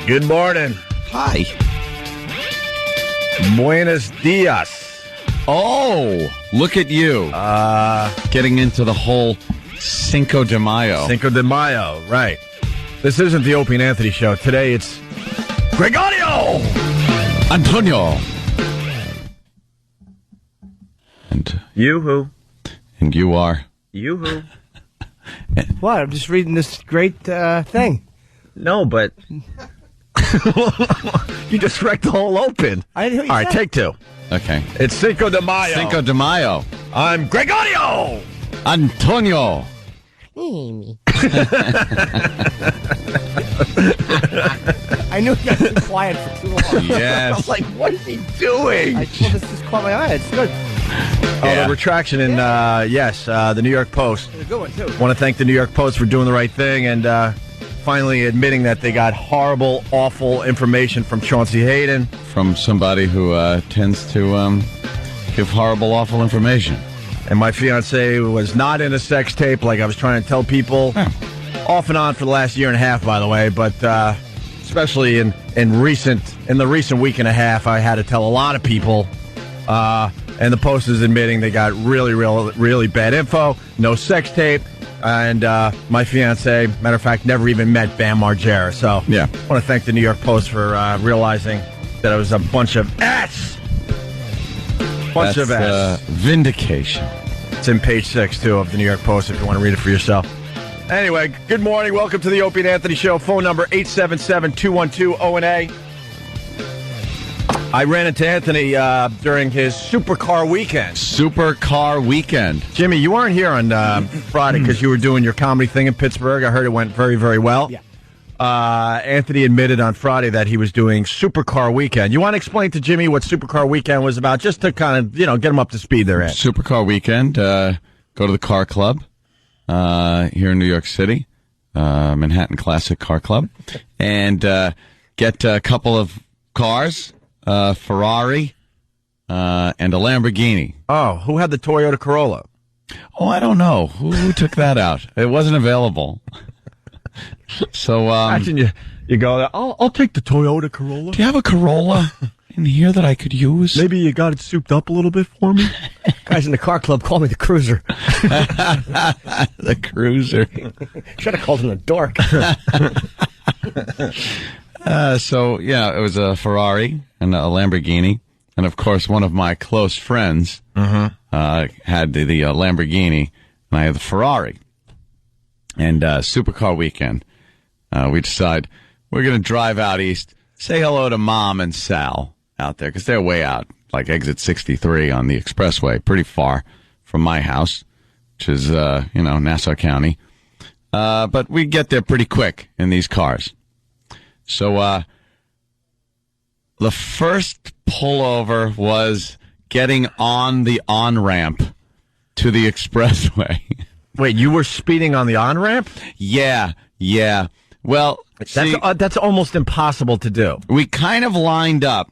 Good morning. Hi. Buenos dias. Oh, look at you. Getting into the whole Cinco de Mayo. Cinco de Mayo, right. This isn't the Opie Anthony show. Today it's Gregorio! Antonio. And You-hoo. And you are? You-hoo. What? I'm just reading this great thing. No, but... you just wrecked the whole open. I didn't hear what you All right, said. take two. Okay. It's Cinco de Mayo. Cinco de Mayo. I'm Gregorio! Antonio. I knew he got too quiet for too long. I was Yes. like, what is he doing? Well, this just caught my eye. It's good. Yeah. The retraction in, the New York Post. It's a good one, too. Want to thank the New York Post for doing the right thing and finally admitting that they got horrible, awful information from Chauncey Hayden. From somebody who tends to give horrible, awful information. And my fiance was not in a sex tape like I was trying to tell people. Off and on for the last year and a half, by the way. But especially in the recent week and a half, I had to tell a lot of people. And the Post is admitting they got really bad info. No sex tape. And my fiance, matter of fact, never even met Bam Margera. So Yeah. I want to thank the New York Post for realizing that it was a bunch of ass. Bunch of ass. Vindication. It's in page 6, too, of the New York Post if you want to read it for yourself. Anyway, good morning. Welcome to the Opie and Anthony Show. Phone number 877-212-ONA. I ran into Anthony during his supercar weekend. Supercar weekend. Jimmy, you weren't here on Friday because you were doing your comedy thing in Pittsburgh. I heard it went very, very well. Yeah. Anthony admitted on Friday that he was doing Supercar Weekend. You want to explain to Jimmy what Supercar Weekend was about, just to kind of, get him up to speed there, Ed? Supercar weekend. Go to the car club here in New York City, Manhattan Classic Car Club, and get a couple of cars, Ferrari and a Lamborghini. Oh, who had the Toyota Corolla? Oh, I don't know. Who took that out? It wasn't available. So, Imagine you go there, I'll take the Toyota Corolla. do you have a Corolla in here that I could use? Maybe you got it souped up a little bit for me? Guys in the car club call me the Cruiser. The Cruiser. Should have called him the Dork. So, it was a Ferrari and a Lamborghini. And, of course, one of my close friends had the Lamborghini, and I had the Ferrari. And Supercar weekend, we decide we're going to drive out east, say hello to Mom and Sal out there, because they're way out, like exit 63 on the expressway, pretty far from my house, which is, Nassau County. But we get there pretty quick in these cars. So the first pullover was getting on the on-ramp to the expressway. Wait, you were speeding on the on-ramp? Yeah. Well, That's almost impossible to do. we kind of lined up,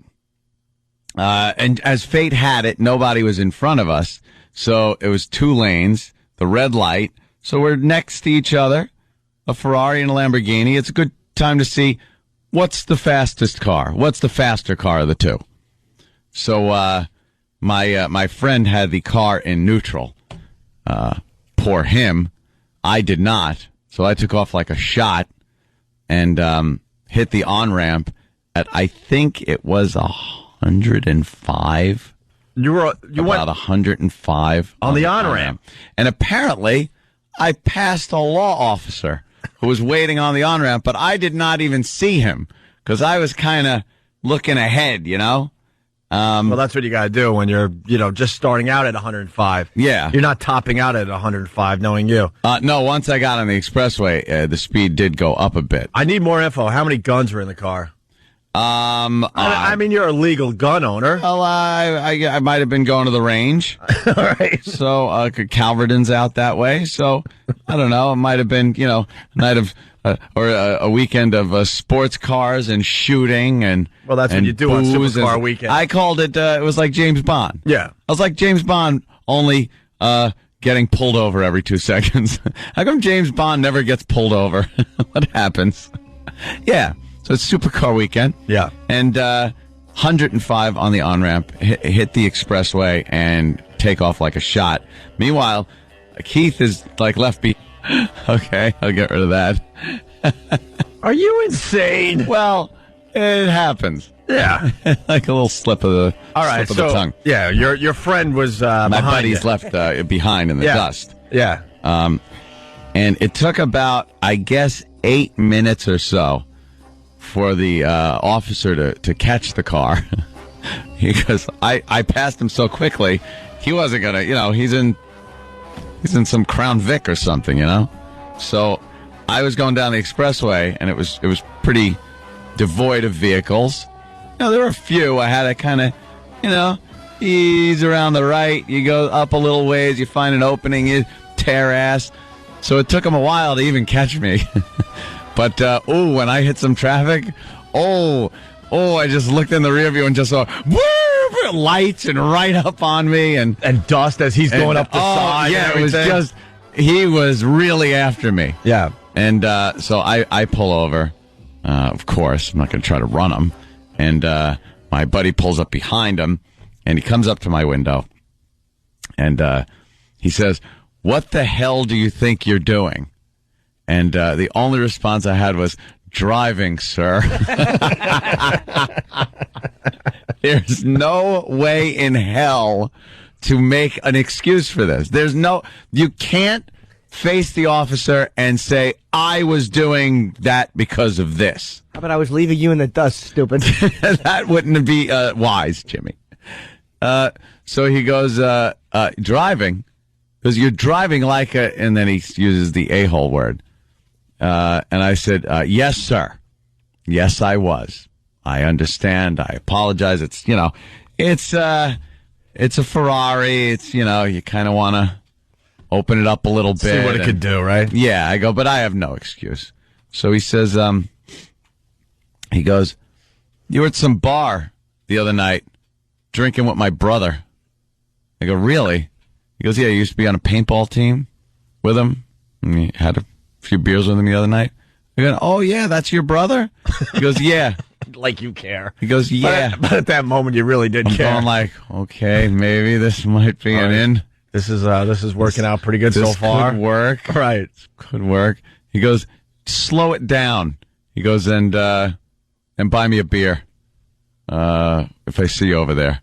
and as fate had it, nobody was in front of us, so it was two lanes, the red light, so we're next to each other, a Ferrari and a Lamborghini. It's a good time to see what's the fastest car, what's the faster car of the two. So my friend had the car in neutral. Poor him. I did not. So I took off like a shot and hit the on-ramp at, I think it was 105. You About went 105 on the on-ramp. And apparently I passed a law officer who was waiting on the on-ramp, but I did not even see him because I was kind of looking ahead, well, that's what you got to do when you're, just starting out at 105. Yeah. You're not topping out at 105, knowing you. No, once I got on the expressway, the speed did go up a bit. I need more info. How many guns were in the car? I mean, you're a legal gun owner. Well, I might have been going to the range. All right. So, Calverton's out that way. So, I don't know. It might have been, a night of, or a weekend of sports cars and shooting and Well, that's what you do on booze Supercar and- weekend. I called it, it was like James Bond. Yeah. I was like James Bond, only, getting pulled over every 2 seconds. How come James Bond never gets pulled over? What happens? Yeah. So it's supercar weekend. Yeah. And 105 on the on-ramp, hit the expressway and take off like a shot. Meanwhile, Keith is like left behind. Okay, I'll get rid of that. Are you insane? Well, it happens. Yeah. Like a little slip of the, slip of the tongue. Yeah, your friend was My behind buddy's you. left behind in the dust. Yeah. And it took about, I guess, 8 minutes or so for the officer to catch the car. Because I passed him so quickly, he wasn't going to, he's in some Crown Vic or something, So I was going down the expressway, and it was pretty devoid of vehicles. There were a few. I had to kind of, ease around the right. You go up a little ways, you find an opening, you tear ass. So it took him a while to even catch me. But, when I hit some traffic, I just looked in the rear view and just saw lights and right up on me. And dust as he's going up the side. Yeah, and it was everything. he was really after me. Yeah. And so I pull over. Of course, I'm not going to try to run him. And my buddy pulls up behind him, and he comes up to my window. And he says, "What the hell do you think you're doing?" And the only response I had was, "Driving, sir." There's no way in hell to make an excuse for this. You can't face the officer and say, "I was doing that because of this." How about I was leaving you in the dust, stupid? That wouldn't be wise, Jimmy. So he goes, driving, because you're driving like and then he uses the a-hole word. And I said, "Yes, sir. Yes, I was. I understand. I apologize." It's a Ferrari. It's, you kind of want to open it up a little bit. See what it could do, right? Yeah, I go, but I have no excuse. So he says, he goes, "You were at some bar the other night drinking with my brother." I go, "Really?" He goes, "Yeah, you used to be on a paintball team with him. And you had a few beers with him the other night." I go, "Oh, yeah, that's your brother?" He goes, "Yeah." Like you care. He goes, "Yeah." But at that moment, you really did I'm care. going like, okay, maybe this might be an in. This is working out pretty good so far. Could work. Right. Could work. He goes, "Slow it down." He goes, and buy me a beer if I see you over there.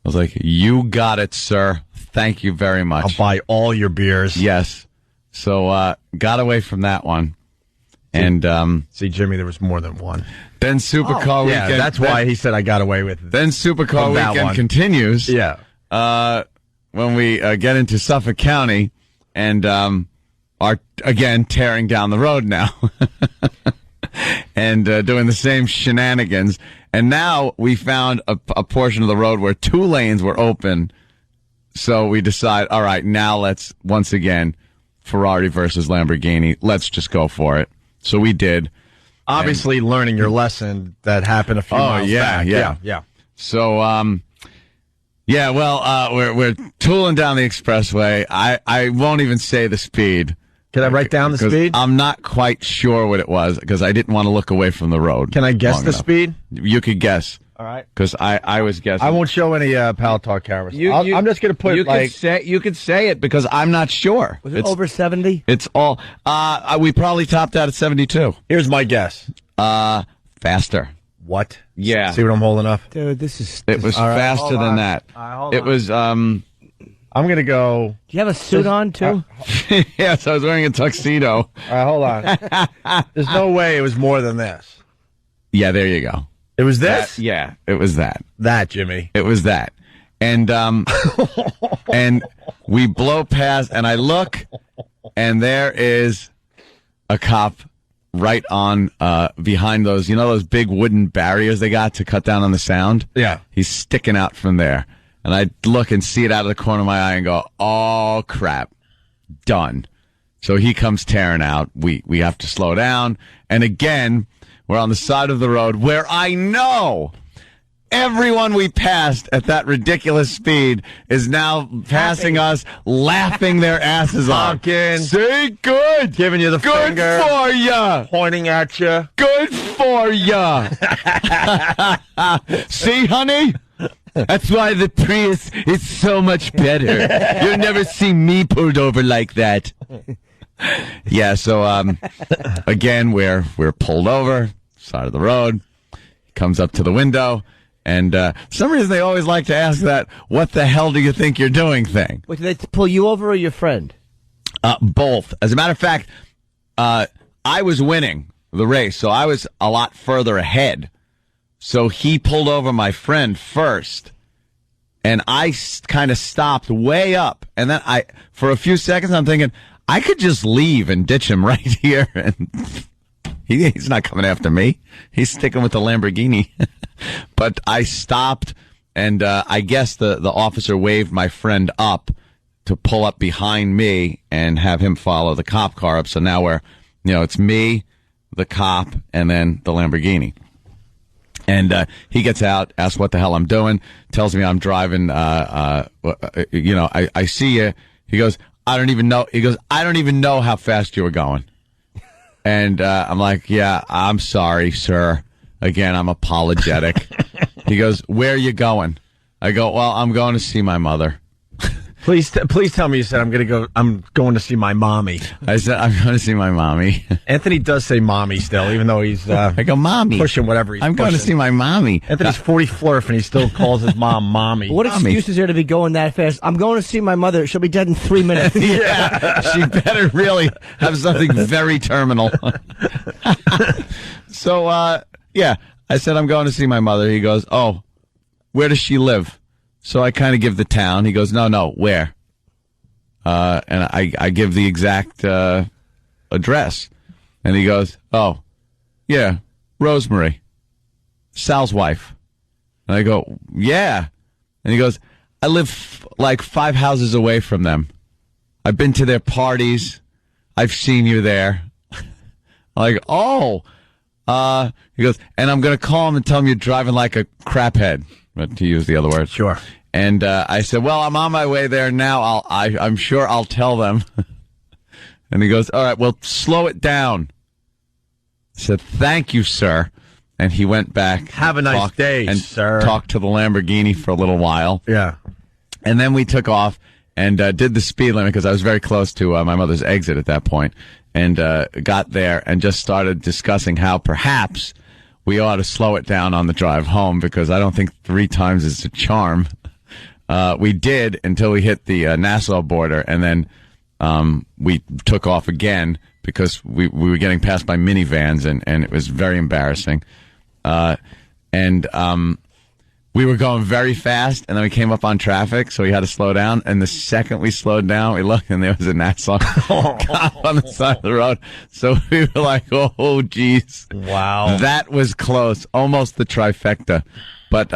I was like, "You got it, sir. Thank you very much. I'll buy all your beers." Yes. So got away from that one. And see, Jimmy, there was more than one. Then Supercar Weekend. Yeah, that's why he said I got away with it. Then Supercar that Weekend one. continues. Yeah. When we get into Suffolk County and are again tearing down the road now and doing the same shenanigans. And now we found a portion of the road where 2 lanes were open. So we decide, all right, now let's once again Ferrari versus Lamborghini. Let's just go for it. So we did. Obviously, learning your lesson that happened a few miles back. Yeah. So, we're tooling down the expressway. I won't even say the speed. Can I write down the speed? I'm not quite sure what it was because I didn't want to look away from the road. Can I guess long the enough. speed? You could guess. All right. Because I was guessing. I won't show any Pal Talk cameras. I'm just going to put you could say it because I'm not sure. Was it over 70? It's all. We probably topped out at 72. Here's my guess. Faster. What? Yeah. See what I'm holding up? Dude, this is... It was faster than that. Hold it on. was. I'm going to go. Do you have a suit on, too? Yes, I was wearing a tuxedo. All right, hold on. There's no way it was more than this. Yeah, there you go. It was this? Yeah, it was that. That, Jimmy. It was that. And and we blow past, and I look, and there is a cop right on behind those, those big wooden barriers they got to cut down on the sound? Yeah. He's sticking out from there. And I look and see it out of the corner of my eye and go, oh, crap. Done. So he comes tearing out. We have to slow down. And again, we're on the side of the road where I know everyone we passed at that ridiculous speed is now passing us, laughing their asses off. Say good. Giving you the finger. Good for ya. Pointing at you. Good for ya. See, honey? That's why the Prius is so much better. You'll never see me pulled over like that. Yeah, so again, we're pulled over, side of the road. He comes up to the window, and for some reason they always like to ask that, what the hell do you think you're doing thing? Wait, did they pull you over or your friend? Both. As a matter of fact, I was winning the race, so I was a lot further ahead. So he pulled over my friend first, and I kind of stopped way up. And then for a few seconds, I'm thinking, I could just leave and ditch him right here. And he's not coming after me. He's sticking with the Lamborghini. But I stopped, and I guess the officer waved my friend up to pull up behind me and have him follow the cop car up. So now it's me, the cop, and then the Lamborghini. And he gets out, asks what the hell I'm doing, tells me I'm driving, I see you. He goes, I don't even know. He goes, I don't even know how fast you were going. And I'm like, yeah, I'm sorry, sir. Again, I'm apologetic. He goes, where are you going? I go, well, I'm going to see my mother. Please tell me you said I'm going to see my mommy. I said, I'm going to see my mommy. Anthony does say mommy still, even though he's I go, mommy. Pushing whatever he's I'm pushing. going to see my mommy. Anthony's 40 flurf, and he still calls his mom mommy. What Mommy. excuse is there to be going that fast? I'm going to see my mother. She'll be dead in 3 minutes. Yeah, she better really have something very terminal. So, yeah, I said, I'm going to see my mother. He goes, oh, where does she live? So I kind of give the town. He goes, no, where? And I give the exact address. And he goes, oh, yeah, Rosemary, Sal's wife. And I go, yeah. And he goes, I live like 5 houses away from them. I've been to their parties. I've seen you there. I'm like, oh. He goes, and I'm going to call him and tell him you're driving like a craphead. But to use the other word. Sure. And I said, well, I'm on my way there now. I'm sure I'll tell them. And he goes, all right, well, slow it down. I said, thank you, sir. And he went back. Have a nice day, sir. Talked to the Lamborghini for a little while. Yeah. And then we took off and did the speed limit because I was very close to my mother's exit at that point. And got there and just started discussing how perhaps we ought to slow it down on the drive home because I don't think 3 times is a charm. We did until we hit the Nassau border, and then we took off again because we were getting passed by minivans, and it was very embarrassing. We were going very fast, and then we came up on traffic, so we had to slow down. And the second we slowed down, we looked, and there was a Nassau cop on the side of the road. So we were like, oh, geez. Wow. That was close. Almost the trifecta. But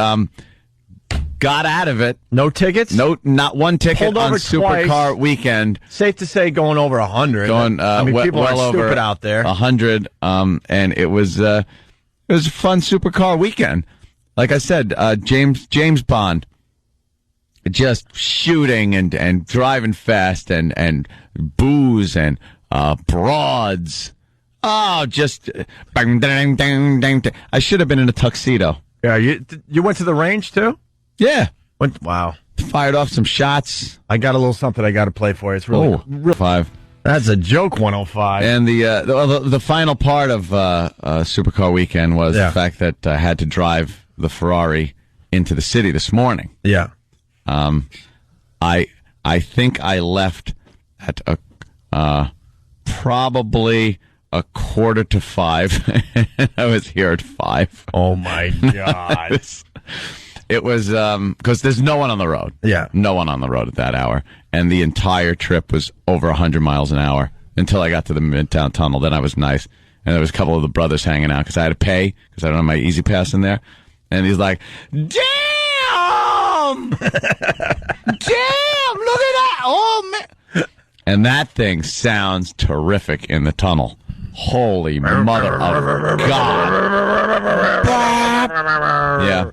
got out of it. No tickets? No, not one ticket on Supercar weekend. Safe to say going over 100. Going, people well are over stupid out there. 100. And it was a fun Supercar weekend. Like I said, James Bond, just shooting and driving fast and booze and broads. Oh, just bang, dang, dang, dang, dang. I should have been in a tuxedo. Yeah, you went to the range too? Yeah. Wow. Fired off some shots. I got a little something I got to play for you. It's really real 5. That's a joke, 105. And the final part of Supercar weekend was the fact that I had to drive the Ferrari into the city this morning. Yeah. I think I left at probably 4:45. I was here at 5. Oh my God. It was because there's no one on the road. Yeah. No one on the road at that hour. And the entire trip was over 100 miles an hour until I got to the Midtown Tunnel. Then I was nice. And there was a couple of the brothers hanging out because I had to pay because I don't have my Easy Pass in there. And he's like, damn! Damn! Look at that! Oh, man! And that thing sounds terrific in the tunnel. Holy mother of God. Yeah.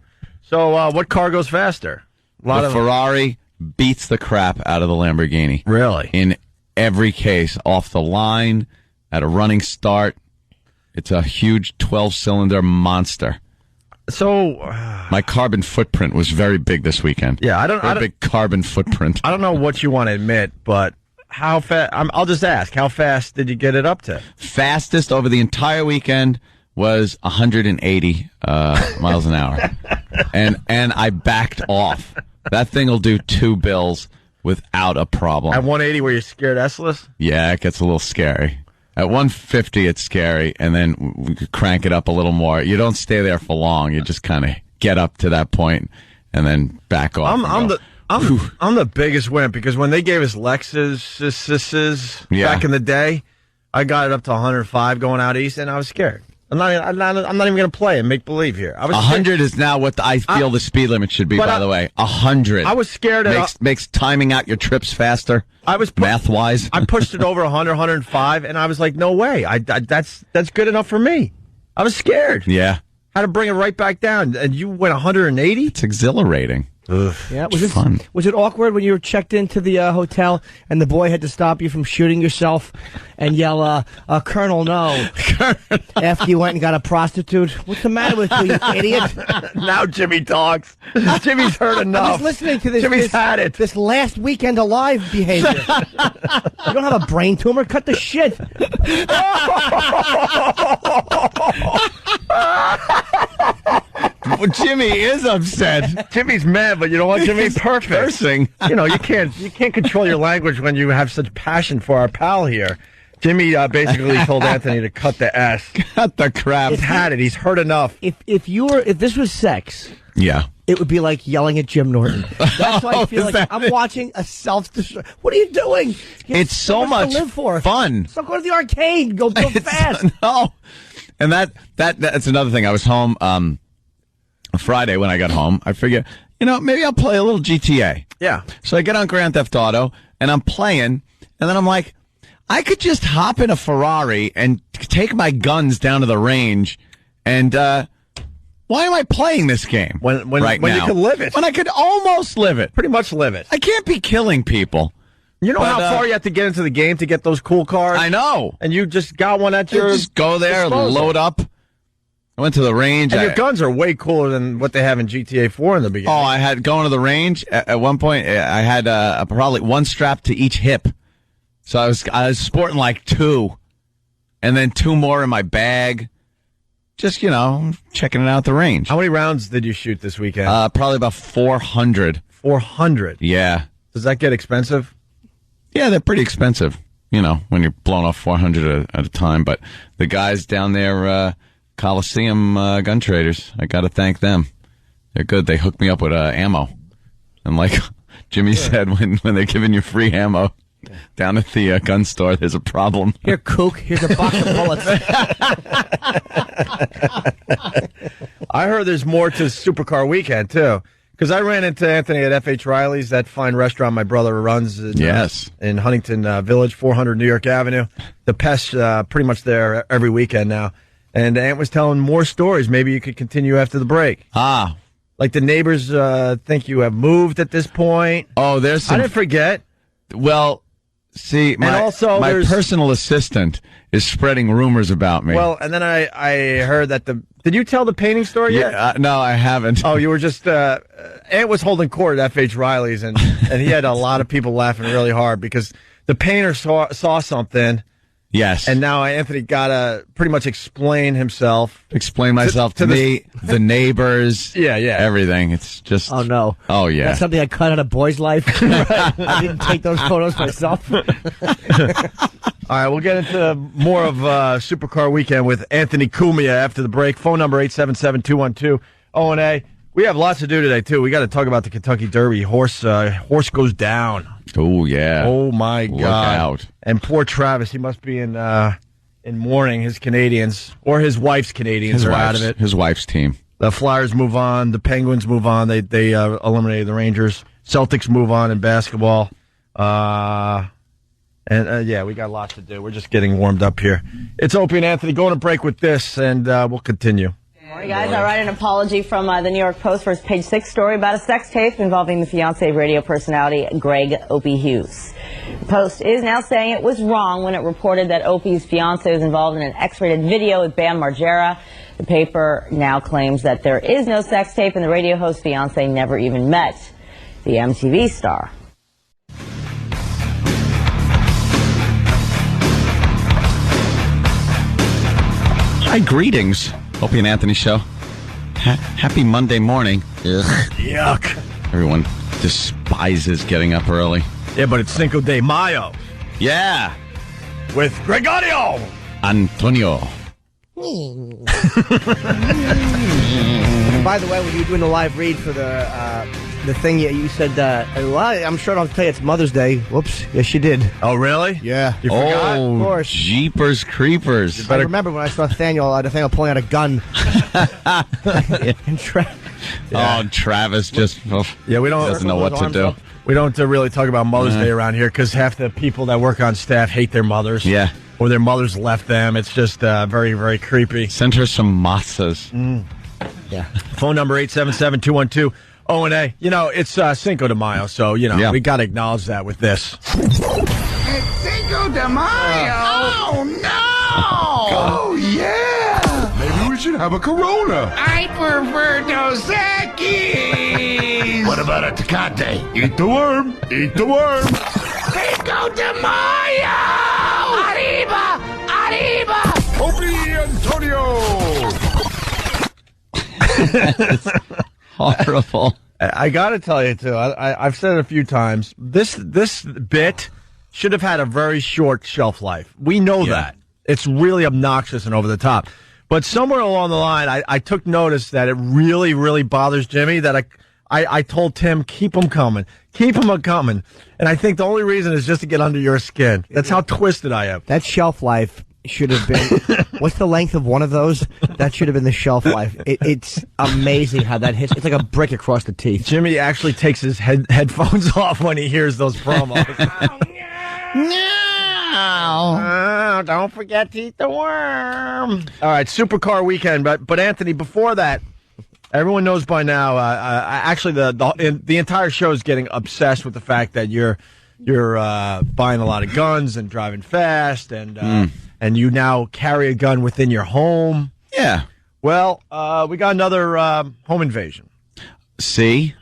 So what car goes faster? The Ferrari beats the crap out of the Lamborghini. Really? In every case, off the line, at a running start. It's a huge 12-cylinder monster. So my carbon footprint was very big this weekend. Yeah, I don't. Big carbon footprint. I don't know what you want to admit, but how fast? I'll just ask. How fast did you get it up to? Fastest over the entire weekend was 180 miles an hour, and I backed off. That thing will do 2 bills without a problem. At 180, were you scared S-less? Yeah, it gets a little scary. At 150, it's scary, and then we could crank it up a little more. You don't stay there for long. You just kind of get up to that point and then back off. I'm the biggest wimp because when they gave us Lexus back in the day, I got it up to 105 going out east, and I was scared. I'm not even going to play and make believe here. 100 is now what I feel the speed limit should be. By the way, 100. I was scared. Makes timing out your trips faster. Math wise. I pushed it over 100, 105, and I was like, no way. That's good enough for me. I was scared. Yeah. Had to bring it right back down, and you went 180. It's exhilarating. Ugh. Yeah, was it awkward when you were checked into the hotel and the boy had to stop you from shooting yourself and yell, Colonel, no, after you went and got a prostitute? What's the matter with you, you idiot? Now Jimmy talks. Jimmy's heard enough. I'm just listening to this. Jimmy's had it. This last weekend alive behavior. You don't have a brain tumor. Cut the shit. Well, Jimmy is upset. Jimmy's mad, but you know what, Jimmy? Perfect. Cursing. You know, you can't control your language when you have such passion for our pal here. Jimmy basically told Anthony to cut the S. Cut the crap. He's had it. He's heard enough. If this was sex, yeah, it would be like yelling at Jim Norton. That's why I feel like I'm watching a self-destruct. What are you doing? It's so much to live for. fun. So go to the arcade. Go fast. No, and that's another thing. I was home Friday when I got home. I figured, maybe I'll play a little GTA. Yeah. So I get on Grand Theft Auto and I'm playing, and then I'm like, I could just hop in a Ferrari and take my guns down to the range, and why am I playing this game when now? You could live it? When I could almost live it. Pretty much live it. I can't be killing people. You know how far you have to get into the game to get those cool cars? I know. And you just got one at your just go there, disposal. Load up. I went to the range. And your guns are way cooler than what they have in GTA 4 in the beginning. Oh, I had going to the range. At one point, I had probably one strap to each hip. So I was sporting like 2, and then 2 more in my bag. Just, checking it out at the range. How many rounds did you shoot this weekend? Probably about 400. 400? Yeah. Does that get expensive? Yeah, they're pretty expensive, when you're blowing off 400 at a time. But the guys down there, Coliseum gun traders, I got to thank them. They're good. They hooked me up with ammo. And like Jimmy said, when they're giving you free ammo down at the gun store, there's a problem. Here, kook. Here's a box of bullets. I heard there's more to Supercar Weekend, too. Because I ran into Anthony at F.H. Riley's, that fine restaurant my brother runs in Huntington Village, 400 New York Avenue. The Pest's pretty much there every weekend now. And Ant was telling more stories. Maybe you could continue after the break. Ah. Like the neighbors think you have moved at this point. Oh, there's some... I didn't forget. Well, see, my personal assistant is spreading rumors about me. Well, and then I heard that Did you tell the painting story yet? No, I haven't. Oh, you were just... Ant was holding court at F.H. Riley's, and he had a lot of people laughing really hard because the painter saw something... Yes. And now Anthony got to pretty much explain himself. Explain myself to me, the neighbors. Yeah. Everything. It's just... Oh, no. Oh, yeah. That's something I cut out of boy's life. I didn't take those photos myself. All right, we'll get into more of Supercar Weekend with Anthony Cumia after the break. Phone number 877-212-0&A. We have lots to do today, too. We got to talk about the Kentucky Derby. Horse goes down. Oh, yeah. Oh, my God. Look out. And poor Travis, he must be in mourning. His Canadians, or his wife's Canadians, are out of it. His wife's team. The Flyers move on. The Penguins move on. They eliminated the Rangers. Celtics move on in basketball. Yeah, we got lots to do. We're just getting warmed up here. It's Opie and Anthony going to break with this, and we'll continue. Morning, guys. I write an apology from the New York Post for his page 6 story about a sex tape involving the fiancé of radio personality Greg Opie Hughes. The Post is now saying it was wrong when it reported that Opie's fiancé was involved in an X-rated video with Bam Margera. The paper now claims that there is no sex tape and the radio host's fiancé never even met the MTV star. Hi, greetings. Opie and Anthony show. Happy Monday morning. Ugh. Yuck. Everyone despises getting up early. Yeah, but it's Cinco de Mayo Yeah. with Gregorio. Antonio. By the way, when you were doing the live read for the thing, you said, well, I'm sure I'll tell you it's Mother's Day. Whoops. Yes, you did. Oh, really? Yeah. You forgot? Oh, Of course. Jeepers creepers. I remember when I saw Nathaniel pulling out a gun. And Oh, Travis just Yeah, we don't doesn't know what to do. We don't really talk about Mother's Day around here because half the people that work on staff hate their mothers. Yeah. Or their mothers left them. It's just very, very creepy. Send her some matzahs. Yeah. Phone number 877-212-ONA. You know, it's Cinco de Mayo, so, we got to acknowledge that with this. It's Cinco de Mayo! Oh, no! Oh, yeah! Maybe we should have a Corona. I prefer Dos Equis! What about a Tecate? Eat the worm. Eat the worm. Cinco de Mayo! Arriba! Arriba! Opie Antonio. Horrible. I got to tell you, too, I've said it a few times, this bit should have had a very short shelf life. We know that. It's really obnoxious and over the top. But somewhere along the line, I took notice that it really, really bothers Jimmy that I told Tim, keep them coming. Keep them coming. And I think the only reason is just to get under your skin. That's how twisted I am. That shelf life should have been... What's the length of one of those? That should have been the shelf life. It's amazing how that hits. It's like a brick across the teeth. Jimmy actually takes his headphones off when he hears those promos. No, don't forget to eat the worm. All right, supercar weekend. But Anthony, before that, everyone knows by now. Actually, the entire show is getting obsessed with the fact that you're buying a lot of guns and driving fast, and you now carry a gun within your home. Yeah. Well, we got another home invasion. See?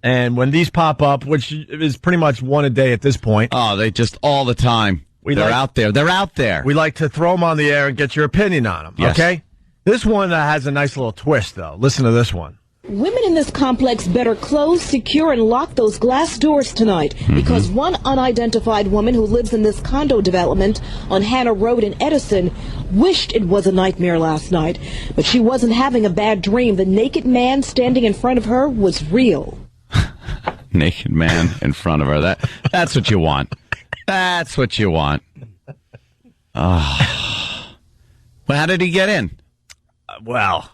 And when these pop up, which is pretty much one a day at this point. Oh, they just all the time. They're out there. They're out there. We like to throw them on the air and get your opinion on them, yes. Okay? This one has a nice little twist, though. Listen to this one. Women in this complex better close, secure, and lock those glass doors tonight because one unidentified woman who lives in this condo development on Hannah Road in Edison wished it was a nightmare last night. But she wasn't having a bad dream. The naked man standing in front of her was real. Naked man in front of her. That's what you want. That's what you want. Oh. Well, how did he get in? Well,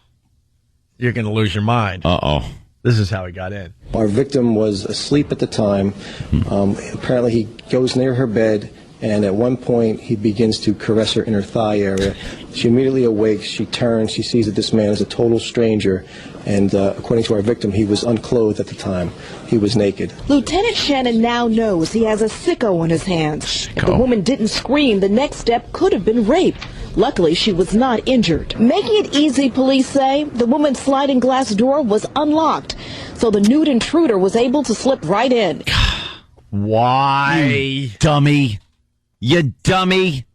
you're going to lose your mind. Uh-oh. This is how he got in. Our victim was asleep at the time. Apparently he goes near her bed, and at one point he begins to caress her inner thigh area. She immediately awakes. She turns. She sees that this man is a total stranger, and according to our victim, he was unclothed at the time. He was naked. Lieutenant Shannon now knows he has a sicko on his hands. If the woman didn't scream, the next step could have been rape. Luckily, she was not injured. Making it easy, police say, the woman's sliding glass door was unlocked, so the nude intruder was able to slip right in. Why? You dummy. You dummy.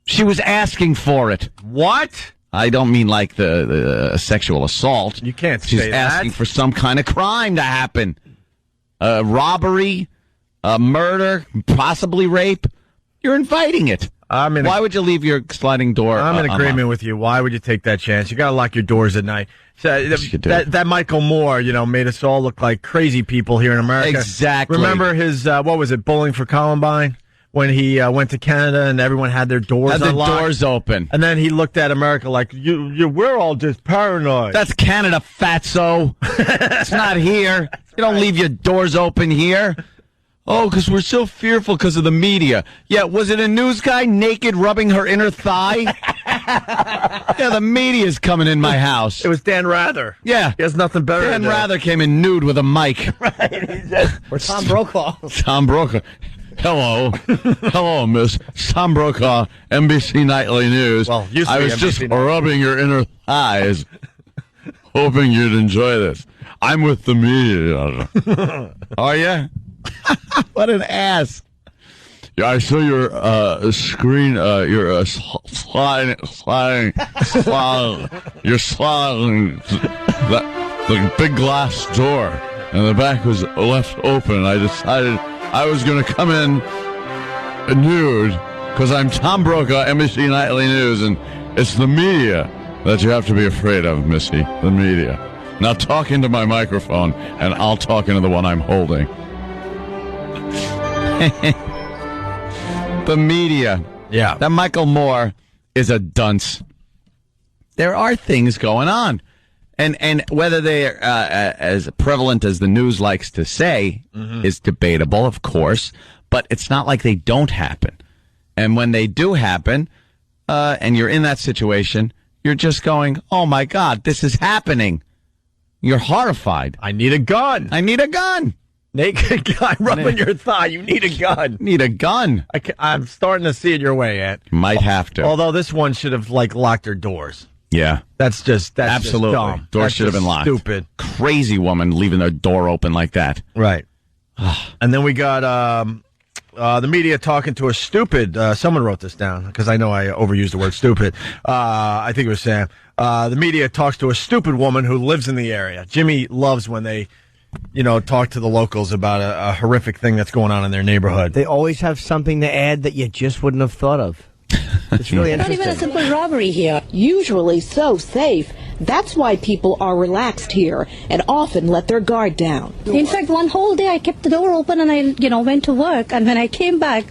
She was asking for it. What? I don't mean like the sexual assault. You can't She's say asking that. for some kind of crime to happen. Robbery, murder, possibly rape. You're inviting it. Why would you leave your sliding door? I'm in agreement with you. Why would you take that chance? You got to lock your doors at night. So, that Michael Moore, made us all look like crazy people here in America. Exactly. Remember his what was it, Bowling for Columbine, when he went to Canada and everyone had their doors unlocked? The doors open, and then he looked at America like, we're all just paranoid. That's Canada, fatso. It's not here. You don't leave your doors open here. Oh, because we're so fearful because of the media. Yeah, was it a news guy naked rubbing her inner thigh? Yeah, the media's coming in my house. It was Dan Rather. Yeah. He has nothing better Dan to do. Rather came in nude with a mic. Or Tom Brokaw. Tom Brokaw. Hello. Hello, miss. Tom Brokaw, NBC Nightly News. Well, used to I be was NBC just Nightly. rubbing your inner thighs, hoping you'd enjoy this. I'm with the media. Are you? What an ass. Yeah, I saw your screen, your sliding, you're sliding the big glass door, and the back was left open. I decided I was going to come in nude because I'm Tom Brokaw, NBC Nightly News, and it's the media that you have to be afraid of, Missy. The media. Now talk into my microphone, and I'll talk into the one I'm holding. The media. Yeah. That Michael Moore is a dunce. There are things going on. And whether they're as prevalent as the news likes to say is debatable, of course, but it's not like they don't happen. And when they do happen, and you're in that situation, you're just going, oh, my God, this is happening. You're horrified. I need a gun. I need a gun. Naked guy rubbing your thigh. You need a gun. Need a gun. I'm starting to see it your way, Ant. Might have to. Although this one should have, locked their doors. Yeah. That's Absolutely. just dumb. Doors That's should have been just locked. Stupid. Crazy woman leaving their door open like that. Right. And then we got the media talking to a stupid, someone wrote this down because I know I overused the word stupid. I think it was Sam. The media talks to a stupid woman who lives in the area. Jimmy loves when they, talk to the locals about a horrific thing that's going on in their neighborhood. They always have something to add that you just wouldn't have thought of. It's really Not interesting. even a simple robbery here. Usually so safe. That's why people are relaxed here and often let their guard down. In fact, one whole day I kept the door open and I, went to work. And when I came back,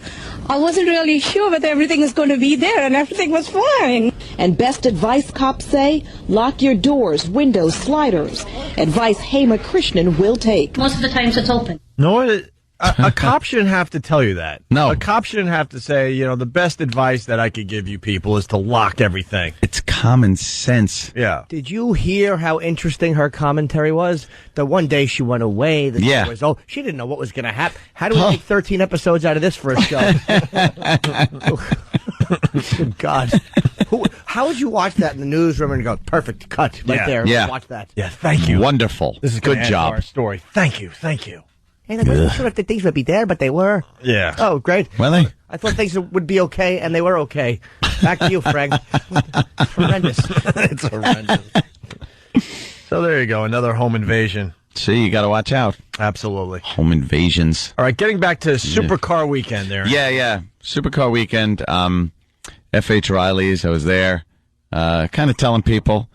I wasn't really sure whether everything was going to be there, and everything was fine. And best advice, cops say, lock your doors, windows, sliders. Advice Hema Krishnan will take. Most of the times it's open. No one. A cop shouldn't have to tell you that. No. A cop shouldn't have to say, the best advice that I could give you people is to lock everything. It's common sense. Yeah. Did you hear how interesting her commentary was? The one day she went away, the Yeah. show was over. She didn't know what was going to happen. How do we make 13 episodes out of this for a show? Good God. How would you watch that in the newsroom and go, perfect, cut, right there. Yeah. Watch that. Yeah, thank you. Wonderful. This is good gonna add to job. our story. Thank you. And I wasn't sure if the things would be there, but they were. Yeah. Oh, great. Were they? I thought things would be okay, and they were okay. Back to you, Frank. Horrendous. It's horrendous. So there you go. Another home invasion. See, you got to watch out. Absolutely. Home invasions. All right, getting back to Supercar Weekend there. Yeah. Supercar Weekend. F.H. Riley's. I was there, kind of telling people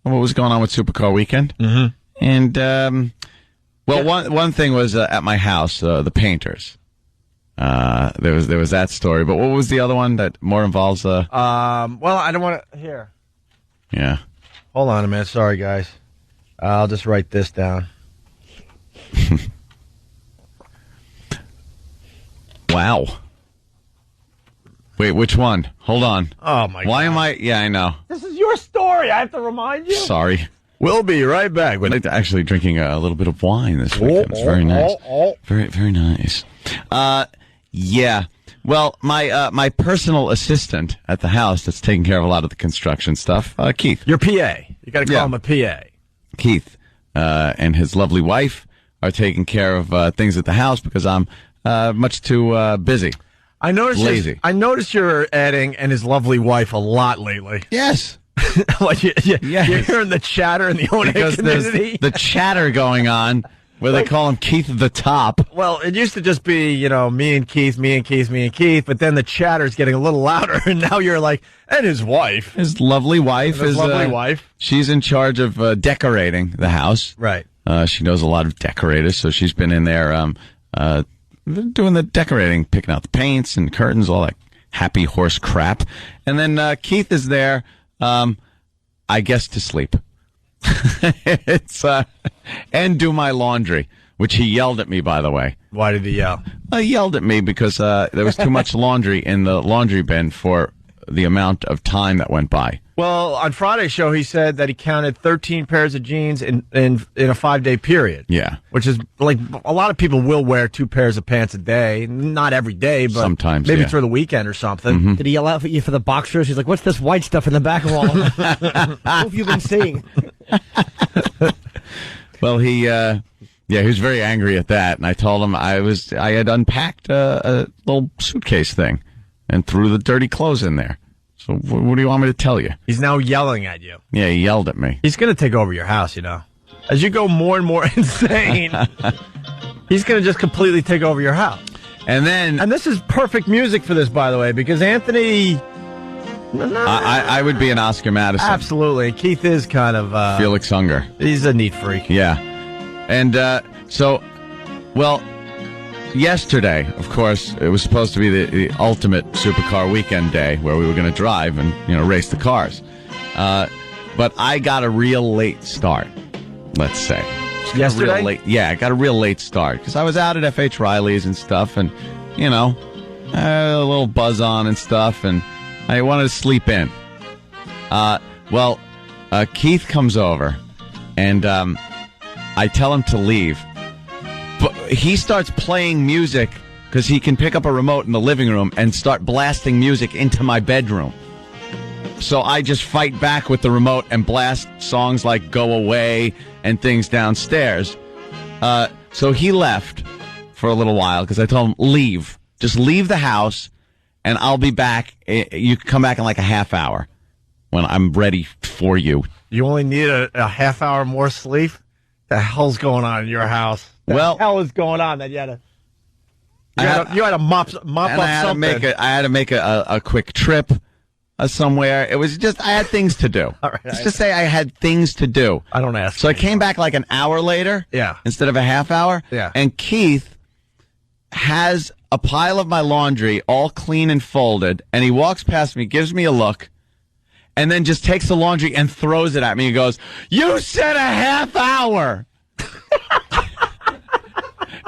what was going on with Supercar Weekend. Mm-hmm. And, one thing was at my house, the painters. There was that story, but what was the other one that more involves? Well, I don't want to. Here. Yeah. Hold on a minute. Sorry, guys. I'll just write this down. Wow. Wait, which one? Hold on. Oh my God. Why am I? Yeah, I know. This is your story. I have to remind you. Sorry. We'll be right back. I'm actually drinking a little bit of wine this weekend. It's very nice. Very, very nice. Yeah. Well, my personal assistant at the house that's taking care of a lot of the construction stuff, Keith. Your PA. You got to call him a PA. Keith and his lovely wife are taking care of things at the house because I'm much too busy. I noticed. Lazy. I noticed you're adding and his lovely wife a lot lately. Yes. You're hearing the chatter in the Own Because there's community. the chatter going on where they call him Keith the Top. Well, it used to just be, me and Keith, but then the chatter's getting a little louder, and now you're like, and his wife. His lovely wife she's in charge of decorating the house. Right. She knows a lot of decorators, so she's been in there doing the decorating, picking out the paints and curtains, all that happy horse crap. And then Keith is there, I guess, to sleep. It's and do my laundry, which he yelled at me, by the way. Why did he yell? He yelled at me because there was too much laundry in the laundry bin for the amount of time that went by. Well, on Friday's show, he said that he counted 13 pairs of jeans in a 5-day period. Yeah. Which is, like, a lot of people will wear 2 pairs of pants a day. Not every day, but sometimes, maybe yeah. through the weekend or something. Mm-hmm. Did he yell out at you for the boxers? He's like, what's this white stuff in the back of all of them? Who have you been seeing? Well, he was very angry at that, and I told him I had unpacked a little suitcase thing and threw the dirty clothes in there. So what do you want me to tell you? He's now yelling at you. Yeah, he yelled at me. He's going to take over your house, you know. As you go more and more insane, he's going to just completely take over your house. And this is perfect music for this, by the way, because Anthony... I would be an Oscar Madison. Absolutely. Keith is kind of... Felix Unger. He's a neat freak. Yeah. And yesterday, of course, it was supposed to be the ultimate supercar weekend day where we were going to drive and, race the cars. But I got a real late start, let's say. Yesterday? I got a real late start because I was out at F.H. Riley's and stuff and, a little buzz on and stuff, and I wanted to sleep in. Keith comes over, and I tell him to leave. But he starts playing music because he can pick up a remote in the living room and start blasting music into my bedroom. So I just fight back with the remote and blast songs like Go Away and things downstairs. So he left for a little while because I told him, leave. Just leave the house, and I'll be back. You can come back in like a half hour when I'm ready for you. You only need a half hour more sleep? The hell's going on in your house? The hell is going on that you had to mop up something? I had to make a quick trip somewhere. It was just I had things to do. All right, let's just say I had things to do. I don't ask. So I came back like an hour later. Yeah. Instead of a half hour. Yeah. And Keith has a pile of my laundry all clean and folded, and he walks past me, gives me a look, and then just takes the laundry and throws it at me. He goes, "You said a half hour."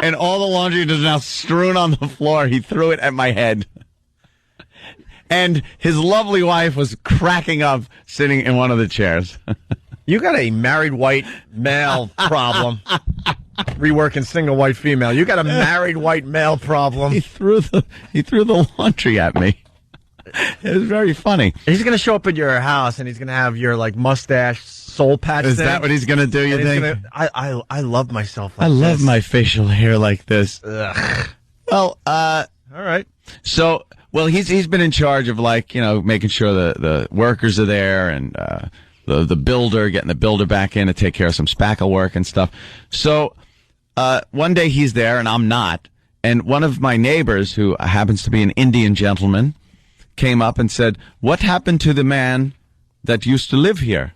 And all the laundry is now strewn on the floor. He threw it at my head. And his lovely wife was cracking up sitting in one of the chairs. You got a married white male problem. Reworking single white female. You got a married white male problem. He threw the laundry at me. It was very funny. He's going to show up at your house and he's going to have your mustache soul patch. Is that what he's going to do, you think? I love myself I love my facial hair like this. Ugh. Well, all right. So, he's been in charge of making sure the workers are there and the builder, getting the builder back in to take care of some spackle work and stuff. So, one day he's there and I'm not. And one of my neighbors, who happens to be an Indian gentleman, came up and said, "What happened to the man that used to live here?"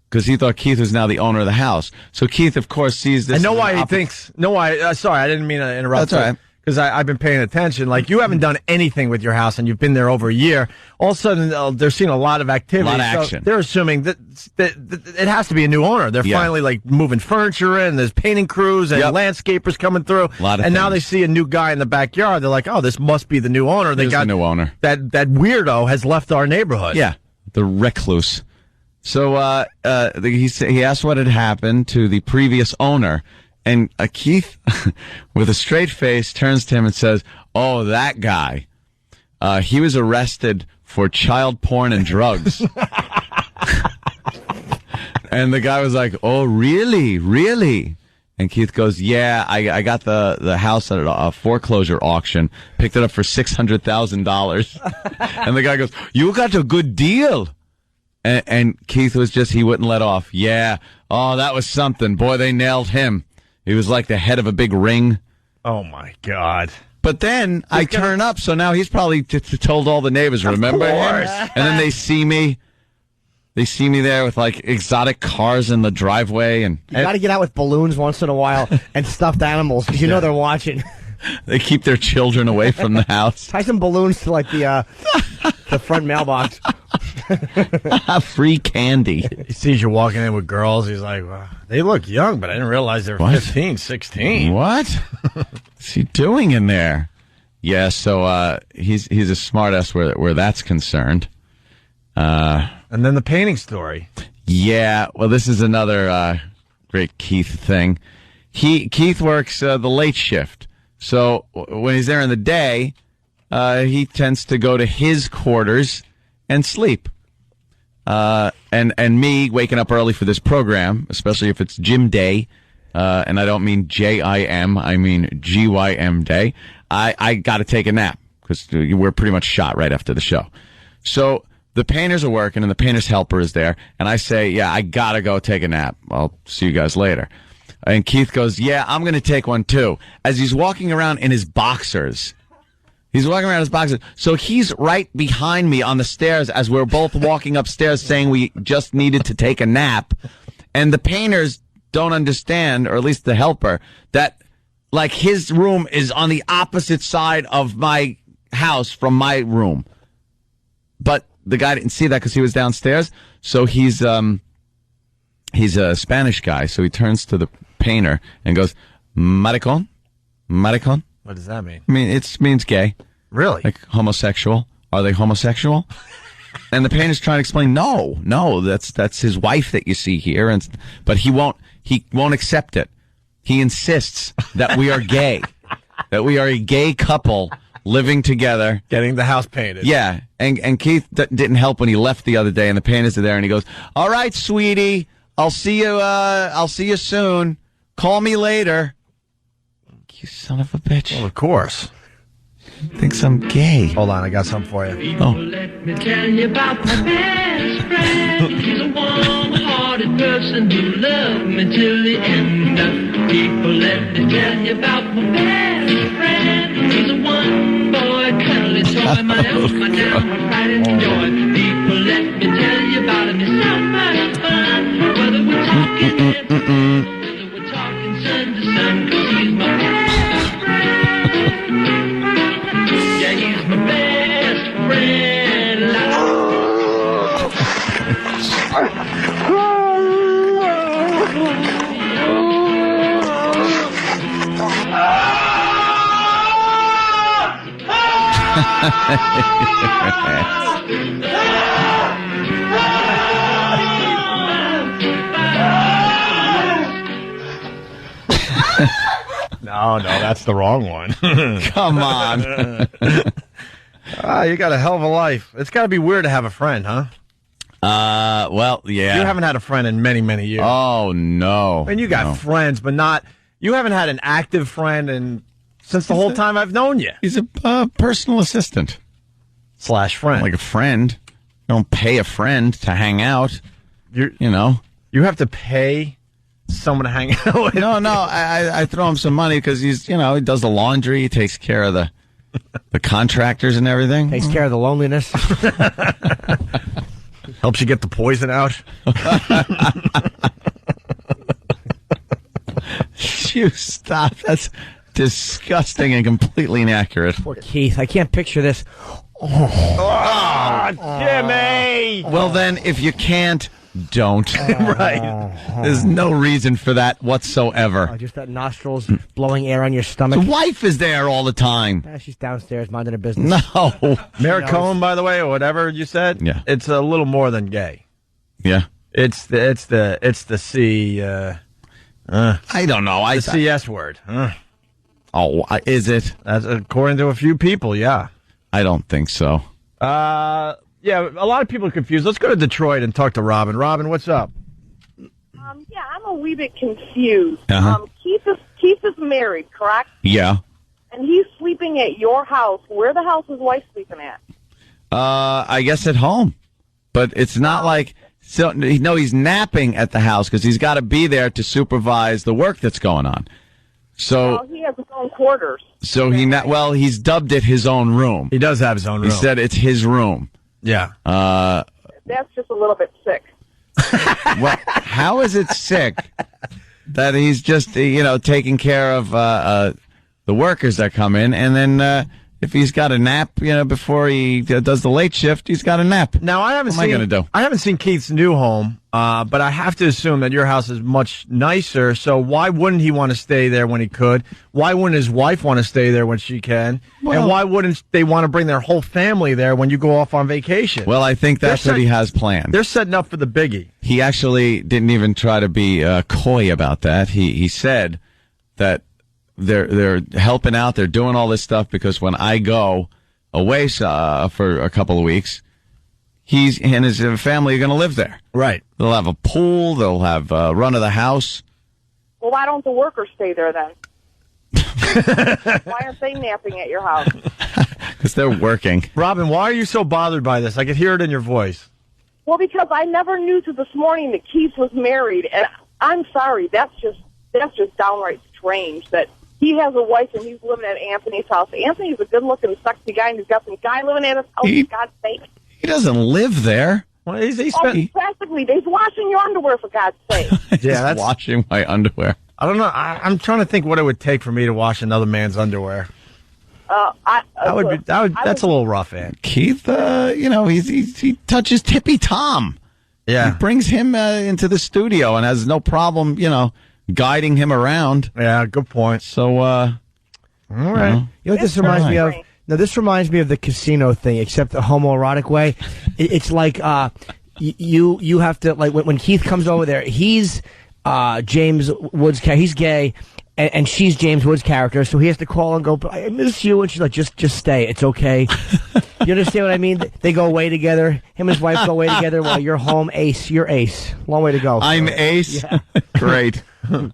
Because he thought Keith was now the owner of the house. So Keith, of course, sees this. I know why he thinks. Sorry, I didn't mean to interrupt. That's all right. Because I've been paying attention. You haven't done anything with your house, and you've been there over a year. All of a sudden, they're seeing a lot of activity. A lot of action. So they're assuming that it has to be a new owner. They're finally moving furniture in. There's painting crews and landscapers coming through. And now they see a new guy in the backyard. They're like, "Oh, this must be the new owner." They got the new owner. That weirdo has left our neighborhood. Yeah, the recluse. So he asked what had happened to the previous owner. And Keith, with a straight face, turns to him and says, "Oh, that guy. He was arrested for child porn and drugs." And the guy was like, "Oh, really? Really?" And Keith goes, "Yeah, I got the house at a foreclosure auction, picked it up for $600,000. And the guy goes, "You got a good deal." And Keith was he wouldn't let off. "Yeah. Oh, that was something. Boy, they nailed him. He was like the head of a big ring." Oh, my God. But then I turn up, so now he's probably told all the neighbors, "Remember him?" And then they see me. They see me there with exotic cars in the driveway. And you got to get out with balloons once in a while and stuffed animals because they're watching. They keep their children away from the house. Tie some balloons to the front mailbox. Free candy. He sees you walking in with girls. He's like, "Wow, they look young, but I didn't realize they're 15, 16. What? What's he doing in there? Yeah, so he's a smartass where that's concerned. And then the painting story. Yeah, well, this is another great Keith thing. Keith works the late shift, so when he's there in the day, he tends to go to his quarters and sleep. And me waking up early for this program, especially if it's gym day, and I don't mean JIM, I mean GYM day. I got to take a nap because we're pretty much shot right after the show. So the painters are working and the painter's helper is there. And I say, yeah, I got to go take a nap. I'll see you guys later. And Keith goes, yeah, I'm going to take one too. As he's walking around in his boxers. He's walking around in his boxers. So he's right behind me on the stairs as we're both walking upstairs saying we just needed to take a nap. And the painters don't understand, or at least the helper, that like his room is on the opposite side of my house from my room. But the guy didn't see that because he was downstairs. So he's a Spanish guy. So he turns to the painter and goes, maricon? Maricon? What does that mean? I mean, it means gay. Really? Like homosexual. Are they homosexual? And the painter's trying to explain, no, that's his wife that you see here. But he won't accept it. He insists that we are gay, that we are a gay couple living together. Getting the house painted. Yeah. And Keith didn't help when he left the other day and the painters are there and he goes, all right, sweetie, I'll see you soon. Call me later. You son of a bitch. Well, of course. Thinks I'm gay. Hold on, I got something for you. Oh. Let me tell you about my best friend. He's a warm-hearted person who loved me till the end. People, let me tell you about my best friend. He's a one-boy cuddly toy, my elf, my down, my pride and joy. People, let me tell you about him. He's so much fun. Whether we're talking whether we're talking sun to sun, 'cause he's my best friend. Yeah, he's my best friend. No, that's the wrong one. Come on. You got a hell of a life. It's got to be weird to have a friend, huh? Well, yeah. You haven't had a friend in many, many years. Oh, no. I mean, you got friends, but not. You haven't had an active friend since the whole time I've known you. He's a personal assistant. / friend. Like a friend. You don't pay a friend to hang out. You have to pay someone to hang out with. No, I throw him some money because he's, he does the laundry. He takes care of the contractors and everything. Takes care of the loneliness. Helps you get the poison out. You stop. That's disgusting and completely inaccurate. Poor Keith. I can't picture this. Oh, Jimmy! Well, then, if you can't, don't. Right. There's no reason for that whatsoever. Just that nostrils blowing air on your stomach. The wife is there all the time. She's downstairs minding her business. No. Maricone, by the way, or whatever you said. Yeah. It's a little more than gay. Yeah. It's the C. I don't know. The CS word. Oh, is it? That's according to a few people. Yeah. I don't think so. Yeah, a lot of people are confused. Let's go to Detroit and talk to Robin. Robin, what's up? Yeah, I'm a wee bit confused. Uh-huh. Keith is married, correct? Yeah. And he's sleeping at your house. Where the hell is his wife sleeping at? I guess at home. But it's not like... So, no, he's napping at the house because he's got to be there to supervise the work that's going on. So Well, he has his own quarters. So he's dubbed it his own room. He does have his own room. He said it's his room. Yeah. That's just a little bit sick. Well, how is it sick that he's just taking care of the workers that come in, and then if he's got a nap, before he does the late shift, he's got a nap. Now, I haven't What am I going to do? I haven't seen Keith's new home, but I have to assume that your house is much nicer. So why wouldn't he want to stay there when he could? Why wouldn't his wife want to stay there when she can? And why wouldn't they want to bring their whole family there when you go off on vacation? Well, I think that's what he has planned. They're setting up for the biggie. He actually didn't even try to be coy about that. He said that they're helping out. They're doing all this stuff because when I go away for a couple of weeks, he and his family are going to live there. Right. They'll have a pool. They'll have run of the house. Well, why don't the workers stay there then? Why aren't they napping at your house? Because they're working. Robin, why are you so bothered by this? I could hear it in your voice. Well, because I never knew till this morning that Keith was married, and I'm sorry, that's just downright strange that he has a wife and he's living at Anthony's house. Anthony's a good-looking, sexy guy, and he's got some guy living at his house, for God's sake. He doesn't live there. Well, Practically, he's washing your underwear, for God's sake. That's washing my underwear. I don't know. I'm trying to think what it would take for me to wash another man's underwear. That's a little rough, Ant. Keith, he touches Tippy Tom. Yeah. He brings him into the studio and has no problem, guiding him around. Yeah, good point. So, all right. You know what this reminds me of? No, this reminds me of the casino thing, except the homoerotic way. It's like you have to, like, when Keith comes over there, he's James Woods' character. He's gay, and she's James Woods' character, so he has to call and go, I miss you, and she's like, just stay, it's okay. You understand what I mean? They go away together. Him and his wife go away together while you're home. Ace, you're Ace. Long way to go. I'm Ace? Yeah. Great. All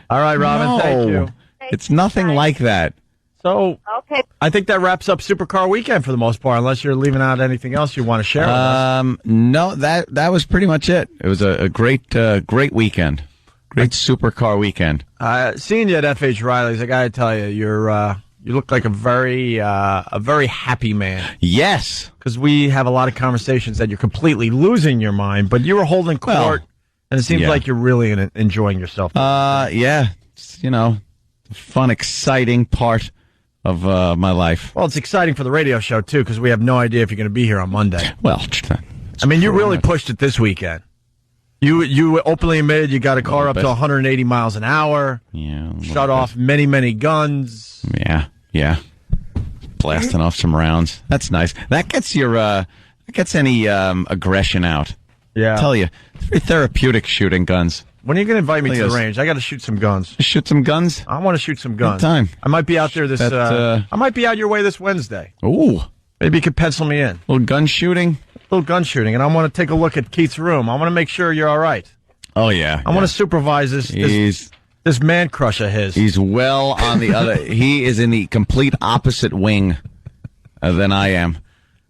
right, Robin, thank you. It's nothing like that. So, okay. I think that wraps up Supercar Weekend for the most part, unless you're leaving out anything else you want to share with us. No, that was pretty much it. It was a great weekend. Great Supercar weekend. Seeing you at F.H. Riley's, I got to tell you, you look like a very happy man. Yes. Because we have a lot of conversations that you're completely losing your mind, but you were holding court, and it seems like you're really enjoying yourself. Yeah. It's, fun, exciting part of my life. Well, it's exciting for the radio show, too, because we have no idea if you're going to be here on Monday. Well, you really pushed it this weekend. You openly admitted you got a car up to 180 miles an hour. Yeah. Shut off many, many guns. Yeah. Blasting off some rounds. That's nice. That gets any aggression out. Yeah. I tell you, it's very therapeutic shooting guns. When are you going to invite me to the range? I got to shoot some guns. Shoot some guns? I want to shoot some guns. Good time. I might be out there I might be out your way this Wednesday. Ooh. Maybe you could pencil me in. Little gun shooting? Little gun shooting, and I want to take a look at Keith's room. I want to make sure you're all right. Oh, yeah. I want to supervise this man crush of his. He's well on the other. He is in the complete opposite wing than I am.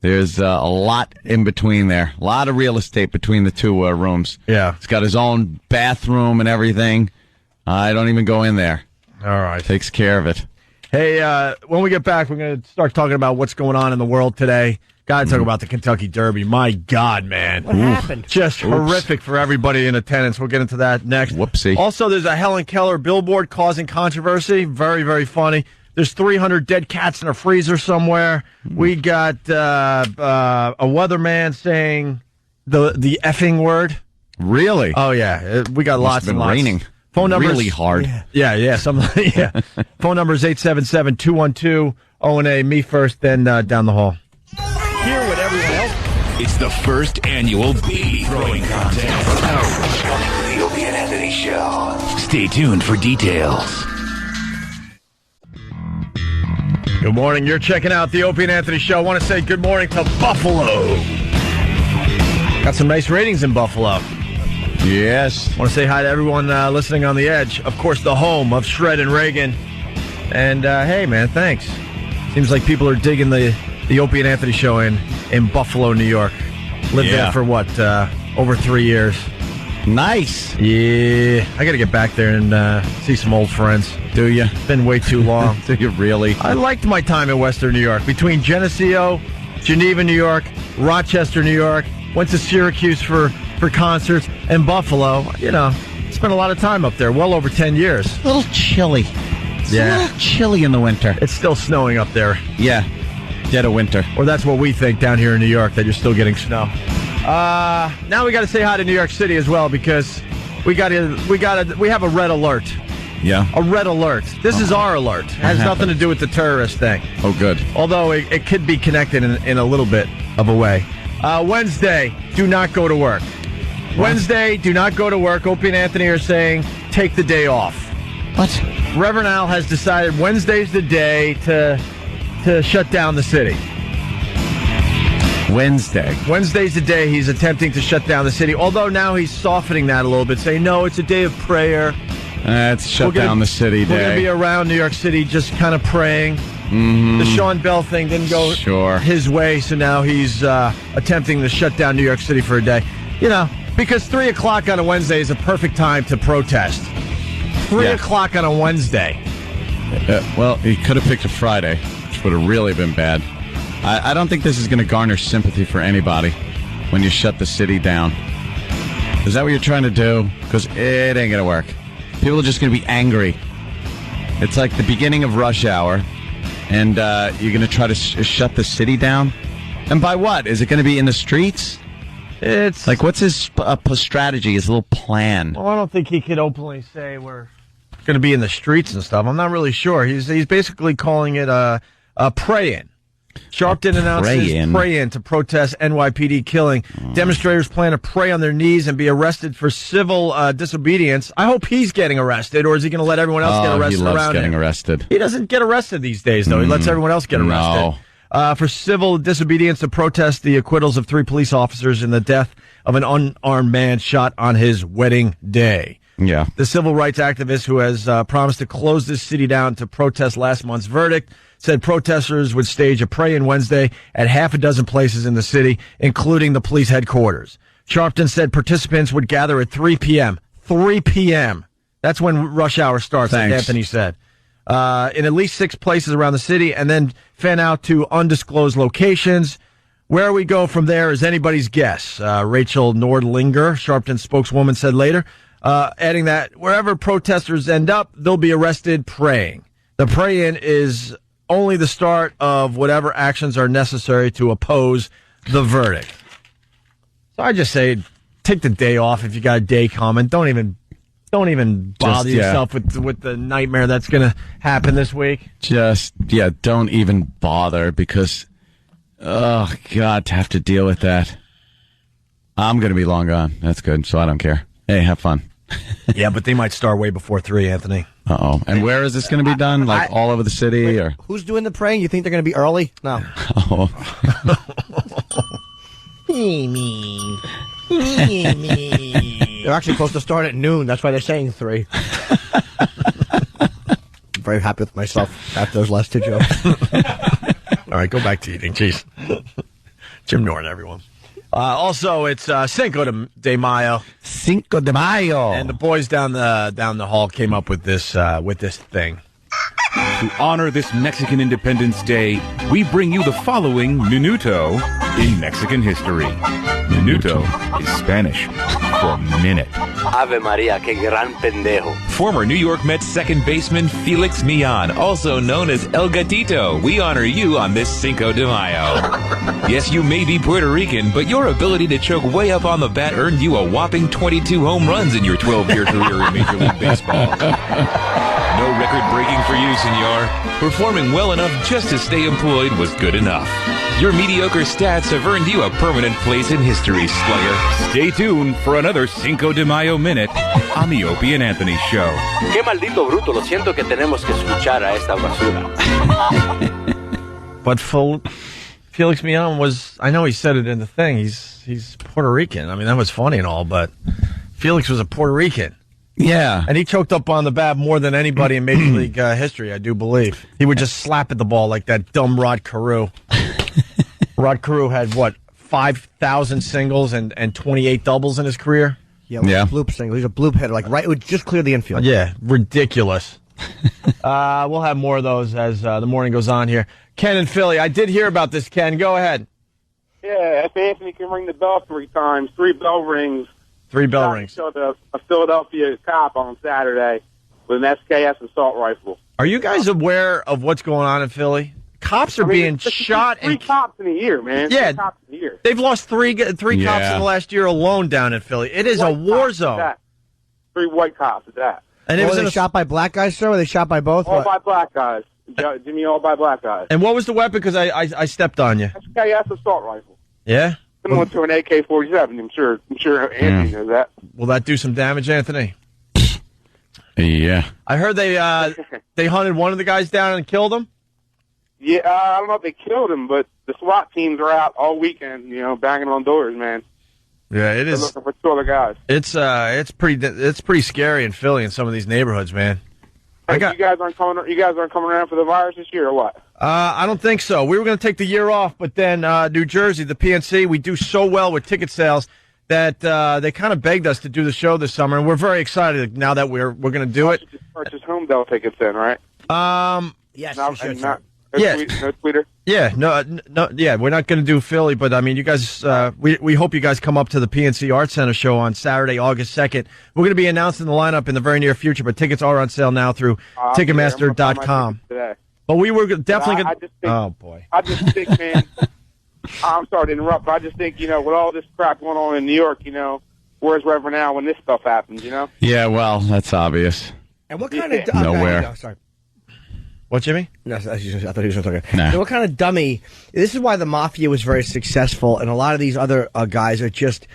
There's a lot in between there. A lot of real estate between the two rooms. Yeah. He's got his own bathroom and everything. I don't even go in there. All right. Takes care of it. Hey, when we get back, we're going to start talking about what's going on in the world today. Got to talk about the Kentucky Derby. My God, man. What happened? Just horrific for everybody in attendance. We'll get into that next. Whoopsie. Also, there's a Helen Keller billboard causing controversy. Very, very funny. There's 300 dead cats in a freezer somewhere. We got a weatherman saying the effing word. Really? Oh, yeah. We got lots and lots. Raining. Phone numbers. Really hard. Yeah. Phone number is 877-212-0A. Me first, then down the hall. Hear what everyone else. It's the first annual bee throwing contest. Welcome to the Opie Anthony Show. Stay tuned for details. Good morning. You're checking out the Opie and Anthony Show. I want to say good morning to Buffalo. Got some nice ratings in Buffalo. Yes. I want to say hi to everyone listening on the edge. Of course, the home of Shred and Reagan. And, hey, man, thanks. Seems like people are digging the Opie and Anthony Show in Buffalo, New York. Lived there for, over 3 years. Nice. Yeah. I got to get back there and see some old friends. Do you? Been way too long. Do you really? I liked my time in Western New York. Between Geneseo, Geneva, New York, Rochester, New York, went to Syracuse for concerts, and Buffalo. Spent a lot of time up there, well over 10 years. A little chilly. It's a little chilly in the winter. It's still snowing up there. Yeah, dead of winter. Or that's what we think down here in New York, that you're still getting snow. Now we got to say hi to New York City as well, because we have a red alert. Yeah. A red alert. This is our alert. It has nothing to do with the terrorist thing. Oh, good. Although it could be connected in a little bit of a way. Wednesday, do not go to work. Wednesday, do not go to work. Opie and Anthony are saying take the day off. What? Reverend Al has decided Wednesday's the day to shut down the city. Wednesday's the day he's attempting to shut down the city, although now he's softening that a little bit, saying, no, it's a day of prayer. It's shut down the city day. We're going to be around New York City just kind of praying. Mm-hmm. The Sean Bell thing didn't go his way, so now he's attempting to shut down New York City for a day. Because 3 o'clock on a Wednesday is a perfect time to protest. 3 o'clock on a Wednesday. Well, he could have picked a Friday, which would have really been bad. I don't think this is going to garner sympathy for anybody when you shut the city down. Is that what you're trying to do? Because it ain't going to work. People are just going to be angry. It's like the beginning of rush hour, and you're going to try to shut the city down? And by what? Is it going to be in the streets? It's like, what's his strategy, his little plan? Well, I don't think he could openly say we're going to be in the streets and stuff. I'm not really sure. He's basically calling it a pray-in. Sharpton announces pray-in to protest NYPD killing. Demonstrators plan to pray on their knees and be arrested for civil disobedience. I hope he's getting arrested, or is he going to let everyone else get arrested around him? He loves getting arrested. He doesn't get arrested these days, though. He lets everyone else get arrested. No. For civil disobedience to protest the acquittals of 3 police officers in the death of an unarmed man shot on his wedding day. Yeah. The civil rights activist who has promised to close this city down to protest last month's verdict said protesters would stage a pray-in Wednesday at half a dozen places in the city, including the police headquarters. Sharpton said participants would gather at 3 p.m. 3 p.m. That's when rush hour starts, like Anthony said. In at least 6 places around the city, and then fan out to undisclosed locations. Where we go from there is anybody's guess. Rachel Nordlinger, Sharpton's spokeswoman, said later, adding that wherever protesters end up, they'll be arrested praying. The pray-in is only the start of whatever actions are necessary to oppose the verdict. So I just say, take the day off if you got a day coming. Don't even bother yourself with the nightmare that's going to happen this week. Don't even bother, because, oh, God, to have to deal with that. I'm going to be long gone. That's good, so I don't care. Hey, have fun. Yeah, but they might start way before 3, Anthony. Uh-oh. And where is this going to be done? Like all over the city? Or who's doing the praying? You think they're going to be early? No. Oh. They're actually supposed to start at noon. That's why they're saying 3. I'm very happy with myself after those last 2 jokes. All right, go back to eating. Jeez. Jim Norton, everyone. Also, it's Cinco de Mayo. Cinco de Mayo. And the boys down the hall came up with this thing. To honor this Mexican Independence Day, we bring you the following minuto in Mexican history. Minuto is Spanish for minute. Ave Maria, que gran pendejo. Former New York Mets second baseman Felix Millan, also known as El Gatito. We honor you on this Cinco de Mayo. Yes, you may be Puerto Rican, but your ability to choke way up on the bat earned you a whopping 22 home runs in your 12-year career in Major League Baseball. No record breaking for you, senor. Performing well enough just to stay employed was good enough. Your mediocre stats have earned you a permanent place in history, slugger. Stay tuned for another Cinco de Mayo Minute on the Opie and Anthony Show. Qué maldito bruto, lo siento que tenemos que escuchar a esta basura. But Felix Millan was, I know he said it in the thing, he's Puerto Rican. I mean, that was funny and all, but Felix was a Puerto Rican. Yeah. And he choked up on the bat more than anybody in Major League history, I do believe. He would just slap at the ball like that dumb Rod Carew. Rod Carew had, 5,000 singles and 28 doubles in his career? Yeah. Bloop single. He's a bloop hitter. It would just clear the infield. Yeah, ridiculous. We'll have more of those as the morning goes on here. Ken in Philly, I did hear about this, Ken. Go ahead. Yeah, if Anthony can ring the bell 3 times, 3 bell rings. 3 bell rings. A Philadelphia cop on Saturday with an SKS assault rifle. Are you guys aware of what's going on in Philly? Cops are being shot. Three cops in a year, man. Yeah, 3 cops in a year. They've lost three cops in the last year alone down in Philly. It is a war zone. 3 white cops at that. And were they shot by black guys, sir? Or were they shot by both? All by black guys. Jimmy, all by black guys. And what was the weapon? Because I stepped on you. SKS assault rifle. Yeah? Similar to an AK-47. I'm sure Anthony knows that. Will that do some damage, Anthony? Yeah. I heard they hunted one of the guys down and killed him. Yeah, I don't know if they killed him, but the SWAT teams are out all weekend, banging on doors, man. Yeah, it is. They're looking for 2 other guys. It's pretty scary in Philly in some of these neighborhoods, man. You guys aren't coming around for the virus this year, or what? I don't think so. We were going to take the year off, but then New Jersey, the PNC, we do so well with ticket sales that they kind of begged us to do the show this summer, and we're very excited now that we're going to do it. You just purchase home Dell tickets then, right? Yes, no, you should. no tweeter? Yeah, no, yeah, we're not going to do Philly, but I mean, you guys, we hope you guys come up to the PNC Arts Center show on Saturday, August 2nd. We're going to be announcing the lineup in the very near future, but tickets are on sale now through Ticketmaster.com. But we were definitely going to... Oh, boy. I just think, man, I'm sorry to interrupt, but I just think, with all this crap going on in New York, where's Reverend Al when this stuff happens, Yeah, well, that's obvious. And what kind of... Nowhere. No, sorry. What, Jimmy? No, I thought he was going to talk. Nah. What kind of dummy? This is why the mafia was very successful, and a lot of these other guys are just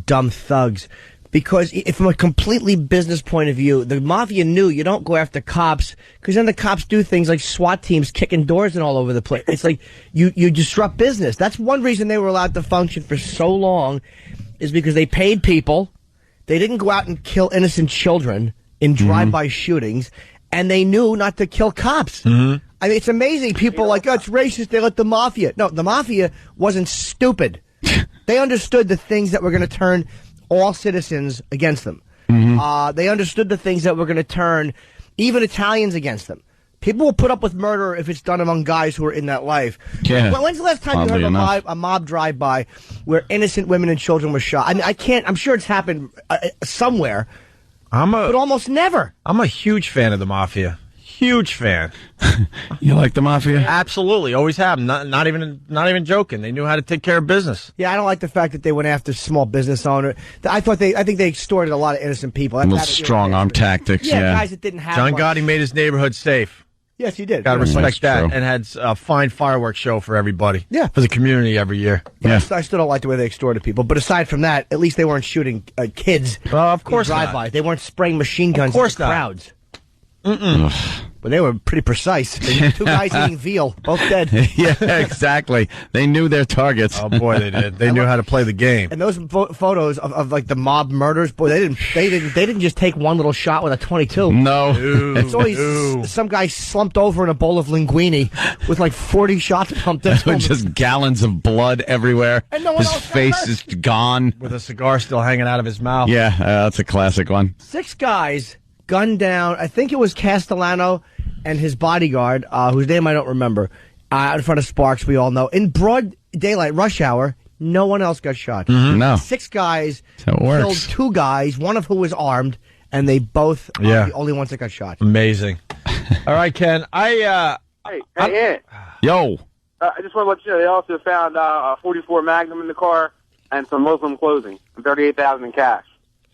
dumb thugs. Because from a completely business point of view, the mafia knew you don't go after cops, because then the cops do things like SWAT teams kicking doors and all over the place. It's like you disrupt business. That's one reason they were allowed to function for so long, is because they paid people. They didn't go out and kill innocent children in drive-by shootings. And they knew not to kill cops. Mm-hmm. I mean, it's amazing. People are like, oh, it's racist. They let the mafia. No, the mafia wasn't stupid. They understood the things that were going to turn all citizens against them. Mm-hmm. They understood the things that were going to turn even Italians against them. People will put up with murder if it's done among guys who are in that life. Yeah. When's the last time you heard of a mob drive-by where innocent women and children were shot? I mean, I'm sure it's happened somewhere. But almost never. I'm a huge fan of the mafia. Huge fan. You like the mafia? Absolutely, always have. Not even joking. They knew how to take care of business. Yeah, I don't like the fact that they went after small business owner. I think they extorted a lot of innocent people. Strong arm tactics. Yeah, guys that didn't have. John Gotti made his neighborhood safe. Yes, he did. Got to respect that, true. and had a fine fireworks show for everybody. Yeah, for the community every year. Yeah, I still don't like the way they extorted people. But aside from that, at least they weren't shooting kids. Well, of course not. Drive-by. They weren't spraying machine guns into crowds. But they were pretty precise. 2 guys eating veal, both dead. Yeah, exactly. They knew their targets. Oh boy, they did. They knew how to play the game. And those photos of like the mob murders, boy, they didn't just take one little shot with a 22. No, it's always some guy slumped over in a bowl of linguine with like 40 shots pumped into him. Just gallons of blood everywhere. And no one his else face is gone with a cigar still hanging out of his mouth. Yeah, that's a classic one. 6 guys gunned down. I think it was Castellano and his bodyguard, whose name I don't remember, in front of Sparks, we all know. In broad daylight, rush hour, no one else got shot. Mm-hmm. No. 6 guys killed 2 guys, one of who was armed, and they both are the only ones that got shot. Amazing. All right, Ken. Hey, Ant. Yo. I just want to let you know, they also found a 44 Magnum in the car and some Muslim clothing and $38,000 in cash.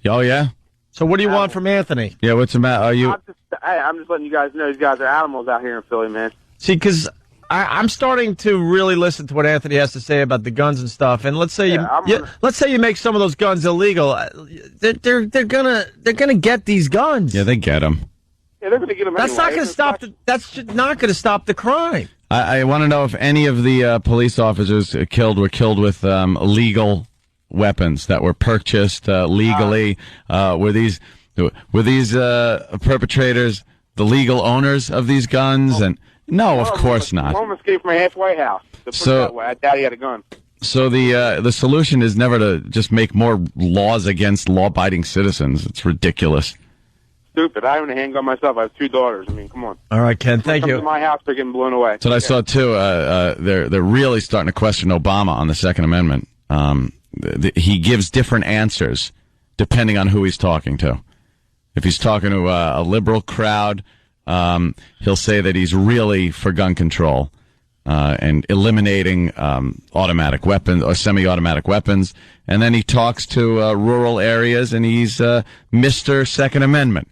Oh, yeah? So what do you want from Anthony? Yeah, what's the matter? I'm just letting you guys know these guys are animals out here in Philly, man. See, because I'm starting to really listen to what Anthony has to say about the guns and stuff. And let's say let's say you make some of those guns illegal. They're gonna get these guns. Yeah, they get them. Yeah, they're gonna get them. That's not gonna stop. That's not gonna stop the crime. I want to know if any of the police officers were killed with illegal weapons that were purchased legally. Were these perpetrators the legal owners of these guns? And no, of course not. One escaped from a halfway house. I doubt he had a gun. So the solution is never to just make more laws against law-abiding citizens. It's ridiculous. Stupid. I own a handgun myself. I have 2 daughters. I mean, come on. All right, Ken. Thank you. To my house, they're getting blown away. That's what I saw too. They're really starting to question Obama on the Second Amendment. He gives different answers depending on who he's talking to. If he's talking to a liberal crowd, he'll say that he's really for gun control and eliminating automatic weapons or semi-automatic weapons. And then he talks to rural areas, and he's Mr. Second Amendment.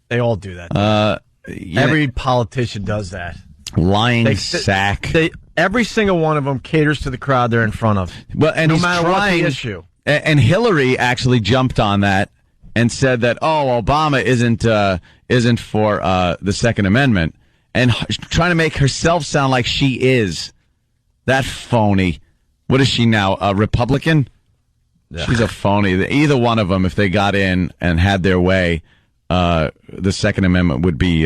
They all do that. Every politician does that. Lying sack. Every single one of them caters to the crowd they're in front of. Well, and no he's matter trying, what the issue. And Hillary actually jumped on that and said that, Obama isn't for the Second Amendment, and trying to make herself sound like she is. That phony. What is she now, a Republican? Yeah. She's a phony. Either one of them, if they got in and had their way, the Second Amendment would be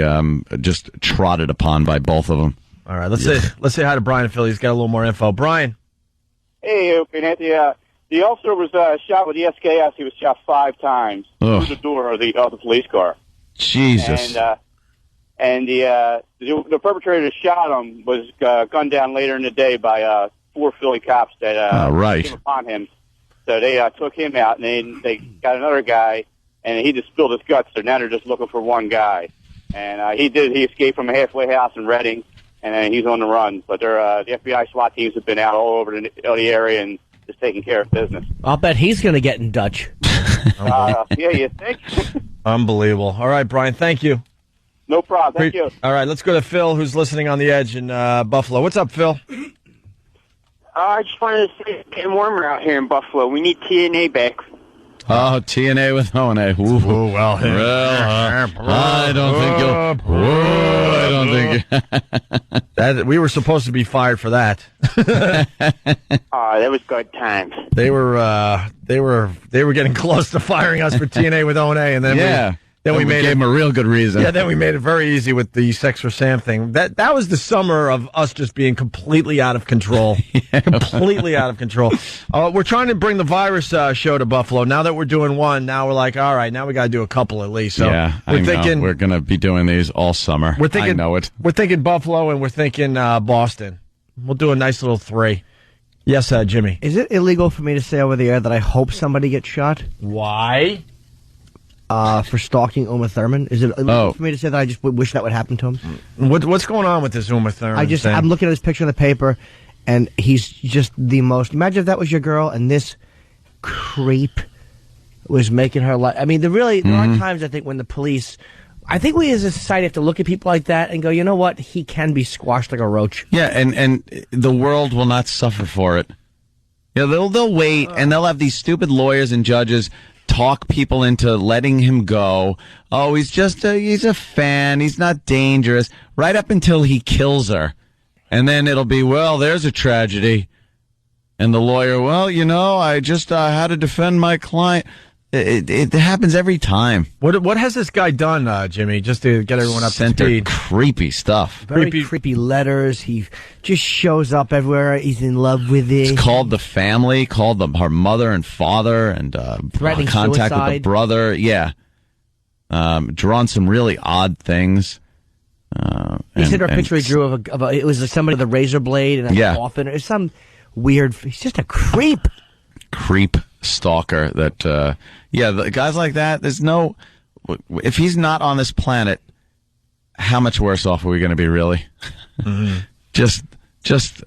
just trotted upon by both of them. All right, let's say hi to Brian in Philly. He's got a little more info. Brian. Hey, Opie Anthony. The officer was shot with the SKS. He was shot 5 times through the door of the police car. Jesus. And the perpetrator that shot him was gunned down later in the day by 4 Philly cops that came upon him. So they took him out, and they got another guy, and he just spilled his guts. So now they're just looking for one guy. And he escaped from a halfway house in Reading, and he's on the run. But the FBI SWAT teams have been out all over the area and just taking care of business. I'll bet he's going to get in Dutch. Yeah, you think? Unbelievable. All right, Brian, thank you. No problem. Thank you. All right, let's go to Phil, who's listening on the edge in Buffalo. What's up, Phil? I just wanted to say it's getting warmer out here in Buffalo. We need TNA back. Oh, TNA with O&A. Oh, well. I don't think that we were supposed to be fired for that. That was good times. They were getting close to firing us for TNA with O&A, and then we gave him a real good reason. Yeah, then we made it very easy with the Sex for Sam thing. That was the summer of us just being completely out of control. Completely out of control. We're trying to bring the virus show to Buffalo. Now that we're doing one, now we're like, all right, now we got to do a couple at least. So we're thinking we're going to be doing these all summer. I know it. We're thinking Buffalo, and we're thinking Boston. We'll do a nice little 3. Yes, Jimmy. Is it illegal for me to say over the air that I hope somebody gets shot? Why? For stalking Uma Thurman? Is it illegal for me to say that I just wish that would happen to him? What's going on with this Uma Thurman thing? I'm looking at this picture in the paper, and he's just the most... Imagine if that was your girl, and this creep was making her life... I mean, there are times, I think, when the police... I think we as a society have to look at people like that and go, you know what? He can be squashed like a roach. Yeah, and the world will not suffer for it. Yeah, they'll wait, and they'll have these stupid lawyers and judges talk people into letting him go. Oh, he's a fan. He's not dangerous. Right up until he kills her. And then it'll be, well, there's a tragedy. And the lawyer, well, I just had to defend my client. It happens every time. What has this guy done, Jimmy, just to get everyone up to speed? Creepy stuff. Very creepy letters. He just shows up everywhere. He's in love with it. It's called the family, her mother and father, and threatening contact suicide with the brother. Yeah. Drawn some really odd things. He sent her a picture he drew of it was somebody with a razor blade and a coffin. It's some weird... He's just a creep. Creep stalker that the guys like that, there's no... If he's not on this planet, how much worse off are we going to be, really? Mm-hmm. just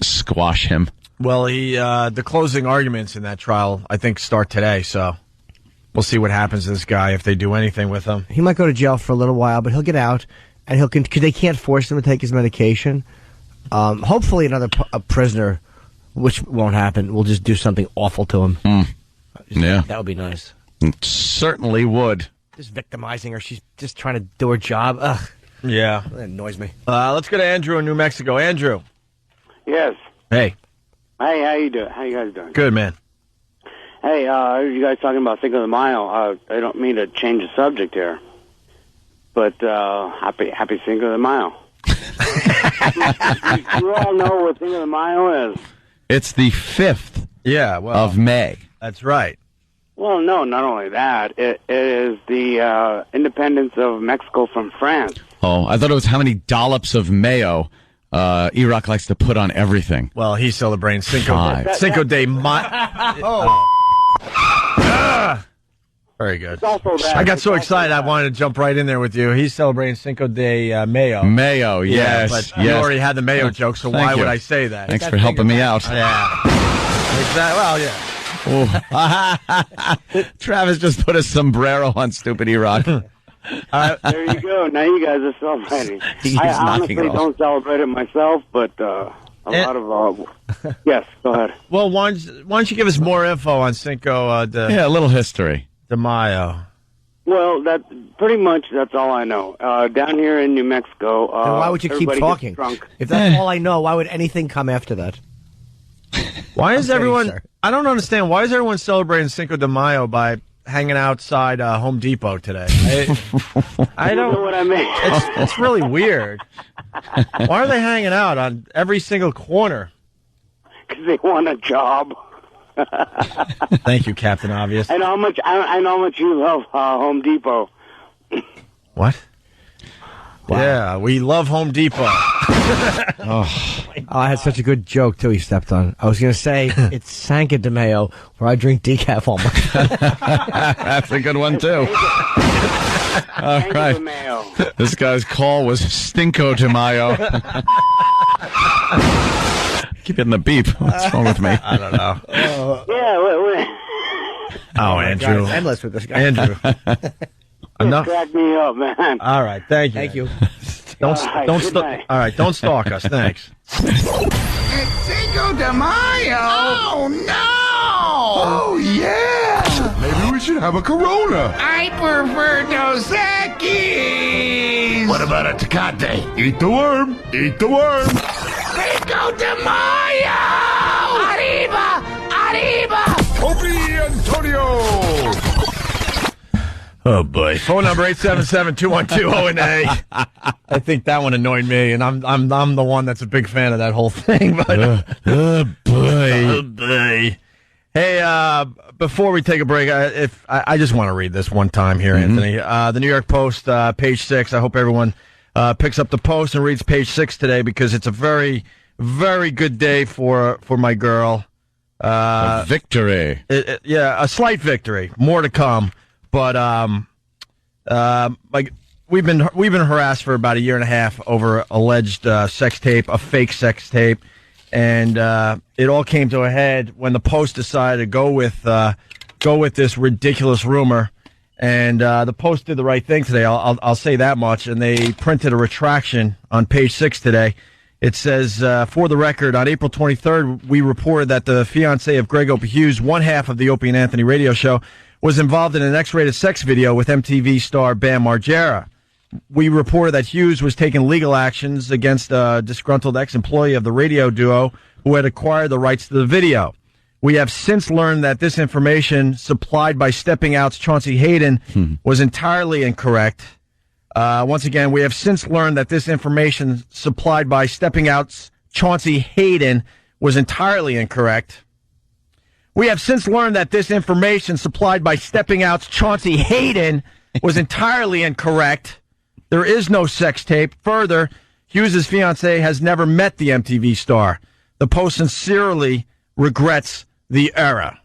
squash him. Well, the closing arguments in that trial, I think, start today, so we'll see what happens to this guy if they do anything with him. He might go to jail for a little while, but he'll get out, and because they can't force him to take his medication. Hopefully another prisoner, which won't happen, will just do something awful to him. Yeah. That would be nice. It certainly would. Just victimizing her. She's just trying to do her job. Ugh. Yeah. That annoys me. Let's go to Andrew in New Mexico. Andrew. Yes. Hey. Hey, how you doing? How you guys doing? Good, man. Hey, I heard you guys talking about Cinco de Mayo. I don't mean to change the subject here, but happy Cinco de Mayo. You all know what Cinco de Mayo is. It's the 5th of May. That's right. Well, no, not only that. It is the independence of Mexico from France. Oh, I thought it was how many dollops of mayo Iraq likes to put on everything. Well, he's celebrating Cinco de Mayo. Very good. It's also that. I got so excited I wanted to jump right in there with you. He's celebrating Cinco de Mayo. Mayo, yes. But yes. you already had the Mayo joke, so Thank why you. would I say that? Thanks for helping me out. Yeah. Exactly. Well, yeah. Travis just put a sombrero on Stupid E-Rock. There you go. Now you guys are celebrating. He's I knocking honestly it off. don't celebrate it myself, but a lot of... yes, go ahead. Well, why don't you give us more info on Cinco Yeah, a little history. de Mayo? Well, that's all I know. Down here in New Mexico, Then why would you keep everybody talking? gets drunk. If that's all I know, why would anything come after that? Why is I'm kidding, everyone... sir. I don't understand. Why is everyone celebrating Cinco de Mayo by hanging outside Home Depot today? I don't know what I mean. It's really weird. Why are they hanging out on every single corner? Because they want a job. Thank you, Captain Obvious. I know how much you love Home Depot. What? Wow. Yeah, we love Home Depot. I had such a good joke, too, he stepped on. I was going to say, it's Cinco de Mayo, where I drink decaf all my That's a good one, too. All right. This guy's call was Stinko de Mayo. Keep getting the beep. What's wrong with me? I don't know. Yeah, Andrew. It's endless with this guy. Andrew. Enough. Crack me up, man. All right, thank you. Thank you. Don't good night. all right, don't stalk us. Thanks. It's Cinco de Mayo. Oh, no. Oh, yeah. Maybe we should have a Corona. I prefer Dos Equis. What about a Tecate? Eat the worm. Eat the worm. Cinco de Mayo. Arriba. Arriba. Opie Antonio. Oh boy! Phone number 877-212-0-8. I think that one annoyed me, and I'm the one that's a big fan of that whole thing. But oh boy! Hey, before we take a break, I just want to read this one time here, Anthony. The New York Post, page 6. I hope everyone picks up the Post and reads page 6 today because it's a very, very good day for my girl. A victory. Yeah, a slight victory. More to come. But like we've been harassed for about a year and a half over alleged sex tape, a fake sex tape, and it all came to a head when the Post decided to go with this ridiculous rumor. And the Post did the right thing today. I'll say that much. And they printed a retraction on page 6 today. It says, for the record, on April 23rd, we reported that the fiancé of Greg Opie Hughes, one half of the Opie and Anthony radio show, was involved in an X-rated sex video with MTV star Bam Margera. We reported that Hughes was taking legal actions against a disgruntled ex-employee of the radio duo who had acquired the rights to the video. We have since learned that this information supplied by Stepping Out's Chauncey Hayden was entirely incorrect. Once again, we have since learned that this information supplied by Stepping Out's Chauncey Hayden was entirely incorrect. We have since learned that this information supplied by Stepping Out's Chauncey Hayden was entirely incorrect. There is no sex tape. Further, Hughes' fiancée has never met the MTV star. The Post sincerely regrets the error.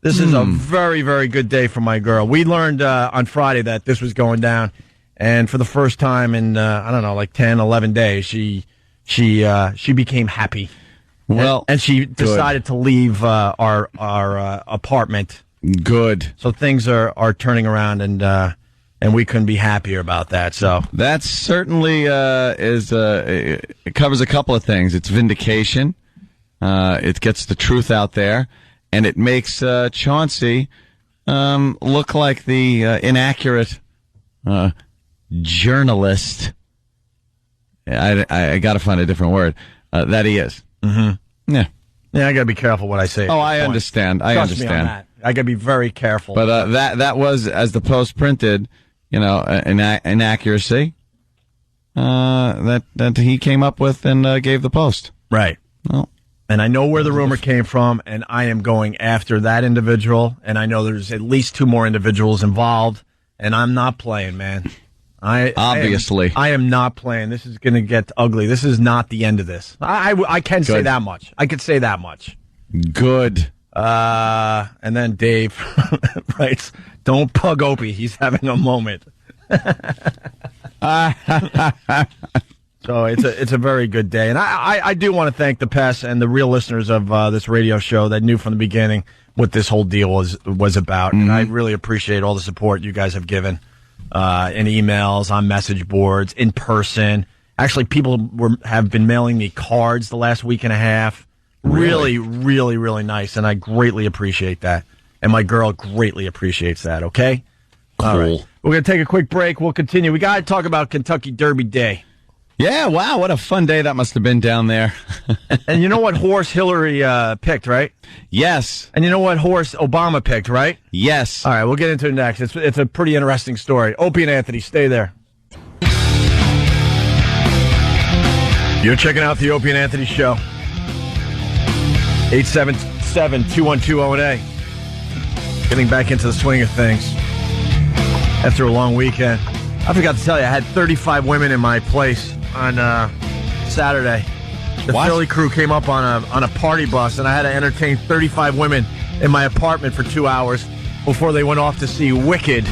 This is a very, very good day for my girl. We learned on Friday that this was going down, and for the first time in, I don't know, like 10, 11 days, she became happy. Well, and she decided to leave our apartment. Good. So things are turning around, and we couldn't be happier about that. So that certainly it covers a couple of things. It's vindication. It gets the truth out there, and it makes Chauncey look like the inaccurate journalist. I got to find a different word that he is. Mm-hmm. Yeah, I got to be careful what I say. Oh, I understand. I Trust me on understand. that. I got to be very careful. But that was, as the Post printed, an inaccuracy that he came up with and gave the Post. Right. Well, and I know where the rumor came from, and I am going after that individual, and I know there's at least 2 more individuals involved, and I'm not playing, man. Obviously. I am not playing. This is going to get ugly. This is not the end of this. I can say that much. I could say that much. Good. And then Dave writes, Don't bug Opie. He's having a moment. So it's a very good day. And I do want to thank the past and the real listeners of this radio show that knew from the beginning what this whole deal was about. And I really appreciate all the support you guys have given in emails, on message boards, in person. Actually, people have been mailing me cards the last week and a half. Really, really, really nice. And I greatly appreciate that. And my girl greatly appreciates that, okay? Cool. All right. We're going to take a quick break. We'll continue. We got to talk about Kentucky Derby Day. Yeah, wow, what a fun day that must have been down there. And you know what horse Hillary picked, right? Yes. And you know what horse Obama picked, right? Yes. All right, we'll get into it next. It's a pretty interesting story. Opie and Anthony, stay there. You're checking out the Opie and Anthony Show. 877-212-0-A. Getting back into the swing of things after a long weekend. I forgot to tell you, I had 35 women in my place on Saturday. The Philly crew came up on a party bus, and I had to entertain 35 women in my apartment for 2 hours before they went off to see Wicked.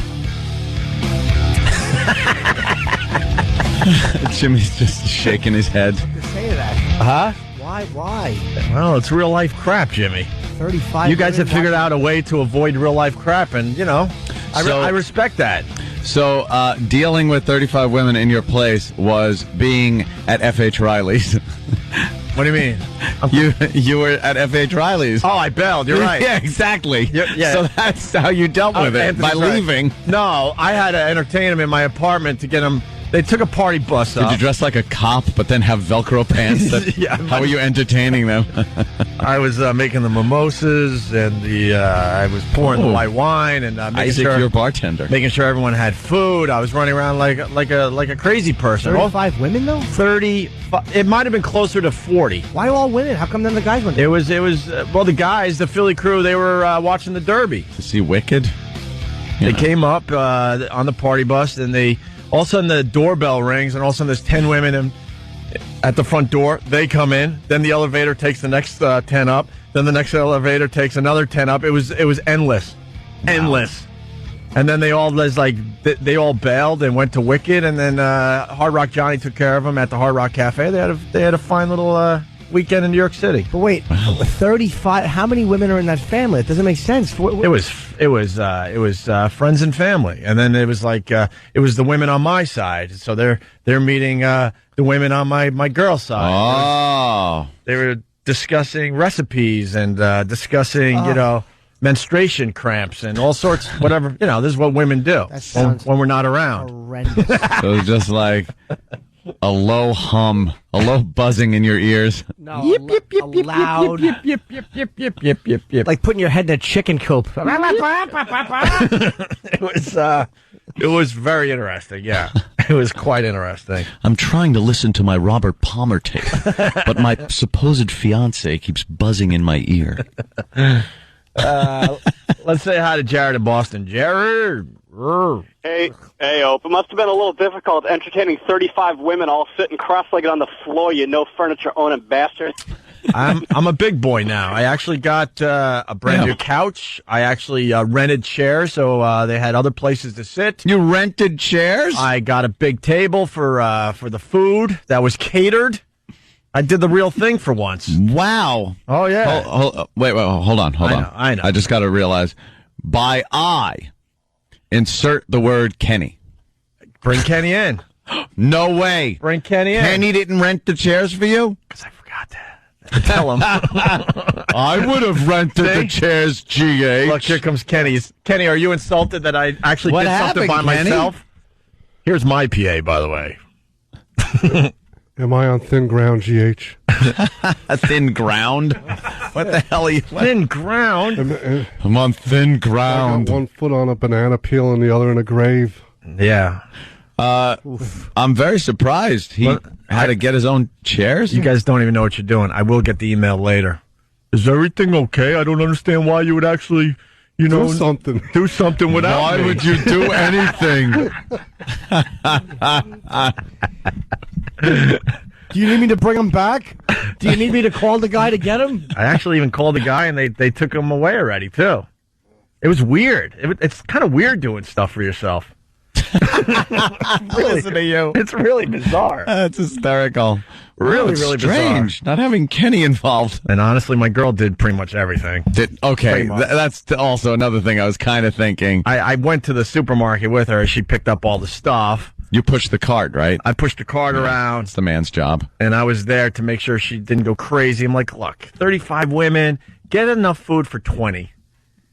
Jimmy's just shaking his head. To say that. Huh? Why? Well, it's real life crap, Jimmy. 35. You guys have figured out a way to avoid real life crap, and I respect that. So, dealing with 35 women in your place was being at F.H. Riley's. What do you mean? You were at F.H. Riley's. Oh, I bailed. You're right. Yeah, exactly. Yeah. So that's how you dealt with it, by leaving. No, I had to entertain them in my apartment to get them. They took a party bus up. Did you dress like a cop, but then have Velcro pants? How were you entertaining them? I was making the mimosas, and I was pouring the white wine, and Isaac, you're a bartender. Making sure everyone had food. I was running around like a crazy person. 35 women though? 30. It might have been closer to 40. Why all women? How come then the guys went? It was the guys, the Philly crew. They were watching the Derby. To see Wicked. They came up on the party bus, and all of a sudden the doorbell rings, and all of a sudden there's 10 women at the front door. They come in. Then the elevator takes the next 10 up. Then the next elevator takes another 10 up. It was endless. Wow. Endless. And then they all bailed and went to Wicked, and then Hard Rock Johnny took care of them at the Hard Rock Cafe. They had a fine little weekend in New York City. But wait, 35. How many women are in that family? It doesn't make sense. It was friends and family, and then it was like it was the women on my side. So they're meeting the women on my girl side. Oh, they were discussing recipes and discussing menstruation cramps and all sorts. Whatever this is what women do when we're not around. Horrendous. So it was just like a low hum, a low buzzing in your ears. No, loud. Yip. Like putting your head in a chicken coop. It was very interesting. Yeah, it was quite interesting. I'm trying to listen to my Robert Palmer tape, but my supposed fiance keeps buzzing in my ear. Let's say hi to Jared in Boston. Jared. Hey, Ope. It must have been a little difficult entertaining 35 women all sitting cross-legged on the floor, you no furniture owning bastard. I'm a big boy now. I actually got a brand new couch. I actually rented chairs, so they had other places to sit. You rented chairs? I got a big table for the food that was catered. I did the real thing for once. Wow. Oh, yeah. Wait, hold on. I know. I just got to realize, by I, insert the word Kenny. Bring Kenny in. No way. Bring Kenny in. Kenny didn't rent the chairs for you? Because I forgot that. Tell him. I would have rented the chairs, GH. Look, here comes Kenny. Kenny, are you insulted that I actually did something by Kenny? myself? Here's my PA, by the way. Am I on thin ground, GH? Thin ground? What the hell are you... Thin ground? I'm on thin ground. I got one foot on a banana peel and the other in a grave. Yeah. I'm very surprised he had to get his own chairs. You guys don't even know what you're doing. I will get the email later. Is everything okay? I don't understand why you would actually... do something without Why me. would you do anything? Do you need me to bring him back? Do you need me to call the guy to get him? I actually even called the guy, and they took him away already, too. It was weird. It's kind of weird doing stuff for yourself. Listen to you. It's really bizarre. It's hysterical. Really strange. bizarre. Not having Kenny involved. And honestly, my girl did pretty much everything. Okay, that's also another thing I was kind of thinking. I went to the supermarket with her. She picked up all the stuff. You pushed the cart, right? I pushed the cart around. It's the man's job. And I was there to make sure she didn't go crazy. I'm like, look, 35 women, get enough food for 20.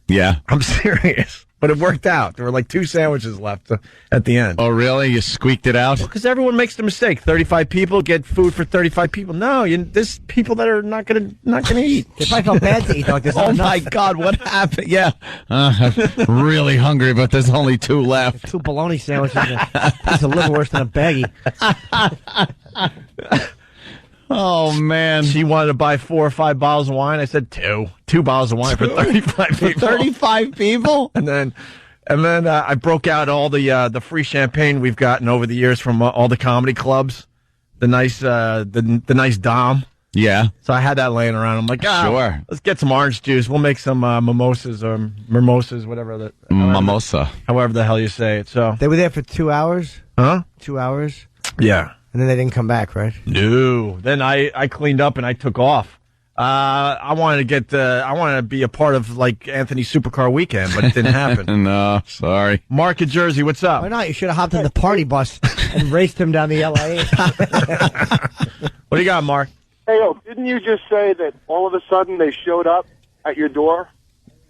Yeah. I'm serious. But it worked out. There were like 2 sandwiches left at the end. Oh, really? You squeaked it out? Because everyone makes the mistake. 35 people get food for 35 people. No, there's people that are not gonna eat. They probably felt bad to eat. Like, there's not oh enough. my God, what happened? Yeah, I'm really hungry, but there's only 2 left. 2 bologna sandwiches. It's a little worse than a baggie. Oh, man. She wanted to buy 4 or 5 bottles of wine. I said 2. 2 bottles of wine for 35 people. 35 people? And then I broke out all the free champagne we've gotten over the years from all the comedy clubs. The nice the nice Dom. Yeah. So I had that laying around. I'm like, sure. Let's get some orange juice. We'll make some mimosas or mimosas, whatever. Mimosa. However the hell you say it. So They were there for 2 hours? Huh? 2 hours? Yeah. And then they didn't come back, right? No. Then I cleaned up and I took off. I wanted to be a part of like Anthony's Supercar weekend, but it didn't happen. No, sorry. Mark in Jersey, what's up? Why not? You should have hopped in the party bus and raced him down the LA. What do you got, Mark? Hey, didn't you just say that all of a sudden they showed up at your door?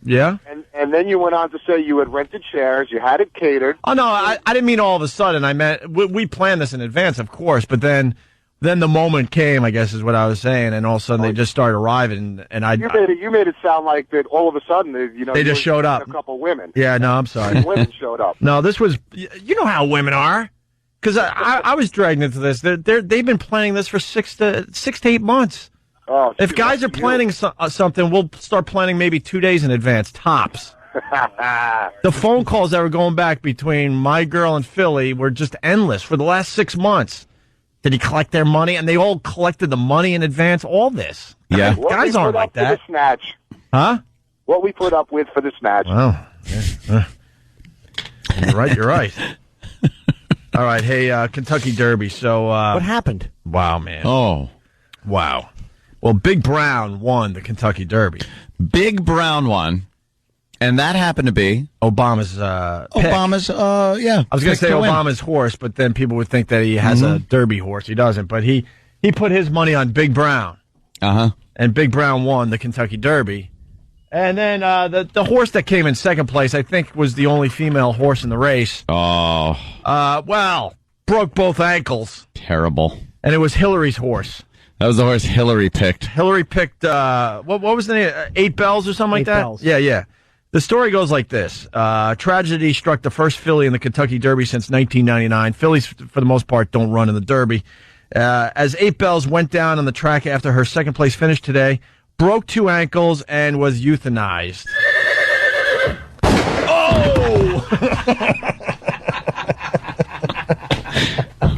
Yeah. And then you went on to say you had rented chairs, you had it catered. Oh, no, I didn't mean all of a sudden. I meant we planned this in advance, of course, but then the moment came, I guess is what I was saying, and all of a sudden they just started arriving, and You made it sound like that all of a sudden, they just showed up. A couple women. Yeah, no, I'm sorry. Women showed up. No, this was, you know how women are. Because I was dragged into this. They've been planning this for 6 to 8 months. Oh, if guys are planning something, we'll start planning maybe 2 days in advance, tops. The phone calls that were going back between my girl and Philly were just endless for the last 6 months. Did he collect their money? And they all collected the money in advance. All this. Yeah. Guys aren't like that. For the snatch. Huh? What we put up with for the snatch. Well, you're right. All right. Hey, Kentucky Derby. So what happened? Wow, man. Oh. Wow. Well, Big Brown won the Kentucky Derby. Big Brown won. And that happened to be Obama's pick. Obama's, yeah. I was going to say Obama's horse, but then people would think that he has a Derby horse. He doesn't, but he put his money on Big Brown. Uh-huh. And Big Brown won the Kentucky Derby. And then the horse that came in second place, I think, was the only female horse in the race. Oh. Well, broke both ankles. Terrible. And it was Hillary's horse. That was the horse Hillary picked. Hillary picked, what was the name? 8 Bells or something like that? 8 Bells. Yeah. The story goes like this. Tragedy struck the first filly in the Kentucky Derby since 1999. Fillies, for the most part, don't run in the Derby. As 8 Bells went down on the track after her second-place finish today, broke 2 ankles, and was euthanized.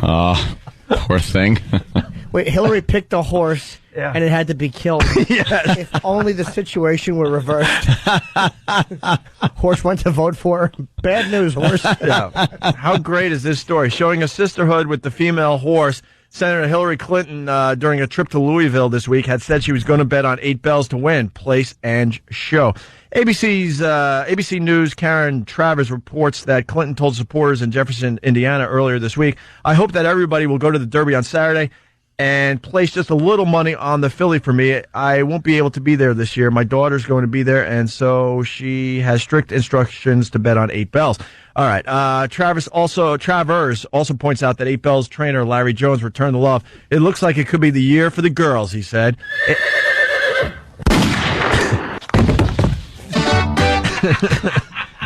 Oh! Poor thing. Wait, Hillary picked a horse, and it had to be killed. Yes. If only the situation were reversed. Horse went to vote for her. Bad news, horse. Yeah. How great is this story? Showing a sisterhood with the female horse. Senator Hillary Clinton, during a trip to Louisville this week, had said she was going to bet on 8 Bells to win, place, and show. ABC News' Karen Travers reports that Clinton told supporters in Jefferson, Indiana earlier this week, "I hope that everybody will go to the Derby on Saturday and place just a little money on the filly for me. I won't be able to be there this year. My daughter's going to be there, and so she has strict instructions to bet on 8 Bells." All right. Travers also points out that 8 Bells trainer Larry Jones returned the love. "It looks like it could be the year for the girls," he said.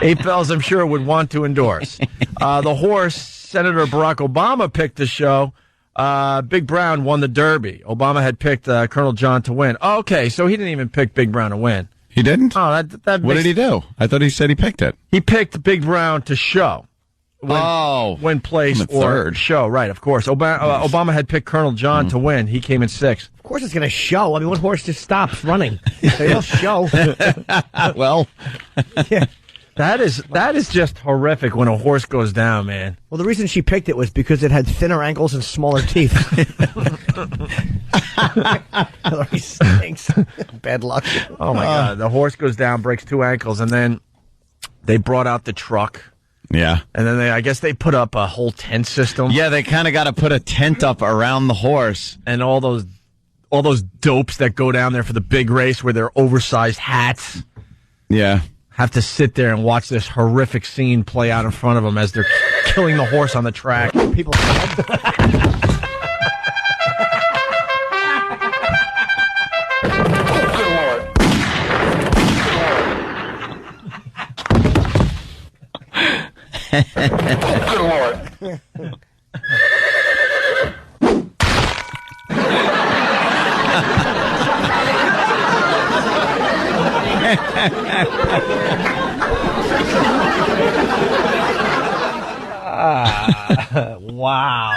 8 Bells, I'm sure, would want to endorse. The horse Senator Barack Obama picked to show. Big Brown won the Derby. Obama had picked Colonel John to win. Oh, okay, so he didn't even pick Big Brown to win. He didn't? Oh, what did he do? I thought he said he picked it. He picked Big Brown to show. Win place or third. Show, right, of course. Obama had picked Colonel John to win. He came in 6th. Of course it's going to show. I mean, what horse just stops running? They don't show. Well. Yeah. That is just horrific when a horse goes down, man. Well, the reason she picked it was because it had thinner ankles and smaller teeth. Hillary stinks. Bad luck. Oh, my God. The horse goes down, breaks 2 ankles, and then they brought out the truck. Yeah. And then I guess they put up a whole tent system. Yeah, they kind of got to put a tent up around the horse. And all those dopes that go down there for the big race with their oversized hats. Yeah. Have to sit there and watch this horrific scene play out in front of them as they're killing the horse on the track. People. Good Lord. Wow.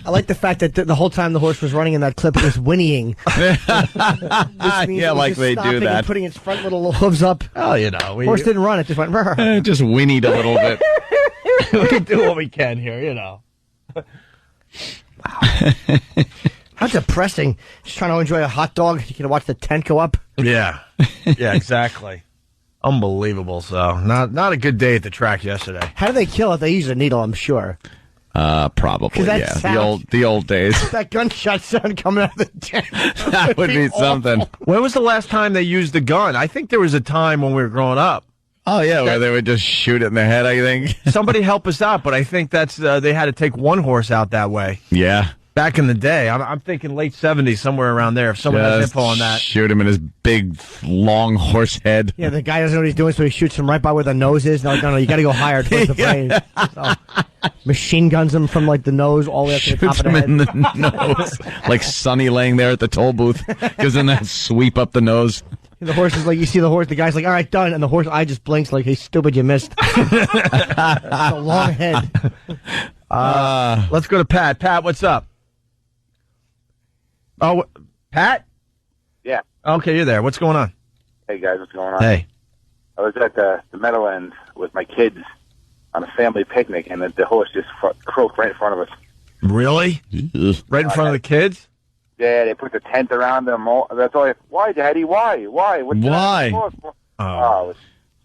I like the fact that the whole time the horse was running in that clip, it was whinnying. Yeah, like they do that. And putting its front little hooves up. Oh, you know. Horse didn't run, it just went. Just whinnied a little bit. We do what we can here, you know. Wow. How depressing. Just trying to enjoy a hot dog. You can watch the tent go up. Yeah. Yeah, exactly. Unbelievable. So, not a good day at the track yesterday. How do they kill it? They use a needle, I'm sure. Probably, yeah. The old days. That gunshot sound coming out of the tent. That would be something. When was the last time they used a gun? I think there was a time when we were growing up. Oh, yeah, where they would just shoot it in the head, I think. Somebody help us out, but I think that's they had to take one horse out that way. Yeah. Back in the day. I'm thinking late 70s, somewhere around there, if someone has info on that. Shoot him in his big, long horse head. Yeah, the guy doesn't know what he's doing, so he shoots him right by where the nose is. No, you got to go higher towards the brain. So, machine guns him from, like, the nose all the way up to the top of the head. Shoots him in the nose. Like Sonny laying there at the toll booth. Gives him that sweep up the nose. The horse is like, you see the horse, the guy's like, all right, done. And the horse eye just blinks like, hey, stupid, you missed. It's a long head. Let's go to Pat. Pat, what's up? Oh, Pat? Yeah. Okay, you're there. What's going on? Hey, guys, what's going on? Hey. I was at the Meadowlands with my kids on a family picnic, and the horse just croaked right in front of us. Really? Right in front of the kids? Yeah, they put the tent around them. That's all. Why, Daddy? Why? What's Why?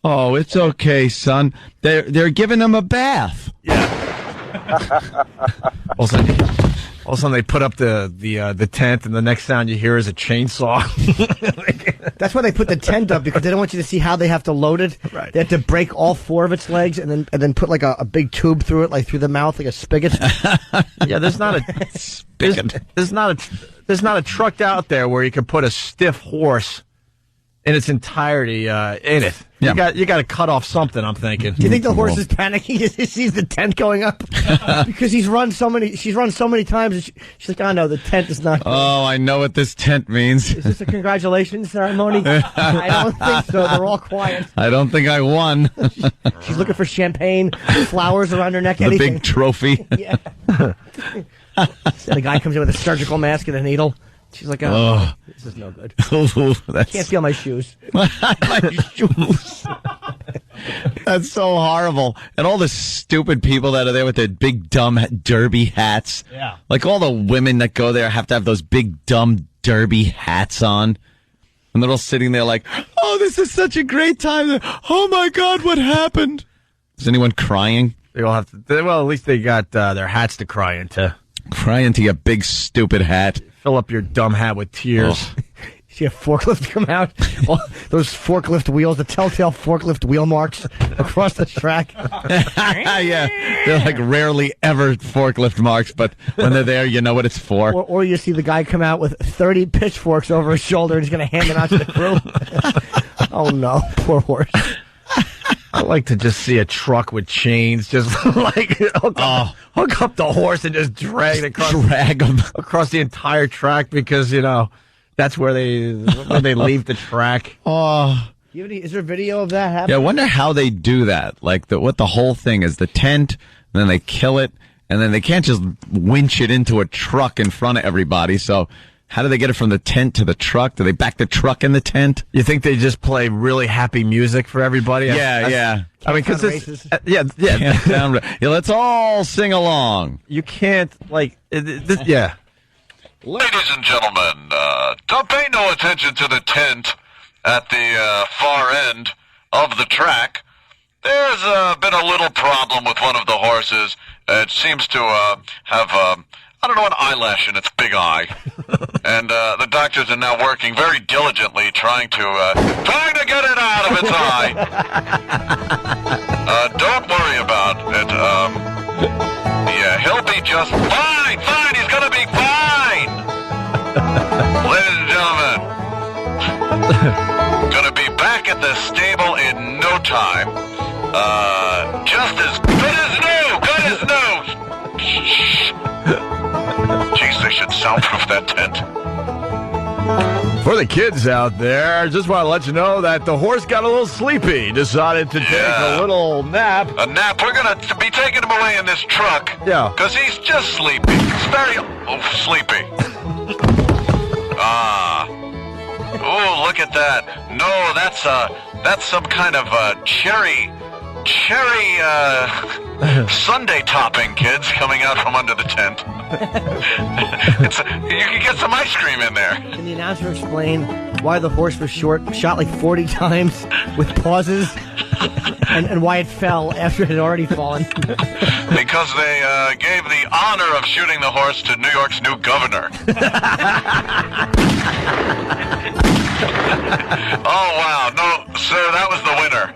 Oh, it's okay, son. They're giving him a bath. All of a sudden they put up the tent, and the next sound you hear is a chainsaw. That's why they put the tent up, because they don't want you to see how they have to load it. Right. They have to break all 4 of its legs and then put like a big tube through it, like through the mouth, like a spigot. Yeah, there's not a spigot. There's not a truck out there where you could put a stiff horse in its entirety in it. Yeah. You got to cut off something, I'm thinking. Do you think the horse is panicking as he sees the tent going up? Because she's run so many times. And she's like, oh no, the tent is not. Oh, I know what this tent means. Is this a congratulations ceremony? I don't think so. They're all quiet. I don't think I won. She's looking for champagne, flowers around her neck, the anything. big trophy. Yeah. The guy comes in with a surgical mask and a needle. She's like, oh, this is no good. Can't feel my shoes. My shoes. That's so horrible. And all the stupid people that are there with their big, dumb derby hats. Yeah. Like all the women that go there have to have those big, dumb derby hats on. And they're all sitting there like, oh, this is such a great time. Oh, my God, what happened? Is anyone crying? They all have to. Well, at least they got their hats to cry into. Cry into your big, stupid hat. Fill up your dumb hat with tears. Oh. See a forklift come out? Those forklift wheels, the telltale forklift wheel marks across the track. Yeah, they're like rarely ever forklift marks, but when they're there, you know what it's for. Or you see the guy come out with 30 pitchforks over his shoulder and he's going to hand them out to the crew. Oh, no. Poor horse. I like to just see a truck with chains, just like hook up the horse and just drag it across the entire track, because That's where they leave the track. Oh. Is there video of that happening? Yeah, I wonder how they do that. Like, what the whole thing is, the tent, and then they kill it, and then they can't just winch it into a truck in front of everybody. So how do they get it from the tent to the truck? Do they back the truck in the tent? You think they just play really happy music for everybody? Yeah. I mean, because it's yeah. Let's all sing along. You can't yeah. Ladies and gentlemen, don't pay no attention to the tent at the far end of the track. There's been a little problem with one of the horses. It seems to have, an eyelash in its big eye. And the doctors are now working very diligently trying to get it out of its eye. Don't worry about it. Yeah, he'll be just fine. He's going to be fine. Ladies and gentlemen, going to be back at the stable in no time. Just as good as new. Jeez, they should soundproof that tent. For the kids out there, just want to let you know that the horse got a little sleepy. Decided to take a little nap. A nap. We're going to be taking him away in this truck. Yeah. Because he's just sleepy. He's very sleepy. Oh, look at that. No, that's some kind of cherry sundae topping, kids, coming out from under the tent. You can get some ice cream in there. Can the announcer explain why the horse was shot like 40 times with pauses, and why it fell after it had already fallen? Because they gave the honor of shooting the horse to New York's new governor. Oh, wow. No, sir, that was the winner.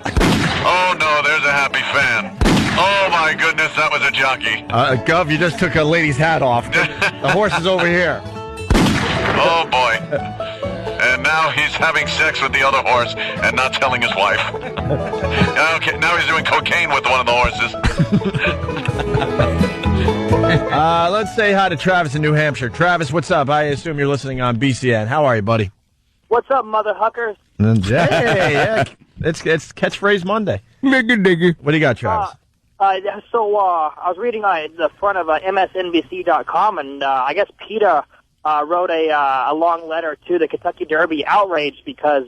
Oh, no, there's a happy fan. Oh, my goodness, that was a jockey. Gov, you just took a lady's hat off. The horse is over here. Oh, boy. And now he's having sex with the other horse and not telling his wife. Okay, now he's doing cocaine with one of the horses. Let's say hi to Travis in New Hampshire. Travis, what's up? I assume you're listening on BCN. How are you, buddy? What's up, mother huckers? Yeah. It's Catchphrase Monday. Digger. What do you got, Travis? I was reading the front of MSNBC.com, and I guess PETA wrote a long letter to the Kentucky Derby, outraged because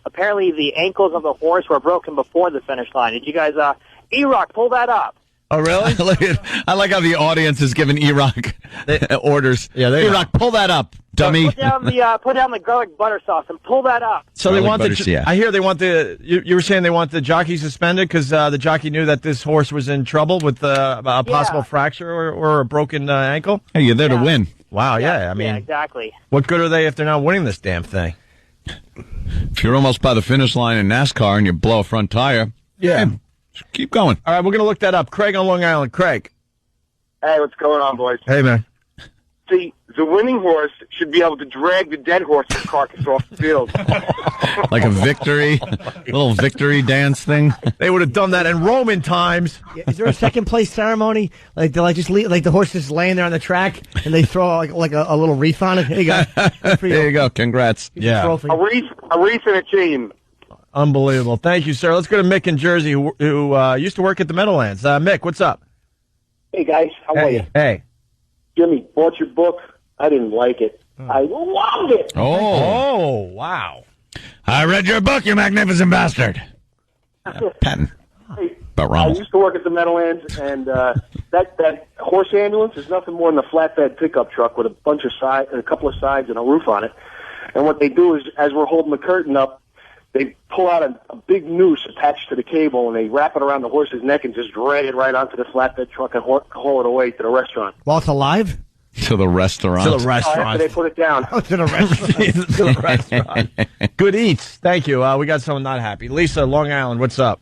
apparently the ankles of the horse were broken before the finish line. Did you guys, E-Rock, pull that up? Oh, really? I like how the audience is giving E-Rock orders. Yeah, E-Rock, pull that up, dummy. Put down the garlic butter sauce and pull that up. So garlic they want butter, I hear they want you were saying they want the jockey suspended because the jockey knew that this horse was in trouble with a possible fracture or a broken ankle? Hey, you're there to win. Wow, yeah. I mean, exactly. What good are they if they're not winning this damn thing? If you're almost by the finish line in NASCAR and you blow a front tire, keep going. All right, we're going to look that up. Craig on Long Island. Craig. Hey, what's going on, boys? Hey, man. See, the winning horse should be able to drag the dead horse's carcass off the field. Like a little victory dance thing. They would have done that in Roman times. Yeah, is there a second place ceremony? Like they just leave, like the horse is laying there on the track, and they throw like a little wreath on it. Here you go. There you go. Congrats. Yeah. A wreath and a chain. Unbelievable. Thank you, sir. Let's go to Mick in Jersey, who used to work at the Meadowlands. Mick, what's up? Hey, guys. How are you? Hey. Jimmy, bought your book. I didn't like it. I loved it. Oh, wow. I read your book, you magnificent bastard. Patton. About I Ramos. used to work at the Meadowlands, and that horse ambulance is nothing more than a flatbed pickup truck with a couple of sides and a roof on it. And what they do is, as we're holding the curtain up, they pull out a big noose attached to the cable, and they wrap it around the horse's neck and just drag it right onto the flatbed truck and haul it away to the restaurant. While it's alive? To the restaurant. After they put it down. Oh, to the restaurant. To the restaurant. Good eats. Thank you. We got someone not happy. Lisa, Long Island, what's up?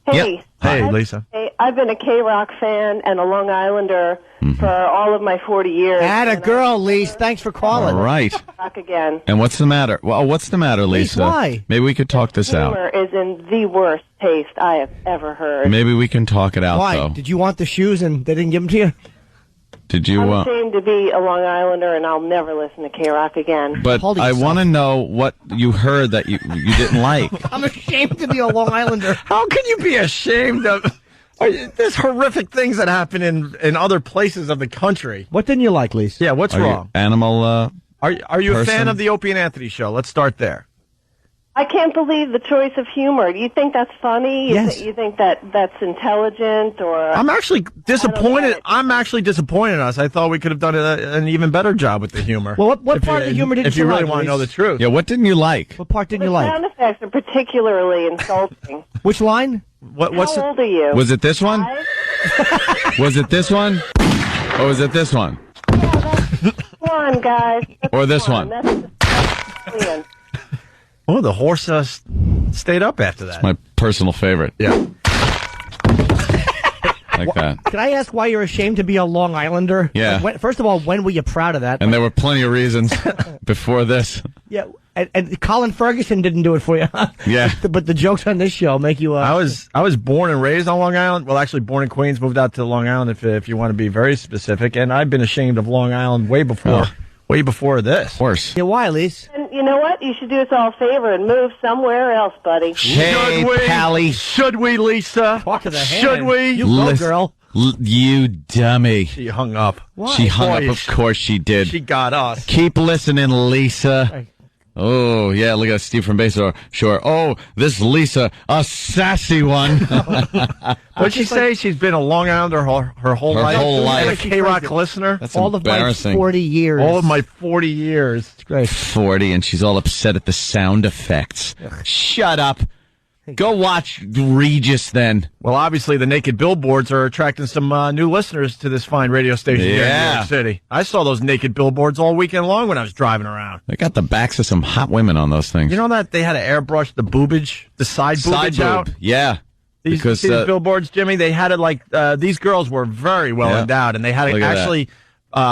Hey. Yep. Hey, Lisa. I've been a K-Rock fan and a Long Islander for all of my 40 years. Atta girl, Lisa. Thanks for calling. All right. Back again. And what's the matter? Well, what's the matter, Lisa? Why? Maybe we could talk this out. Humor is in the worst taste I have ever heard. Maybe we can talk it out, Why? though. Did you want the shoes and they didn't give them to you? Did you? I'm ashamed to be a Long Islander, and I'll never listen to K-Rock again. But I want to know what you heard that you didn't like. I'm ashamed to be a Long Islander. How can you be ashamed of? There's horrific things that happen in other places of the country. What didn't you like, Lisa? Yeah, what's wrong? Animal. Are you a fan person? of the Opie and Anthony show? Let's start there. I can't believe the choice of humor. Do you think that's funny? Yes. You think that's intelligent? Or I'm actually disappointed. I'm actually disappointed in us. I thought we could have done an even better job with the humor. Well, what part of the humor didn't if you you really like, want to know the Lisa? truth? Yeah, what didn't you like? What part didn't the you like? sound effects are particularly insulting. Which line? What's How old are you? Was it this one? Was it this one? Or was it this one? Come on, guys. Or this one? That's brilliant. Oh, the horse stayed up after that. My personal favorite. Yeah. Like that. Can I ask why you're ashamed to be a Long Islander? Yeah. Like, first of all, when were you proud of that? And there were plenty of reasons before this. Yeah, and Colin Ferguson didn't do it for you. Yeah. But the jokes on this show make you... I was born and raised on Long Island. Well, actually, born in Queens, moved out to Long Island, if you want to be very specific. And I've been ashamed of Long Island way before this. Of course. Yeah, why, Lise? And you know what? You should do us all a favor and move somewhere else, buddy. Hey, Pally. Should we, Lisa? Talk to the hand. Should we? You go, girl. You dummy. She hung up. Why? She hung Boy, up, of course she did. She got us. Keep listening, Lisa. Oh, yeah, look at Steve from Bayside Shore. Oh, this Lisa, a sassy one. What'd she say? She's been a Long Islander her whole life? Her whole life. And a K-Rock listener? That's all of my embarrassing. 40 years. All of my 40 years. It's great. 40, and she's all upset at the sound effects. Shut up. Go watch Regis then. Well, obviously, the naked billboards are attracting some new listeners to this fine radio station here in New York City. I saw those naked billboards all weekend long when I was driving around. They got the backs of some hot women on those things. You know that they had to airbrush the boobage, the side boobage out? Yeah. These billboards, Jimmy, they had it these girls were very well endowed, and they had to actually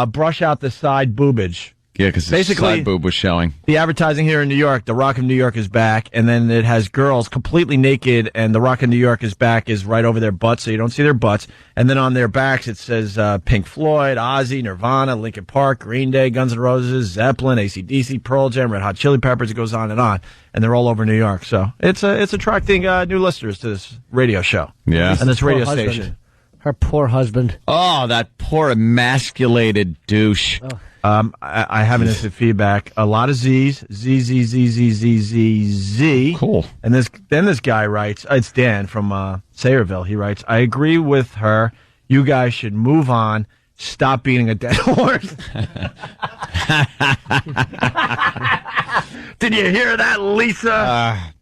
brush out the side boobage. Yeah, because the side boob was showing. The advertising here in New York, the Rock of New York is back, and then it has girls completely naked, and the Rock of New York is back is right over their butts, so you don't see their butts. And then on their backs it says Pink Floyd, Ozzy, Nirvana, Linkin Park, Green Day, Guns N' Roses, Zeppelin, AC/DC, Pearl Jam, Red Hot Chili Peppers. It goes on, and they're all over New York. So it's attracting new listeners to this radio show. Yeah, and this radio station. Her poor husband. Oh, that poor emasculated douche. Oh. I have an instant feedback. A lot of Z's. Z. Cool. And then this guy writes, it's Dan from Sayreville. He writes, I agree with her. You guys should move on. Stop beating a dead horse. Did you hear that, Lisa?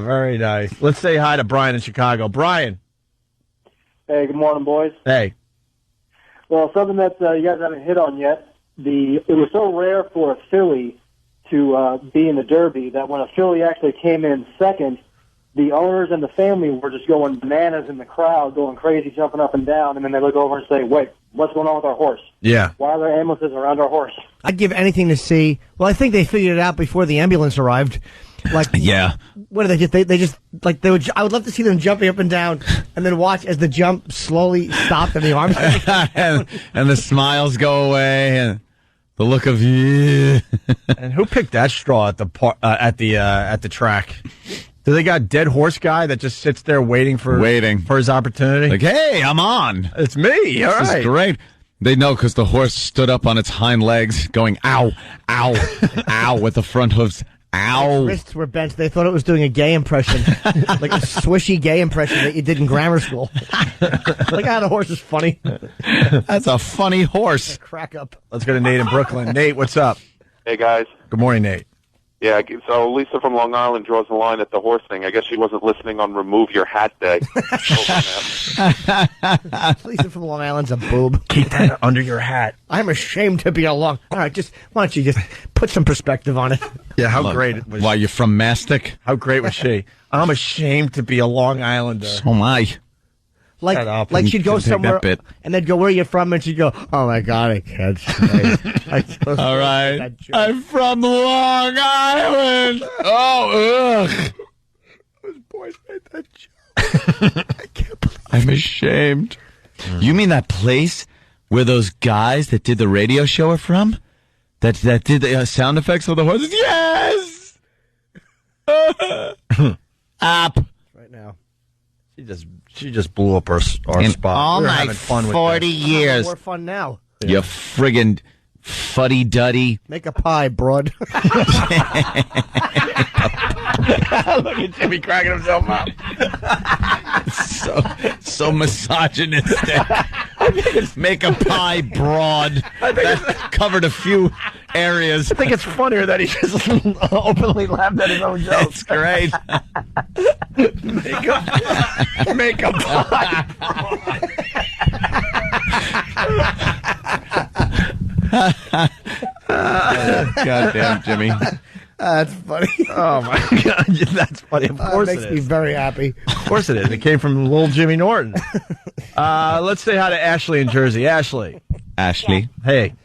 Very nice. Let's say hi to Brian in Chicago. Brian. Hey, good morning, boys. Hey. Well, something that you guys haven't hit on yet, it was so rare for a Philly to be in the Derby that when a Philly actually came in second, the owners and the family were just going bananas in the crowd, going crazy, jumping up and down, and then they look over and say, wait, what's going on with our horse? Yeah. Why are there ambulances around our horse? I'd give anything to see. Well, I think they figured it out before the ambulance arrived. Like, yeah. What do they just like? They would. I would love to see them jumping up and down, and then watch as the jump slowly stopped and the arms and the smiles go away and the look of And who picked that straw at the track? Do they got dead horse guy that just sits there waiting for his opportunity? Like, hey, I'm on. It's me. All this right. is great. They know because the horse stood up on its hind legs, going ow, ow, ow, with the front hooves. Ow. Its wrists were bent. They thought it was doing a gay impression, like a swishy gay impression that you did in grammar school. Like, the horse is funny. That's a funny horse. Crack up. Let's go to Nate in Brooklyn. Nate, what's up? Hey, guys. Good morning, Nate. Yeah, so Lisa from Long Island draws the line at the horse thing. I guess she wasn't listening on Remove Your Hat Day. Lisa from Long Island's a boob. Keep that under your hat. I'm ashamed to be a Long. All right, why don't you just put some perspective on it? Yeah, how great it was. Why, you're from Mastic? How great was she? I'm ashamed to be a Long Islander. So am I. Like she'd go somewhere and they'd go, where are you from? And she'd go, oh my God, I can't say. All right. I'm from Long Island. Oh, ugh. Those boys made that joke. I'm ashamed. You mean that place where those guys that did the radio show are from? That did the sound effects of the horses? Yes! Up. Right now. She just blew up our spot. All we were my having fun with 40 this. years. More fun now. You friggin' fuddy-duddy. Make a pie, broad. Look at Jimmy cracking himself up. so misogynistic. Make a pie broad. That covered a few areas. I think it's funnier that he just openly laughed at his own jokes. That's great. Make a pie. Goddamn, Jimmy. That's funny. Oh my God, that's funny. Of course it makes me very happy. Of course it is. It came from little Jimmy Norton. Let's say hi to Ashley in Jersey. Ashley. Ashley. Hey.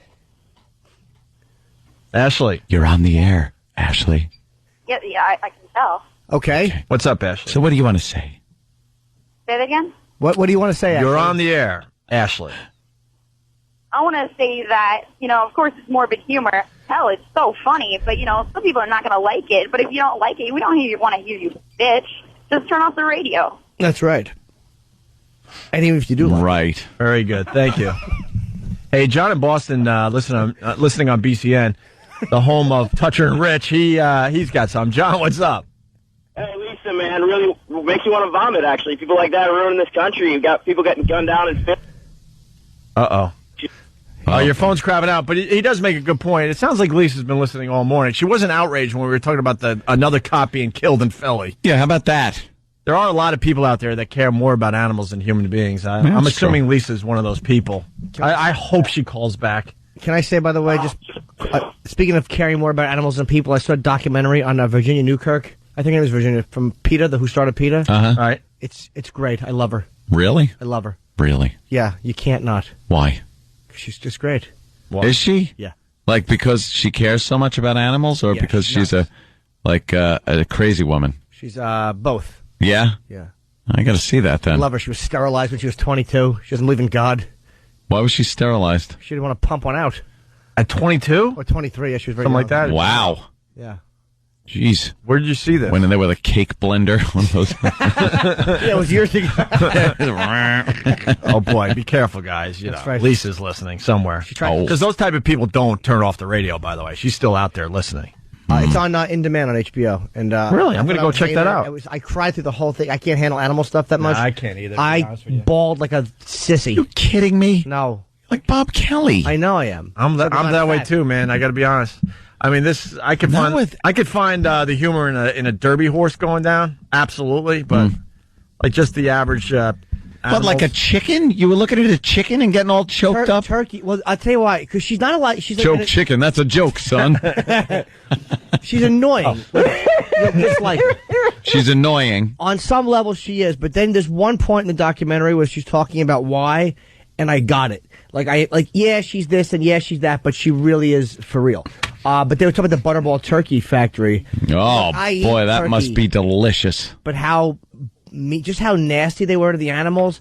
Ashley. You're on the air, Ashley. Yeah, I can tell. Okay. What's up, Ashley? So what do you want to say? Say it again? What do you want to say, Ashley? You're on the air, Ashley. I want to say that, of course it's morbid humor. Hell, it's so funny, but, some people are not going to like it. But if you don't like it, we don't want to hear you bitch. Just turn off the radio. That's right. And even if you do like Right. Very good. Thank you. Hey, John in Boston, listening on BCN, the home of Toucher and Rich. He's got some. John, what's up? Hey, Lisa, man, really makes you want to vomit, actually. People like that are ruining this country. You've got people getting gunned down and fit. Uh-oh. Oh, your phone's crapping out, but he does make a good point. It sounds like Lisa's been listening all morning. She wasn't outraged when we were talking about another cop being killed in Philly. Yeah, how about that? There are a lot of people out there that care more about animals than human beings. I'm assuming Lisa's one of those people. I hope she calls back. Can I say, by the way, just speaking of caring more about animals than people, I saw a documentary on Virginia Newkirk. I think her name is Virginia, from PETA, who started PETA. Uh-huh. All right. It's great. I love her. Really? I love her. Really? Yeah, you can't not. Why? She's just great. Why? Is she? Yeah. Like because she cares so much about animals, or because she's a crazy woman? She's both. Yeah? Yeah. I got to see that then. I love her. She was sterilized when she was 22. She doesn't believe in God. Why was she sterilized? She didn't want to pump one out. At 22? Or 23, yeah, she was very Something young. like that? Wow. Yeah. Jeez. Where did you see this? Went in there with a cake blender. One of those. Yeah, it was years ago. Oh, boy. Be careful, guys. That's right. Lisa's listening somewhere. Because those type of people don't turn off the radio, by the way. She's still out there listening. It's on In Demand on HBO. And Really? I'm going to go check that out. I cried through the whole thing. I can't handle animal stuff that much. I can't either. I bawled like a sissy. You kidding me? No. Like Bob Kelly. I know I am. I'm that way too, man. I got to be honest. I mean, I could find the humor in a derby horse going down, absolutely, but like just the average. But like a chicken? You were looking at a chicken and getting all choked up? Turkey. Well, I'll tell you why. Because she's not allowed. She's Choke chicken. That's a joke, son. She's annoying. Just like she's annoying. On some level, she is. But then there's one point in the documentary where she's talking about why, and I got it. Yeah, she's this and yeah, she's that, but she really is for real. But they were talking about the Butterball Turkey Factory. Oh, boy, that turkey, must be delicious. But just how nasty they were to the animals.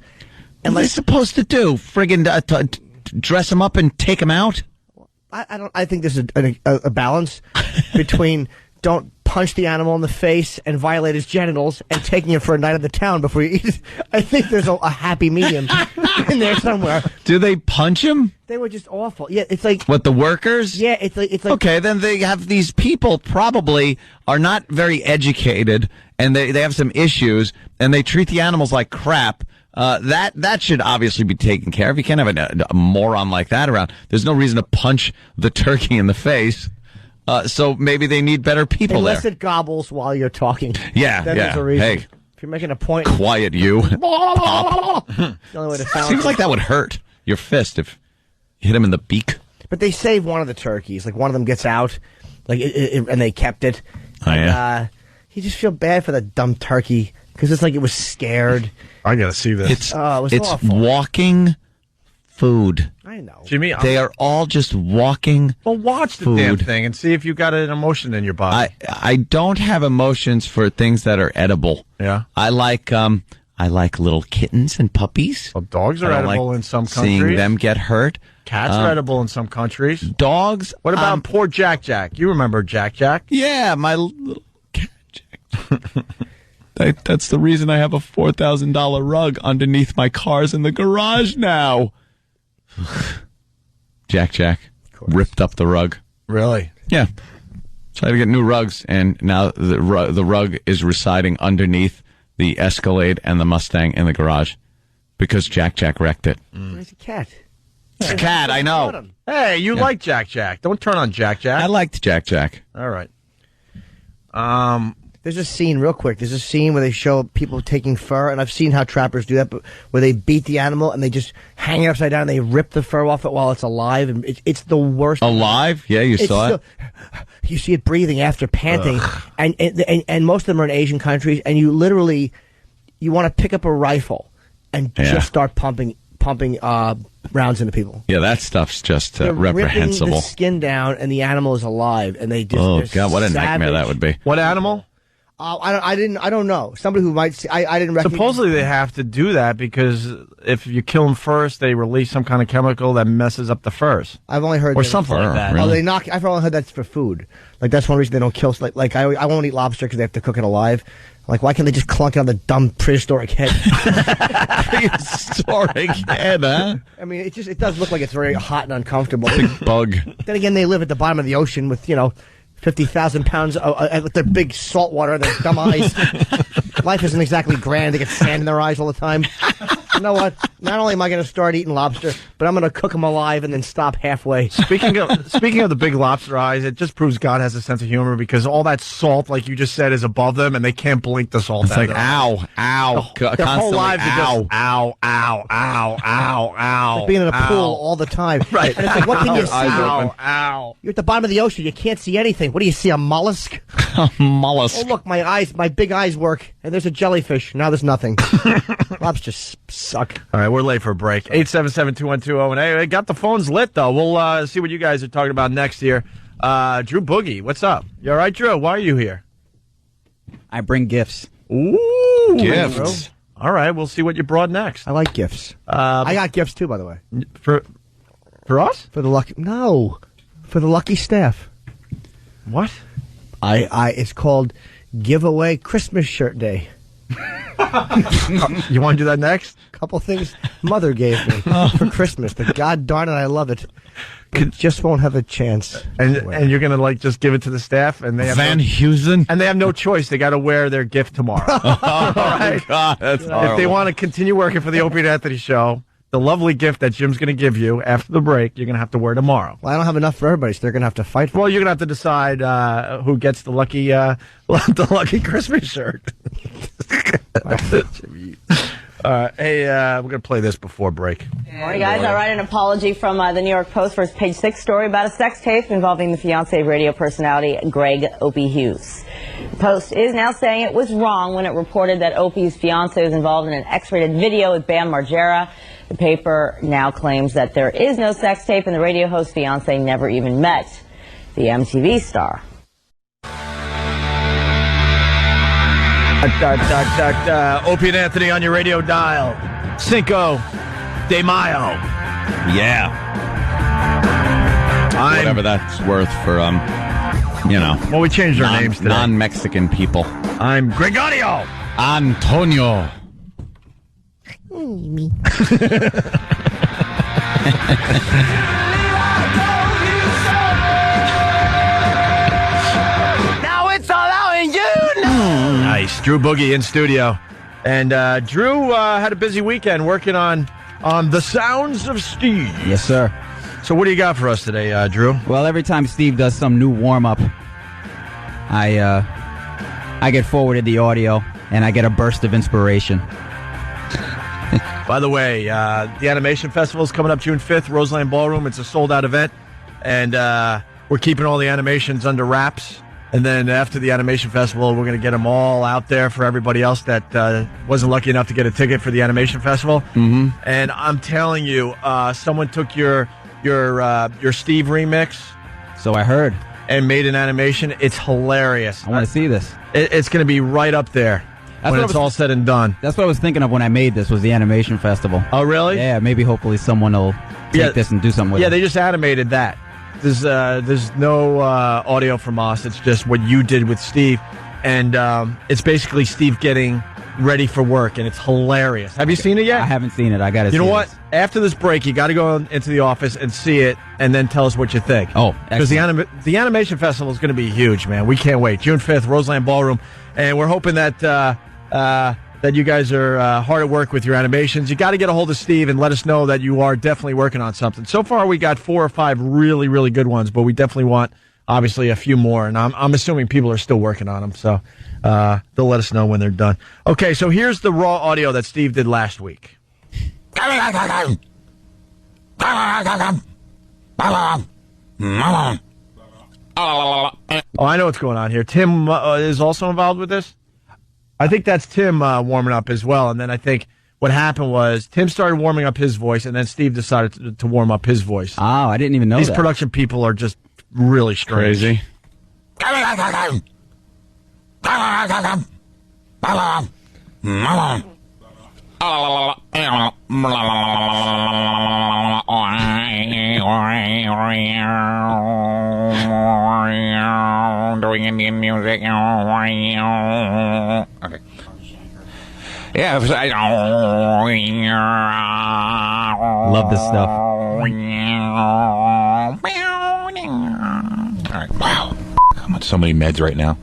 And what are they supposed to do? Friggin' dress them up and take them out? I think there's a balance between don't punch the animal in the face and violate his genitals and taking him for a night at the town before you eat it. I think there's a happy medium in there somewhere. Do they punch him? They were just awful. Yeah, it's like what, the workers? Yeah, it's like okay. Then they have these people probably are not very educated and they have some issues and they treat the animals like crap. That should obviously be taken care of. You can't have a moron like that around. There's no reason to punch the turkey in the face. So maybe they need better people unless it gobbles while you're talking. Yeah, then there's a reason. Hey, if you're making a point, quiet you. Pop. The only way to balance. Seems like that would hurt your fist if you hit him in the beak. But they saved one of the turkeys. Like one of them gets out, and they kept it. Oh, yeah. You just feel bad for the dumb turkey because it's like it was scared. I gotta see this. It was it's awful. Walking food. I know. Jimmy, they are all just walking. Well, watch the food. damn thing and see if you got an emotion in your body. I don't have emotions for things that are edible. Yeah. I like I like little kittens and puppies. Well, dogs are edible in some countries. Seeing them get hurt. Cats are edible in some countries. Dogs. What about poor Jack Jack? You remember Jack Jack? Yeah, my little cat Jack. That's the reason I have a $4,000 rug underneath my cars in the garage now. Jack Jack ripped up the rug. Really? Yeah. So I had to get new rugs, and now the rug is residing underneath the Escalade and the Mustang in the garage because Jack Jack wrecked it. Where's the cat? It's a cat, I know. Hey, you like Jack Jack. Don't turn on Jack Jack. I liked Jack Jack. All right. There's a scene, real quick. There's a scene where they show people taking fur, and I've seen how trappers do that, but where they beat the animal and they just hang it upside down and they rip the fur off it while it's alive, and it's the worst. Alive? Yeah, you saw it. You see it breathing after panting, and most of them are in Asian countries, and you literally want to pick up a rifle and just start pumping rounds into people. Yeah, that stuff's just They're reprehensible. ripping the skin down, and the animal is alive, and they just Oh they're God, what a savage. nightmare that would be. What animal? I don't know. Somebody who might see, I didn't recognize. Supposedly they have to do that because if you kill them first, they release some kind of chemical that messes up the furs. I've only heard or that something like that. Oh, they knock. I've only heard that's for food. Like that's one reason they don't kill. Like I won't eat lobster because they have to cook it alive. Like why can't they just clunk it on the dumb prehistoric head? Prehistoric head, huh? I mean, it does look like it's very hot and uncomfortable. Big bug. Then again, they live at the bottom of the ocean with 50,000 pounds with their big salt water and their dumb eyes. Life isn't exactly grand. They get sand in their eyes all the time. You know what? Not only am I going to start eating lobster, but I'm going to cook them alive and then stop halfway. Speaking of the big lobster eyes, it just proves God has a sense of humor because all that salt, like you just said, is above them, and they can't blink the salt. It's like ow, ow, their whole lives are ow, just ow, ow, ow, ow, ow. Like being in a pool all the time. Right. And it's like, what can you see? Ow. You're at the bottom of the ocean. You can't see anything. What do you see? A mollusk? A mollusk. Oh, look, my big eyes work, and there's a jellyfish. Now there's nothing. Lobsters suck. All right, we're late for a break. 877-2120. Hey, got the phones lit, though. We'll see what you guys are talking about next year. Drew Boogie, what's up? You all right, Drew? Why are you here? I bring gifts. Ooh. Gifts. All right, we'll see what you brought next. I like gifts. I got gifts, too, by the way. For us? For the lucky staff. What? It's called Giveaway Christmas Shirt Day. You want to do that next? Couple things Mother gave me for Christmas, but God darn it, I love it. It just won't have a chance. And you're gonna just give it to the staff, and they have Van Heusen, and they have no choice. They got to wear their gift tomorrow. Oh my God, that's horrible. If they want to continue working for the Opie and Anthony show, the lovely gift that Jim's going to give you after the break, you're going to have to wear tomorrow. Well, I don't have enough for everybody, so they're going to have to fight for it. Well, you're going to have to decide who gets the lucky Christmas shirt. Hey, we're going to play this before break. Morning, guys. I write an apology from the New York Post for its page 6 story about a sex tape involving the fiancé of radio personality Greg Opie Hughes. The Post is now saying it was wrong when it reported that Opie's fiancé was involved in an X-rated video with Bam Margera. The paper now claims that there is no sex tape and the radio host's fiancé never even met the MTV star. Opie and Anthony on your radio dial. Cinco de Mayo. Yeah. Whatever that's worth for, Well, we changed our names today. Non-Mexican people. I'm Gregorio. Antonio. Now it's all out in you. Nice. Drew Boogie in studio. And Drew had a busy weekend working on The Sounds of Steve. Yes, sir. So what do you got for us today, Drew? Well, every time Steve does some new warm-up, I get forwarded the audio, and I get a burst of inspiration. By the way, the Animation Festival is coming up June 5th, Roseland Ballroom. It's a sold-out event, and we're keeping all the animations under wraps. And then after the Animation Festival, we're going to get them all out there for everybody else that wasn't lucky enough to get a ticket for the Animation Festival. Mm-hmm. And I'm telling you, someone took your Steve remix. So I heard. And made an animation. It's hilarious. I want to see this. It's going to be right up there. when it's all said and done. That's what I was thinking of when I made this, was the animation festival. Oh, really? Yeah, maybe hopefully someone will take this and do something with it. Yeah, they just animated that. There's no audio from us. It's just what you did with Steve. And it's basically Steve getting ready for work, and it's hilarious. Have you seen it yet? I haven't seen it. I got to see it. You know what? After this break, you got to go into the office and see it, and then tell us what you think. Oh, because the animation festival is going to be huge, man. We can't wait. June 5th, Roseland Ballroom, and we're hoping that that you guys are hard at work with your animations. You got to get a hold of Steve and let us know that you are definitely working on something. So far, we got 4 or 5 really, really good ones, but we definitely want, obviously, a few more, and I'm assuming people are still working on them, so they'll let us know when they're done. Okay, so here's the raw audio that Steve did last week. Oh, I know what's going on here. Tim is also involved with this. I think that's Tim warming up as well, and then I think what happened was Tim started warming up his voice, and then Steve decided to warm up his voice. Oh, I didn't even know These that. production people are just really strange. Crazy. Doing Indian music. Okay. Yeah, Love this stuff. All right. Wow. I'm on so many meds right now.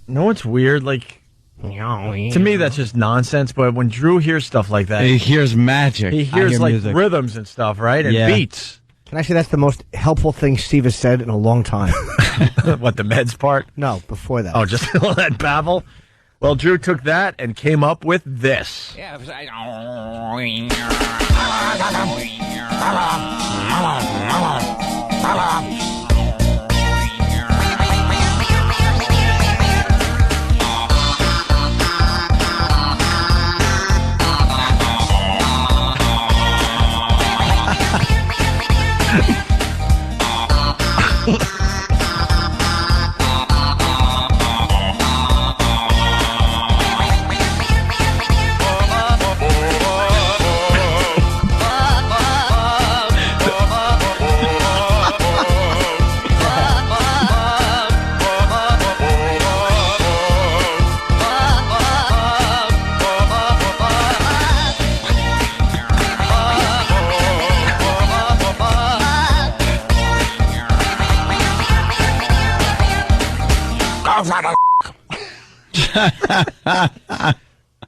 You know what's weird? Like, to me, that's just nonsense. But when Drew hears stuff like that, He hears magic. he hears hear like music. rhythms and stuff, right? And Yeah. beats. Can I say that's the most helpful thing Steve has said in a long time? What, the meds part? No, before that. Oh, just all that babble? Well, Drew took that and came up with this.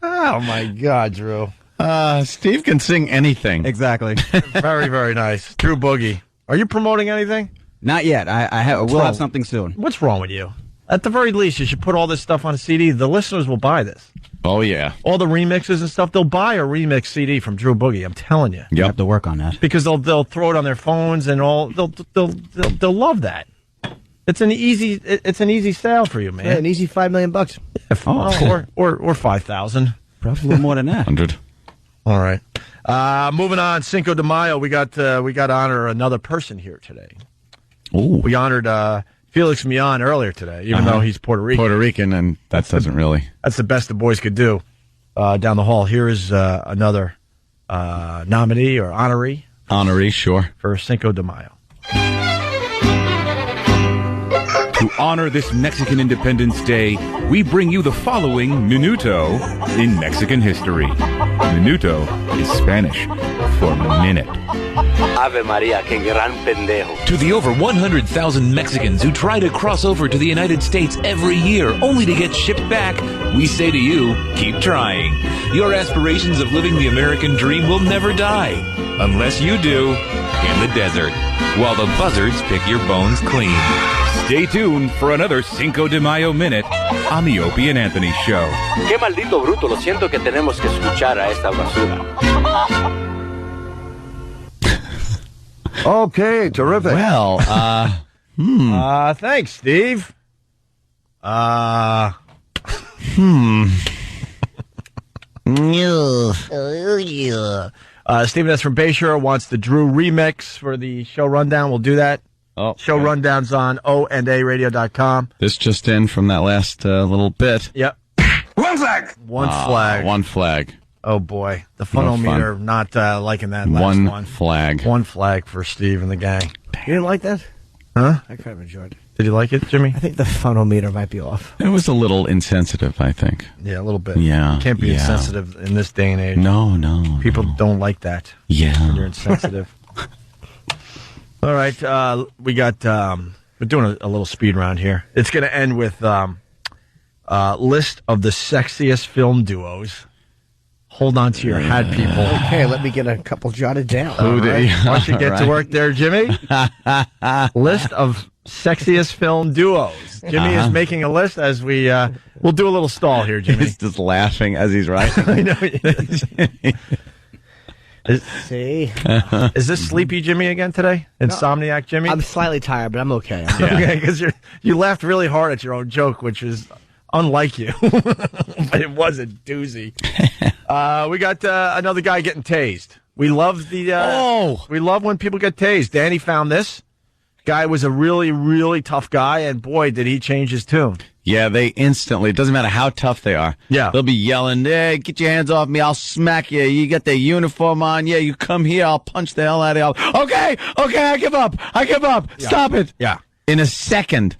Oh, my God, Drew. Steve can sing anything. Exactly. Very, very nice. Drew Boogie. Are you promoting anything? Not yet. We'll have something soon. What's wrong with you? At the very least, you should put all this stuff on a CD. The listeners will buy this. Oh, yeah. All the remixes and stuff, they'll buy a remix CD from Drew Boogie. I'm telling you. You have to work on that. Because they'll throw it on their phones and all. They'll love that. It's an easy sale for you, man. Yeah, an easy $5 million. Or 5,000. Perhaps a little more than that. 100. All right. Moving on, Cinco de Mayo. We got to honor another person here today. Ooh. We honored Felix Millan earlier today, even though he's Puerto Rican. Puerto Rican, and that doesn't really. That's the best the boys could do. Down the hall, here is another nominee or honoree. Honoree, sure. For Cinco de Mayo. To honor this Mexican Independence Day, we bring you the following minuto in Mexican history. Minuto is Spanish for minute. Ave Maria, que gran pendejo. To the over 100,000 Mexicans who try to cross over to the United States every year only to get shipped back, we say to you, keep trying. Your aspirations of living the American dream will never die. Unless you do, in the desert, while the buzzards pick your bones clean. Stay tuned for another Cinco de Mayo Minute on the Opie and Anthony Show. Qué maldito bruto, lo siento que tenemos que escuchar a esta basura. Okay, terrific. Well, thanks, Steve. Stephen S. from Bayshore wants the Drew remix for the show rundown. We'll do that. Oh, show rundown's on onaradio.com. This just in from that last little bit. Yep. One flag. One flag. One flag. Oh, boy. The funometer not liking that last one. One flag. One flag for Steve and the gang. You didn't like that? Huh? I kind of enjoyed it. Did you like it, Jimmy? I think the funometer might be off. It was a little insensitive, I think. Yeah, a little bit. Yeah. You can't be insensitive in this day and age. No. People don't like that. Yeah. When you're insensitive. All right. We got, we're doing a little speed round here. It's going to end with list of the sexiest film duos. Hold on to your hat, people. Okay, let me get a couple jotted down. Why don't you get to work there, Jimmy? List of sexiest film duos. Jimmy is making a list as we'll do a little stall here, Jimmy. He's just laughing as he's writing. I know. See? Is this Sleepy Jimmy again today? Insomniac Jimmy? I'm slightly tired, but I'm okay. Okay, because you laughed really hard at your own joke, which is unlike you. But it was a doozy. We got another guy getting tased. We love we love when people get tased. Danny found this. Guy was a really, really tough guy, and boy, did he change his tune. Yeah, they instantly, it doesn't matter how tough they are. Yeah. They'll be yelling, hey, get your hands off me, I'll smack you. You got the uniform on, yeah, you come here, I'll punch the hell out of you. Okay, I give up. Yeah. Stop it. Yeah. In a second.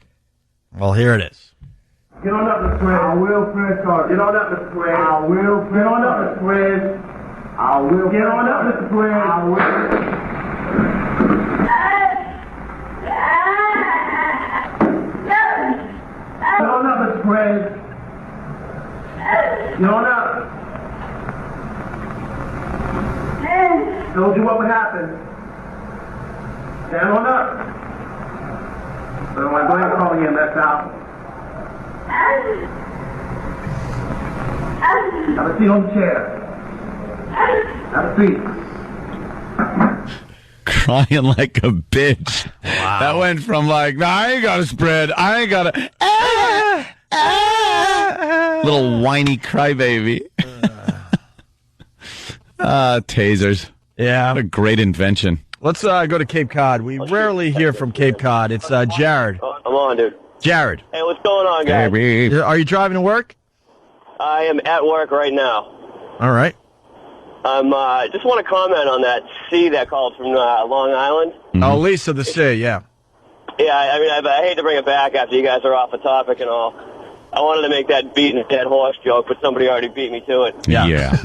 Well, here it is. Get on up, Mr. Fred. I will press charges. Get on up, Mr. Fred. I will press. Get on up, Mr. Fred. I will. Get on up, Mr. Fred. I will. Get on up, Mr. Fred. Get on up. Told you what would happen. Stand on up. So I'm going to call you and that's out. Have a seat on the chair. Have a seat. Crying like a bitch. Wow. That went from like, I ain't got to spread. I ain't got to. Little whiny crybaby. Tasers. Yeah. What a great invention. Let's go to Cape Cod. We rarely hear from Cape Cod. It's Jared. I'm on, dude. Jared. Hey, what's going on, guys? Baby. Are you driving to work? I am at work right now. All right. Just want to comment on that C that called from Long Island. Mm-hmm. Oh, Lisa the C, yeah. Yeah, I mean, I hate to bring it back after you guys are off the topic and all. I wanted to make that beating a dead horse joke, but somebody already beat me to it. Yeah. Yeah.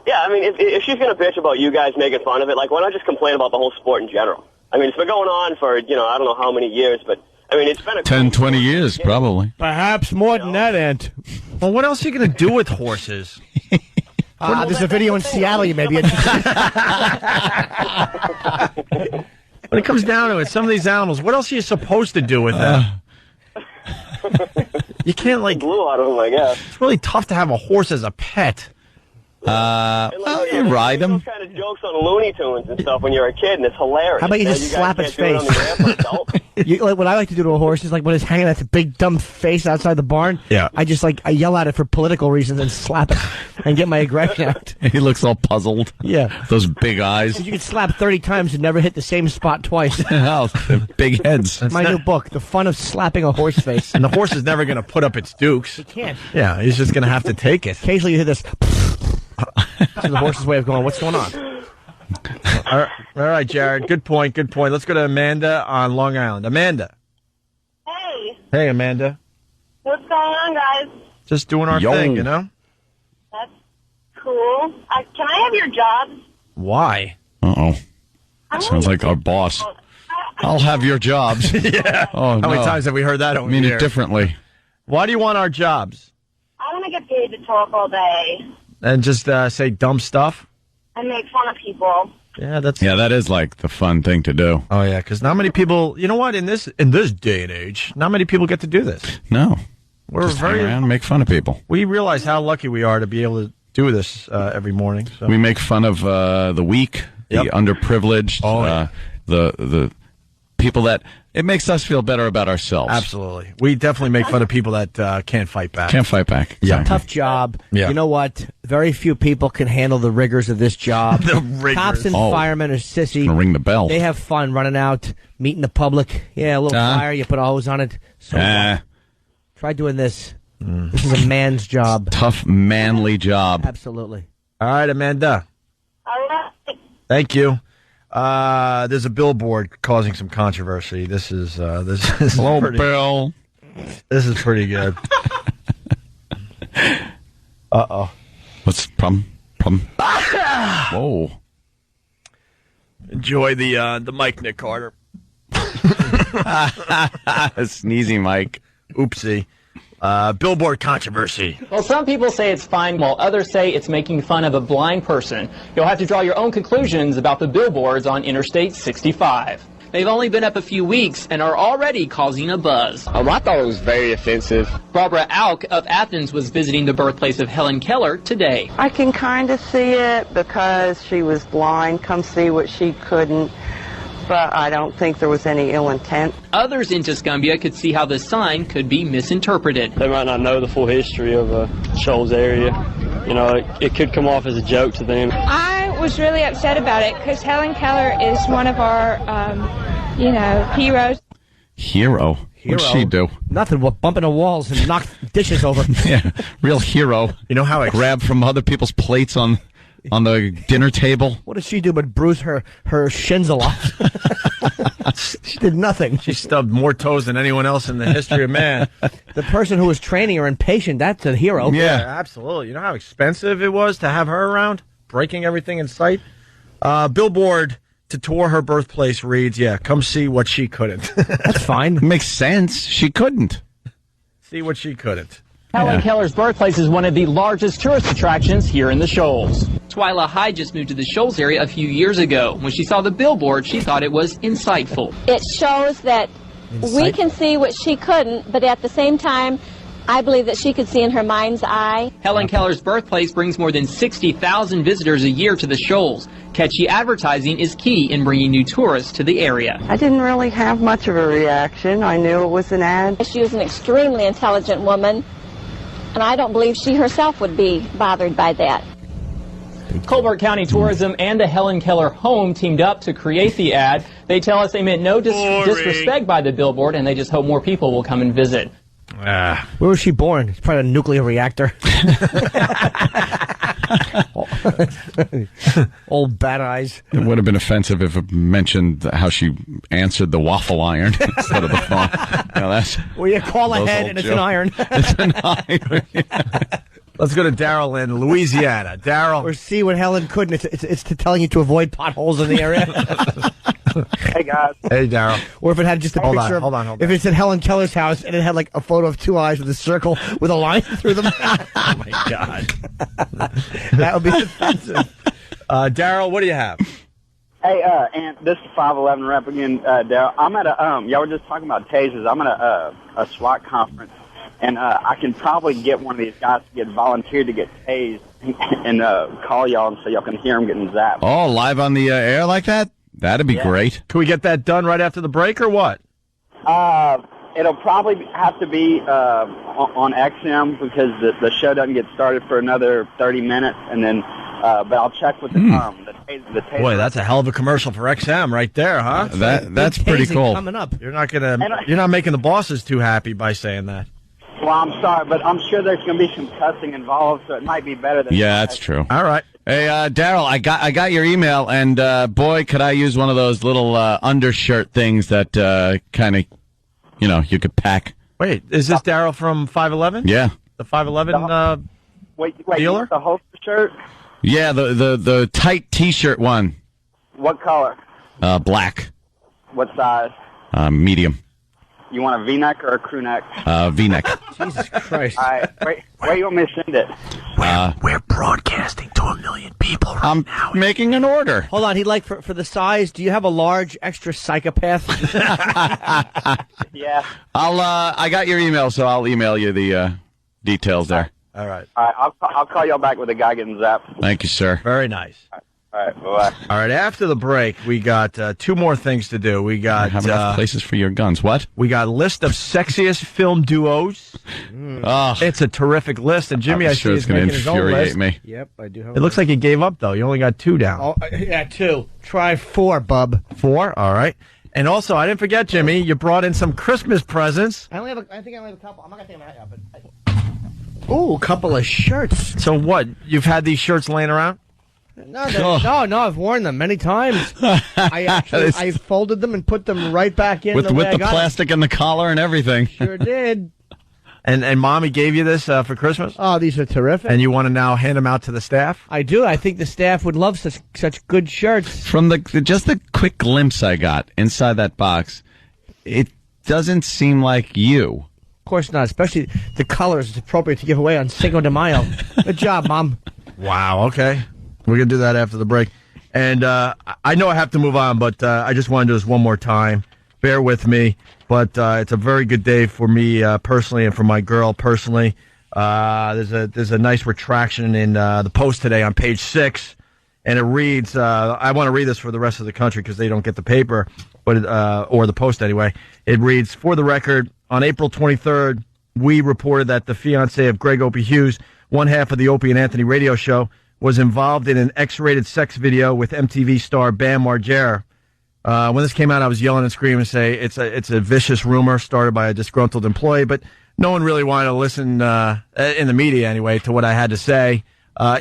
Yeah, I mean, if she's going to bitch about you guys making fun of it, like, why not just complain about the whole sport in general? I mean, it's been going on for, I don't know how many years, but, I mean, it's been 10, 20 years, probably. Perhaps more than that, Ant. Well, what else are you going to do with horses? There's a video in Seattle you may be interested in. When it comes down to it, some of these animals, what else are you supposed to do with them? You can't, like... Blew out of them, I guess. It's really tough to have a horse as a pet. Well, you ride them. Those kind of jokes on Looney Tunes and stuff when you're a kid, and it's hilarious. How about you just slap its face? What I like to do to a horse is like when it's hanging that big dumb face outside the barn. Yeah. I just I yell at it for political reasons and slap it and get my aggression out. He looks all puzzled. Yeah. Those big eyes. You can slap 30 times and never hit the same spot twice. Hell, they're big heads. My new book, The Fun of Slapping a Horse Face. And the horse is never going to put up its dukes. It can't. Yeah, he's just going to have to take it. Occasionally you hear this. That's the horse's way of going, what's going on? All right, Jared. Good point. Let's go to Amanda on Long Island. Amanda. Hey, Hey, Amanda. what's going on, guys? Just doing our thing, you know? That's cool. Can I have your jobs? Why? Uh-oh. Sounds like our boss. I'll have your jobs. Yeah. Oh, How many times have we heard that over mean here? it differently. Why do you want our jobs? I want to get paid to talk all day And just say dumb stuff? and make fun of people. Yeah, that is like the fun thing to do. Oh yeah, because not many people. You know what? In this day and age, not many people get to do this. No, We're just hang around and make fun of people. We realize how lucky we are to be able to do this every morning. So. We make fun of the weak, the underprivileged, the people that it makes us feel better about ourselves. Absolutely, we definitely make fun of people that can't fight back. Can't fight back. Yeah, Tough job. Yeah. You know what? Very few people can handle the rigors of this job. The rigors. Cops and firemen are sissy. Gonna ring the bell. They have fun running out, meeting the public. Yeah, a little fire. You put a hose on it. So what? Try doing this. This is a man's job. Tough, manly job. Absolutely. All right, Amanda. All right. Thank you. There's a billboard causing some controversy. This is Hello, pretty, Bill. This is pretty good. Uh-oh. What's the problem? Whoa. Enjoy the mic, Nick Carter. Sneezy Mike. Oopsie. Billboard controversy. Well, some people say it's fine, while others say it's making fun of a blind person. You'll have to draw your own conclusions about the billboards on Interstate 65. They've only been up a few weeks and are already causing a buzz. I thought it was very offensive. Barbara Auk of Athens was visiting the birthplace of Helen Keller today. I can kind of see it because she was blind, come see what she couldn't, but I don't think there was any ill intent. Others in Tuscumbia could see how the sign could be misinterpreted. They might not know the full history of Shoals area. You know, it could come off as a joke to them. I was really upset about it because Helen Keller is one of our, heroes. Hero? What'd she do? Nothing but bump into walls and knock dishes over. Yeah, real hero. You know how I grab from other people's plates on the dinner table? What did she do but bruise her shins a lot? She did nothing. She stubbed more toes than anyone else in the history of man. The person who was training her impatient, that's a hero. Yeah, absolutely. You know how expensive it was to have her around? Breaking everything in sight? Billboard to tour her birthplace reads, come see what she couldn't. That's fine. Makes sense. She couldn't. See what she couldn't. Helen Keller's birthplace is one of the largest tourist attractions here in the Shoals. Twyla Hyde just moved to the Shoals area a few years ago. When she saw the billboard, she thought it was insightful. It shows that we can see what she couldn't, but at the same time, I believe that she could see in her mind's eye. Helen Keller's birthplace brings more than 60,000 visitors a year to the Shoals. Catchy advertising is key in bringing new tourists to the area. I didn't really have much of a reaction. I knew it was an ad. She was an extremely intelligent woman, and I don't believe she herself would be bothered by that. Colbert County Tourism and the Helen Keller home teamed up to create the ad. They tell us they meant no disrespect by the billboard, and they just hope more people will come and visit. Where was she born? It's probably a nuclear reactor. Old bad eyes. It would have been offensive if it mentioned how she answered the waffle iron instead of the phone. Well, you call ahead and it's an iron. It's an iron. Let's go to Daryl in Louisiana. Daryl. Or see what Helen couldn't. It's to telling you to avoid potholes in the area. Hey, guys. Hey, Daryl. Or if it had just a picture. Hold on. If it's at Helen Keller's house and it had like a photo of two eyes with a circle with a line through them. Oh, my God. That would be offensive. Daryl, what do you have? Hey, and this is 511 rep again, Daryl. I'm at y'all were just talking about tasers. I'm at a SWAT conference, and I can probably get one of these guys to get volunteered to get tased and call y'all and so y'all can hear him getting zapped. Oh, live on the air like that? That'd be great. Can we get that done right after the break or what? It'll probably have to be on XM because the show doesn't get started for another 30 minutes, and then but I'll check with the taser. Boy, that's a hell of a commercial for XM right there, huh? That's pretty cool. Coming up. You're not making the bosses too happy by saying that. Well, I'm sorry, but I'm sure there's going to be some cussing involved, so it might be better than. Yeah, that's true. All right. Hey, Daryl, I got your email, and boy, could I use one of those little undershirt things that kind of, you could pack. Wait, is this Daryl from 511? Yeah. The 511 wait, dealer? The holster shirt? Yeah, the tight T-shirt one. What color? Black. What size? Medium. You want a V-neck or a crew neck? V-neck. Jesus Christ. All right, where you want me to send it? We're broadcasting to 1 million people right now. I'm making an order. Hold on, he'd like for the size. Do you have a large extra psychopath? Yeah. I got your email, so I'll email you the details there. All right. All right, I'll call y'all back with a guy getting zapped. Thank you, sir. Very nice. All right, bye-bye. All right, after the break, we got two more things to do. We got... have enough places for your guns. What? We got a list of sexiest film duos. It's a terrific list, and Jimmy, I'm I sure see, it's is going to making his own infuriate list. me. Yep, I do have It looks like you gave up, though. You only got 2 down. Oh, yeah, 2. Try 4, bub. 4? All right. And also, I didn't forget, Jimmy, you brought in some Christmas presents. I think I only have a couple. I'm not gonna take them out yet, but ooh, a couple of shirts. So what? You've had these shirts laying around? No, I've worn them many times. I folded them and put them right back in with the plastic and the collar and everything. Sure did. And Mommy gave you this for Christmas? Oh, these are terrific. And you want to now hand them out to the staff? I do. I think the staff would love such good shirts. From just the quick glimpse I got inside that box, it doesn't seem like you. Of course not, especially the colors. It's appropriate to give away on Cinco de Mayo. Good job, Mom. Wow, okay. We're going to do that after the break. And I know I have to move on, but I just want to do this one more time. Bear with me. But it's a very good day for me personally and for my girl personally. There's a nice retraction in the Post today on page 6. And it reads, I want to read this for the rest of the country because they don't get the paper, but or the Post anyway. It reads, for the record, on April 23rd, we reported that the fiancé of Greg Opie Hughes, one half of the Opie and Anthony radio show, was involved in an X-rated sex video with MTV star Bam Margera. When this came out, I was yelling and screaming and say it's a vicious rumor started by a disgruntled employee, but no one really wanted to listen, in the media anyway, to what I had to say.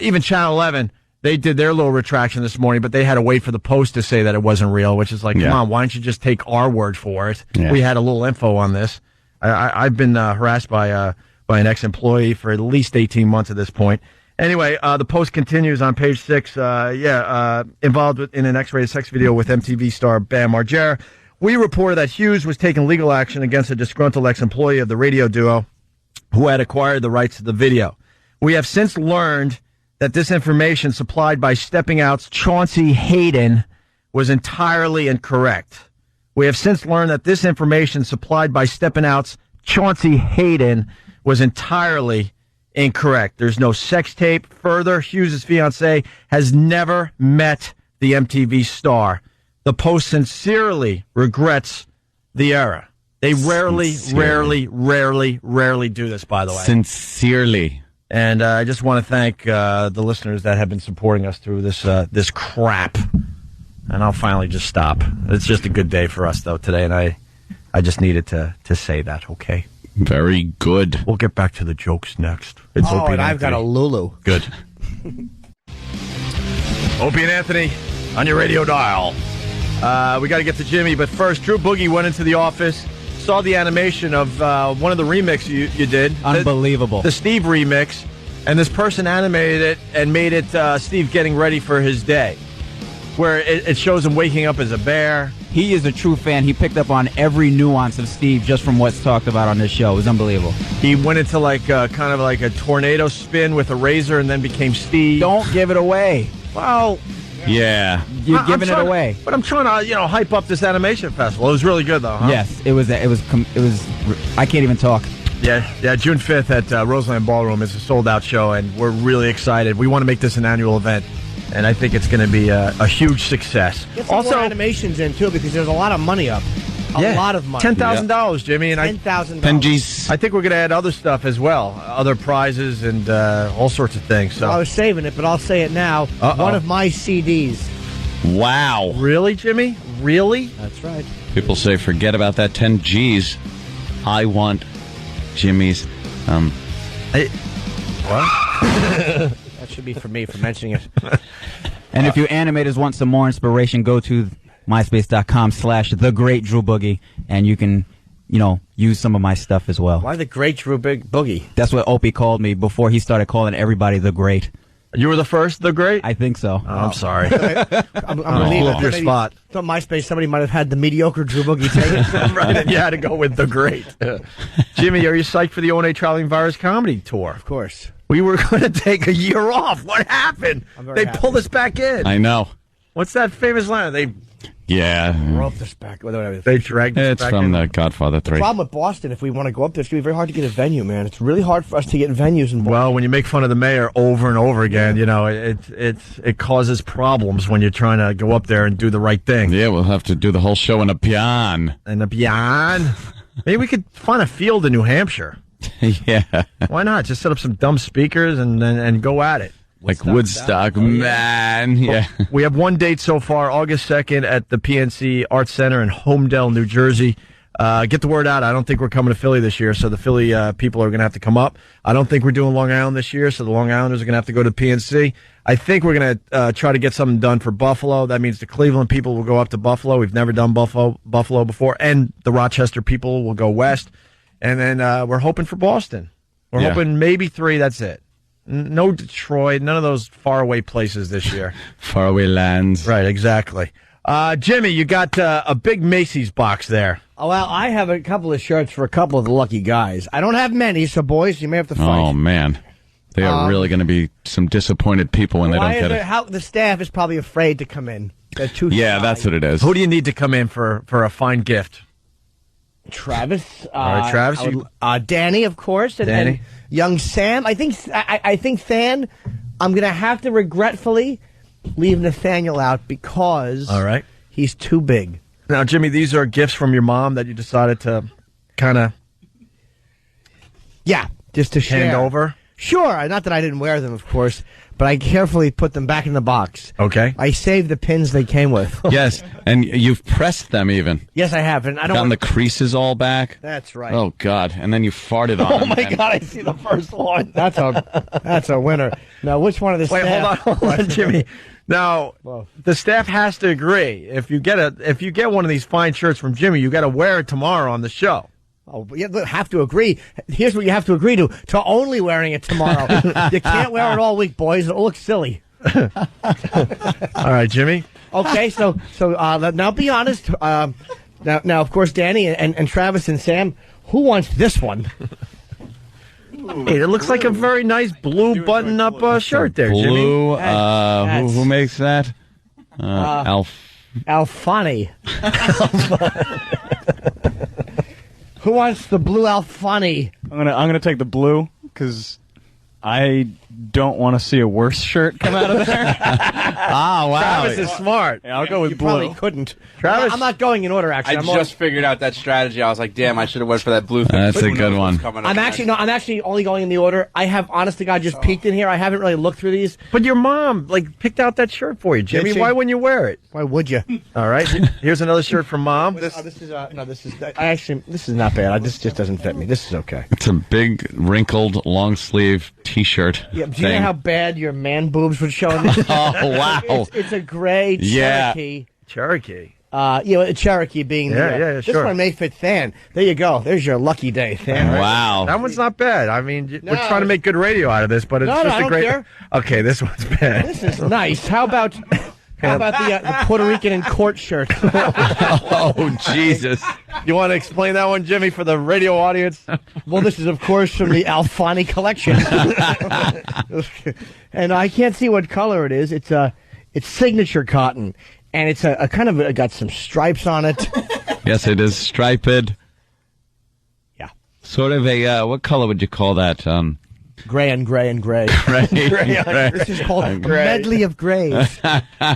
Even Channel 11, they did their little retraction this morning, but they had to wait for the Post to say that it wasn't real, which is like, come on, why don't you just take our word for it? Yeah. We had a little info on this. I've been harassed by an ex-employee for at least 18 months at this point. Anyway, the Post continues on page 6. Involved in an X-rated sex video with MTV star Bam Margera. We reported that Hughes was taking legal action against a disgruntled ex-employee of the radio duo who had acquired the rights to the video. We have since learned that this information supplied by Stepping Out's Chauncey Hayden was entirely incorrect. We have since learned that this information supplied by Stepping Out's Chauncey Hayden was entirely incorrect. There's no sex tape. Further, Hughes' fiancée has never met the MTV star. The Post sincerely regrets the error. They rarely do this, by the way. Sincerely. And I just want to thank the listeners that have been supporting us through this crap. And I'll finally just stop. It's just a good day for us, though, today, and I just needed to say that, okay? Very good. We'll get back to the jokes next. It's Opie and I've got a Lulu. Good. Opie and Anthony on your radio dial. We got to get to Jimmy, but first, Drew Boogie went into the office, saw the animation of one of the remixes you did. Unbelievable. The Steve remix, and this person animated it and made it Steve getting ready for his day, where it shows him waking up as a bear. He is a true fan. He picked up on every nuance of Steve just from what's talked about on this show. It was unbelievable. He went into kind of like a tornado spin with a razor and then became Steve. Don't give it away. Well, yeah, you're giving it away. But I'm trying to, hype up this animation festival. It was really good, though. Huh? Yes, it was. I can't even talk. Yeah. June 5th at Roseland Ballroom is a sold-out show, and we're really excited. We want to make this an annual event. And I think it's going to be a huge success. Get some more animations in, too, because there's a lot of money up. A lot of money. $10,000, Jimmy. And $10,000. Benji's. I think we're going to add other stuff as well. Other prizes and all sorts of things. So I was saving it, but I'll say it now. One of my CDs. Wow. Really, Jimmy? Really? That's right. People say, forget about that 10 G's. I want Jimmy's. What? That should be for me for mentioning it. And if you animators want some more inspiration, go to myspace.com/thegreatdrewboogie, and you can, use some of my stuff as well. Why the Great Drew Boogie? That's what Opie called me before he started calling everybody the Great. You were the first, the Great? I think so. Oh, I'm sorry. I'm going to leave up your spot. So MySpace, somebody might have had the mediocre Drew Boogie taken. Right, and you had to go with the Great. Jimmy, are you psyched for the O&A Traveling Virus Comedy Tour? Of course. We were going to take a year off. What happened? They pulled us back in. I know. What's that famous line? They roped us back. They dragged us back in. It's from The Godfather 3. The problem with Boston, if we want to go up there, it's going to be very hard to get a venue, man. It's really hard for us to get venues in Boston. Well, when you make fun of the mayor over and over again, it causes problems when you're trying to go up there and do the right thing. Yeah, we'll have to do the whole show in a pian. Maybe we could find a field in New Hampshire. Yeah. Why not? Just set up some dumb speakers and go at it. Woodstock, man. Yeah. We have one date so far, August 2nd at the PNC Arts Center in Homedale, New Jersey. Get the word out. I don't think we're coming to Philly this year, so the Philly people are going to have to come up. I don't think we're doing Long Island this year, so the Long Islanders are going to have to go to PNC. I think we're going to try to get something done for Buffalo. That means the Cleveland people will go up to Buffalo. We've never done Buffalo before. And the Rochester people will go west. And then we're hoping for Boston. We're hoping maybe 3, that's it. No Detroit, none of those faraway places this year. Faraway lands. Right, exactly. Jimmy, you got a big Macy's box there. Oh, well, I have a couple of shirts for a couple of the lucky guys. I don't have many, so boys, you may have to fight. Oh, man. They are really going to be some disappointed people when they don't get it. The staff is probably afraid to come in. They're too Yeah, shy. that's what it is. Who do you need to come in for a fine gift? Travis. All right, Travis. Danny, of course. And young Sam. I think Than, I'm going to have to regretfully leave Nathaniel out because he's too big. Now, Jimmy, these are gifts from your mom that you decided to kind of just to hand share. over? Sure. Not that I didn't wear them, of course, but I carefully put them back in the box. Okay. I saved the pins they came with. Yes, and you've pressed them even. Yes, I have. And I don't gotten the creases all back. That's right. Oh, God. And then you farted on them. Oh, my God, I see the first one. That's a winner. Now, which one of the Wait, staff? hold on, Jimmy. Now, the staff has to agree. If you get one of these fine shirts from Jimmy, you got to wear it tomorrow on the show. Oh, you have to agree. Here's what you have to agree to only wearing it tomorrow. You can't wear it all week, boys. It'll look silly. All right, Jimmy. Okay, so now be honest. Now, of course, Danny and Travis and Sam, who wants this one? Hey, it looks like a very nice blue button-up shirt there, Jimmy. Blue, who makes that? Alfani. Who wants the blue Alfani? I'm gonna take the blue because I don't want to see a worse shirt come out of there. Wow. Travis is smart. Yeah, I'll go with You blue. probably couldn't. Travis, I'm not going in order, actually. I just figured out that strategy. I was like, damn, I should have went for that blue thing. That's a good one. I'm actually only going in the order. I have, honest to God, just peeked in here. I haven't really looked through these. But your mom picked out that shirt for you, Jimmy. Why wouldn't you wear it? Why would you? All right. Here's another shirt from Mom. This is not bad. This just doesn't fit me. This is okay. It's a big, wrinkled, long-sleeve T-shirt. Yeah, do you know how bad your man boobs would show in this? Oh, wow. It's a gray Cherokee. Cherokee. Cherokee being sure. This one may fit Than. There you go. There's your lucky day, Than. Wow. That one's not bad. I mean, we're trying to make good radio out of this, but it's just a great. Care. Okay, this one's bad. This is nice. How about the Puerto Rican in court shirt? Oh, Jesus. You want to explain that one, Jimmy, for the radio audience? Well, this is, of course, from the Alfani collection. And I can't see what color it is. It's signature cotton. And it's a kind of got some stripes on it. Yes, it is striped. Yeah. Sort of a, what color would you call that? Gray and gray and gray. Gray. This is called a medley of grays. Why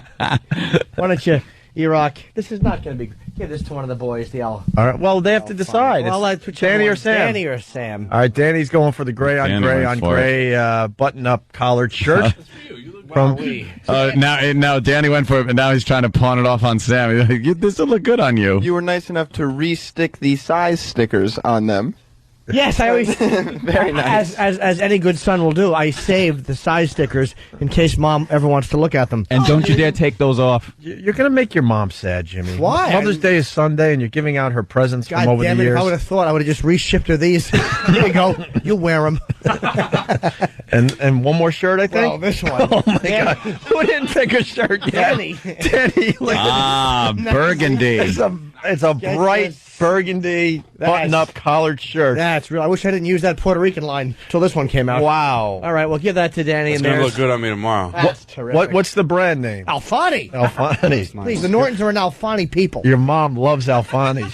don't you, Iraq? This is not going to be. Give this to one of the boys. All right. Well, they have to decide. Well, it's Danny or Sam. Danny or Sam. All right. Danny's going for the gray on gray button-up collared shirt. Now Danny went for it, but now he's trying to pawn it off on Sam. He's like, this will look good on you. You were nice enough to re-stick the size stickers on them. Yes, I always very nice. As any good son will do. I saved the size stickers in case Mom ever wants to look at them. And don't you dare take those off. You're going to make your mom sad, Jimmy. Why? Mother's Day is Sunday, and you're giving out her presents God from over damn the it, years. I would have thought I would have just reshipped her these. Here you go. You wear them. And one more shirt, I think. Well, this one. Oh my God! Who didn't pick a shirt yet? Danny. Look at this. Burgundy. It's a bright burgundy button-up collared shirt. That's real. I wish I didn't use that Puerto Rican line until this one came out. Wow. All right, well, give that to Danny. It's going to look good on me tomorrow. That's terrific. What's the brand name? Alfani. Alfani. Please, the Nortons are an Alfani people. Your mom loves Alfani.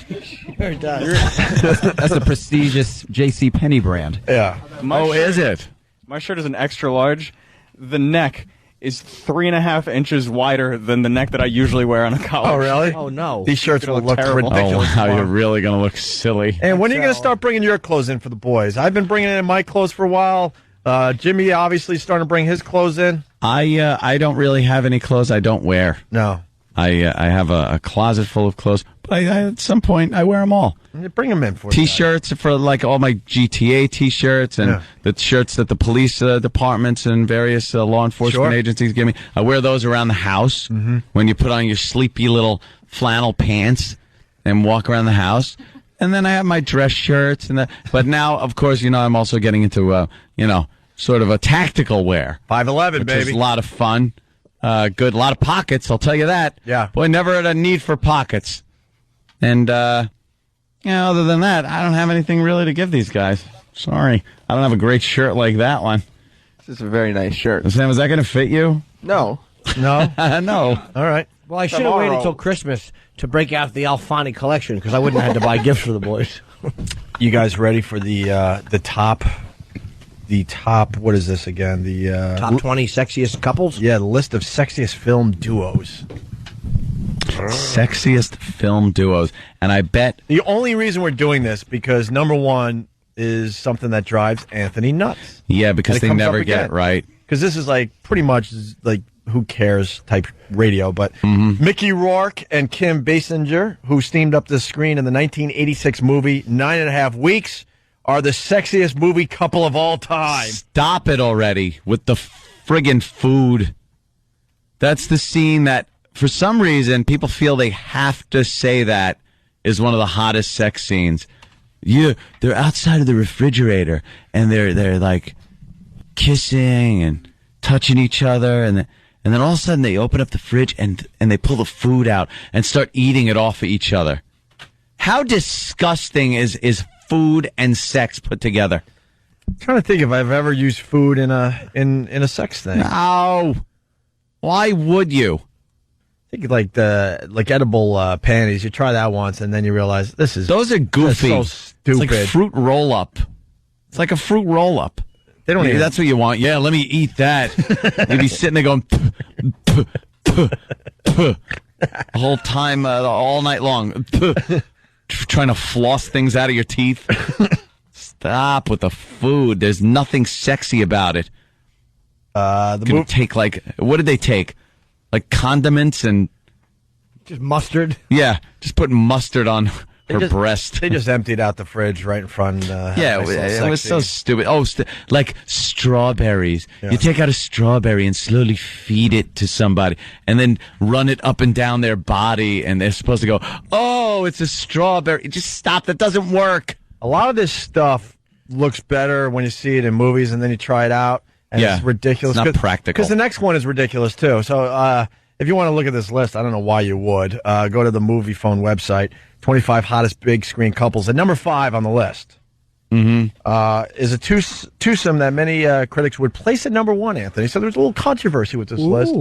Sure does. That's a prestigious J.C. Penney brand. Yeah. Is it? My shirt is an extra large. The neck is 3.5 inches wider than the neck that I usually wear on a collar. Oh, really? Oh, no. These shirts will look terrible. ridiculous. Oh, wow, you're really going to look silly. And when are you going to start bringing your clothes in for the boys? I've been bringing in my clothes for a while. Jimmy obviously starting to bring his clothes in. I don't really have any clothes I don't wear. No. I have a closet full of clothes, but at some point I wear them all. Bring them in for T-shirts for like all my GTA T-shirts and the shirts that the police departments and various law enforcement agencies give me. I wear those around the house when you put on your sleepy little flannel pants and walk around the house. And then I have my dress shirts but now, of course, I'm also getting into sort of a tactical wear. 5'11", baby. Which is a lot of fun. Good, a lot of pockets, I'll tell you that. Yeah. Boy, never had a need for pockets. And, other than that, I don't have anything really to give these guys. Sorry. I don't have a great shirt like that one. This is a very nice shirt. Sam, is that going to fit you? No. No? No. All right. Well, I should have waited until Christmas to break out the Alfani collection because I wouldn't have had to buy gifts for the boys. You guys ready for the top? The top, what is this again? The top 20 sexiest couples? Yeah, the list of sexiest film duos. Sexiest film duos. And I bet the only reason we're doing this because number one is something that drives Anthony nuts. Yeah, because they never get it right. Because this is like pretty much like who cares type radio. But Mickey Rourke and Kim Basinger, who steamed up the screen in the 1986 movie 9.5 Weeks, are the sexiest movie couple of all time. Stop it already with the friggin' food. That's the scene that, for some reason, people feel they have to say that is one of the hottest sex scenes. Yeah, they're outside of the refrigerator, and they're like kissing and touching each other, and then all of a sudden they open up the fridge and they pull the food out and start eating it off of each other. How disgusting is food and sex put together? I'm trying to think if I've ever used food in a sex thing. No. Why would you? I think like edible panties. You try that once and then you realize those are goofy. So stupid. It's like fruit roll up. It's like a fruit roll up. They don't even. That's what you want. Yeah, let me eat that. You'd be sitting there going the whole time, all night long. Trying to floss things out of your teeth. Stop with the food. There's nothing sexy about it. Take what did they take? Like condiments and just mustard. Yeah, just putting mustard on her breast. They just emptied out the fridge right in front. It was so stupid. Like strawberries. Yeah. You take out a strawberry and slowly feed it to somebody, and then run it up and down their body, and they're supposed to go, "Oh, it's a strawberry." Just stop. That doesn't work. A lot of this stuff looks better when you see it in movies, and then you try it out, and it's ridiculous. It's not practical. Because the next one is ridiculous too. So if you want to look at this list, I don't know why you would. Go to the Movie Phone website. 25 hottest big screen couples. And number 5 on the list is a twosome that many critics would place at number 1, Anthony. So there's a little controversy with this list.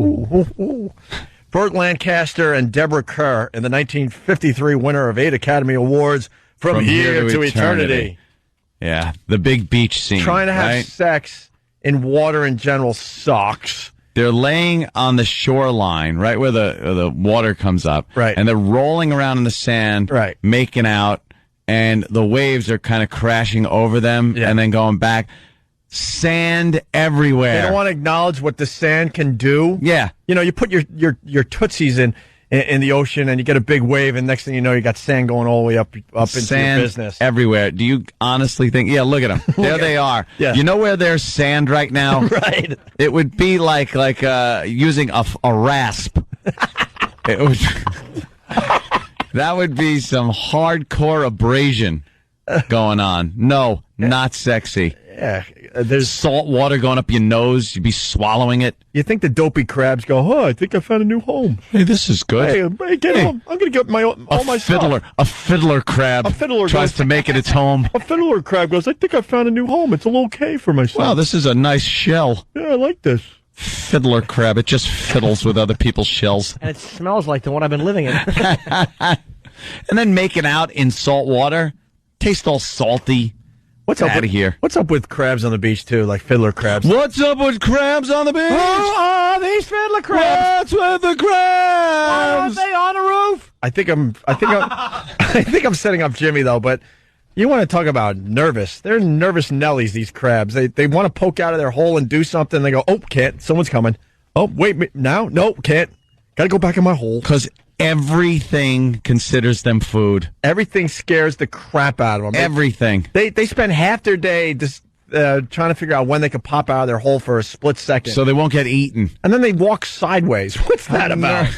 Burt Lancaster and Deborah Kerr in the 1953 winner of 8 Academy Awards, From Here to Eternity. Yeah, the big beach scene. Trying to have sex in water in general sucks. They're laying on the shoreline, right where the water comes up. Right. And they're rolling around in the sand, right, making out, and the waves are kind of crashing over them and then going back. Sand everywhere. They don't want to acknowledge what the sand can do. Yeah. You put your tootsies in the ocean and you get a big wave, and next thing you know, you got sand going all the way up into sand your business. Everywhere. Do you honestly think? Yeah, look at them. There they are. Yeah. You know where there's sand right now? Right. It would be like using a rasp. It would. That would be some hardcore abrasion going on. No, not sexy. Yeah, there's salt water going up your nose. You'd be swallowing it. You think the dopey crabs go, "Oh, I think I found a new home. Hey, this is good. Hey, get home. I'm going to get all my stuff." A fiddler crab tries to make it its home. A fiddler crab goes, "I think I found a new home. It's a little cave for myself." Wow, this is a nice shell. Yeah, I like this. Fiddler crab. It just fiddles with other people's shells. And it smells like the one I've been living in. And then making out in salt water. Tastes all salty. What's up with here? What's up with crabs on the beach too, like fiddler crabs? What's up with crabs on the beach? Who are these fiddler crabs? What's with the crabs? Are they on the roof? I think I'm setting up Jimmy though, but You want to talk about nervous. They're nervous Nellies, these crabs. They want to poke out of their hole and do something. They go, oh, can't. Someone's coming. Oh, wait, now? No, can't. Got to go back in my hole. Because everything considers them food. Everything scares the crap out of them. Everything. They spend half their day just trying to figure out when they can pop out of their hole for a split second. So they won't get eaten. And then they walk sideways. What's that about?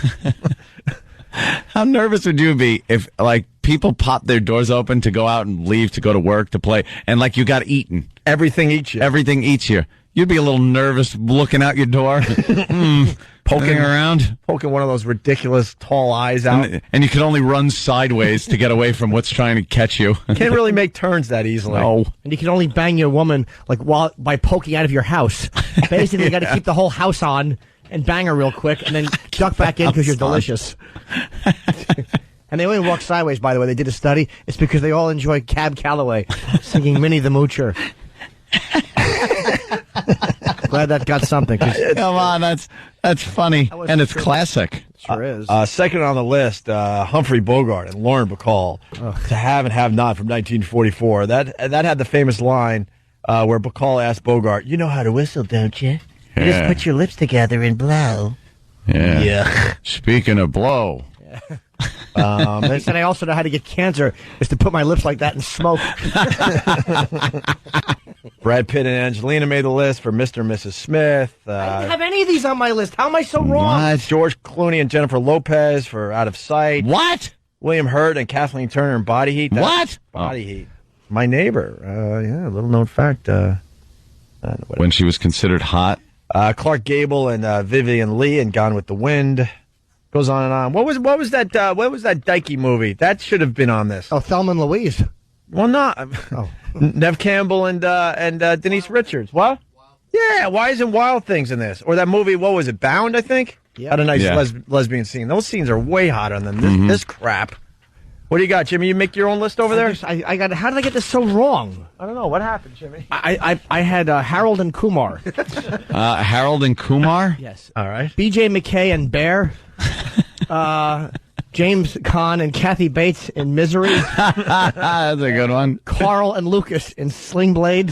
How nervous would you be if, like, people pop their doors open to go out and leave to go to work to play, and, like, you got eaten? Everything eats you. Everything eats you. You'd be a little nervous looking out your door, poking around. Poking one of those ridiculous tall eyes out. And you can only run sideways to get away from what's trying to catch you. Can't really make turns that easily. No. And you can only bang your woman by poking out of your house. Basically, you got to keep the whole house on and bang her real quick, and then duck back in because you're delicious. And they only walk sideways, by the way. They did a study. It's because they all enjoy Cab Calloway singing Minnie the Moocher. Glad that got something. Come on, that's funny, and it's classic. Sure is. Second on the list, Humphrey Bogart and Lauren Bacall. To Have and Have Not from 1944. That had the famous line where Bacall asked Bogart, "You know how to whistle, don't you? You just put your lips together and blow." Yeah. Speaking of blow. He said, I also know how to get cancer, is to put my lips like that and smoke. Brad Pitt and Angelina made the list for Mr. and Mrs. Smith. I didn't have any of these on my list. How am I so wrong? What? George Clooney and Jennifer Lopez for Out of Sight. What? William Hurt and Kathleen Turner in Body Heat. What? Body Heat. My neighbor. Yeah, a little known fact. When she was considered hot. Clark Gable and Vivian Leigh in Gone with the Wind. Goes on and on. What was that Dykey movie? That should have been on this. Oh, Thelma and Louise. Well, not. Oh. Nev Campbell and Denise Richards. What? Yeah, why isn't Wild Things in this? Or that movie, what was it, Bound, I think? Yeah. Had a nice lesbian scene. Those scenes are way hotter than this crap. What do you got, Jimmy? You make your own list over there? I got. How did I get this so wrong? I don't know. What happened, Jimmy? I had Harold and Kumar. Harold and Kumar? Yes. All right. B.J. McKay and Bear. James Caan and Kathy Bates in Misery. That's a good one. Carl and Lucas in Sling Blade.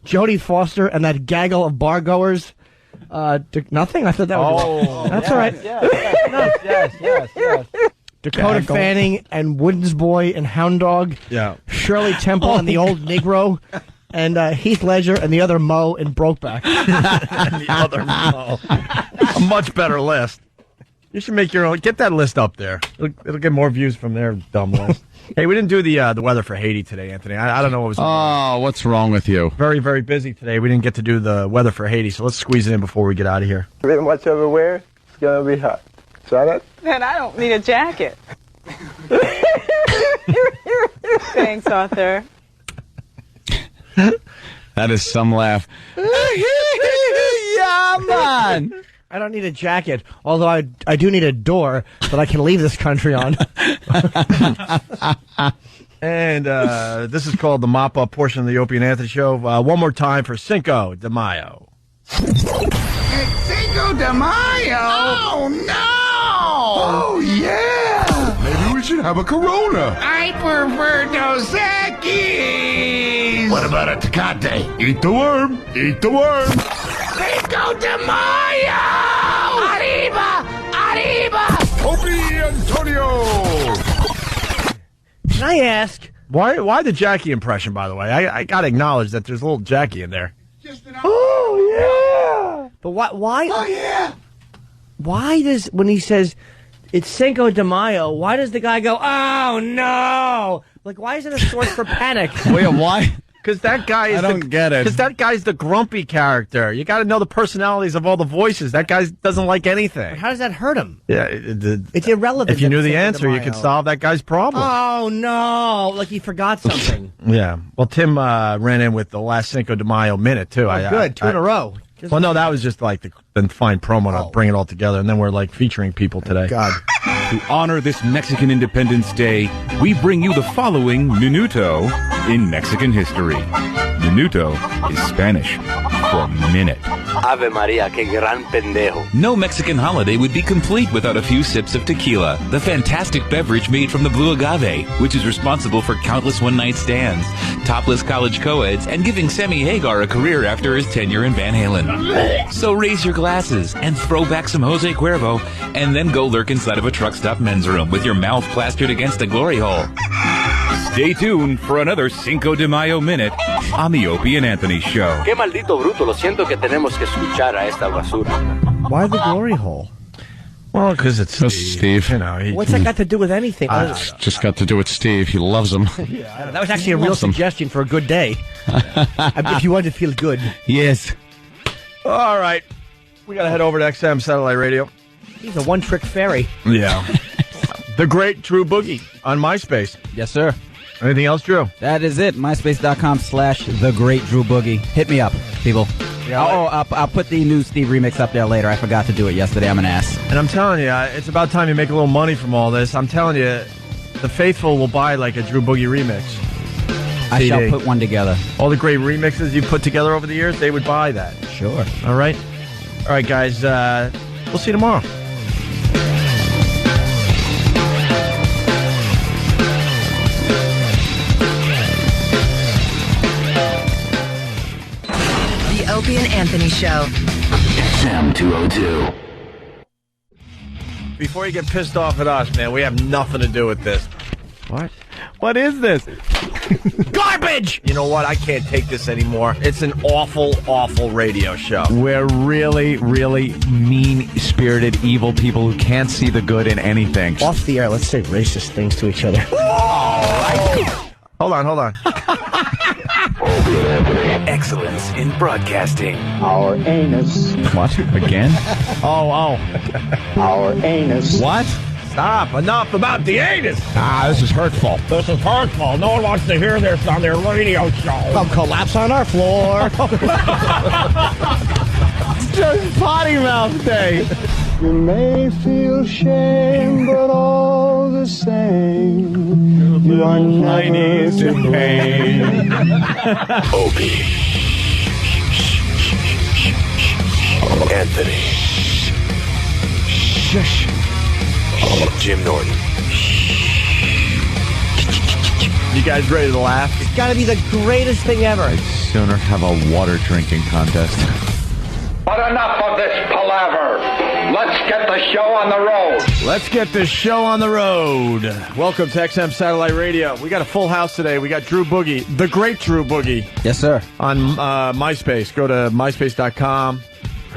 Jodie Foster and that gaggle of bar-goers. Nothing? I thought that was... That's all right. Yes. Dakota Fanning and Wooden's Boy and Hound Dog. Yeah. Shirley Temple and the Old Negro. And Heath Ledger and the other Mo in Brokeback. The other Mo. A much better list. You should make your own. Get that list up there. It'll get more views from their dumb list. Hey, we didn't do the weather for Haiti today, Anthony. I don't know what was going on. Oh, what's wrong with you? Very, very busy today. We didn't get to do the weather for Haiti, so let's squeeze it in before we get out of here. Much everywhere, it's going to be hot. Saw that? Then I don't need a jacket. Thanks, Arthur. That is some laugh. Yeah, man. I don't need a jacket, although I do need a door that I can leave this country on. And this is called the mop-up portion of the Opie and Anthony Show. One more time for Cinco de Mayo. It's Cinco de Mayo! Oh, no! Oh, yeah! Maybe we should have a Corona. I prefer Dos Equis. What about a Tecate? Eat the worm. Eat the worm. Cinco de Mayo! Arriba! Arriba! Opie Antonio! Can I ask? Why the Jackie impression, by the way? I got to acknowledge that there's a little Jackie in there. Oh, yeah! But why? Oh, yeah! Why does, when he says, it's Cinco de Mayo, why does the guy go, oh, no? Like, why is it a source for panic? Wait, why? Because that guy is I don't get it. Because that guy's the grumpy character. You got to know the personalities of all the voices. That guy doesn't like anything. How does that hurt him? Yeah, it's irrelevant. If you knew the answer, you could solve that guy's problem. Oh, no. Like he forgot something. Yeah. Well, Tim ran in with the last Cinco de Mayo minute, too. Good. Two in a row. Well, no, that was just like the fine promo to bring it all together, and then we're like featuring people today. God. To honor this Mexican Independence Day, we bring you the following minuto in Mexican history. Minuto is Spanish for minute. Ave Maria, que gran pendejo. No Mexican holiday would be complete without a few sips of tequila, the fantastic beverage made from the blue agave, which is responsible for countless one-night stands, topless college co-eds, and giving Sammy Hagar a career after his tenure in Van Halen. So raise your glasses and throw back some Jose Cuervo, and then go lurk inside of a truck stop men's room with your mouth plastered against a glory hole. Stay tuned for another Cinco de Mayo minute on the Opie and Anthony Show. Qué maldito bruto, lo siento que tenemos que escuchar a esta basura. Why the glory hole? Well, because it's Steve. You know, What's that got to do with anything? It's just got to do with Steve. He loves him. That was actually a real suggestion for a good day. If you wanted to feel good. Yes. All right. We got to head over to XM Satellite Radio. He's a one-trick fairy. Yeah. The great Drew Boogie on MySpace. Yes, sir. Anything else, Drew? That is it. MySpace.com/thegreatdrewboogie. Hit me up, people. Yeah, I'll put the new Steve remix up there later. I forgot to do it yesterday. I'm an ass. And I'm telling you, it's about time you make a little money from all this. I'm telling you, the faithful will buy like a Drew Boogie remix. I CD. shall put one together. All the great remixes you've put together over the years, they would buy that. Sure. All right? All right, guys. We'll see you tomorrow. Opie and Anthony Show. XM 202. Before you get pissed off at us, man, we have nothing to do with this. What? What is this? Garbage! You know what? I can't take this anymore. It's an awful, awful radio show. We're really, really mean-spirited, evil people who can't see the good in anything. Off the air, let's say racist things to each other. Hold on. Excellence in broadcasting. Our anus. What? Again? Oh. Our anus. What? Stop. Enough about the anus. This is hurtful. This is hurtful. No one wants to hear this on their radio show. Come collapse on our floor. It's just potty mouth day. You may feel shame, but all the same, you are never to pain. Opie. Anthony. Shush. Jim Norton. You guys ready to laugh? It's got to be the greatest thing ever. I'd sooner have a water drinking contest. But enough of this palaver. Let's get the show on the road. Let's get this show on the road. Welcome to XM Satellite Radio. We got a full house today. We got Drew Boogie, the great Drew Boogie. Yes, sir. On MySpace. Go to myspace.com.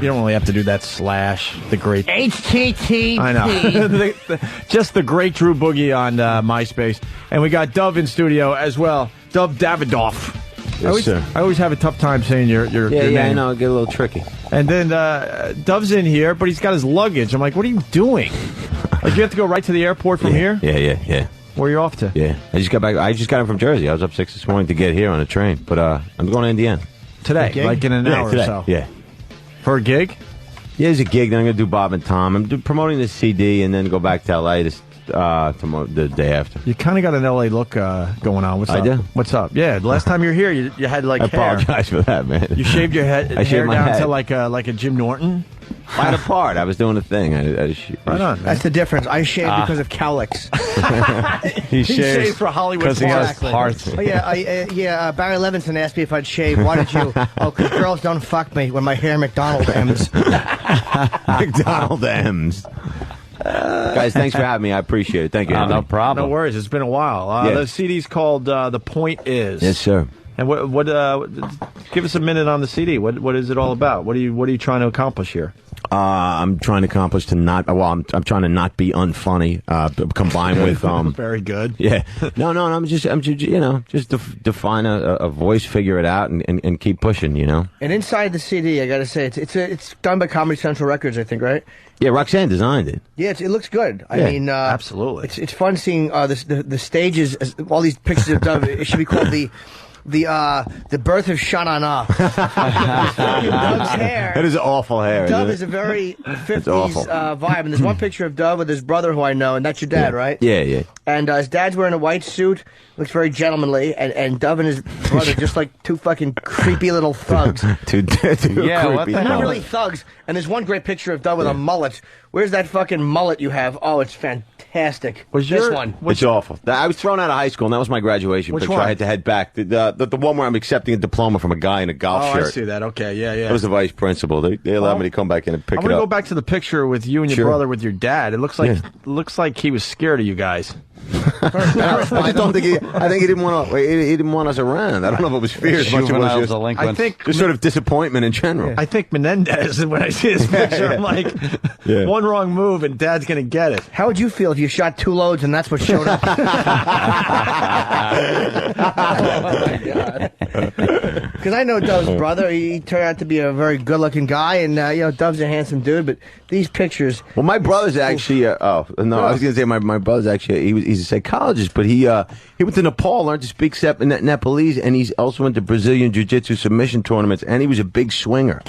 You don't really have to do that / the great. HTTP. I know. Just the great Drew Boogie on MySpace. And we got Dove in studio as well. Dove Davidoff. Yes, sir. I always have a tough time saying your name. Yeah, I know. It get a little tricky. And then Dove's in here, but he's got his luggage. I'm like, what are you doing? Like, you have to go right to the airport from here? Yeah. Where are you off to? Yeah. I just got back. I just got in from Jersey. I was up 6 this morning to get here on a train. But I'm going to Indiana. Today? Like in an hour today. or so? Yeah. For a gig? Yeah, there's a gig. Then I'm going to do Bob and Tom. I'm promoting this CD and then go back to L.A. The day after. You kind of got an L.A. look going on. What's up? I do? What's up? Yeah, the last time you were here, you had like I hair. apologize for that, man. You shaved your hair shaved my down head. to like a Jim Norton? I had a part. I was doing a thing. Right on, man. That's the difference. I shaved because of cowlicks. He shaved for Hollywood because he has Exactly. parts. Oh, yeah, Barry Levinson asked me if I'd shave. Why did you? Oh, because girls don't fuck me when my hair McDonald M's. McDonald M's. Guys, thanks for having me. I appreciate it. Thank you. No problem. No worries. It's been a while. Yeah. The CD's called The Point Is. Yes, sir. And what give us a minute on the CD. What is it all about? What are you trying to accomplish here? I'm trying to accomplish I'm trying to not be unfunny, combined with very good. Yeah. No, I'm just define a voice, figure it out, and keep pushing. And inside the CD, I got to say, it's done by Comedy Central Records, I think, right? Yeah, Roxanne designed it. Yeah, it looks good. I Yeah, mean, absolutely. It's fun seeing the stages, all these pictures of Dove. It should be called the the birth of Sha-Na-Na. Dove's hair. That is awful hair. Dove isn't is it? a very awful. 50s vibe. And there's one picture of Dove with his brother who I know, and that's your dad, right? Yeah, yeah. And his dad's wearing a white suit, looks very gentlemanly, and Dove and his brother just like two fucking creepy little thugs. Too Yeah, what creepy. the Not hell? really thugs. And there's one great picture of Dove with a mullet. Where's that fucking mullet you have? Oh, it's fantastic. This one. It's awful. I was thrown out of high school, and that was my graduation Which picture. one? I had to head back. The one where I'm accepting a diploma from a guy in a golf Oh, shirt. I see that. Okay, yeah. That was the vice principal. They allowed me to come back in and pick I'm it gonna up. go back to the picture with you and your Sure. brother with your dad. It looks like he was scared of you guys. I just don't think I think he didn't want to. He didn't want us around. I don't know if it was fear as much as it Juvenile was delinquent. I think just sort of disappointment in general. I think Menendez. When I see this picture, I'm like, one wrong move and Dad's gonna get it. How would you feel if you shot 2 loads and that's what showed up? Because I know Dove's brother. He turned out to be a very good-looking guy, and Dove's a handsome dude. But these pictures. Well, my brother's actually. I was going to say my brother's actually. He's a psychologist, but he went to Nepal, learned to speak Nepalese, and he's also went to Brazilian jiu-jitsu submission tournaments, and he was a big swinger.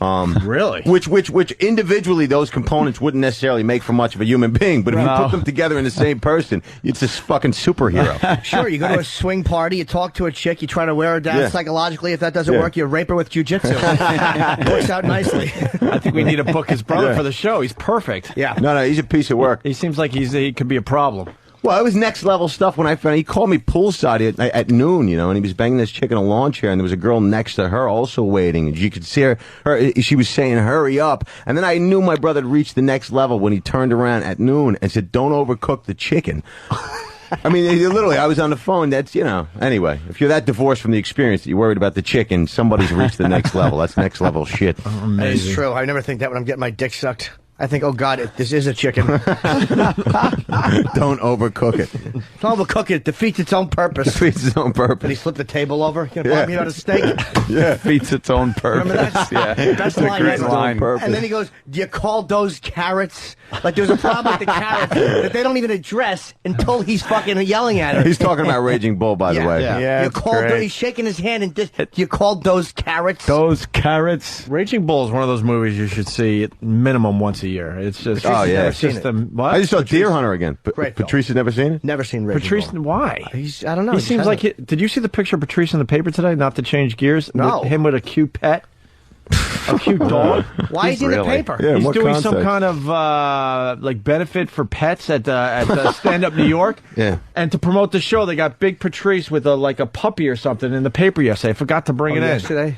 Really? Which individually those components wouldn't necessarily make for much of a human being, but if you put them together in the same person, it's a fucking superhero. Sure, you go to a swing party, you talk to a chick, you try to wear her down psychologically. If that doesn't work, you rape her with jujitsu. Works out nicely. I think we need to book his brother for the show. He's perfect. Yeah. No, he's a piece of work. He seems like he could be a problem. Well, it was next level stuff when I found he called me poolside at noon, and he was banging this chick in a lawn chair, and there was a girl next to her also waiting, and you could see her she was saying, hurry up. And then I knew my brother had reached the next level when he turned around at noon and said, don't overcook the chicken. I mean, literally, I was on the phone. That's, anyway, if you're that divorced from the experience that you're worried about the chicken, somebody's reached the next level. That's next level shit. That is true. I never think that when I'm getting my dick sucked. I think, oh God, this is a chicken. Don't overcook it. Don't overcook it. It defeats its own purpose. Defeats its own purpose. Did he flip the table over? Can you buy me out a steak? Yeah. Defeats its own purpose. Remember that? Yeah. That's a great line. And then he goes, do you call those carrots? Like there's a problem with the carrots that they don't even address until he's fucking yelling at her. He's talking about Raging Bull, by the way. Yeah. He's shaking his hand and just, you called those carrots? Those carrots. Raging Bull is one of those movies you should see at minimum once a year. It's just never seen it. What? I just saw Deer Hunter again. Great Patrice has never seen it? Never seen Raging Patrice, Bull. why? I don't know. He seems like did you see the picture of Patrice in the paper today? Not to change gears. No. Him with a cute pet. A cute dog. Why is he in the paper? Yeah, He's what doing some context? kind of like benefit for pets at Stand Up New York. Yeah. And to promote the show, they got Big Patrice with a puppy or something in the paper yesterday. I forgot to bring it in. Yesterday?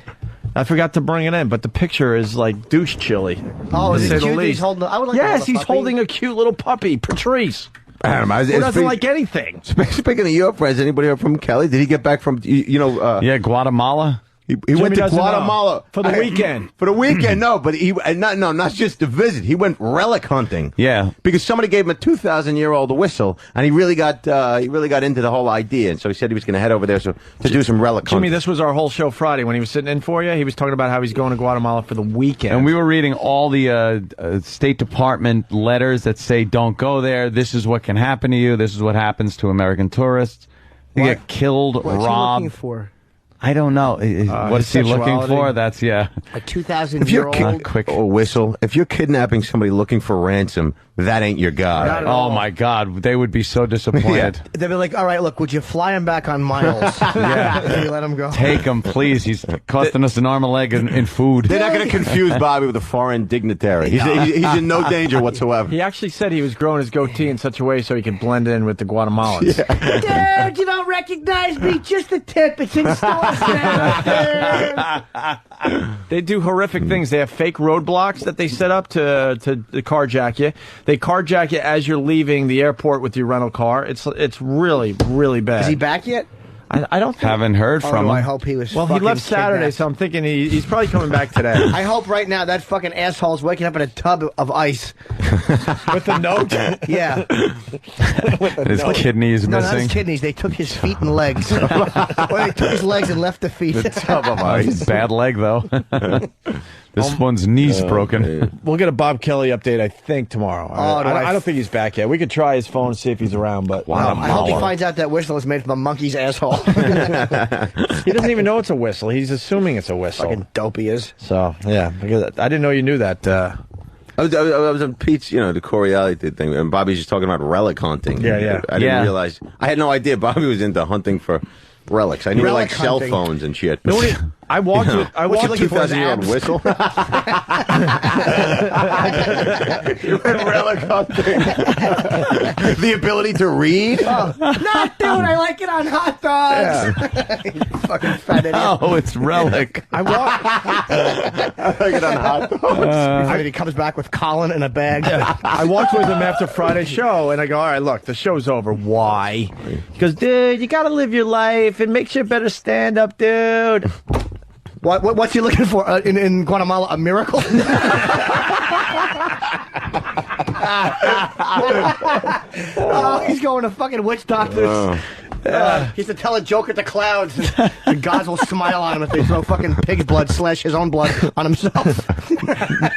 I forgot to bring it in, but the picture is like douche chilly. Oh, is to say it the cute? least. He's holding. I would like to Yes, hold a he's puppy. holding a cute little puppy, Patrice. Adam, Who doesn't like anything? Speaking of your friends, anybody heard from Kelly? Did he get back from Yeah, Guatemala. He went to doesn't Guatemala know. For the weekend. For the weekend, no, but not just to visit. He went relic hunting. Yeah, because somebody gave him a 2,000-year-old whistle, and he really got into the whole idea. And so he said he was going to head over there to do some relic Jimmy, hunting. this was our whole show Friday when he was sitting in for you. He was talking about how he's going to Guatemala for the weekend. and we were reading all the State Department letters that say, don't go there. This is what can happen to you. This is what happens to American tourists. They get killed, What's he robbed. looking for? I don't know. What is he looking sexuality? for? That's, A If 2,000-year-old. you're quick. a whistle, if you're kidnapping somebody looking for ransom, that ain't your guy. Not at Oh, all. my God. They would be so disappointed. They'd be like, all right, look, would you fly him back on miles? Can you let him go? Take him, please. He's costing us an arm and a leg in food. They're not going to confuse Bobby with a foreign dignitary. He's in no danger whatsoever. He actually said he was growing his goatee in such a way so he could blend in with the Guatemalans. Dude, you don't recognize me. Just a tip. It's in stores now. They do horrific things. They have fake roadblocks that they set up to carjack you. They carjack you as you're leaving the airport with your rental car. It's really, really bad. Is he back yet? I don't think. Haven't heard from him. I hope he was. Well, he fucking left Saturday, kidnapped. so I'm thinking he's probably coming back today. I hope right now that fucking asshole's waking up in a tub of ice. With the note? Yeah. His kidneys No, not missing. his kidneys. They took his feet and legs. Or they took his legs and left the feet. His bad leg, though. This one's knee's broken. We'll get a Bob Kelly update, I think, tomorrow. I don't think he's back yet. We could try his phone and see if he's around, but I hope he finds out that whistle is made from a monkey's asshole. He doesn't even know it's a whistle. He's assuming it's a whistle. Fucking dope he is. So, yeah. I didn't know you knew that. I was on Pete's, the Corey thing, and Bobby's just talking about relic hunting. Yeah. I didn't realize. I had no idea Bobby was into hunting for relics. I knew Relic like cell hunting. phones and shit. I walked with a 2,000-year-old whistle. You went relic hunting. The ability to read. No, dude, I like it on hot dogs. You fucking fat idiot. Oh, it's relic. I like it on hot dogs. He comes back with Colin in a bag. I walked with him after Friday's show, and I go, all right, look, the show's over. Why? He goes, dude, you got to live your life. It makes you a better stand-up, dude. What's he looking for in Guatemala? A miracle? Oh, he's going to fucking witch doctors. He has to tell a joke at the clouds. And the gods will smile on him if they throw fucking pig's blood / his own blood on himself.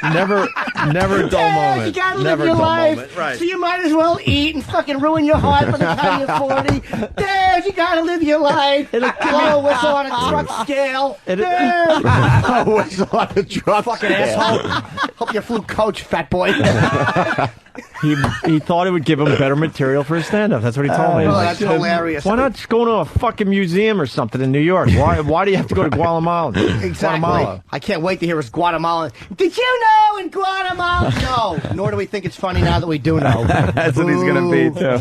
Never a dull moment. You gotta live Never a your dull life. moment. Right. So you might as well eat and fucking ruin your heart by the time you're 40. Dad, you gotta live your life. Blow a whistle on a truck scale. A whistle on a truck Fucking scale. asshole. Hope you flew coach, fat boy. He thought it would give him better material for his stand-up. That's what he told me. Oh, that's hilarious. Why not just go to a fucking museum or something in New York? Why do you have to go to Guatemala? Exactly. Guatemala. I can't wait to hear his Guatemala. Did you know in Guatemala? No. Nor do we think it's funny now that we do know. That's what he's going to be, too.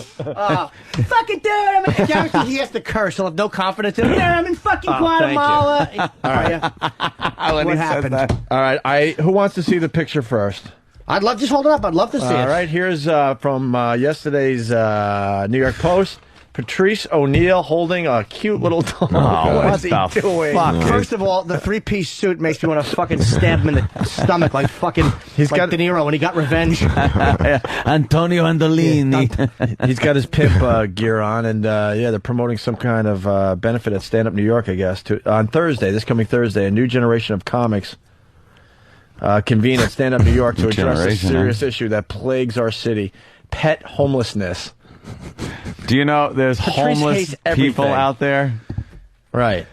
Fucking dude, I'm in guarantee he has to curse. He'll have no confidence in him. Yeah, I'm in fucking Guatemala. All right. What happened? All right. Who wants to see the picture first? I'd love, just hold it up. I'd love to see it. All right, here's from yesterday's New York Post. Patrice O'Neill holding a cute little dog. Oh, what's he doing? Fuck. First of all, the three-piece suit makes me want to fucking stab him in the stomach like fucking like De Niro when he got revenge. Antonio Andolini. He's got his pimp gear on, and they're promoting some kind of benefit at Stand Up New York, I guess. On Thursday, this coming Thursday, a new generation of comics convene at Stand Up New York to address a serious issue that plagues our city: pet homelessness. Do you know there's homeless people out there? Right.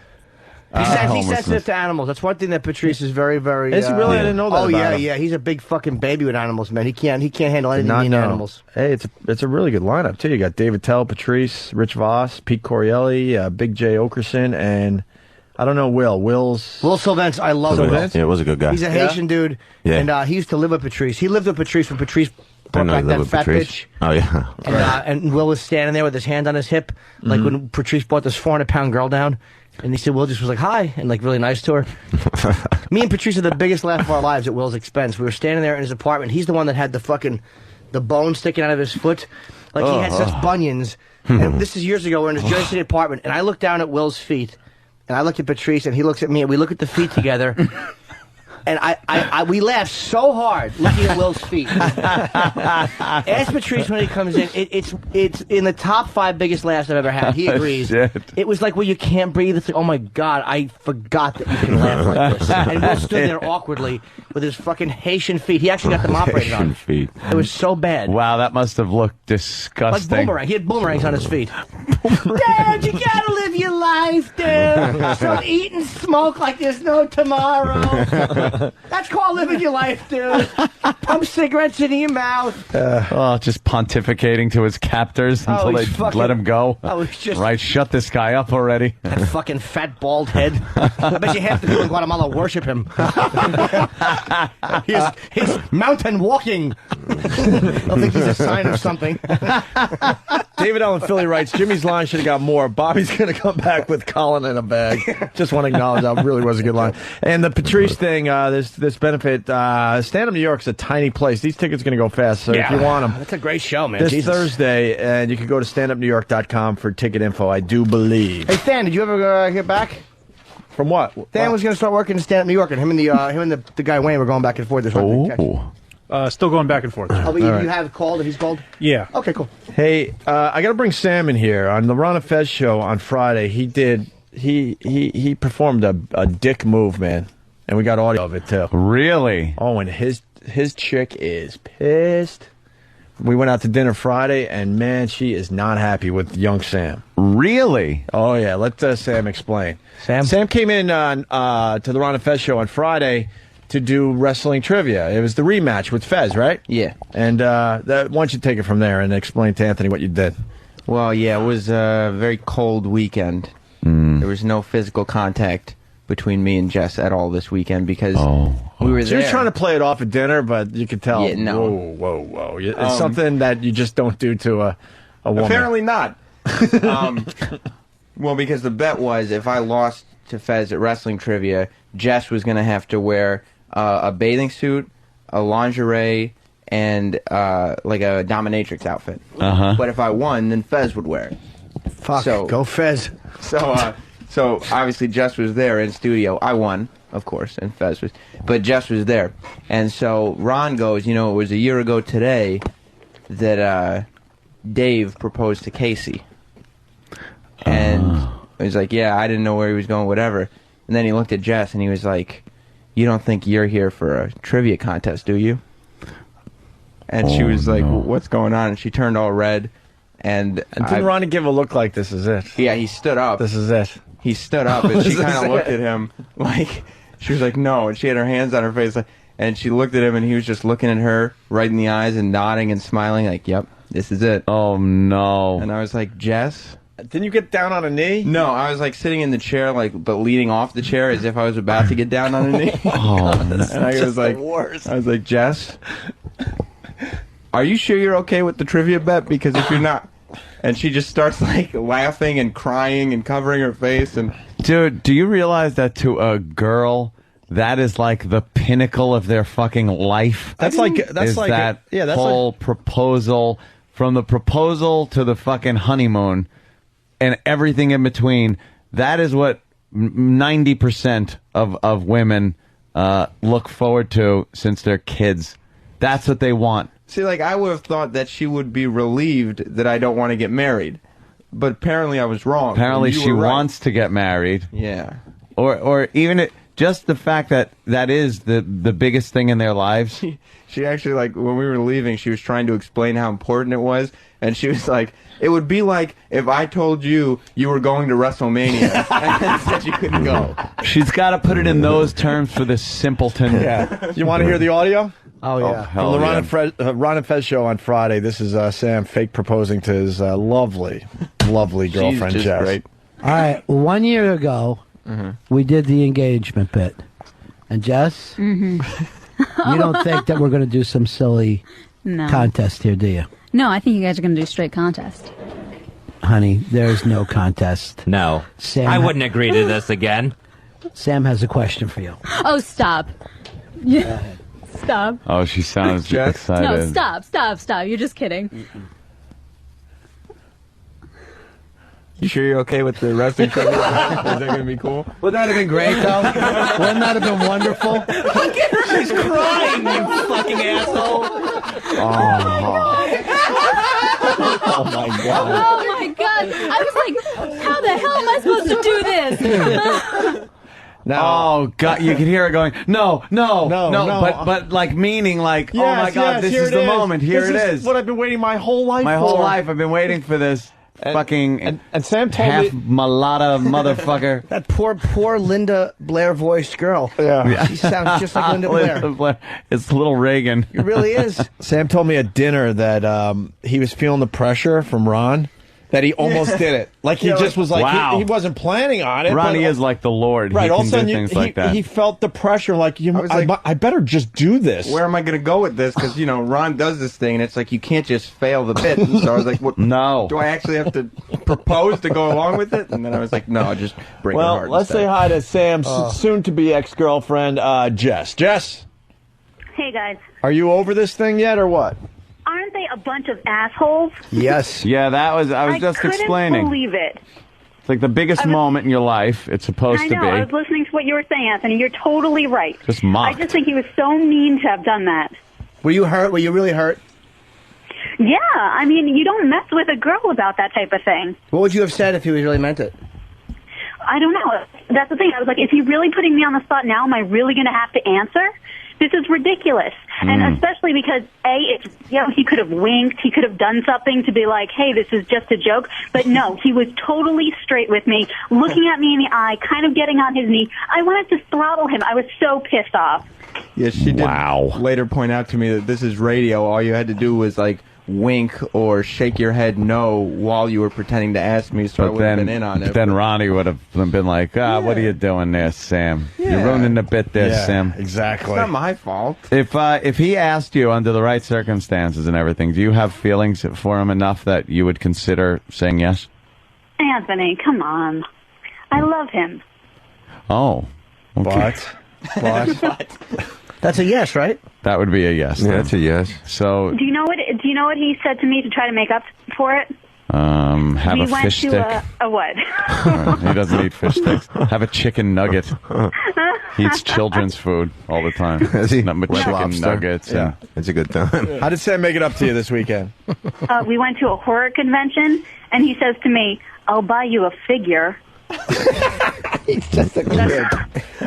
He's sensitive to animals. That's one thing that Patrice is very, very. Is he really? I didn't know that. Oh about him. yeah. He's a big fucking baby with animals, man. He can't handle anything mean animals. Hey, it's a really good lineup too. You got David Tell, Patrice, Rich Voss, Pete Corielli, Big J Okerson, and I don't know Will Sylvance. I love Will. Yeah, it was a good guy. He's a Haitian dude, and he used to live with Patrice. He lived with Patrice when Patrice brought back that fat bitch. Oh yeah. And Will was standing there with his hand on his hip, like when Patrice brought this 400-pound girl down. And he said, Will just was like, hi, and like really nice to her. Me and Patrice had the biggest laugh of our lives at Will's expense. We were standing there in his apartment. He's the one that had the bone sticking out of his foot. Like he had such bunions. And this is years ago. We're in his Jersey City apartment. And I look down at Will's feet. And I look at Patrice, and he looks at me, and we look at the feet together. And we laugh so hard looking at Will's feet. Ask Patrice when he comes in. It's in the top 5 biggest laughs I've ever had. He agrees. It was like where you can't breathe. It's like, oh my God, I forgot that you can laugh like this. And Will stood there awkwardly with his fucking Haitian feet. He actually got them operated on. Feet. It was so bad. Wow, that must have looked disgusting. Like boomerang. He had boomerangs on his feet. Dad, you gotta live your life, dude. So eat and smoke like there's no tomorrow. That's called living your life, dude. Pump cigarettes into your mouth. Just pontificating to his captors until they let him go. Right, shut this guy up already. That fucking fat bald head. I bet you half the people in Guatemala worship him. he's mountain walking. I think he's a sign of something. David Allen Philly writes, Jimmy's line should have got more. Bobby's going to come back with Colin in a bag. Just want to acknowledge that really was a good line. And the Patrice thing, this benefit, Stand Up New York is a tiny place. These tickets are going to go fast, so if you want them. That's a great show, man. This Thursday, and you can go to standupnewyork.com for ticket info, I do believe. Hey, Than, did you ever get back? From what? Than was going to start working in Stand Up New York, and him and the guy Wayne were going back and forth this week. Still going back and forth. Oh, but you have called, and he's called? Yeah. Okay, cool. Hey, I got to bring Sam in here. On the Ron and Fez show on Friday, he performed a dick move, man. and we got audio of it too. Really? Oh, and his chick is pissed. We went out to dinner Friday, and man, she is not happy with young Sam. Really? Oh yeah. Let Sam explain. Sam came in to the Ron and Fez show on Friday to do wrestling trivia. It was the rematch with Fez, right? Yeah. And why don't you take it from there and explain to Anthony what you did? Well, yeah, it was a very cold weekend. There was no physical contact between me and Jess at all this weekend because we were So there. you're trying to play it off at dinner, but you could tell. Yeah, no. Whoa. It's something that you just don't do to a woman. Apparently not. Well, because the bet was if I lost to Fez at wrestling trivia, Jess was going to have to wear a bathing suit, a lingerie, and like a dominatrix outfit. But if I won, then Fez would wear it. Fuck, go Fez. So obviously Jess was there in studio. I won, of course, and Fez was, but Jess was there. And so Ron goes, it was a year ago today that Dave proposed to Casey. And he's like, yeah, I didn't know where he was going, whatever. And then he looked at Jess and he was like, you don't think you're here for a trivia contest, do you? And she was like, what's going on? And she turned all red. And didn't Ronnie give a look like this is it? Yeah, he stood up. This is it. He stood up, and she kind of looked at him like, she was like, no, and she had her hands on her face, and she looked at him, and he was just looking at her right in the eyes and nodding and smiling like, yep, this is it. Oh, no. And I was like, Jess? Didn't you get down on a knee? No, I was like sitting in the chair, but leaning off the chair as if I was about to get down on a knee. And I was like, I was like, Jess, are you sure you're okay with the trivia bet? Because if you're not... And she just starts like laughing and crying and covering her face. And dude, do you realize that to a girl, that is like the pinnacle of their fucking life? That's like that whole proposal, from the proposal to the fucking honeymoon and everything in between. That is what 90% of women look forward to since they're kids. That's what they want. See, like, I would have thought that she would be relieved that I don't want to get married. But apparently I was wrong. Apparently she wants to get married. Yeah. Or even just the fact that is the biggest thing in their lives. She actually, like, when we were leaving, she was trying to explain how important it was. And she was like, it would be like if I told you were going to WrestleMania and said you couldn't go. She's got to put it in those terms for this simpleton. Yeah. You want to hear the audio? Oh, yeah. From the Ron and Fez show on Friday, this is Sam fake proposing to his lovely girlfriend, She's just Jess. great. All right, 1 year ago, we did the engagement bit. And Jess, you don't think that we're going to do some silly contest here, do you? No, I think you guys are going to do straight contest. Honey, there's no contest. No. Sam, I wouldn't agree to this again. Sam has a question for you. Oh, stop. Yeah. Stop. Oh, she sounds excited. No, stop. You're just kidding. You sure you're okay with the wrestling trivia? Is that going to be cool? Would that have been great, though? Wouldn't that have been wonderful? Look at her. She's crying, you fucking asshole. Oh, my God. Oh, my God. I was like, how the hell am I supposed to do this? Oh God! You can hear her going, no, but like meaning like, Yes, oh my God, yes, this is the moment. Here it is. What I've been waiting my whole life My for. whole life I've been waiting for this. Fucking and Sam told half me mulatto motherfucker. That poor Linda Blair voiced girl. Yeah. She sounds just like Linda Blair. It's little Reagan. It really is. Sam told me at dinner that he was feeling the pressure from Ron. That he almost did it. Like he just was like, wow. he wasn't planning on it. Ronnie is like the Lord. Right, He all can of a sudden do things like that. he felt the pressure like, I better just do this. Where am I going to go with this? Because, Ron does this thing, and it's like you can't just fail the bit. And so I was like, what, no. Do I actually have to propose to go along with it? And then I was like, no, just break it hard. Well, let's say hi to Sam's soon-to-be ex-girlfriend, Jess. Jess, Hey, guys. are you over this thing yet or what? Aren't they a bunch of assholes? Yes. Yeah, I was just explaining. I couldn't believe it. It's like the biggest moment in your life. It's supposed I to know. be. I was listening to what you were saying, Anthony. You're totally right. Just mocked. I just think he was so mean to have done that. Were you hurt? Were you really hurt? Yeah. I mean, you don't mess with a girl about that type of thing. What would you have said if he really meant it? I don't know. that's the thing. I was like, is he really putting me on the spot now? Am I really going to have to answer? This is ridiculous. And especially because, he could have winked. He could have done something to be like, hey, this is just a joke. But no, he was totally straight with me, looking at me in the eye, kind of getting on his knee. I wanted to throttle him. I was so pissed off. Yeah, she did later point out to me that this is radio. All you had to do was, like, wink or shake your head no while you were pretending to ask me, so I would have been in on it. Then Ronnie would have been like, what are you doing there, Sam? You're ruining the bit there, Sam. Exactly. It's not my fault. If he asked you under the right circumstances and everything, do you have feelings for him enough that you would consider saying yes? Anthony, come on. I love him. Oh. Okay. But. That's a yes, right? That would be a yes. Yeah, that's a yes. So. Do you know what he said to me to try to make up for it? Have we a went fish to stick. a what? He doesn't eat fish sticks. Have a chicken nugget. He eats children's food all the time. Nothing but chicken lobster. nuggets. Yeah, it's a good time. How did Sam make it up to you this weekend? We went to a horror convention, and he says to me, I'll buy you a figure. He's just a kid.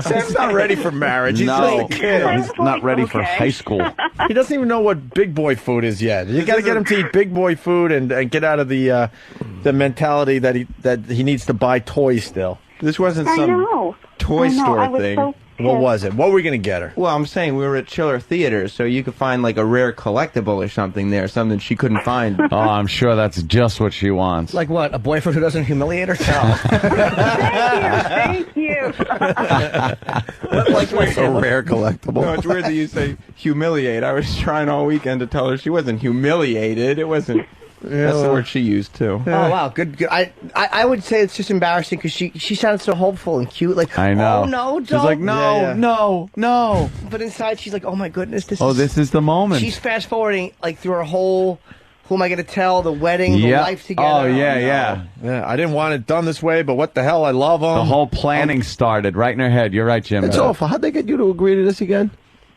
Sam's not ready for marriage. He's just a kid. He's not ready for high school. He doesn't even know what big boy food is yet. You got to get him to eat big boy food and get out of the mentality that he needs to buy toys still. This wasn't I some know. toy I know. store I was thing. so What was it? What were we going to get her? Well, I'm saying we were at Chiller Theater, so you could find like a rare collectible or something there, something she couldn't find. Oh, I'm sure that's just what she wants. Like what? A boyfriend who doesn't humiliate her? No. Thank you. Like a rare collectible. No, it's weird that you say humiliate. I was trying all weekend to tell her she wasn't humiliated. It wasn't. That's the word she used too. Oh wow, good. I would say it's just embarrassing because she sounded so hopeful and cute. Like, I know. Oh no, don't. She's like, no. But inside she's like, oh my goodness, this is the moment. She's fast forwarding like through her whole. Who am I going to tell? The wedding, the life together. Oh yeah. I didn't want it done this way, but what the hell? I love them. The whole planning started right in her head. You're right, Jim. It's awful. How'd they get you to agree to this again?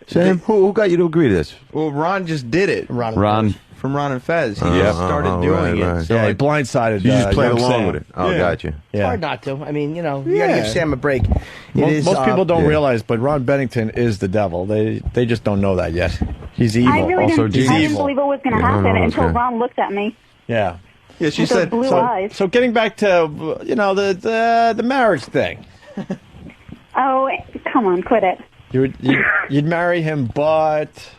Sam, who got you to agree to this? Well, Ron just did it. Ron. From Ron and Fez. He just started doing it. Right. So Yeah, he blindsided. You just played along Sam. with it. Oh, gotcha. It's hard not to. I mean, you got to give Sam a break. Most people don't realize, but Ron Bennington is the devil. They just don't know that yet. He's evil. I really also, didn't believe it was going to happen until Ron looked at me. Yeah. Yeah, she With said. those blue eyes. So getting back to the marriage thing. Oh, come on, quit it. You'd marry him, but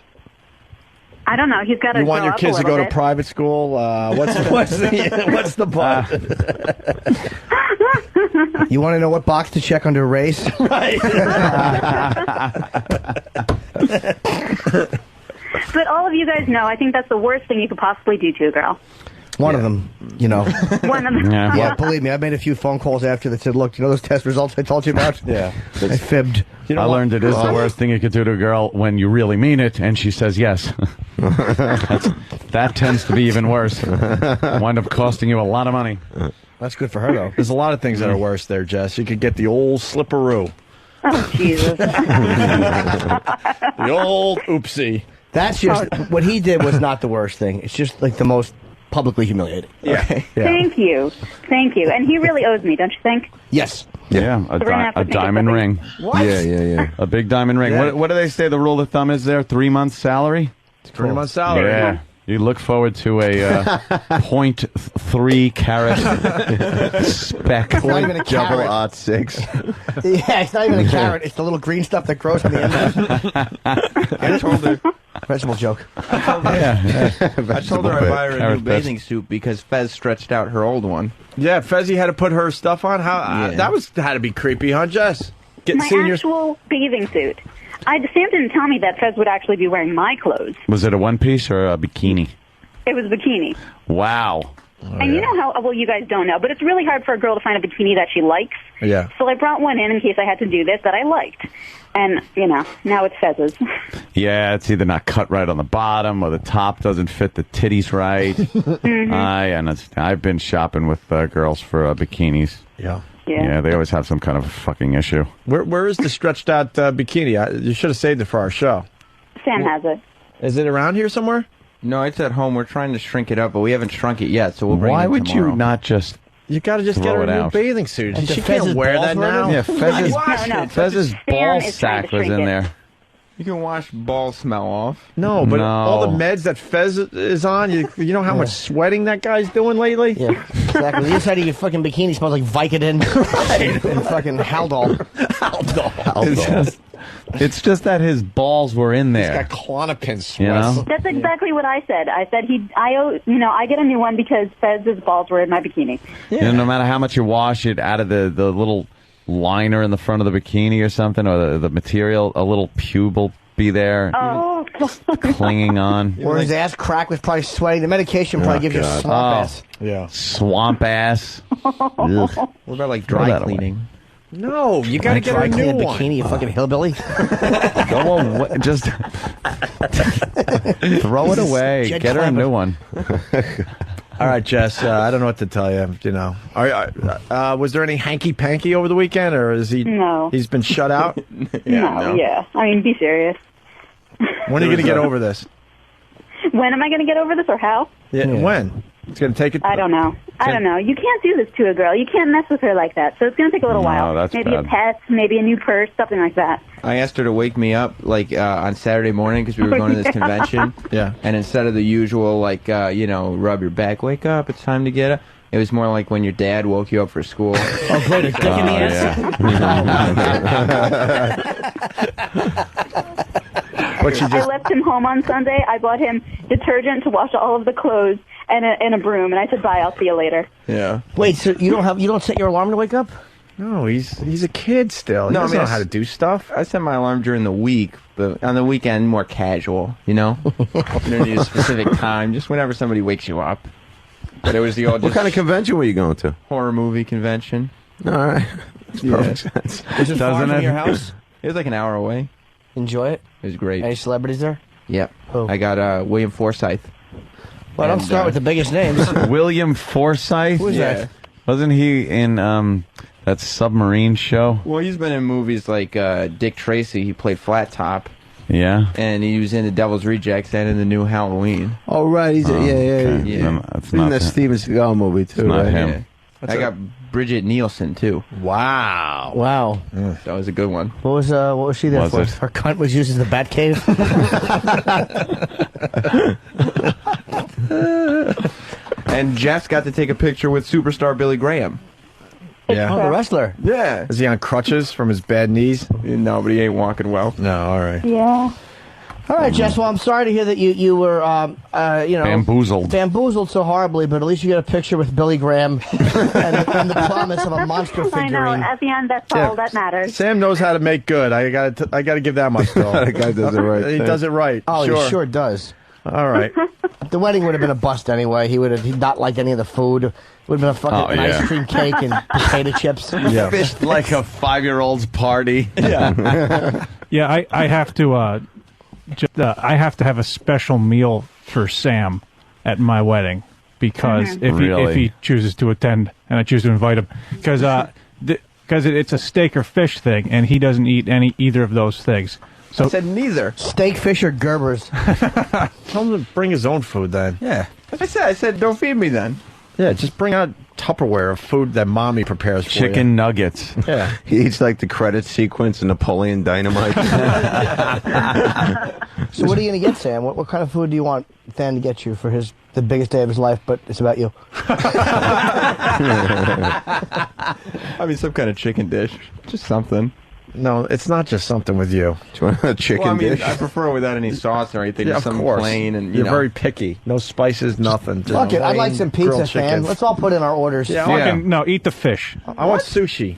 I don't know. He's got to. you want your grow up kids a to go little to bit. private school. What's the but? You want to know what box to check under race? Right. But all of you guys know, I think that's the worst thing you could possibly do to a girl. One of them, One of them. Yeah, believe me, I made a few phone calls after that said, look, you know those test results I told you about? Yeah. I fibbed. I learned it is the worst thing you could do to a girl when you really mean it and she says yes. That tends to be even worse. Wind up costing you a lot of money. That's good for her, though. There's a lot of things that are worse there, Jess. You could get the old slipperoo. Oh, Jesus. The old oopsie. That's just, what he did was not the worst thing. It's just like the most publicly humiliating. Yeah. Thank you. And he really owes me, don't you think? Yes. Yeah, a diamond ring. What? Yeah. A big diamond ring. Yeah. What do they say the rule of thumb is there? 3 months salary? 3 months salary. Yeah. You look forward to a 0.3 carat spec. It's not even a Double carrot. odd 6. Yeah, it's not even a carrot. It's the little green stuff that grows on the end of it. I told her. Vegetable joke. I told her I'd buy her a new bathing suit because Fez stretched out her old one. Yeah, Fezzy had to put her stuff on. That had to be creepy, huh, Jess? My actual bathing suit. Sam didn't tell me that Fez would actually be wearing my clothes. Was it a one piece or a bikini? It was a bikini. Wow. And you know how, well, you guys don't know, but it's really hard for a girl to find a bikini that she likes. Yeah. So I brought one in case I had to do this that I liked. And, now it's Fez's. Yeah, it's either not cut right on the bottom or the top doesn't fit the titties right. Mm-hmm. I've been shopping with girls for bikinis. Yeah. Yeah, they always have some kind of a fucking issue. Where is the stretched out bikini? You should have saved it for our show. Sam has it. Is it around here somewhere? No, it's at home. We're trying to shrink it up, but we haven't shrunk it yet, so we'll bring it Why would tomorrow. you not just You got to just get Throw her it a new out. bathing suit. And She the Fez's can't wear balls that were in now. it? Yeah, Fez's, No. Fez's Sam ball is trying to sack was shrink in it. there. You can wash ball smell off. No, but No. all the meds that Fez is on, you know how much sweating that guy's doing lately? Yeah, exactly. The inside of your fucking bikini smells like Vicodin and fucking Haldol. It's just that his balls were in He's there. got Klonopin sweats. You know? That's exactly what I said. I said I get a new one because Fez's balls were in my bikini. You know, no matter how much you wash it out of the little liner in the front of the bikini or something, or the material, a little pube will be there Oh, clinging on. Or his ass crack was probably sweating. The medication probably gives you a swamp ass. Yeah. Swamp ass. Ugh. What about like Throw dry that away. cleaning? No, you got to get her a new one. Bikini, you fucking hillbilly. Go away. Just throw it away. Jed Get her a Clampett. new one. All right, Jess, I don't know what to tell you. You know, was there any hanky-panky over the weekend, or is he? No. He's been shut out. Yeah. I mean, be serious. When are you going to get over this? When am I going to get over this, or how? Yeah. When? It's going to take it. I don't know. I don't know. You can't do this to a girl. You can't mess with her like that. So it's going to take a little while. that's maybe bad. a pet, maybe a new purse, something like that. I asked her to wake me up like on Saturday morning because we were going to this convention. Yeah. And instead of the usual like rub your back, wake up, it's time to get up. It was more like when your dad woke you up for school. Oh, great. A dick in the ass. But I left him home on Sunday. I bought him detergent to wash all of the clothes and a broom. And I said, bye, I'll see you later. Yeah. Wait, so you don't set your alarm to wake up? No, he's a kid still. He No, I doesn't mean, know how to do stuff. I set my alarm during the week, but on the weekend, more casual, you know? You don't need a specific time, just whenever somebody wakes you up. But it was the old What kind of convention were you going to? horror movie convention. All right. Yeah. Perfect sense. Is it far Doesn't from it? your house? It was like an hour away. Enjoy it. It was great. Any celebrities there? Yep. Who? I got William Forsythe. Well, don't And, start with the biggest names. William Forsythe? Who is Yeah. that? Wasn't he in that submarine show? Well, he's been in movies like Dick Tracy. He played Flat Top. Yeah. And he was in The Devil's Rejects and in the new Halloween. Oh, right. He's okay. Yeah. Then That's He's in not that Steven Seagal movie, too, not right? him. Yeah. I got Bridget Nielsen, too. Wow. Wow. That was a good one. What was she there Was for? it? Her cunt was used as the bat cave. And Jeff's got to take a picture with superstar Billy Graham. Yeah. Oh, the wrestler. Yeah. Is he on crutches from his bad knees? No, but he ain't walking well. No. All right. Yeah. All right, Jess. Well, I'm sorry to hear that you were Bamboozled so horribly, but at least you got a picture with Billy Graham and the promise of a monster I know. figurine. At the end, that's all that matters. Sam knows how to make good. I got to give that much though. That guy does it right. He does it right. Oh, sure. he sure does. All right. The wedding would have been a bust anyway. He'd not liked any of the food. It would have been an ice cream cake and potato chips. Yeah. It's like a 5-year-old's party. Yeah. Yeah, I have to. I have to have a special meal for Sam at my wedding because if he chooses to attend and I choose to invite him because it's a steak or fish thing and he doesn't eat either of those things. So I said neither. Steak, fish, or Gerber's. Tell him to bring his own food then. Yeah. I said don't feed me then. Yeah, just bring out Tupperware of food that mommy prepares for you. Chicken nuggets. Yeah. He eats like the credit sequence in Napoleon Dynamite. So what are you going to get, Sam? What kind of food do you want Than to get you for the biggest day of his life, but it's about you? I mean, some kind of chicken dish. Just something. No, it's not just something with you. Do you want a chicken Well, I mean, dish? I prefer it without any sauce or anything. Yeah, just of something course. plain and You're very picky. No spices, nothing. Just Fuck it. I'd like plain some pizza, grilled Than. chicken. Let's all put in our orders. Yeah. No, eat the fish. I want sushi.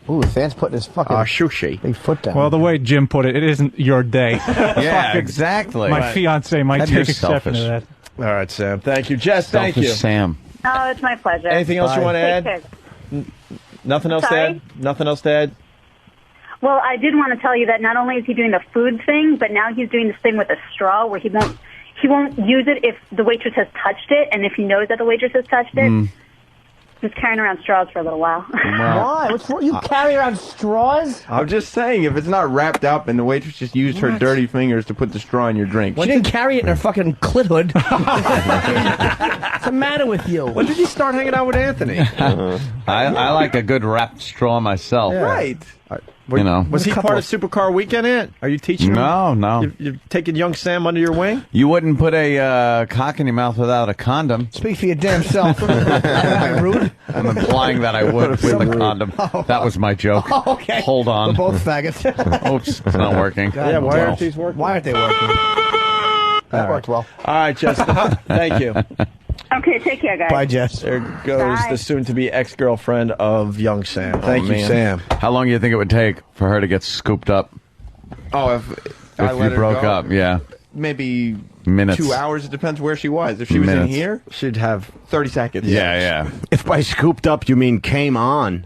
Ooh, Than's putting his fucking Sushi. big foot down. Well, the way Jim put it, it isn't your day. Yeah, Fucking- exactly. My fiance might That'd take be exception to selfish. that. All right, Sam. Thank you. Jess, thank you. Selfish Sam. Oh, it's my pleasure. Anything else you want to Take add? care. Nothing else to Sorry? add? Nothing else to add? Well, I did want to tell you that not only is he doing the food thing, but now he's doing this thing with a straw where he won't use it if the waitress has touched it, and if he knows that the waitress has touched it. just carrying around straws for a little while. Why? What's wrong? You carry around straws? I'm just saying, if it's not wrapped up and the waitress just used her dirty fingers to put the straw in your drink. She didn't carry it in her fucking clit hood. What's the matter with you? When did you start hanging out with Anthony? I like a good wrapped straw myself. Yeah. Right. You know. Was he part of Supercar Weekend, Ant? Are you teaching him? No. You're taking young Sam under your wing? You wouldn't put a cock in your mouth without a condom. Speak for your damn self. Am I rude? I'm implying that I would with a condom. That was my joke. Oh, okay. Hold on. We're both faggots. Oops, it's not working. Yeah, why aren't these working? Why aren't they working? That worked well. All right, Jessica. Thank you. Okay, take care, guys. Bye, Jess. There goes Bye. the soon-to-be ex-girlfriend of young Sam. Thank you, Sam. How long do you think it would take for her to get scooped up? Oh, If I you let her broke go, up, yeah. maybe Minutes. 2 hours. It depends where she was. If she was in Minutes. here, she'd have 30 seconds. Yeah. If by scooped up you mean came on.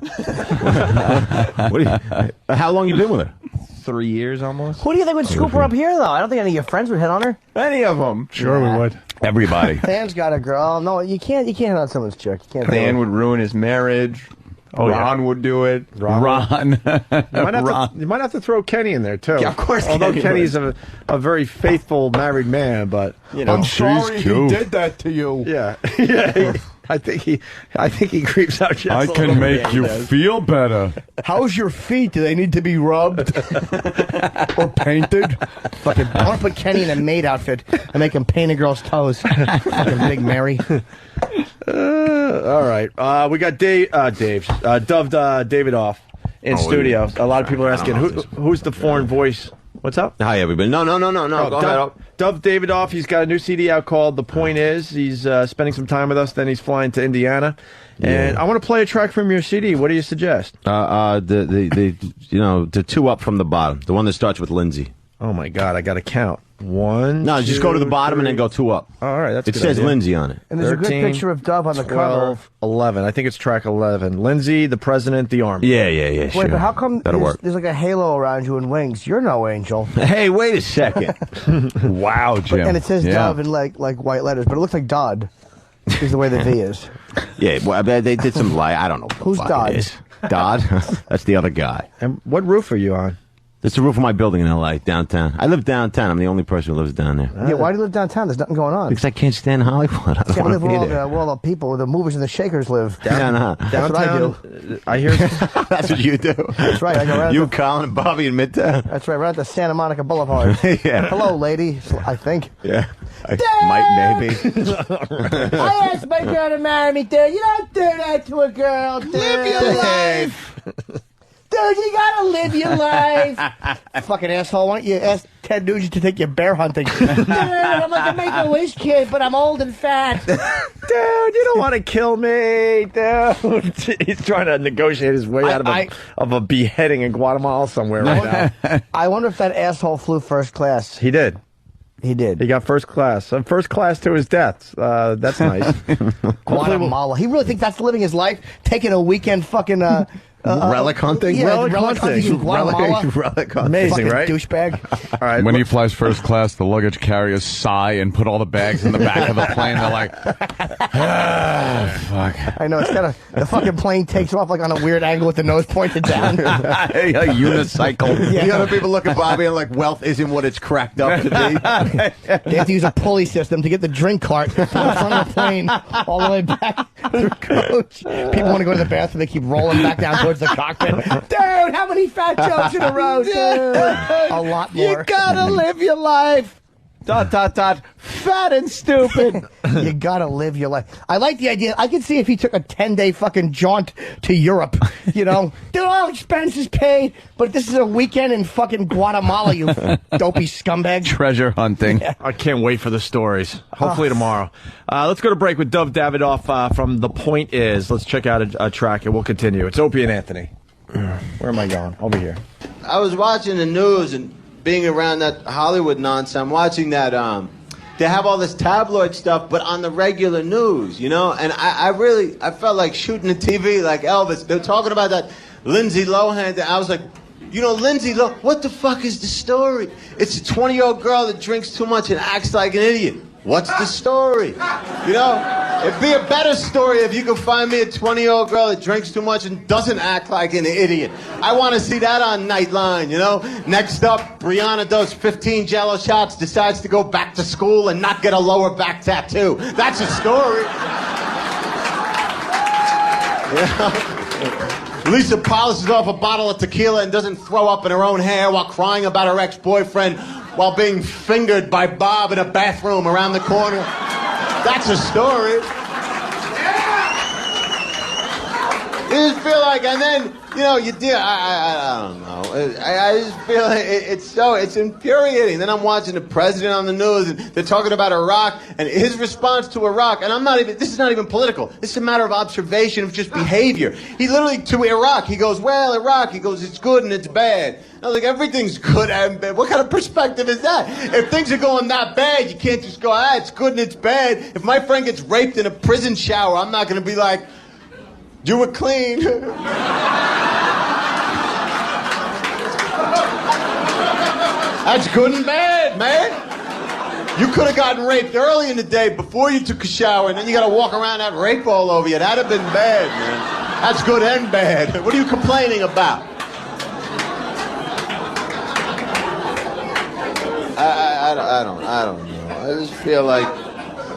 How long you been with her? 3 years almost. Who do you think would scoop her up here, though? I don't think any of your friends would hit on her. Any of them. Sure, we would. Everybody. Dan's got a girl. No, you can't hit on someone's chick. You can't do Dan it. would ruin his marriage. Oh, yeah. Ron would do it. Ron. You might have to throw Kenny in there, too. Yeah, of course Although Kenny Kenny's a very faithful married man, but, you know. I'm sorry he did that to you. Yeah. I think he creeps out just I a little can make bit. you feel better. How's your feet? Do they need to be rubbed or painted? Fucking, I want to put Kenny in a maid outfit and make him paint a girl's toes. Fucking Big Mary. All right. We got Dove Davidoff in studio. A lot of people are asking, who's the foreign voice? What's up? Hi, everybody. No. Go ahead. Dove Davidoff, he's got a new CD out called The Point Is. He's spending some time with us, then he's flying to Indiana. And I want to play a track from your CD. What do you suggest? The two up from the bottom. The one that starts with Lindsay. Oh, my God. I got to count. One, No, just go to the bottom and then go two up. All right, that's It a good says idea. Lindsay on it. And there's 13, a good picture of Dove on the 12, cover. 11. I think it's track 11. Lindsay, the president, the army. Yeah, Wait, sure. but how come That'll work. there's like a halo around you and wings? You're no angel. Hey, wait a second. Wow, Jim. And it says Dove in like white letters, but it looks like Dodd. Is the way the V is. Yeah, well, they did some lie. I don't know. Who's Dodd? Dodd? That's the other guy. And what roof are you on? It's the roof of my building in L.A., downtown. I live downtown. I'm the only person who lives down there. Yeah, why do you live downtown? There's nothing going on. Because I can't stand Hollywood. I don't Can't want live to where be all, there. where all the people, the movers and the shakers live. No. That's what I do. I hear. That's what you do. That's right. I go right. You, Colin, and Bobby in Midtown. That's right. Right at the Santa Monica Boulevard. Yeah. Hello, lady. I think. Yeah. Might maybe. I asked my girl to marry me, dude. You don't do that to a girl, dude. Live your life. Dude, you gotta live your life. Fucking asshole. Why don't you ask Ted Nugent to take you bear hunting? Dude, I'm like a Make-A-Wish kid, but I'm old and fat. Dude, you don't want to kill me, dude. He's trying to negotiate his way out of a beheading in Guatemala somewhere right now. I wonder if that asshole flew first class. He did. He did. He got first class. First class to his death. That's nice. Guatemala. He really thinks that's living his life? Taking a weekend fucking... relic hunting? Yeah, Relic hunting. in Guatemala. Relic hunting. Amazing, Fucking right? douchebag. All right. When he flies first class, the luggage carriers sigh and put all the bags in the back of the plane. They're like, fuck. I know, it's kind of... The fucking plane takes off like on a weird angle with the nose pointed down. A unicycle. Yeah. The other people look at Bobby and like, wealth isn't what it's cracked up to be. They have to use a pulley system to get the drink cart from the front of the plane all the way back to the coach. People want to go to the bathroom. They keep rolling back down towards the cockpit. Dude, how many fat jokes in a row, dude? A lot more. You gotta live your life. ... Fat and stupid. You gotta live your life. I like the idea. I could see if he took a 10-day fucking jaunt to Europe. You know, dude, all expenses paid, but this is a weekend in fucking Guatemala, you dopey scumbag. Treasure hunting. I can't wait for the stories. Hopefully tomorrow. Let's go to break with Dove Davidoff from The Point Is. Let's check out a track and we'll continue. It's Opie and Anthony. Where am I going? Over here. I was watching the news and being around that Hollywood nonsense. I'm watching that, they have all this tabloid stuff, but on the regular news, you know? And I felt like shooting the TV like Elvis. They're talking about that Lindsay Lohan. I was like, you know, Lindsay Lohan, what the fuck is the story? It's a 20-year-old girl that drinks too much and acts like an idiot. What's the story? You know, it'd be a better story if you could find me a 20-year-old girl that drinks too much and doesn't act like an idiot. I want to see that on Nightline, you know? Next up, Brianna does 15 Jell-O shots, decides to go back to school and not get a lower back tattoo. That's a story. Yeah. Lisa polishes off a bottle of tequila and doesn't throw up in her own hair while crying about her ex-boyfriend while being fingered by Bob in a bathroom around the corner. That's a story. You just feel like, and then, you know, you do, I don't know. I just feel like it's infuriating. Then I'm watching the president on the news, and they're talking about Iraq, and his response to Iraq, and this is not even political. This is a matter of observation of just behavior. He literally, to Iraq, he goes, well, Iraq, he goes, it's good and it's bad. I was like, everything's good and bad. What kind of perspective is that? If things are going that bad, you can't just go, it's good and it's bad. If my friend gets raped in a prison shower, I'm not going to be like, you were clean. That's good and bad, man. You could have gotten raped early in the day before you took a shower, and then you got to walk around that rape all over you. That'd have been bad, man. That's good and bad. What are you complaining about? I don't know. I just feel like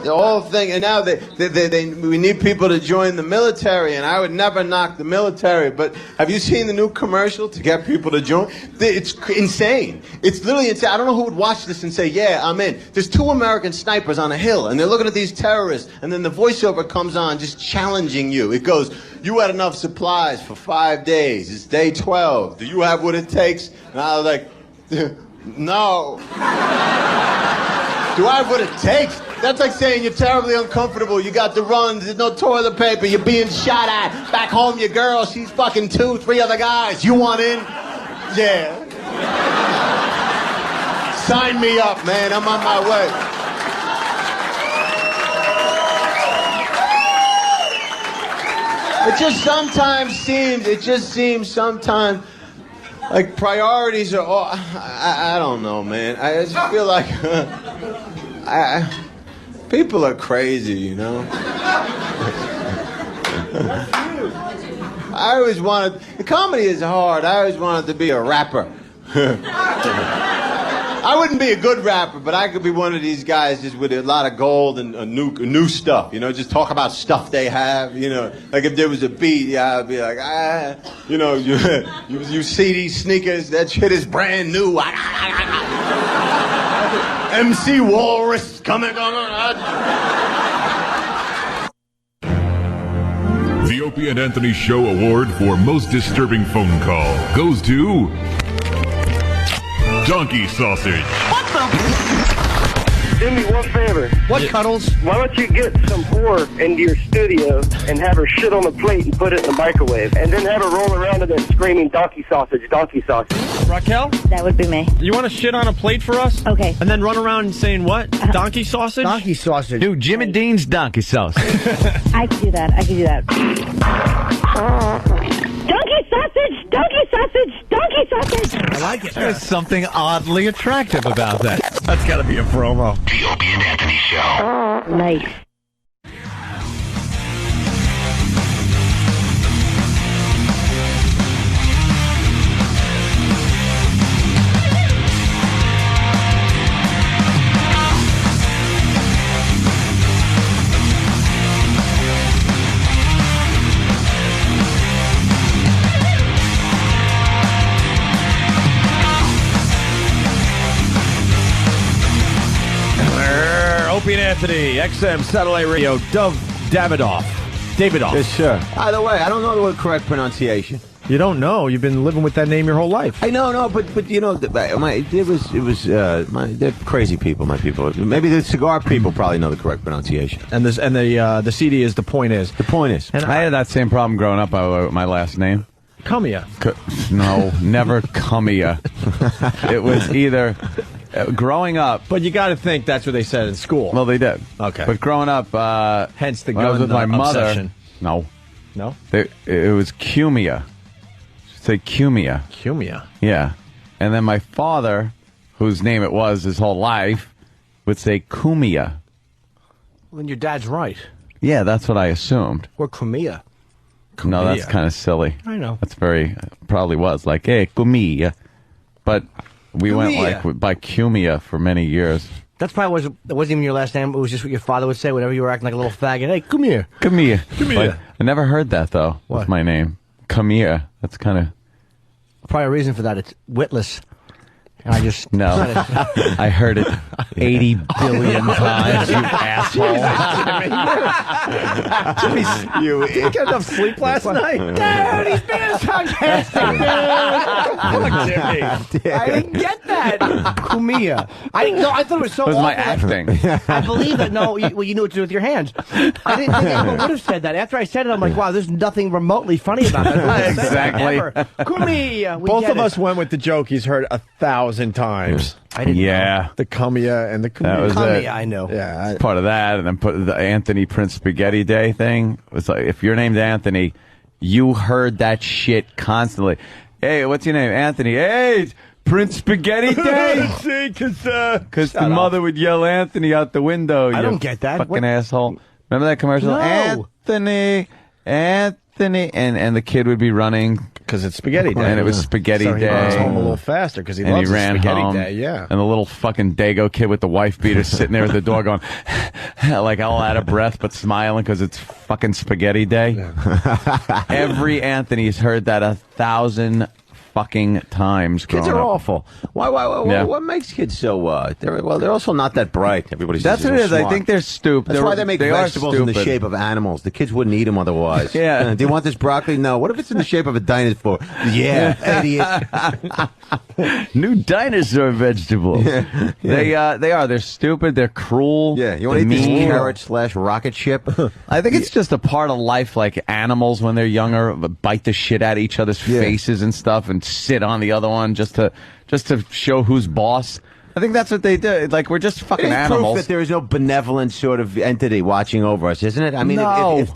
the whole thing, and now we need people to join the military, and I would never knock the military, but have you seen the new commercial to get people to join? It's insane. It's literally insane. I don't know who would watch this and say, yeah, I'm in. There's 2 American snipers on a hill, and they're looking at these terrorists, and then the voiceover comes on just challenging you. It goes, you had enough supplies for 5 days. It's day 12. Do you have what it takes? And I was like, no. Do I have what it takes? That's like saying you're terribly uncomfortable, you got to run, there's no toilet paper, you're being shot at. Back home, your girl, she's fucking 2, 3 other guys. You want in? Yeah. Sign me up, man. I'm on my way. It just seems sometimes like priorities are all, I don't know, man. I just feel like people are crazy, you know? I always wanted, the comedy is hard. I always wanted to be a rapper. I wouldn't be a good rapper, but I could be one of these guys just with a lot of gold and new stuff, you know, just talk about stuff they have, you know. Like if there was a beat, yeah, I'd be like, you know, you see these sneakers, that shit is brand new. MC Walrus coming on. The Opie and Anthony Show Award for Most Disturbing Phone Call goes to Donkey Sausage. What the? Do me one favor. What, Cuddles? Why don't you get some whore into your studio and have her shit on a plate and put it in the microwave, and then have her roll around in it screaming donkey sausage, donkey sausage. Raquel? That would be me. You want to shit on a plate for us? Okay. And then run around saying what? Donkey sausage? Donkey sausage. Dude, Jimmy Dean's donkey sausage. I can do that. Donkey sausage! Donkey sausage! Donkey sausage! I like it. There's something oddly attractive about that. That's got to be a promo. The Opie and Anthony Show. Nice. Opie and Anthony, XM Satellite Radio, Davidoff. Yes, sir. By the way, I don't know the correct pronunciation. You don't know. You've been living with that name your whole life. I know, but you know, they're crazy people. My people. Maybe the cigar people probably know the correct pronunciation. And the CD is The Point Is. The Point Is. And I had that same problem growing up. My last name. Cumia. No, never Cumia. It was either. Growing up, but you got to think that's what they said in school. Well, they did. Okay, but growing up, hence the when I was with my mother. Obsession. No, it was Cumia. Say Cumia. Cumia. Yeah, and then my father, whose name it was his whole life, would say Cumia. Well, then your dad's right. Yeah, that's what I assumed. Or Crimea. No, that's kind of silly. I know. That's probably was like, hey, Cumia. But we went Cumia. like by Cumia for many years. That's probably it wasn't even your last name. It was just what your father would say whenever you were acting like a little faggot. Hey, come here. Come here. Come here. But I never heard that, though, with my name. Come here. That's kind of... Probably a reason for that. It's witless. And I just... No. I heard it 80 billion times, you asshole. You didn't get enough sleep last night? Dude, he's being sarcastic, dude. I didn't get that. Kumia. I thought it was so It was my awful. acting. I believe it. No, you knew what to do with your hands. I didn't think anyone would have said that. After I said it, I'm like, wow, there's nothing remotely funny about that. Exactly. Kumia. Both of us went with the joke he's heard 1,000 times. I didn't know. The Cumia and the Cumia. That was it. I know. Yeah. Part of that, and then put the Anthony Prince Spaghetti Day thing. It was like, if you're named Anthony, you heard that shit constantly. Hey, what's your name? Anthony. Hey, Prince Spaghetti Day. See, because the mother would yell Anthony out the window. I don't get that. Fucking asshole. Remember that commercial? No. Anthony, and the kid would be running because it's Spaghetti Day, and it was Spaghetti so Day. He runs home a little faster because he and loves he ran Spaghetti home, Day. Yeah, and the little fucking Dago kid with the wife beater sitting there at the door going, like all out of breath but smiling because it's fucking Spaghetti Day. Every Anthony's heard that 1,000 fucking times. Kids are up. awful. Why? Yeah. What makes kids so? They're also not that bright. Everybody says That's what it they're is. I smart. think they're stupid. That's why they make vegetables in the stupid. shape of animals. The kids wouldn't eat them otherwise. Yeah. Do you want this broccoli? No. What if it's in the shape of a dinosaur? Yeah, idiot. New dinosaur vegetable. Yeah. They are. They're stupid. They're cruel. Yeah. You want to eat this carrot/rocket ship? I think it's just a part of life, like animals when they're younger, bite the shit out of each other's faces and stuff, and sit on the other one just to show who's boss. I think that's what they do. Like, we're just fucking It's animals. proof that there is no benevolent sort of entity watching over us, isn't it? I mean, No. if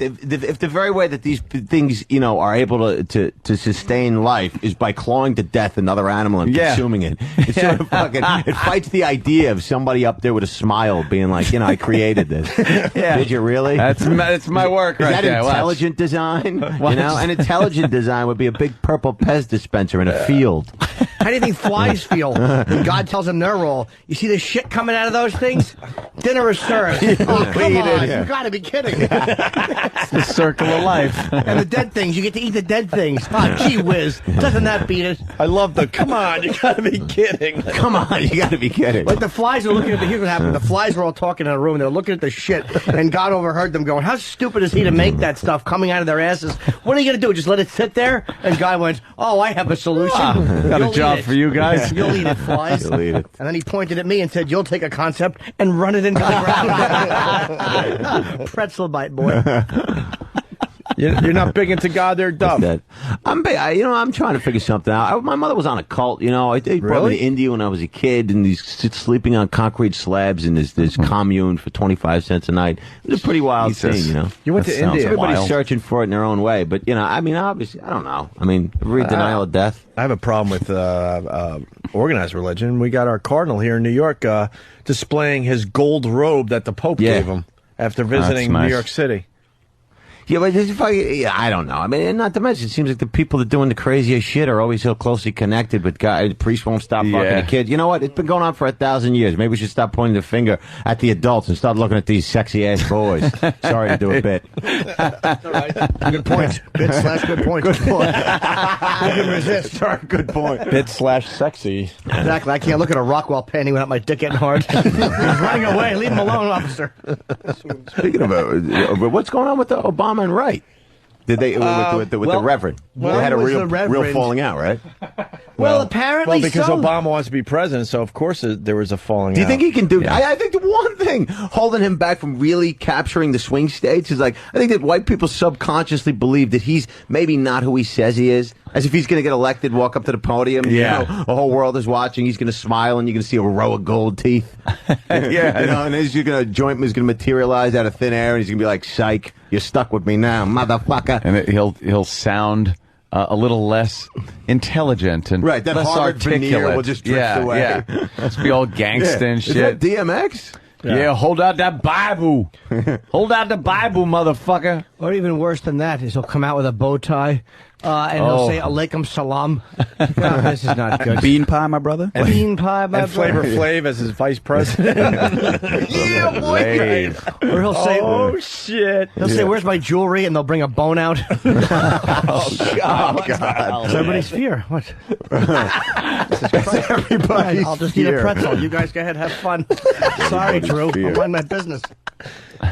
the very way that these things, are able to sustain life is by clawing to death another animal and consuming it. It's sort of fucking, it fights the idea of somebody up there with a smile being like, I created this. Did you really? That's my work Is right that there. Watch. intelligent design? An intelligent design would be a big purple Pez dispenser in a field. How do you think flies feel when God tells them their role? You see the shit coming out of those things? Dinner is served. Oh, come on. You gotta be kidding. It's the circle of life. And the dead things, you get to eat the dead things. Oh, gee whiz. Doesn't that beat it? I love the, come on, you gotta be kidding. Come on, you gotta be kidding. Like the flies are looking at here's what happened. The flies were all talking in a room. They're looking at the shit. And God overheard them going, how stupid is he to make that stuff coming out of their asses? What are you going to do? Just let it sit there? And God went, oh, I have a solution. Got a job for you guys. You'll eat it, flies. You'll eat it. And then he pointed at me and said, you'll take a concept and run it into the ground. Pretzel bite, boy. You're not big into God, they're dumb. I'm trying to figure something out. My mother was on a cult, They brought me to India when I was a kid, and he's sleeping on concrete slabs in this commune for 25 cents a night. It was a pretty wild scene, You went to India. Everybody's searching for it in their own way, but obviously, I don't know. Every denial of death. I have a problem with organized religion. We got our cardinal here in New York displaying his gold robe that the Pope gave him after visiting New York City. Yeah, but I don't know. Not to mention, it seems like the people that are doing the craziest shit are always so closely connected with God. The priest won't stop fucking the kids. You know what? It's been going on for 1,000 years. Maybe we should stop pointing the finger at the adults and start looking at these sexy-ass boys. Sorry to do a bit. All right. Good point. Bit/good point. Good point. I can resist. Sorry, good point. Bit/sexy. Exactly. I can't look at a Rockwell panty without my dick getting hard. He's running away. Leave him alone, officer. Speaking of what's going on with the Obama and Wright? Did they with the Reverend? They had a real falling out, right? Well, apparently because so. Obama wants to be president, so of course there was a falling out. Do you think he can do? Yeah. I think the one thing holding him back from really capturing the swing states is I think that white people subconsciously believe that he's maybe not who he says he is. As if he's going to get elected, walk up to the podium, the whole world is watching. He's going to smile, and you're going to see a row of gold teeth. And a joint is going to materialize out of thin air, and he's going to be like, "Psych, you're stuck with me now, motherfucker." And he'll sound a little less intelligent and that less Harvard veneer articulate. will just drift away. Yeah, let's be all gangsta and shit. Is that DMX? Yeah, hold out that Bible. Hold out the Bible, motherfucker. Or even worse than that is he'll come out with a bow tie and he'll say alaikum salam. God, this is not good. Bean pie, my brother. Bean pie, my And brother. Flavor Flav as his vice president. Yeah, boy. Or he'll say, oh, shit. He'll say, where's my jewelry? And they'll bring a bone out. God. It's everybody's fear. What? That's everybody's I'll just eat a fear. pretzel. You guys go ahead, have fun. Sorry, Drew. I'll mind my business.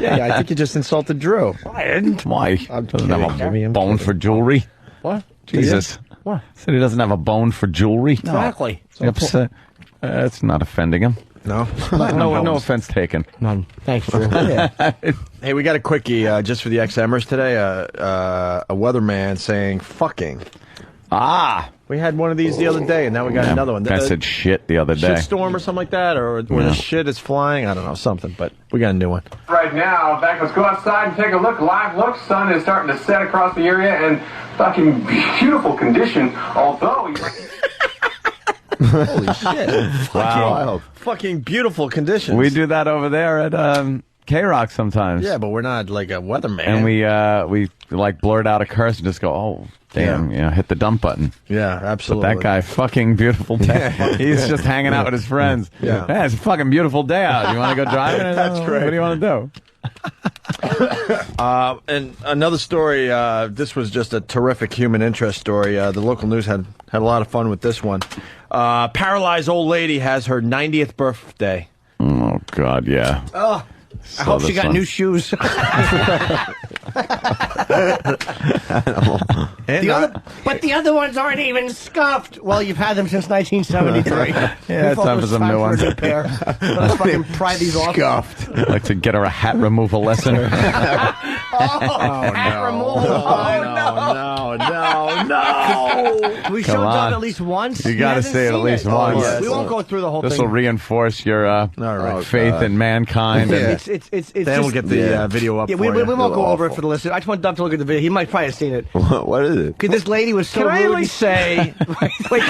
Yeah, I think you just insulted Drew. I didn't. Why? Doesn't have a bone for jewelry. What? Jesus. What? Said he doesn't have a bone for jewelry. Exactly. Upset. It's not offending him. No. No offense taken. None. Thanks, Drew. Hey, we got a quickie just for the XMers today. A weatherman saying fucking. We had one of these the other day, and now we got another one. I said shit the other day. Shitstorm or something like that, or the shit is flying. I don't know, something, but we got a new one. Right now, in fact, let's go outside and take a look. Live look. Sun is starting to set across the area, and fucking beautiful condition. Although, holy shit! Wow. Fucking beautiful conditions. We do that over there at K-Rock sometimes. Yeah, but we're not like a weatherman. And we like blurt out a curse and just go, oh, damn, hit the dump button. Yeah, absolutely. But that guy, fucking beautiful day. He's just hanging out with his friends. Yeah. It's a fucking beautiful day out. You want to go driving? That's great. What do you want to do? And another story, this was just a terrific human interest story. The local news had a lot of fun with this one. Paralyzed old lady has her 90th birthday. Oh, God, yeah. Oh, I hope she got new shoes. But the other ones aren't even scuffed. Well, you've had them since 1973. Yeah, it's time for some new ones. Let's fucking pry these off. Scuffed. I'd like to get her a hat removal lesson. Hat removal. No. We Come showed on. Doug at least once. You got to say it at least once. Yes. We won't go through the whole This thing. will reinforce your faith in mankind. Yeah. It's Then we'll get the video up. Yeah, for we you. won't go over it for the listener. I just want Doug to look at the video. He might probably have seen it. What is it? Because this lady was so Can I rude. at least say? Wait, wait.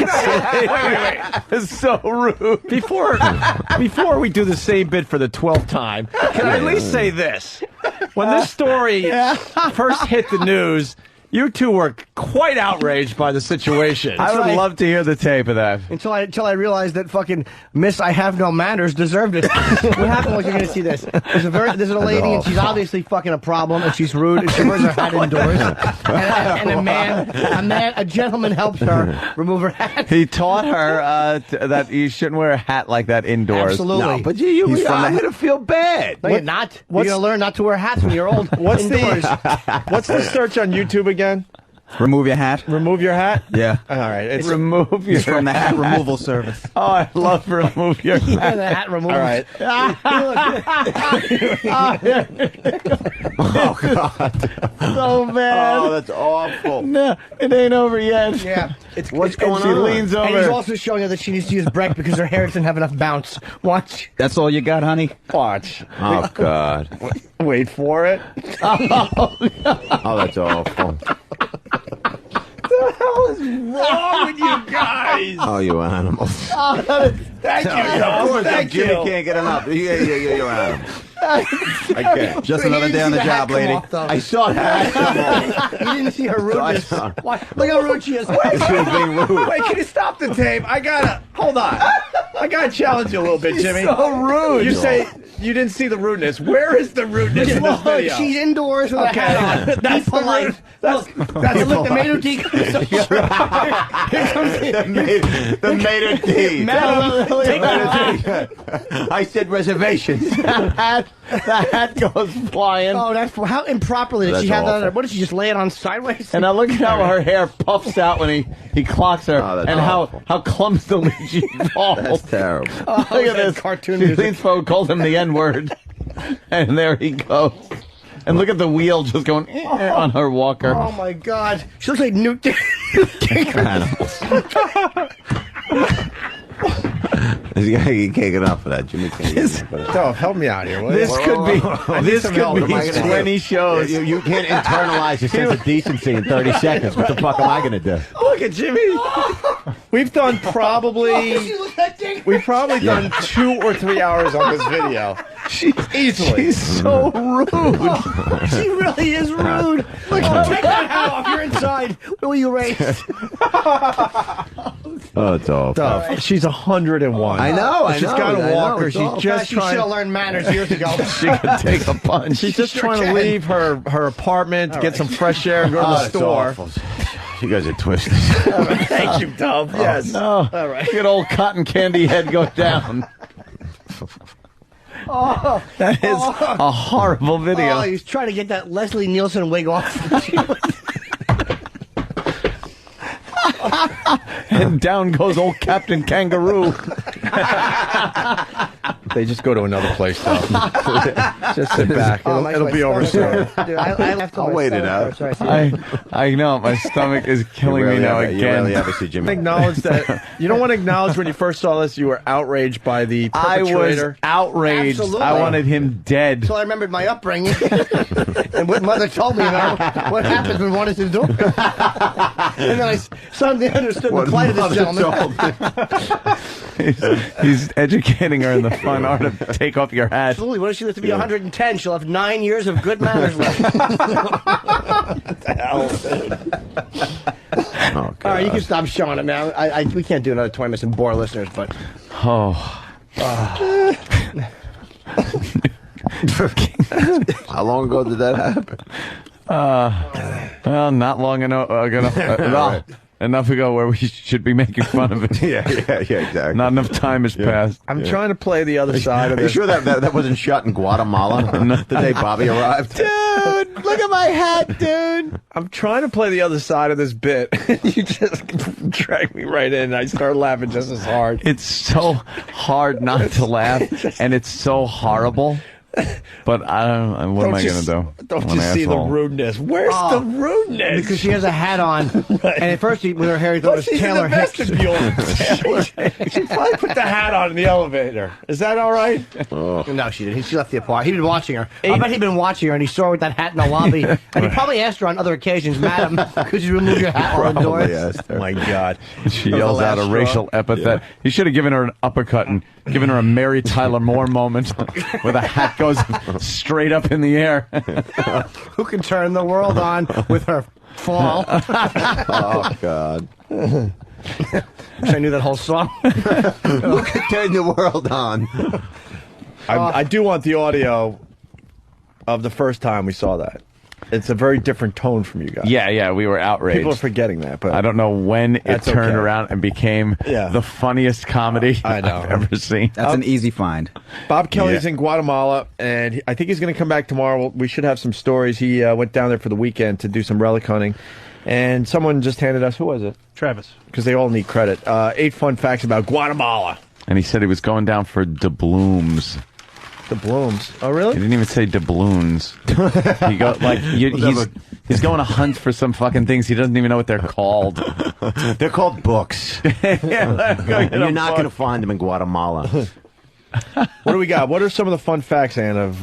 It's so rude. Before we do the same bit for the 12th time, can I at least say this? When this story first hit the news, you two were quite outraged by the situation. I would love to hear the tape of that. Until I realized that fucking Miss I Have No Manners deserved it. What happened was, you're going to see this. There's a lady, and she's obviously fucking a problem, and she's rude, and she wears her hat indoors. And a gentleman helps her remove her hat. He taught her that you shouldn't wear a hat like that indoors. Absolutely. No, but I'm going to feel bad. No, you're not. You're going to learn not to wear hats when you're old. What's indoors. what's the search on YouTube again? Remove your hat. Remove your hat? Yeah. All right. It's Remove your It's from the hat removal service. Oh, I love remove your Yeah, hat. the hat removal. all right. Oh, God. So bad. Oh, that's awful. No, it ain't over yet. Yeah. What's going She on? leans And he's over. also showing her that she needs to use Breck because her hair doesn't have enough bounce. Watch. That's all you got, honey? Watch. Oh, God. Wait for it. Oh, that's awful. What the hell is wrong with you guys? Oh, you animals. Thank you, Tom. Thank Jimmy you. can't get enough. You're animals. I can't. Just another day on the job, lady. I saw that. You didn't see her rudeness. I saw- Why? Look how rude she is. She was being rude. Wait, can you stop the tape? Hold on. I gotta challenge you a little bit, Jimmy. so rude. You say you didn't see the rudeness. Where is the rudeness in this Look, video? she's indoors with a hat on. That's Be polite. the rude. Look, look, the maitre d' comes so Here comes The maitre d'. I said reservations. The hat goes flying. Oh, that's how improperly did That's she have that on awful. her? What did she just lay it on sideways? And now look at how her hair puffs out when he clocks her, Oh, that's and awful. how clumsily she falls. That's terrible. Oh, Look at that this. cartoon She music. leans forward, calls him the N-word, and there he goes. And look at the wheel just going on her walker. Oh my God, she looks like Newt. Animals. You can't get enough of that. Jimmy can't get enough of that. Dove, help me out here. will you? This could be some help. What am I gonna do? 20 shows. You can't internalize your sense of decency in 30 seconds. What the fuck am I going to do? Look at Jimmy. We've done probably done 2 or 3 hours on this video. Easily. She's so rude. She really is rude. Take that hat off. You're inside. Where were you raised? Oh, it's awful. Duff, she's 101. I know. She's got a walker. She's just She should trying. have learned manners years ago. She could take a punch. She's just trying to leave her apartment, get some fresh air, and go to the store. You guys are twisted. Thank you, Duff. Yes. No. All right. Look at old cotton candy head go down. Oh, That is a horrible video. Oh, he's trying to get that Leslie Nielsen wig off. And down goes old Captain Kangaroo. They just go to another place, though. Just sit back. It'll be over soon. Dude, I left I'll wait it out. I know. My stomach is killing me now again. You really ever see Jimmy. Acknowledge that. You don't want to acknowledge when you first saw this, you were outraged by the I perpetrator. was outraged. Absolutely. I wanted him dead. Until I remembered my upbringing and what mother told me about what happens when one is in door. And then I suddenly understood the plight of this gentleman. He's educating her in the fun art of take off your hat. Absolutely. What if she lives to be 110? She'll have 9 years of good manners left. What the hell, dude? Oh, all right, you can stop showing it, man. We can't do another 20 minutes and bore listeners, but. Oh. How long ago did that happen? Well, not long enough. Enough ago where we should be making fun of it. Yeah, exactly. Not enough time has passed. I'm trying to play the other side of Are you this. sure that wasn't shot in Guatemala the day Bobby arrived? Dude, look at my hat, dude. I'm trying to play the other side of this bit. You just drag me right in, and I start laughing just as hard. It's so hard not to laugh, and it's so horrible. But I don't. What am I going to do? Don't you see the rudeness? Where's the rudeness? Because she has a hat on. And at first, with her hair, he thought it was Taylor Hicks. She probably put the hat on in the elevator. Is that all right? Oh. No, she didn't. She left the apartment. He'd been watching her. I bet he'd been watching her, and he saw her with that hat in the lobby. And he probably asked her on other occasions, "Madam, could you remove your hat while indoors?" Oh, my God. She yells out a racial epithet. He should have given her an uppercut and given her a Mary Tyler Moore moment where the hat goes straight up in the air. Who can turn the world on with her fall? Oh, God. Wish I knew that whole song. Who can turn the world on? I do want the audio of the first time we saw that. It's a very different tone from you guys. Yeah, we were outraged. People are forgetting that, but I don't know when it that's turned okay. around and became the funniest comedy I've ever seen. That's an easy find. Bob Kelly's in Guatemala, and I think he's going to come back tomorrow. We should have some stories. He went down there for the weekend to do some relic hunting, and someone just handed us, who was it? Travis. Because they all need credit. 8 fun facts about Guatemala. And he said he was going down for doubloons. Doubloons? Oh, really? He didn't even say doubloons. He go like he's going to hunt for some fucking things. He doesn't even know what they're called. They're called books. And you're not going to find them in Guatemala. What do we got? What are some of the fun facts, Ann, of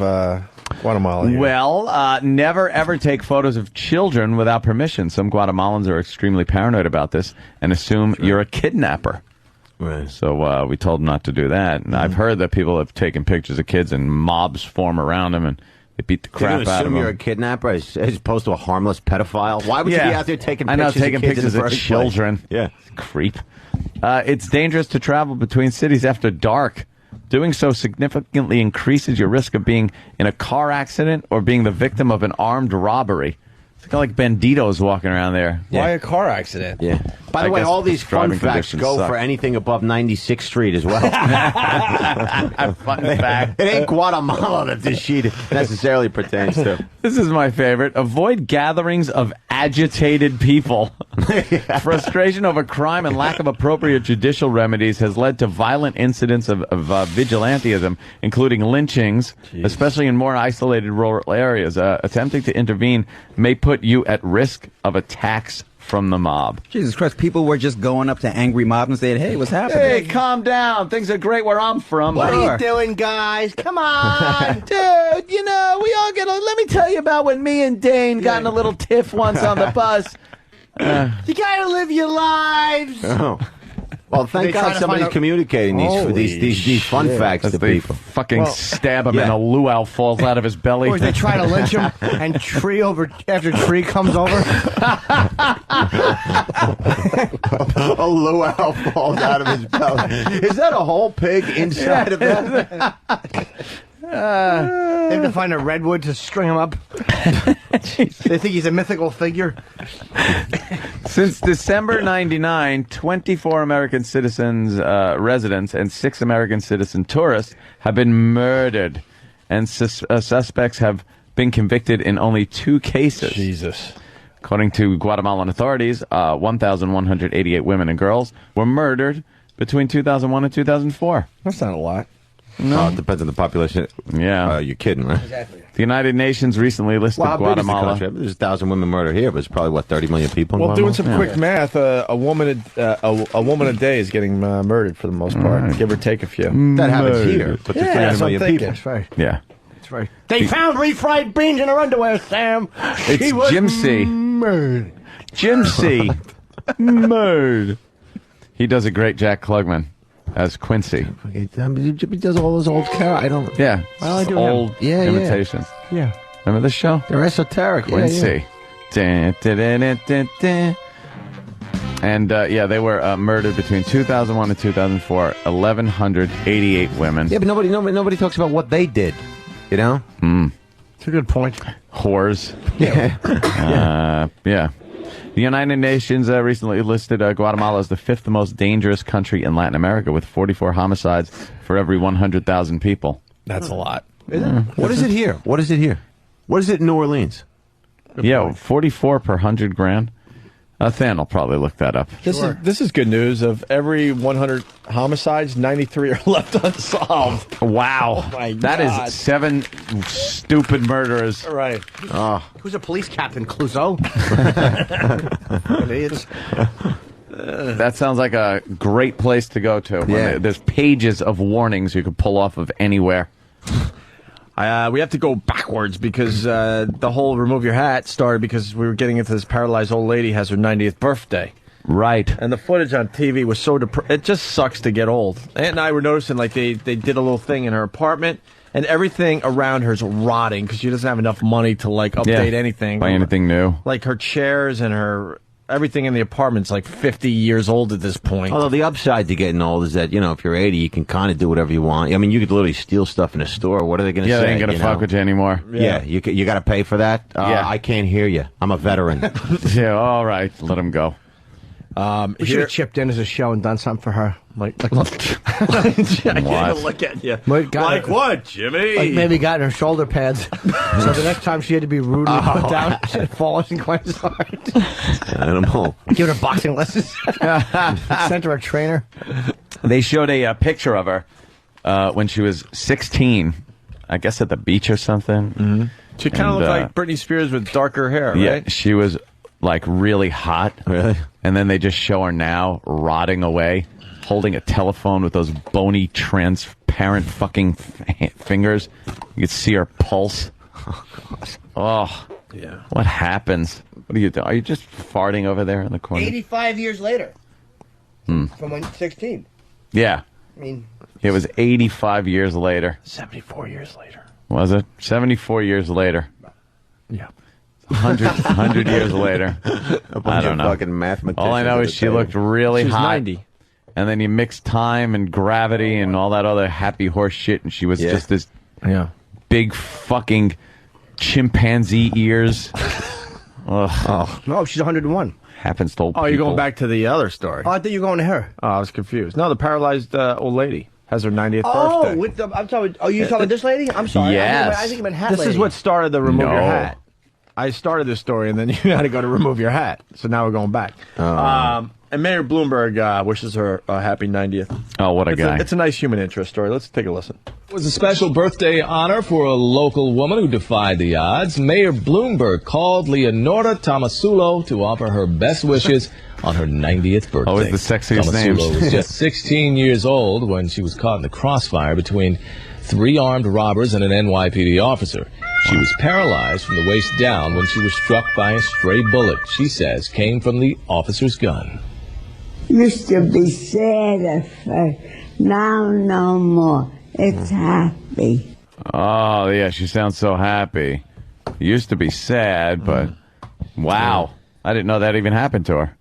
Guatemala? Here? Well, never ever take photos of children without permission. Some Guatemalans are extremely paranoid about this and assume you're a kidnapper. Right. So we told them not to do that. And I've heard that people have taken pictures of kids and mobs form around them and they beat the crap out of assume them. you're a kidnapper as opposed to a harmless pedophile? Why would you be out there taking pictures taking of kids pictures in the of first children. place? Yeah. Creep. It's dangerous to travel between cities after dark. Doing so significantly increases your risk of being in a car accident or being the victim of an armed robbery. It's kind of like banditos walking around there. Why a car accident? Yeah. By the way, all these fun facts go for anything above 96th Street as well. Fun fact. It ain't Guatemala that this sheet necessarily pertains to. This is my favorite. Avoid gatherings of agitated people. Frustration over crime and lack of appropriate judicial remedies has led to violent incidents of vigilantism, including lynchings, especially in more isolated rural areas. Attempting to intervene may put you at risk of attacks from the mob. Jesus Christ, people were just going up to angry mobs and saying, hey, what's happening? Hey, calm down. Things are great where I'm from. What are you doing, guys? Come on. Dude, we all get let me tell you about when me and Dane got in a little tiff once on the bus. You gotta live your lives. Oh. Well, thank God somebody's communicating these fun facts to they people. fucking stab him and a luau falls out of his belly. Or they try to lynch him and tree comes over. A luau falls out of his belly. Is that a whole pig inside of that? They have to find a redwood to string him up. They think he's a mythical figure. Since December 99, 24 American citizens, residents, and 6 American citizen tourists have been murdered, and suspects have been convicted in only 2 cases. Jesus. According to Guatemalan authorities, 1,188 women and girls were murdered between 2001 and 2004. That's not a lot. No. It depends on the population. Yeah. You're kidding, right? Exactly. The United Nations recently listed Guatemala. There's 1,000 women murdered here, but it's probably, 30 million people in Well, doing some Guatemala? quick math, a woman a day is getting murdered for the most part, give or take a few. That happens here, but there's 300 million people. That's right. Yeah. That's right. They found refried beans in her underwear, Sam. It's Jim C. Murdered. Jim C. Murdered. He does a great Jack Klugman as Quincy. He does all those old characters. I don't. Yeah. Well, I do old imitations. Yeah. Remember this show? They're esoteric. Quincy. Dun, dun, dun, dun, dun, dun. And they were murdered between 2001 and 2004. 1,188 women. Yeah, but nobody talks about what they did. You know? It's a good point. Whores. Yeah. Yeah. The United Nations recently listed Guatemala as the 5th most dangerous country in Latin America, with 44 homicides for every 100,000 people. That's a lot. What is it here? What is it here? What is it in New Orleans? Yeah, 44 per 100 grand. Than will probably look that up. This is good news. Of every 100 homicides, 93 are left unsolved. Wow. Oh my that God. is 7 stupid murderers. Right. Oh. Who's a police captain? Clouseau? Idiots. That sounds like a great place to go to. Yeah. There's pages of warnings you could pull off of anywhere. We have to go backwards because the whole remove your hat started because we were getting into this paralyzed old lady has her 90th birthday. Right. And the footage on TV was so it just sucks to get old. Aunt and I were noticing like they did a little thing in her apartment and everything around her's rotting because she doesn't have enough money to like update anything. Buy anything new. Like her chairs and her everything in the apartment's like 50 years old at this point. Although the upside to getting old is that, if you're 80, you can kind of do whatever you want. I mean, you could literally steal stuff in a store. What are they going to say? Yeah, they ain't going to fuck with you anymore. Yeah, you got to pay for that? Yeah. I can't hear you. I'm a veteran. Yeah, all right. Let him go. We should have chipped in as a show and done something for her. Like I can't even look at you. Like what, Jimmy? Like maybe got her shoulder pads. So the next time she had to be rudely put down, she'd fall in quite as hard. Animal. Give her boxing lessons. Sent her a trainer. They showed a picture of her when she was 16, I guess at the beach or something. Mm-hmm. She kind of looked like Britney Spears with darker hair, right? Yeah, she was like really hot. Really? And then they just show her now rotting away, holding a telephone with those bony, transparent fucking fingers. You could see her pulse. Oh, God. Oh. Yeah. What happens? What are you doing? Are you just farting over there in the corner? 85 years later. From when 16. Yeah. I mean, it was 85 years later. 74 years later. Was it? 74 years later. Yeah. 100 years later. I don't know. Fucking mathematicians. All I know is she looked really She's hot. 90. And then you mix time and gravity and all that other happy horse shit, and she was just this big fucking chimpanzee ears. oh. No, she's 101. Happens to old people. Oh, you're going back to the other story. Oh, I thought you were going to her. Oh, I was confused. No, the paralyzed old lady has her 90th birthday. With the, I'm talking. Oh, you talking this lady? I'm sorry. Yes. I think you meant hat This lady. is what started the remove No. your hat. I started this story, and then you had to go to remove your hat. So now we're going back. And Mayor Bloomberg wishes her a happy 90th. Oh, what a guy. It's a nice human interest story. Let's take a listen. It was a special birthday honor for a local woman who defied the odds. Mayor Bloomberg called Leonora Tomasulo to offer her best wishes on her 90th birthday. Always the sexiest names. Tomasulo was just 16 years old when she was caught in the crossfire between 3 armed robbers and an NYPD officer. She was paralyzed from the waist down when she was struck by a stray bullet, she says, came from the officer's gun. Used to be sad at first. Now no more. It's happy. Oh, yeah, she sounds so happy. Used to be sad, but wow. I didn't know that even happened to her.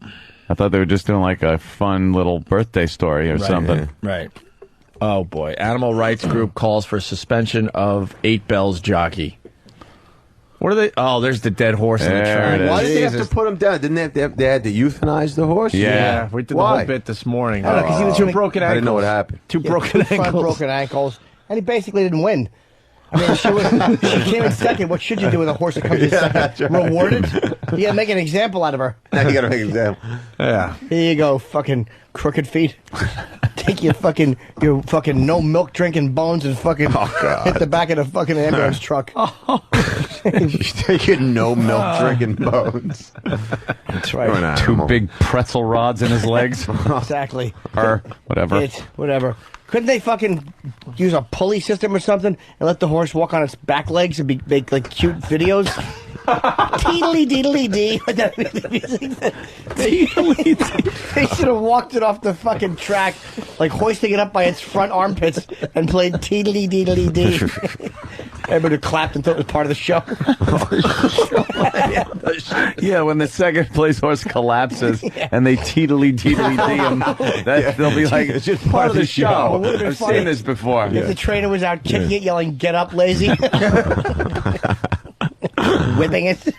I thought they were just doing like a fun little birthday story or something. Right. Oh, boy. Animal rights group calls for suspension of 8 Bells jockey. What are they? Oh, there's the dead horse in the track. Why did they have to put him down? Didn't they had to euthanize the horse? Yeah, we did the whole bit this morning. I don't know, 'cause he was Two really- broken ankles. I didn't know what happened. Two broken front ankles. broken ankles. And he basically didn't win. I mean, she came in second. What should you do with a horse that comes in second? that's right. Reward it? You gotta make an example out of her. Now you gotta make an example. Yeah. Here you go, fucking crooked feet. Take your fucking no milk drinking bones and fucking hit the back of the fucking ambulance truck. She's taking no milk drinking bones. That's You're an right. Two animal. big pretzel rods in his legs. Exactly. Or whatever. Whatever. Couldn't they fucking use a pulley system or something and let the horse walk on its back legs and make like cute videos? Teedly deedly dee. They should have walked it off the fucking track, like hoisting it up by its front armpits and played teedly deedly dee. Everybody clapped and thought it was part of the show. Yeah, when the second place horse collapses and they teetly dee him, they'll be like, it's just part of the show. It would've been I've funny seen this before. If the trainer was out kicking it, yelling, "Get up, lazy!" Whipping it.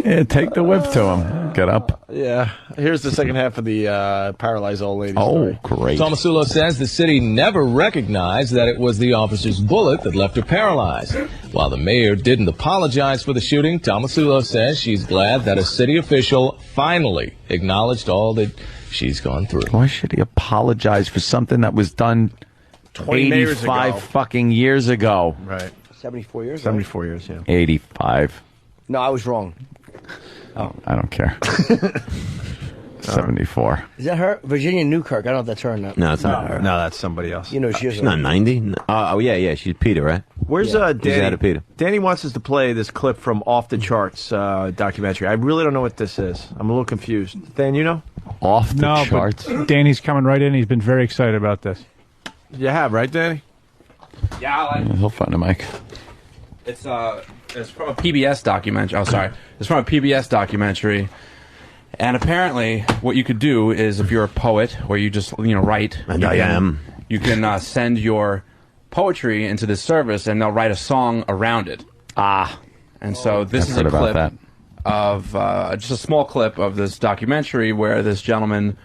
Yeah, take the whip to him. Get up. Yeah. Here's the second half of the paralyzed old lady story. Great. Tomasulo says the city never recognized that it was the officer's bullet that left her paralyzed. While the mayor didn't apologize for the shooting, Tomasulo says she's glad that a city official finally acknowledged all that she's gone through. Why should he apologize for something that was done 20 years 85 ago. fucking years ago? Right. 74 years. 74 years, yeah. 85. No, I was wrong. Oh, I don't care. 74. Is that her? Virginia Newkirk. I don't know if that's her or not. No, it's not her. No, that's somebody else. You know she is. She's not 90. No. Oh, yeah. She's Peter, right? Where's She's out Danny? of Peter. Danny wants us to play this clip from Off the Charts documentary. I really don't know what this is. I'm a little confused. Dan, you know? Off the No, charts. but Danny's coming right in. He's been very excited about this. You have, right, Danny? Yeah, he'll find a mic. It's from a PBS documentary. Oh, sorry. It's from a PBS documentary. And apparently, what you could do is, if you're a poet or you just write, And I am. You can send your poetry into this service, and they'll write a song around it. And so this is a clip of just a small clip of this documentary where this gentleman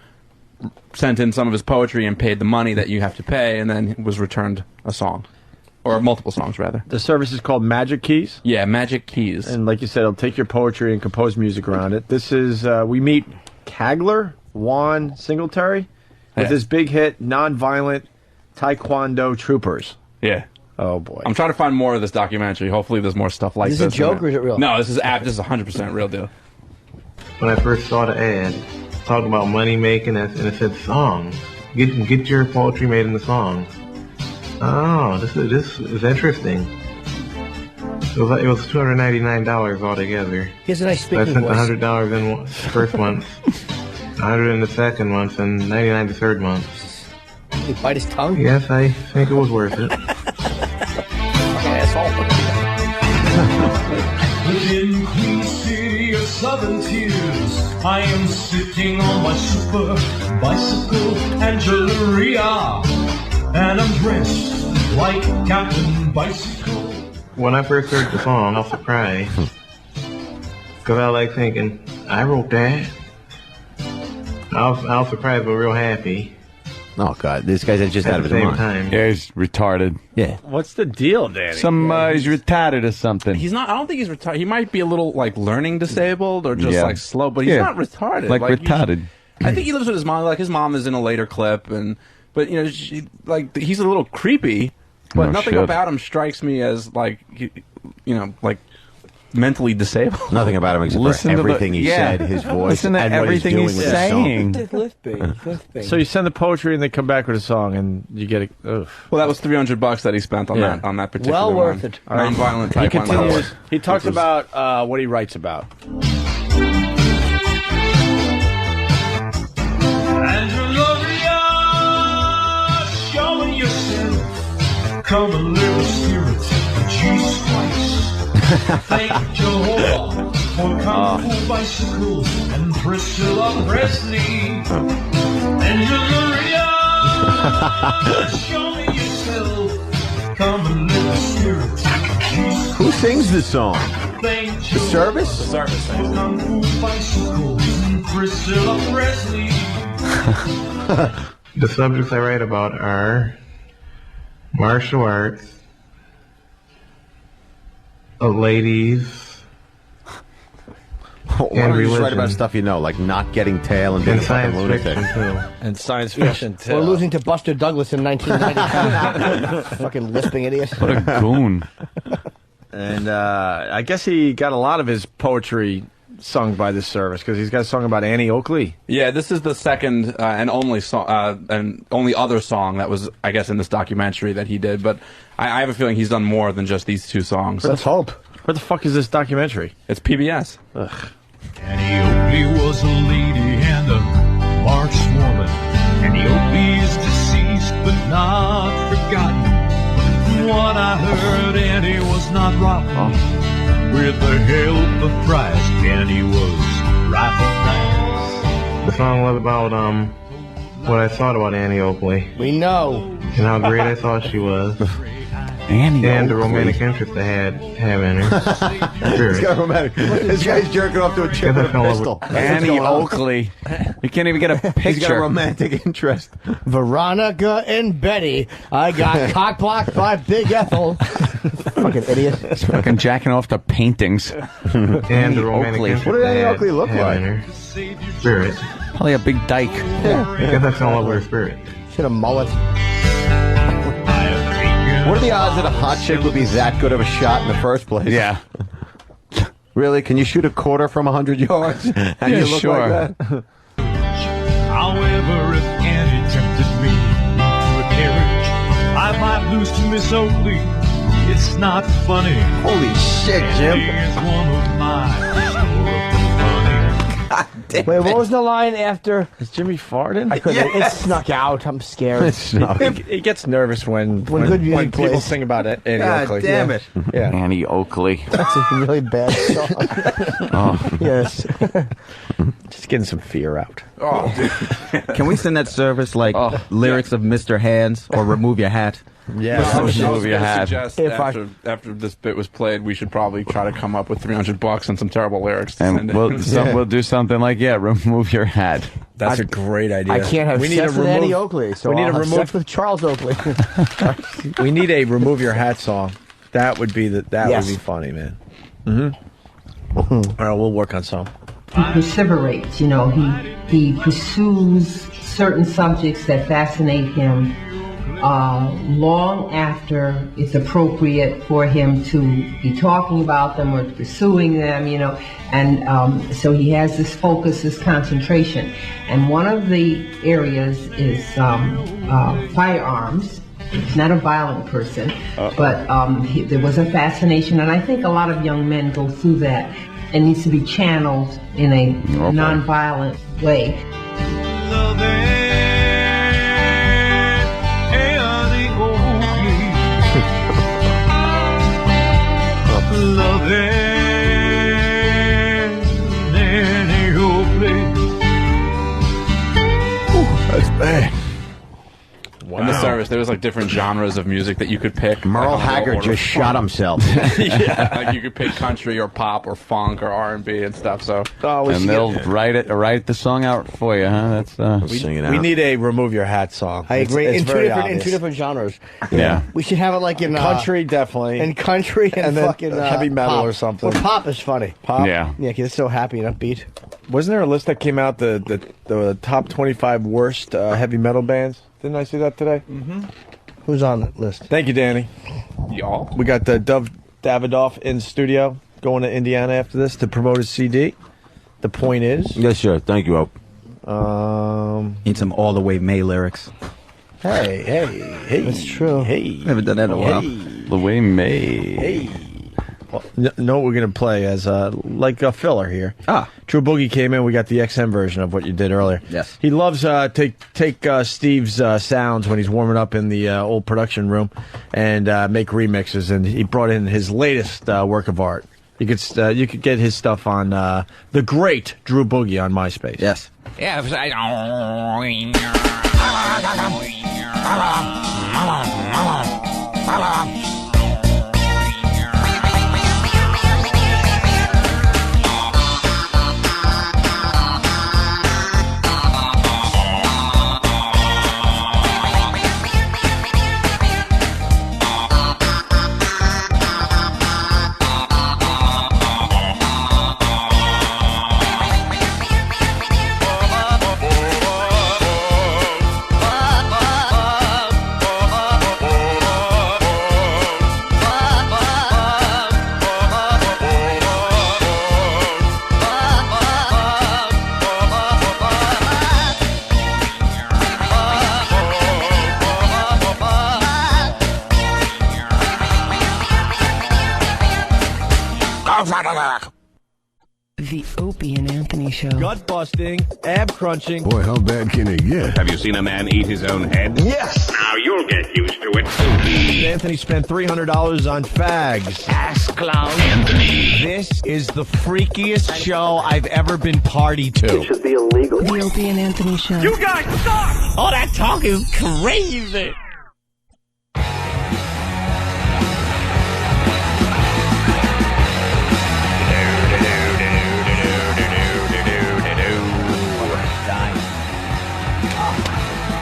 sent in some of his poetry and paid the money that you have to pay, and then was returned a song. Or multiple songs, rather. The service is called Magic Keys? Yeah, Magic Keys. And like you said, it'll take your poetry and compose music around it. This is, we meet Kagler, Juan Singletary, with his big hit, Nonviolent Taekwondo Troopers. Yeah. Oh, boy. I'm trying to find more of this documentary. Hopefully there's more stuff like Is this. this a joke in or is it real? No, this is 100% real deal. When I first saw the ad, talking about money making, and it said songs. Get your poetry made into songs. Oh, this is interesting. It was $299 altogether. He has a nice I speaking spent voice. $100 in the first month, $100 in the second month, and $99 the third month. Did he bite his tongue? Yes, I think it was worth it. Within Queen City of Southern Tears, I am sitting on my super bicycle and Jewelria, and I'm dressed like Captain Bicycle. When I first heard the song, I was surprised. Because I was like thinking, I wrote that. I was surprised but real happy. Oh, God. This guy's just At out of the his same mind. time. Yeah, he's retarded. Yeah. What's the deal, Danny? He's retarded or something. He's not. I don't think he's retarded. He might be a little like learning disabled or just Yeah. like slow, but he's Yeah. not retarded. Like retarded. I think he lives with his mom. Like his mom is in a later clip, but he's a little creepy. But No nothing shit. about him strikes me as like like mentally disabled. Nothing about him except Listen for to the- everything he yeah. said, his voice, Listen to and everything what he's he's doing with saying. the song. So you send the poetry and they come back with a song and you get it. Well, that was $300 that he spent on that particular Well one. worth it. Nonviolent He Taekwondo. continues. He talks Which was- about what he writes about. Come and live the spirit of Jesus Christ. Thank Jehovah for Kung Fu bicycles and Priscilla Presley. And Julia, show me yourself. Come and live the spirit of Jesus. Who sings this song? The Service? The Service. For Kung Fu bicycles and Priscilla Presley. The subjects I write about are martial arts, ladies, Why and don't you just religion. write about stuff you know, like not getting tail and being a And fucking science lunatic? fiction, too. And science fiction, too. Or losing to Buster Douglas in 1990. Fucking lisping idiot. What a goon. And I guess he got a lot of his poetry sung by this service because he's got a song about Annie Oakley. Yeah, this is the second and only song, and only other song that was, I guess, in this documentary that he did. But I have a feeling he's done more than just these two songs. Let's hope. What the fuck is this documentary? It's PBS. Ugh. Annie Oakley was a lady and a markswoman. Annie Oakley is deceased but not forgotten. From what I heard, Annie was not rotten. With the help of Christ, Annie was right. The song was about what I thought about Annie Oakley. We know. And how great I thought she was. Annie and the Oakley. romantic interest I have in her. Sure. It's got romantic. This guy's jerking off to a chick with a pistol. Annie Oakley. You can't even get a picture. He's got a romantic interest. Veronica and Betty. I got cock-blocked by Big Ethel. Fucking idiot. He's fucking jacking off to paintings. And the romantic interest What did Annie I Oakley look have like? in her. Spirit. Probably a big dyke. I guess that's all over her spirit. Should have mullet. What are the odds that a hot chick would be that good of a shot in the first place? Yeah. Really? Can you shoot a quarter from 100 yards? And Yeah, you look sure. like that? However, if Annie tempted me to a carriage, I might lose to Miss Oakley. It's not funny. Holy shit, Jim. Annie is one of my funny. Wait, what was the line after? Is Jimmy farting? I couldn't. It snuck out. I'm scared. He gets nervous when good music people plays. sing about it. Annie God Oakley. damn it. Yeah. Annie Oakley. That's a really bad song. Oh. Yes. Just getting some fear out. Oh, dude. Can we send that service like lyrics of Mr. Hands or Remove Your Hat? Yeah. I was Remove your gonna hat. suggest If after this bit was played, we should probably try to come up with $300 and some terrible lyrics to send And in. we'll do something like, remove your hat. That's a great idea. I can't have we need sex to with remove, Annie Oakley, so we need I'll to have remove. sex with Charles Oakley. We need a remove your hat song. That would be Yes. would be funny, man. Mm-hmm. All right, we'll work on some. He perseverates, you know, he pursues certain subjects that fascinate him long after it's appropriate for him to be talking about them or pursuing them, you know, and so he has this focus, this concentration. And one of the areas is firearms. He's not a violent person, but there was a fascination, and I think a lot of young men go through that. It needs to be channeled in a non-violent way. That's bad. In the service, there was like different genres of music that you could pick. Merle like, Haggard just shot himself. Yeah, like you could pick country or pop or funk or R&B and stuff. So And they'll write the song out for you, huh? That's We need a remove your hat song. I agree. It's in two very different obvious. genres. Yeah. We should have it like in Country, definitely. and country and then fucking heavy metal pop. or something. Well, pop is funny. Pop. Yeah. Yeah, 'cause it's so happy and upbeat. Wasn't there a list that came out the top 25 worst heavy metal bands? Didn't I see that today? Mm-hmm. Who's on that list? Thank you, Danny. y'all. We got Dov Davidoff in studio going to Indiana after this to promote his CD. The point is, Yes, sir. Thank you, Hope. Need some all the way May lyrics. hey, That's true. hey, Haven't done that in a while. the way May. hey. know what we're going to play as like a filler here. Drew Boogie came in. We got the XM version of what you did earlier. Yes. He loves take Steve's sounds when he's warming up in the old production room and make remixes. And he brought in his latest work of art. You could get his stuff on the great Drew Boogie on MySpace. Yes. Yeah. The Opie and Anthony Show. Gut busting, ab crunching. Boy, how bad can it get? Have you seen a man eat his own head? Yes. Now you'll get used to it. Anthony spent $300 on fags. Ass clown. Anthony. This is the freakiest show I've ever been party to. It should be illegal. The Opie and Anthony Show. You guys suck! All that talk is crazy.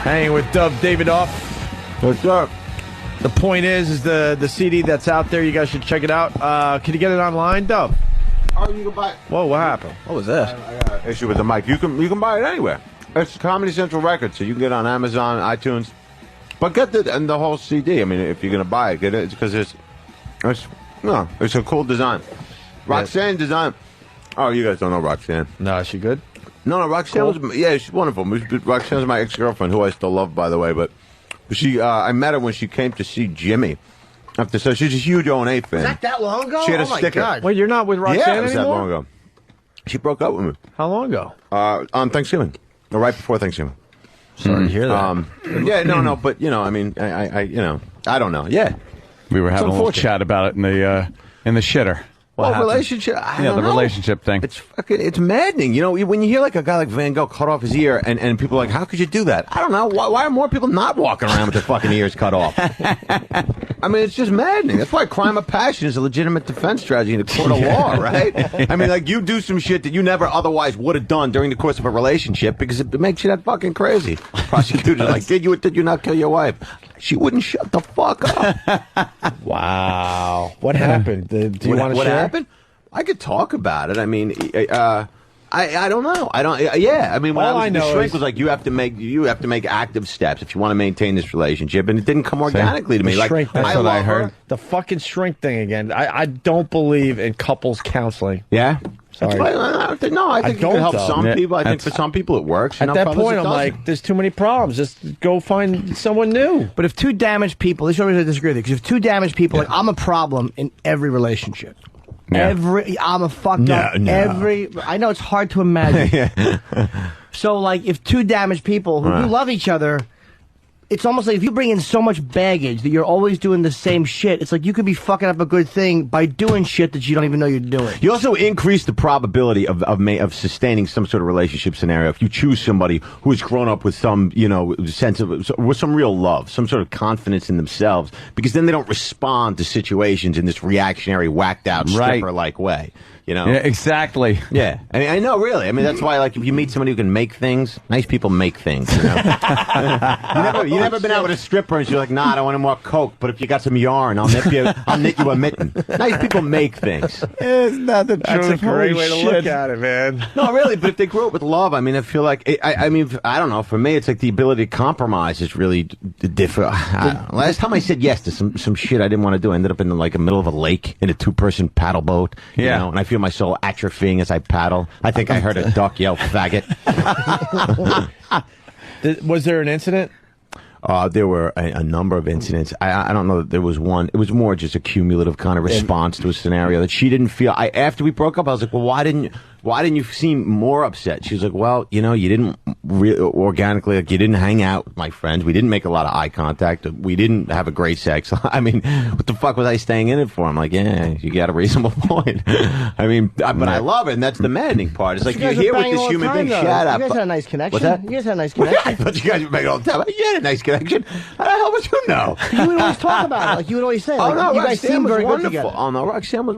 Hanging with Dove Davidoff. What's up? The point is the CD that's out there. You guys should check it out. Can you get it online, Dove? Oh, you can buy it. Whoa, what happened? What was this? I got an issue with the mic. You can buy it anywhere. It's Comedy Central Records, so you can get it on Amazon, iTunes. But get the whole CD. I mean, if you're gonna buy it, get it because it's a cool design. Roxanne design. Oh, you guys don't know Roxanne? No, is she good? No, Roxanne was, she's wonderful. Roxanne's my ex-girlfriend, who I still love, by the way. But she, I met her when she came to see Jimmy. So she's a huge O&A fan. Is that long ago? She had a oh my sticker. God. Wait, you're not with Roxanne yeah, it was anymore? that long ago. She broke up with me. How long ago? On Thanksgiving. Or right before Thanksgiving. Sorry to hear that. Yeah, no, but I mean, I don't know. Yeah, we were having a little chat about it in the shitter. Relationship. I don't know. Relationship thing. It's maddening. You know, when you hear like a guy like Van Gogh cut off his ear, and people are like, how could you do that? I don't know. Why are more people not walking around with their fucking ears cut off? I mean, it's just maddening. That's why crime of passion is a legitimate defense strategy in a court of law, right? I mean, like, you do some shit that you never otherwise would have done during the course of a relationship because it makes you that fucking crazy. Prosecutors are like, did you not kill your wife? She wouldn't shut the fuck up. Wow. What happened? Do you want to share? What happened? I could talk about it. I mean, I don't know. I don't. Yeah. I mean, when the shrink was like, you have to make active steps if you want to maintain this relationship, and it didn't come organically to me. Like, shrink, that's what I heard. The fucking shrink thing again. I don't believe in couples counseling. Yeah. Sorry. I think it can help some people. I think for some people it works. At that point, I'm like, there's too many problems. Just go find someone new. But if two damaged people, this is what I disagree with you, because if two damaged people, like, I'm a problem in every relationship. Yeah. I'm a fucked up. I know it's hard to imagine. So, like, if two damaged people who do love each other, it's almost like if you bring in so much baggage that you're always doing the same shit, it's like you could be fucking up a good thing by doing shit that you don't even know you're doing. You also increase the probability of sustaining some sort of relationship scenario if you choose somebody who has grown up with some, sense of, with some real love, some sort of confidence in themselves, because then they don't respond to situations in this reactionary, whacked out, stripper-like way. Yeah, exactly. Yeah, I mean, I know, really. I mean, that's why, like, if you meet somebody who can make things, nice people make things. You never been out with a stripper and she's like, nah, I don't want any more coke, but if you got some yarn, I'll knit you a mitten. Nice people make things. It's not the truth. That's a great way to look at it, man. No, really, but if they grew up with love, I mean, I feel like, I mean, I don't know, for me, it's like the ability to compromise is really different. Last time I said yes to some shit I didn't want to do, I ended up in, like, the middle of a lake in a two-person paddle boat, you know, and I feel my soul atrophying as I paddle. I think I heard a duck yell faggot. Was there an incident? There were a number of incidents. I don't know that there was one. It was more just a cumulative kind of response to a scenario that she didn't feel. After we broke up, I was like, well, why didn't you seem more upset? She was like, well, you didn't organically, like, you didn't hang out with my friends. We didn't make a lot of eye contact. We didn't have a great sex. I mean, what the fuck was I staying in it for? I'm like, yeah, you got a reasonable point. I mean, but I love it, and that's the maddening part. It's like, you're here with this human being. Shut up. You guys had a nice connection. What's that? You guys had a nice connection. I thought you guys were making all the time. You had a nice connection. How the hell would you know? You would always talk about it. Like, you would always say, like, no, you guys seem very wonderful. good together. Oh, no, Roxanne was,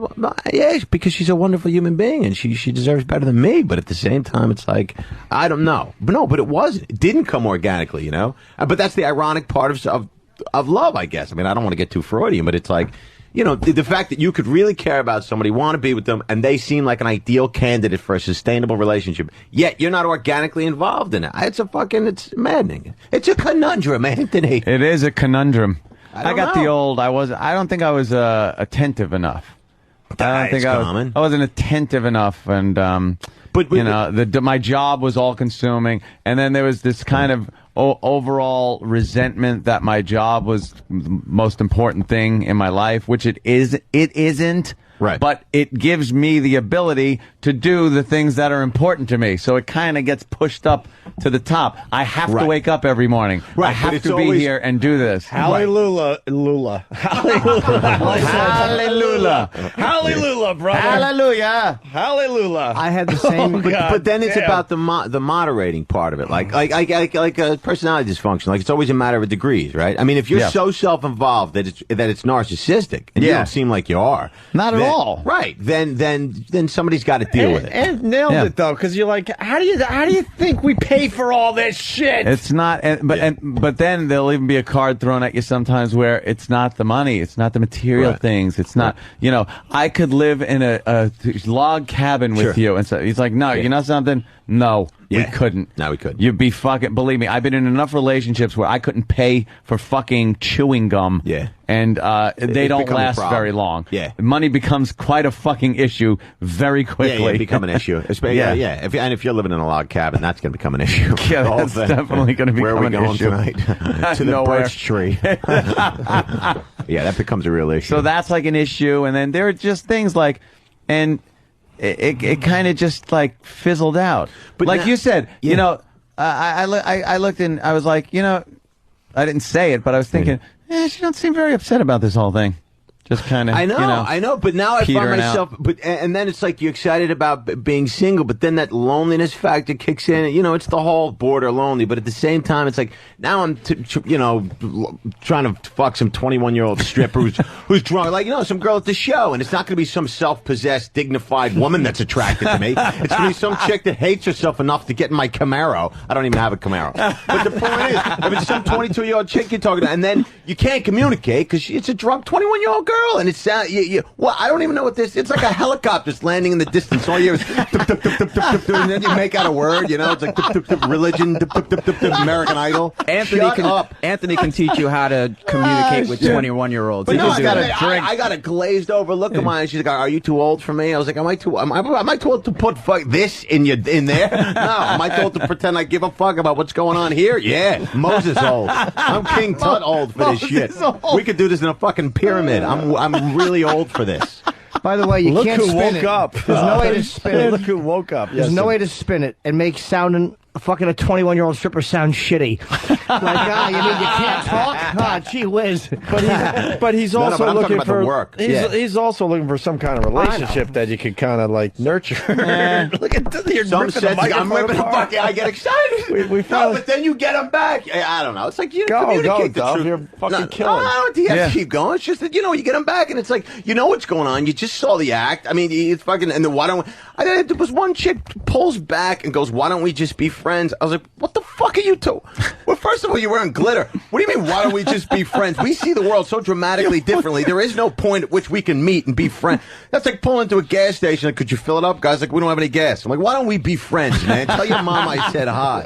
yeah, because she's a wonderful human being, and she deserves better than me. But at the same time, it's like, I don't know. But it wasn't. It didn't come organically, But that's the ironic part of love, I guess. I mean, I don't want to get too Freudian, but it's like, the fact that you could really care about somebody, want to be with them, and they seem like an ideal candidate for a sustainable relationship, yet you're not organically involved in it. It's maddening. It's a conundrum, Anthony. It is a conundrum. I don't think I was attentive enough. I wasn't attentive enough, and my job was all consuming, and then there was this kind of overall resentment that my job was the most important thing in my life, which it isn't. Right. But it gives me the ability to do the things that are important to me. So it kind of gets pushed up to the top. I have to wake up every morning. Right. I have to be here and do this. Hallelujah. Hallelujah. Hallelujah. Hallelujah, brother. Hallelujah. Hallelujah. I had the same. But then it's about the moderating part of it, like a personality dysfunction. Like, it's always a matter of degrees, right? I mean, if you're so self-involved that it's narcissistic, and you don't seem like you are, not at all. Right. Then somebody's got to deal with it. And nailed it, though, because you're like, how do you think we pay for all this shit? It's not, but then there'll even be a card thrown at you sometimes where it's not the money, it's not the material things, it's not, I could live in a log cabin with you, and so he's like, no, you know something? No. We couldn't. No, we couldn't. You'd be fucking, believe me, I've been in enough relationships where I couldn't pay for fucking chewing gum. Yeah. And they don't last very long. Yeah. Money becomes quite a fucking issue very quickly. Yeah, it become an issue. If you're living in a log cabin, that's going to become an issue. Yeah, that's definitely going to become an issue. Where are we going tonight? To the birch tree. Yeah, that becomes a real issue. So that's like an issue. And then there are just things like, and it kind of just like fizzled out. But like you said, I looked and I was like, I didn't say it, but I was thinking, she don't seem very upset about this whole thing. Just kind of, I know, but now I find myself, and then it's like you're excited about being single, but then that loneliness factor kicks in. It's the whole border lonely, but at the same time, it's like now I'm, trying to fuck some 21-year-old stripper who's drunk, like some girl at the show, and it's not going to be some self-possessed, dignified woman that's attracted to me. It's going to be some chick that hates herself enough to get in my Camaro. I don't even have a Camaro, but the point is, if it's some 22-year-old chick you're talking to, and then you can't communicate because it's a drunk 21-year-old girl. And it's well, I don't even know what this. It's like a helicopter just landing in the distance. All you hear is and then you make out a word. It's like religion, American Idol. Anthony can teach you how to communicate with 21-year-olds. But no, I got a glazed over look at mine. She's like, "Are you too old for me?" I was like, "Am I too old to put this in there? No, am I too old to pretend I give a fuck about what's going on here? Yeah, Moses old. I'm King Tut old for this shit. We could do this in a fucking pyramid. I'm really old for this." By the way, you can't spin it. Up. There's no way to spin it. Look who woke up. There's no way to spin it and make sounding fucking a 21-year-old stripper sound shitty. Like, you mean you can't talk? Gee whiz. But he's also looking for work. He's also looking for some kind of relationship that you could kind of like nurture. Look at you're ripping the microphone. I'm ripping the fucking. I get excited. We finally, but then you get them back. I don't know. It's like you communicate the truth. You're fucking killing. I don't have to keep going. It's just that you get them back, and it's like what's going on. You just saw the act. I mean, it's fucking. And then why don't? There was one chick pulls back and goes, "Why don't we just be friends?" I was like, "What the fuck are you two?" Well, first of all, you're wearing glitter. What do you mean? Why don't we just be friends? We see the world so dramatically differently. There is no point at which we can meet and be friends. That's like pulling into a gas station. Like, could you fill it up? Guys, like, we don't have any gas. I'm like, why don't we be friends, man? Tell your mom I said hi.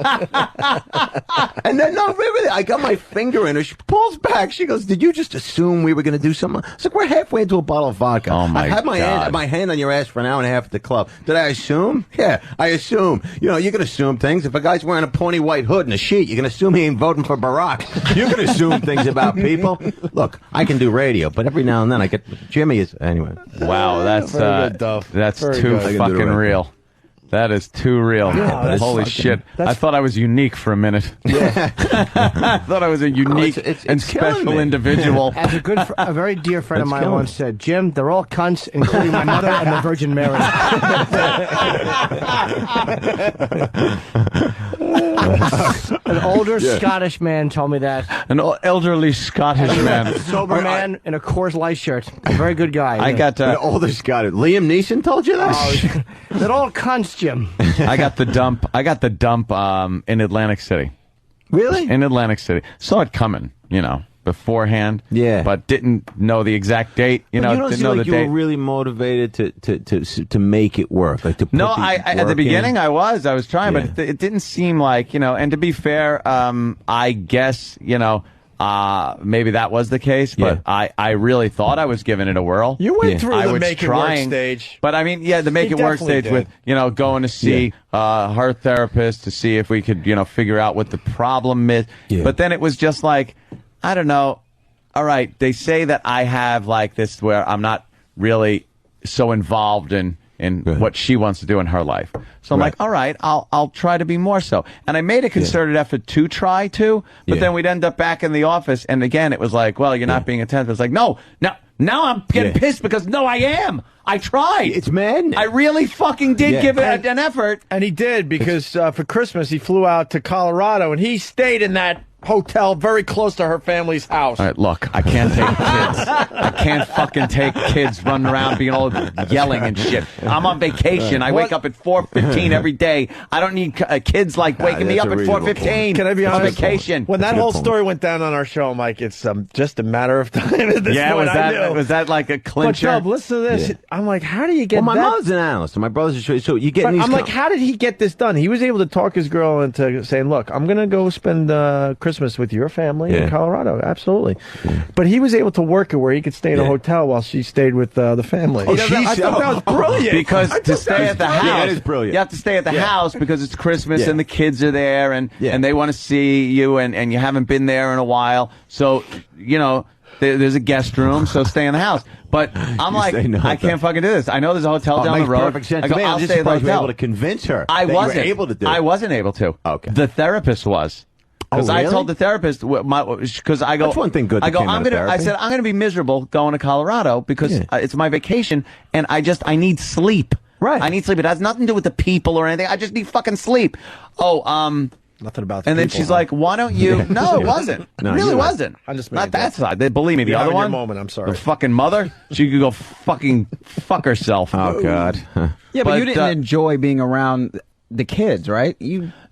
And then really, I got my finger in her. She pulls back. She goes, "Did you just assume we were going to do something?" I was like, "We're halfway into a bottle of vodka. Oh my I had my hand on your ass for an hour and a half at the club. Did I assume? Yeah, I assume. You can assume things. If a guy's wearing a pointy white hood and a sheet, you can assume he ain't ain't voting for Barack. You can assume things about people. Look, I can do radio, but every now and then I get Jimmy is anyway. Wow, that's Very too good. fucking real. That is too real. Yeah, Holy shit. I thought I was unique for a minute. Yeah. I thought I was a unique and special individual. As a very dear friend of mine once said, Jim, they're all cunts, including my mother and the Virgin Mary. An older Scottish man told me that. An elderly Scottish man. Sober man in a Coors Light shirt. A very good guy. I got an older Scottish. Liam Neeson told you that? Oh, they're all cunts, Jim. I got the dump in Atlantic City. Really? In Atlantic City. Saw it coming, beforehand. Yeah. But didn't know the exact date. But you don't didn't seem know like the you date. were really motivated to make it work. Like to put No, the at the work beginning in. I was trying, but it didn't seem like, and to be fair, I guess, maybe that was the case, but I really thought I was giving it a whirl. You went through I the was make it work stage. But I mean, the make it work definitely stage with, going to see her therapist to see if we could, figure out what the problem is. Yeah. But then it was just like, I don't know. All right, they say that I have like this where I'm not really so involved in what she wants to do in her life. So I'm like, all right, I'll try to be more so. And I made a concerted effort to try to, but then we'd end up back in the office, and again, it was like, well, you're not being attentive. It's like, no, now I'm getting pissed because no, I am. I tried. It's madness. I really fucking did give it an effort. And he did, because for Christmas he flew out to Colorado, and he stayed in that hotel very close to her family's house. All right, look, I can't take kids. I can't fucking take kids running around being all yelling and shit. I'm on vacation. I wake up at 4:15 every day. I don't need kids like waking me up at 4:15. Can I be honest? On vacation. When that whole story went down on our show, I'm like, it's just a matter of time at this point. Was that like a clincher? But Dub, listen to this. Yeah. I'm like, how do you get my that? mother's an analyst, and my brother's so you get. I'm like, how did he get this done? He was able to talk his girl into saying, look, I'm going to go spend Christmas with your family in Colorado. Absolutely. But he was able to work it where he could stay in a hotel while she stayed with the family. I thought that was brilliant. Because to stay at the house, that is brilliant. You have to stay at the house because it's Christmas and the kids are there and they want to see you and you haven't been there in a while. So, there's a guest room, so stay in the house. But I'm like, I can't fucking do this. I know there's a hotel down the road. Perfect sense. I go, I'll I'm just stay at the surprised you were hotel. able to convince her. I wasn't able to do it. I wasn't able to. Okay. The therapist was. Because I told the therapist, because I go, that's one thing good. I go, I said, I'm going to be miserable going to Colorado because it's my vacation and I need sleep. Right. I need sleep. It has nothing to do with the people or anything. I just need fucking sleep. Nothing about the and then people, she's like, why don't you? No, it wasn't. No, it really you're right. wasn't. I'm just not that side. Believe me, the other one. Moment, I'm sorry. The fucking mother. She could go fucking fuck herself. Oh God. Yeah, but you didn't enjoy being around the kids, right?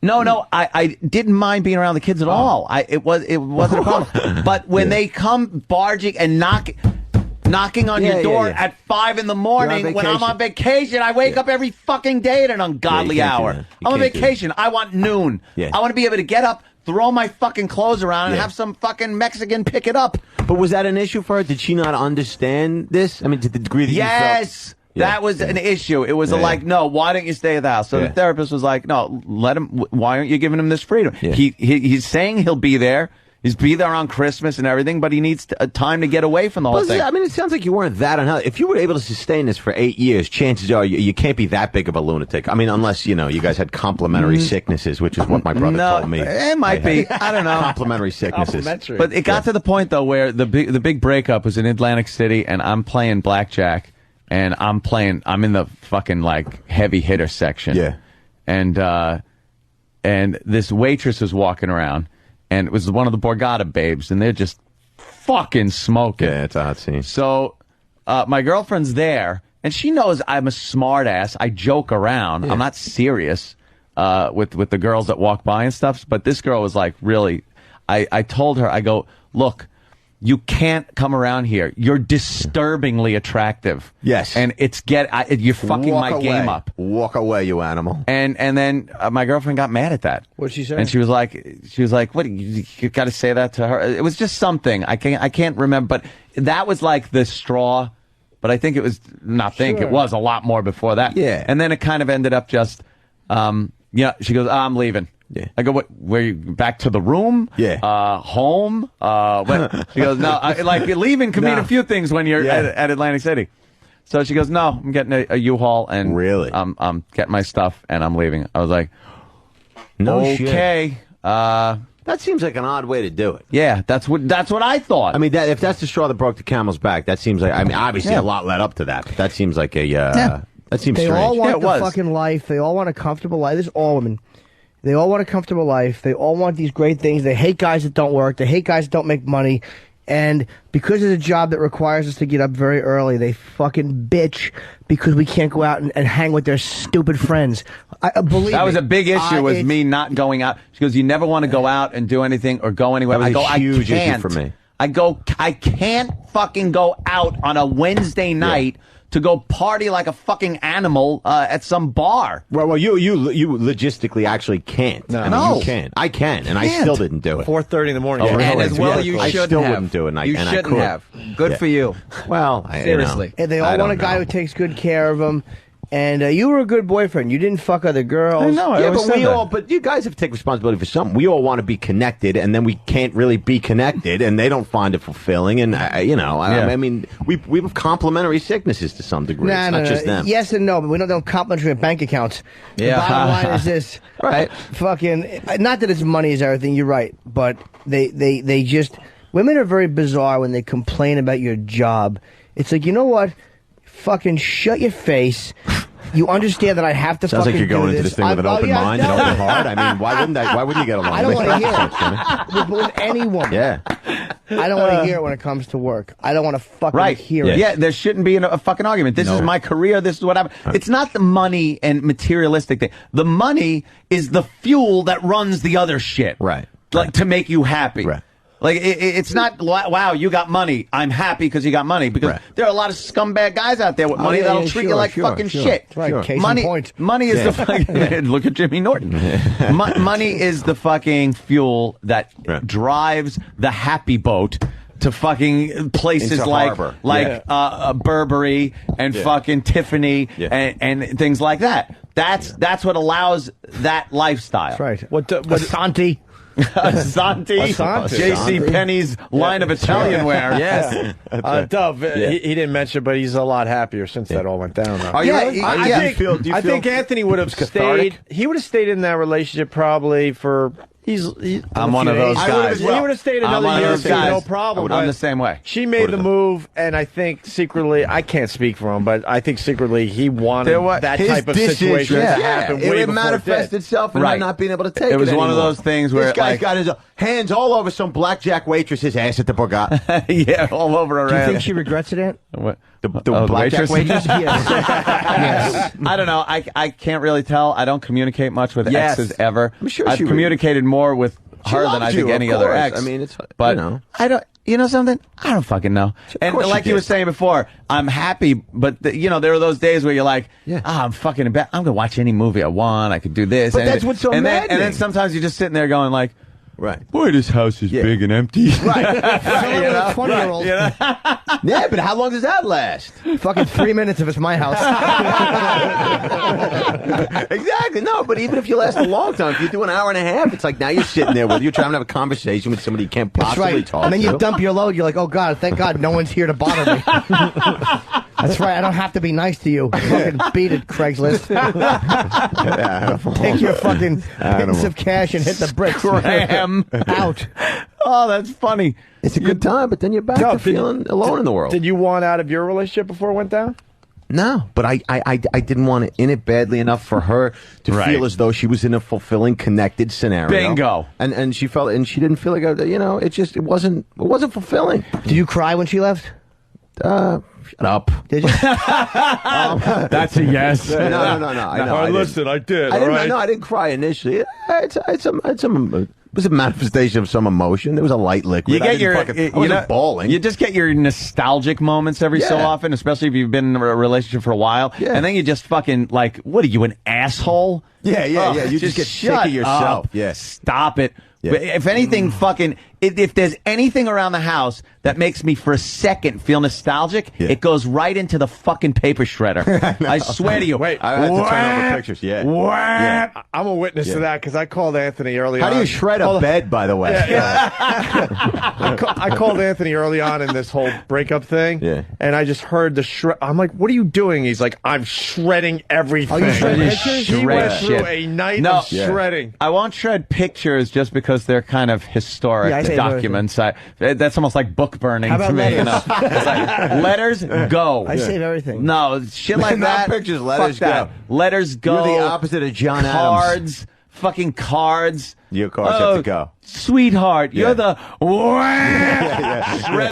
No, I didn't mind being around the kids at all. It wasn't a problem. But when they come barging and knocking on your door at 5 a.m. when I'm on vacation, I wake up every fucking day at an ungodly hour. I'm on vacation. I want noon. I want to be able to get up, throw my fucking clothes around, and have some fucking Mexican pick it up. But was that an issue for her? Did she not understand this? I mean, to the degree that you felt... That was an issue. It was like, no, why don't you stay at the house? So the therapist was like, no, let him. Why aren't you giving him this freedom? He's saying he'll be there. He's be there on Christmas and everything, but he needs time to get away from the whole thing. I mean, it sounds like you weren't that unhealthy. If you were able to sustain this for 8 years, chances are you can't be that big of a lunatic. I mean, unless, you guys had complementary sicknesses, which is what my brother told me. It might be. I don't know. Complementary sicknesses. But it got to the point, though, where the big breakup was in Atlantic City, and I'm playing blackjack. And I'm in the fucking like heavy hitter section. Yeah. And this waitress was walking around and it was one of the Borgata babes and they're just fucking smoking. Yeah, it's a hot scene. So, my girlfriend's there and she knows I'm a smart ass. I joke around. I'm not serious, with the girls that walk by and stuff. But this girl was like really, I told her, I go, look, you can't come around here. You're disturbingly attractive. Yes. And you're fucking my game up. Walk away, you animal. And then my girlfriend got mad at that. What'd she say? And she was like, what, you got to say that to her? It was just something. I can't remember, but that was like the straw. But I think it was, it was a lot more before that. Yeah. And then it kind of ended up just, she goes, I'm leaving. Yeah. I go, what? Where you back to the room? Yeah. Home? She goes, no. Like leaving can mean a few things when you're at Atlantic City. So she goes, no, I'm getting a U-Haul and really, I'm getting my stuff and I'm leaving. I was like, no, okay. That seems like an odd way to do it. Yeah, that's what I thought. I mean, if that's the straw that broke the camel's back, that seems like. I mean, obviously a lot led up to that, but that seems like a. That seems they strange. all want the fucking life. They all want a comfortable life. This is all women. They all want a comfortable life. They all want these great things. They hate guys that don't work. They hate guys that don't make money. And because it's a job that requires us to get up very early, they fucking bitch because we can't go out and hang with their stupid friends. Believe that was me, a big issue was me not going out. She goes, you never want to go out and do anything or go anywhere. That was I go, a huge I can't. issue for me. I can't fucking go out on a Wednesday night to go party like a fucking animal at some bar. Well, you logistically actually can't. No. You can't. I can, and I still didn't do it. 4:30 in the morning. Oh, really? And as well, you I shouldn't still have. wouldn't do it. And You I shouldn't could. have. Good for you. Well, seriously. And they all want a guy who takes good care of them. And you were a good boyfriend. You didn't fuck other girls. I know. But you guys have to take responsibility for something. We all want to be connected, and then we can't really be connected, and they don't find it fulfilling. And I mean, we have complementary sicknesses to some degree. It's not just them. Yes and no, but we don't complementary bank accounts. Yeah. The bottom line is this. Right. Fucking, not that it's money is everything, you're right, but they just, women are very bizarre when they complain about your job. It's like, you know what? Fucking shut your face. You understand that I have to Sounds fucking like you're going do into this thing with an open mind and open heart. I mean, why wouldn't you get along? I don't want to hear it with any woman. Yeah. I don't want to hear it when it comes to work. I don't want to fucking hear it. Yeah, there shouldn't be a fucking argument. This is my career. This is what happened. Right. It's not the money and materialistic thing. The money is the fuel that runs the other shit. Right. Like to make you happy. Right. Like, it's not, wow, you got money. I'm happy because you got money. Because there are a lot of scumbag guys out there with money that'll treat you like fucking shit. That's right. Case money, in point. money is the fucking, look at Jimmy Norton. Money is the fucking fuel that drives the happy boat to fucking places Into like harbor. Burberry and fucking Tiffany and things like that. That's what allows that lifestyle. That's right. Asante. Asante. J.C. Penney's line of Italian wear. Yes. Dove, he didn't mention, but he's a lot happier since that all went down. Though. I think Anthony would have stayed. He would have stayed in that relationship probably for. I'm one of those guys. He would have stayed another year or two, no problem. I'm the same way. She made the move, and I think secretly, I can't speak for him, but I think secretly he wanted that type of situation to happen. It manifested itself in him not being able to take it. It was one of those things where this guy's got his hands all over some blackjack waitress's ass at the Borgata. Yeah, all over around. Do you think she regrets it, Aunt? What? The blackjack waitress? Yes. I don't know. I can't really tell. I don't communicate much with exes ever. I'm sure I've communicated more with her than I think any other ex. I mean, it's but I don't. You know something? I don't fucking know. And like you were saying before, I'm happy, but there are those days where you're like, I'm fucking in bed. I'm gonna watch any movie I want. I could do this. But that's what's so maddening. And then sometimes you're just sitting there going like, right. Boy, this house is big and empty. Right. Right. 20-year-old. Yeah, but how long does that last? Fucking 3 minutes if it's my house. Exactly. No, but even if you last a long time, if you do an hour and a half, it's like now you're sitting there with you're trying to have a conversation with somebody you can't possibly talk to. And then you dump your load. You're like, oh God, thank God, no one's here to bother me. That's right. I don't have to be nice to you. Fucking beat it, Craigslist. Take your fucking pittance of cash and hit the bricks. Cram out. Oh, that's funny. It's a good time, but then you're back to feeling alone in the world. Did you want out of your relationship before it went down? No, but I didn't want it in it badly enough for her to feel as though she was in a fulfilling, connected scenario. Bingo. And she felt, and she didn't feel like it wasn't fulfilling. Did you cry when she left? Shut up. Did you? That's a yes. No. I know. Listen, I did. I didn't cry initially. It was a manifestation of some emotion. There was a light liquid. You get I wasn't bawling. You just get your nostalgic moments every so often, especially if you've been in a relationship for a while. Yeah. And then you just fucking like, what are you, an asshole? Yeah. You just get sick of yourself. Up. Yeah. Stop it. Yeah. But if anything, fucking, if there's anything around the house that makes me for a second feel nostalgic, it goes right into the fucking paper shredder. I swear to you. Wait, I had to turn over pictures. I'm a witness to that because I called Anthony early on. How do you shred a bed, by the way? I called Anthony early on in this whole breakup thing, and I just heard the shred. I'm like, "What are you doing?" He's like, "I'm shredding everything." Oh, you shred pictures? He went through a night of shredding. I won't shred pictures just because they're kind of historic documents. That's almost like book burning How about to me. letters? You know? It's like, letters go. I save everything. No, shit like Not that. pictures, letters Fuck that. go. Letters go. You're the opposite of John Adams. Cards. Fucking cards. Your cards have to go. Sweetheart, you're the shred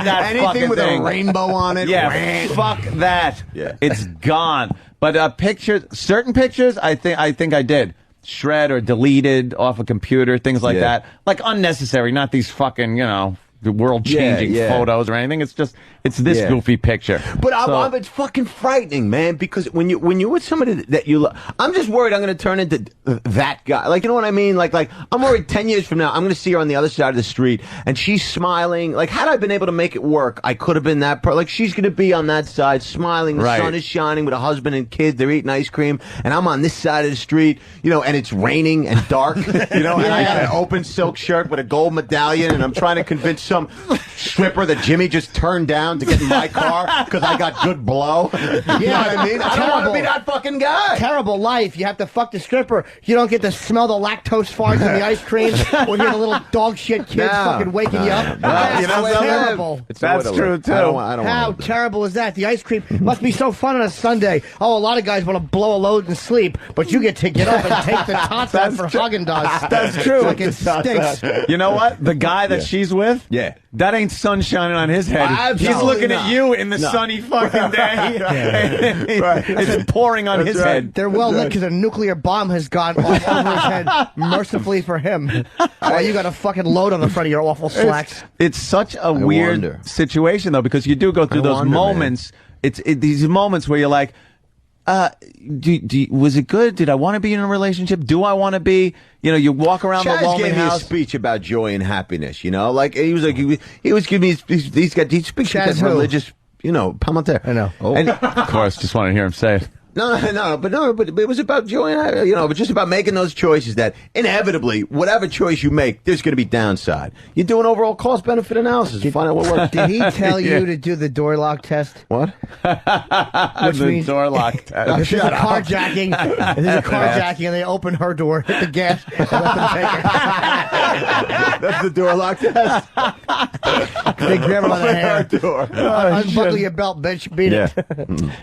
that Anything fucking with thing. a rainbow on it. Yeah, fuck that. It's gone. But pictures, certain pictures, I think I did shred or deleted off a computer, things like that. Like unnecessary, not these fucking, you know, the world-changing photos or anything. It's just, it's this goofy picture. But it's fucking frightening, man, because when you're with somebody that you love, I'm just worried I'm going to turn into that guy. Like, you know what I mean? Like I'm worried 10 years from now, I'm going to see her on the other side of the street, and she's smiling. Like, had I been able to make it work, I could have been that like, she's going to be on that side, smiling, the sun is shining with a husband and kids, they're eating ice cream, and I'm on this side of the street, you know, and it's raining and dark, you know, and I got an open silk shirt with a gold medallion, and I'm trying to convince some stripper that Jimmy just turned down to get in my car because I got good blow. You know what I mean? I don't want to be that fucking guy. Terrible life. You have to fuck the stripper. You don't get to smell the lactose farts in the ice cream or hear the little dog shit kids fucking waking you up. That's terrible. That's true, too. How terrible is that? The ice cream must be so fun on a Sunday. Oh, a lot of guys want to blow a load and sleep, but you get to get up and take the tots out for Haagen-Dazs. That's true. Fucking stinks. You know what? The guy that she's with? Yeah. That ain't sun shining on his head. He's looking at you in the sunny fucking day. It's pouring on his head. They're well lit because a nuclear bomb has gone all over his head, mercifully for him. While you got a fucking load on the front of your awful slacks. It's such a weird situation, though, because you do go through those moments. Man. It's these moments where you're like, was it good? Did I want to be in a relationship? Do I want to be? You know, you walk around the lonely gave house. Me a speech about joy and happiness. You know, like he was giving me these speaks about religious. You know, Palmenter. I know. Oh. And, of course, just want to hear him say it. But it was about joy, and you know, but just about making those choices that inevitably, whatever choice you make, there's going to be downside. You do an overall cost-benefit analysis to find out what works. Did he tell you to do the door lock test? What? Which means door lock test. If there's a carjacking, and they open her door, hit the gas, and let them take her. That's the door lock test. They grab her by the hair. Door. Unbuckle your belt, bitch. Beat it.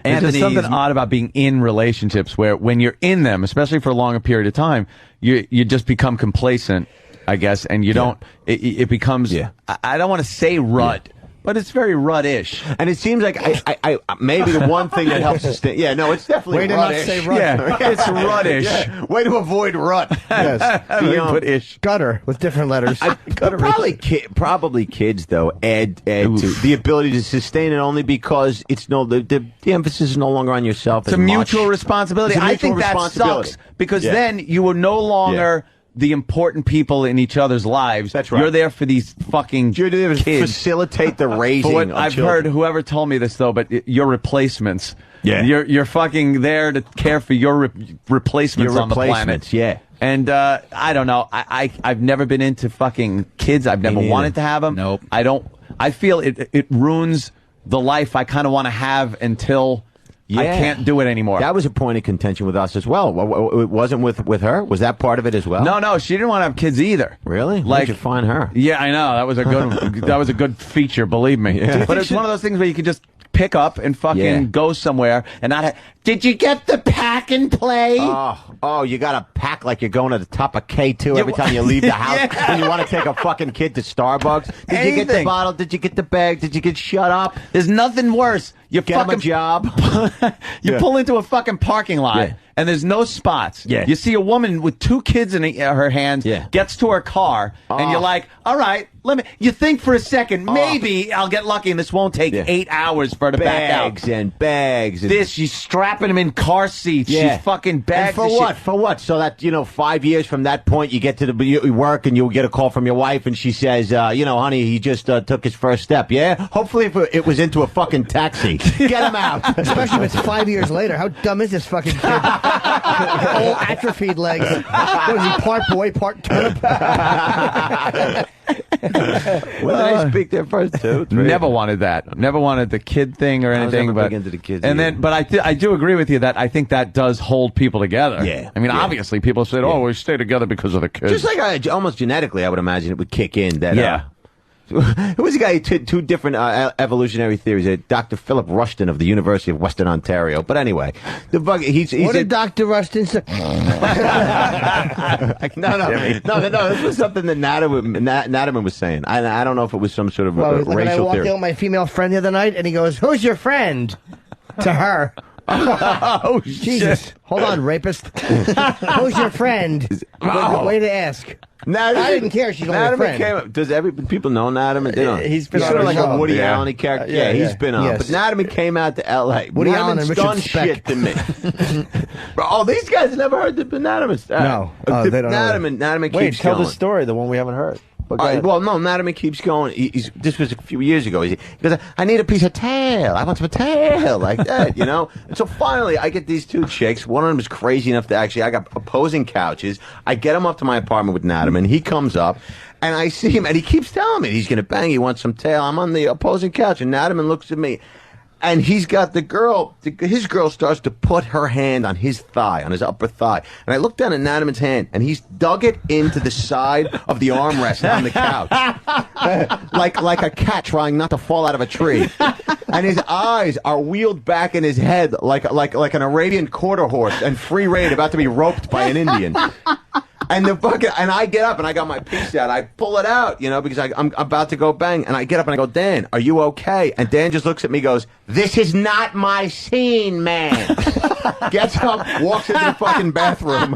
And there's something odd about being in relationships where when you're in them, especially for a longer period of time, you just become complacent, I guess, and you don't. It becomes. I don't want to say rut. But it's very rut-ish. And it seems like I maybe the one thing that helps sustain. Yeah, no, it's definitely Way to rut-ish. not say rut. Yeah, it's rut-ish. Yeah. Way to avoid rut. Yes. Put ish. Gutter with different letters. Probably kids though add to the ability to sustain it only because it's the emphasis is no longer on yourself. It's a mutual responsibility. I think that sucks because then you are no longer the important people in each other's lives. That's right. You're there for these fucking You're there to kids. facilitate the raising of I've children. heard whoever told me this though, but your replacements. Yeah. You're fucking there to care for your replacements on the planet. Yeah. And I don't know. I've never been into fucking kids. I've never wanted to have them. Nope. I feel it ruins the life I kind of want to have until I can't do it anymore. That was a point of contention with us as well. It wasn't with her? Was that part of it as well? No, she didn't want to have kids either. Really? Where'd you find her? Yeah, I know. That was a good that was a good feature, believe me. Yeah. But it's one of those things where you can just pick up and fucking go somewhere and not did you get the pack and play? Oh, you got to pack like you're going to the top of K2 every time you leave the house when you want to take a fucking kid to Starbucks. Did you get the bottle? Did you get the bag? Did you get shut up? There's nothing worse. You get him a job. You pull into a fucking parking lot and there's no spots. You see a woman with 2 kids in her hands gets to her car and you're like, all right, You think for a second, maybe I'll get lucky and this won't take 8 hours for her to back out. Bags. This, she's strapping him in car seats. She's fucking bags. And for what? For what? So that, 5 years from that point, you get to you work and you'll get a call from your wife and she says, honey, he just took his first step. Yeah? Hopefully if it was into a fucking taxi. Get him out. Especially if it's 5 years later. How dumb is this fucking kid? All atrophied legs. What is he, part boy, part turnip? When did I speak there first, too? Never wanted that. Never wanted the kid thing or anything. I was never big into the kids. And then, but I do agree with you that I think that does hold people together. Yeah. I mean, obviously, people said, "Oh, we stay together because of the kids." Just like almost genetically, I would imagine it would kick in. That who was the guy? Two different evolutionary theories. Dr. Philip Rushton of the University of Western Ontario. But anyway, what did Dr. Rushton say? No. This was something that Nataman was saying. I don't know if it was some sort of racial theory. I walked in with my female friend the other night, and he goes, "Who's your friend?" To her. Oh, Jesus. shit. Hold on, rapist. Who's your friend? Way to ask. I didn't care. She's only a friend. Does people know Nataman? They don't. He's been sort of like show. a Woody Allen character. He's been on. Yes. But Nataman came out to L.A. Woody Allen and Richard done Speck. shit to me. These guys never heard the Nataman. No. They don't Nataman Wait, keeps tell going. the story, the one we haven't heard. Well, no, Nataman keeps going. This was a few years ago. He goes, I need a piece of tail. I want some tail, like that, And so finally, I get these two chicks. One of them is crazy enough to I got opposing couches. I get him up to my apartment with Nataman. He comes up, and I see him, and he keeps telling me he's going to bang. He wants some tail. I'm on the opposing couch, and Nataman looks at me. And he's got his girl starts to put her hand on his thigh, on his upper thigh. And I look down at Nataman's hand, and he's dug it into the side of the armrest on the couch. like a cat trying not to fall out of a tree. And his eyes are wheeled back in his head like an Arabian quarter horse and free rein about to be roped by an Indian. And and I get up and I got my piece out. I pull it out, because I'm about to go bang. And I get up and I go, Dan, are you okay? And Dan just looks at me, goes, this is not my scene, man. Gets up, walks into the fucking bathroom.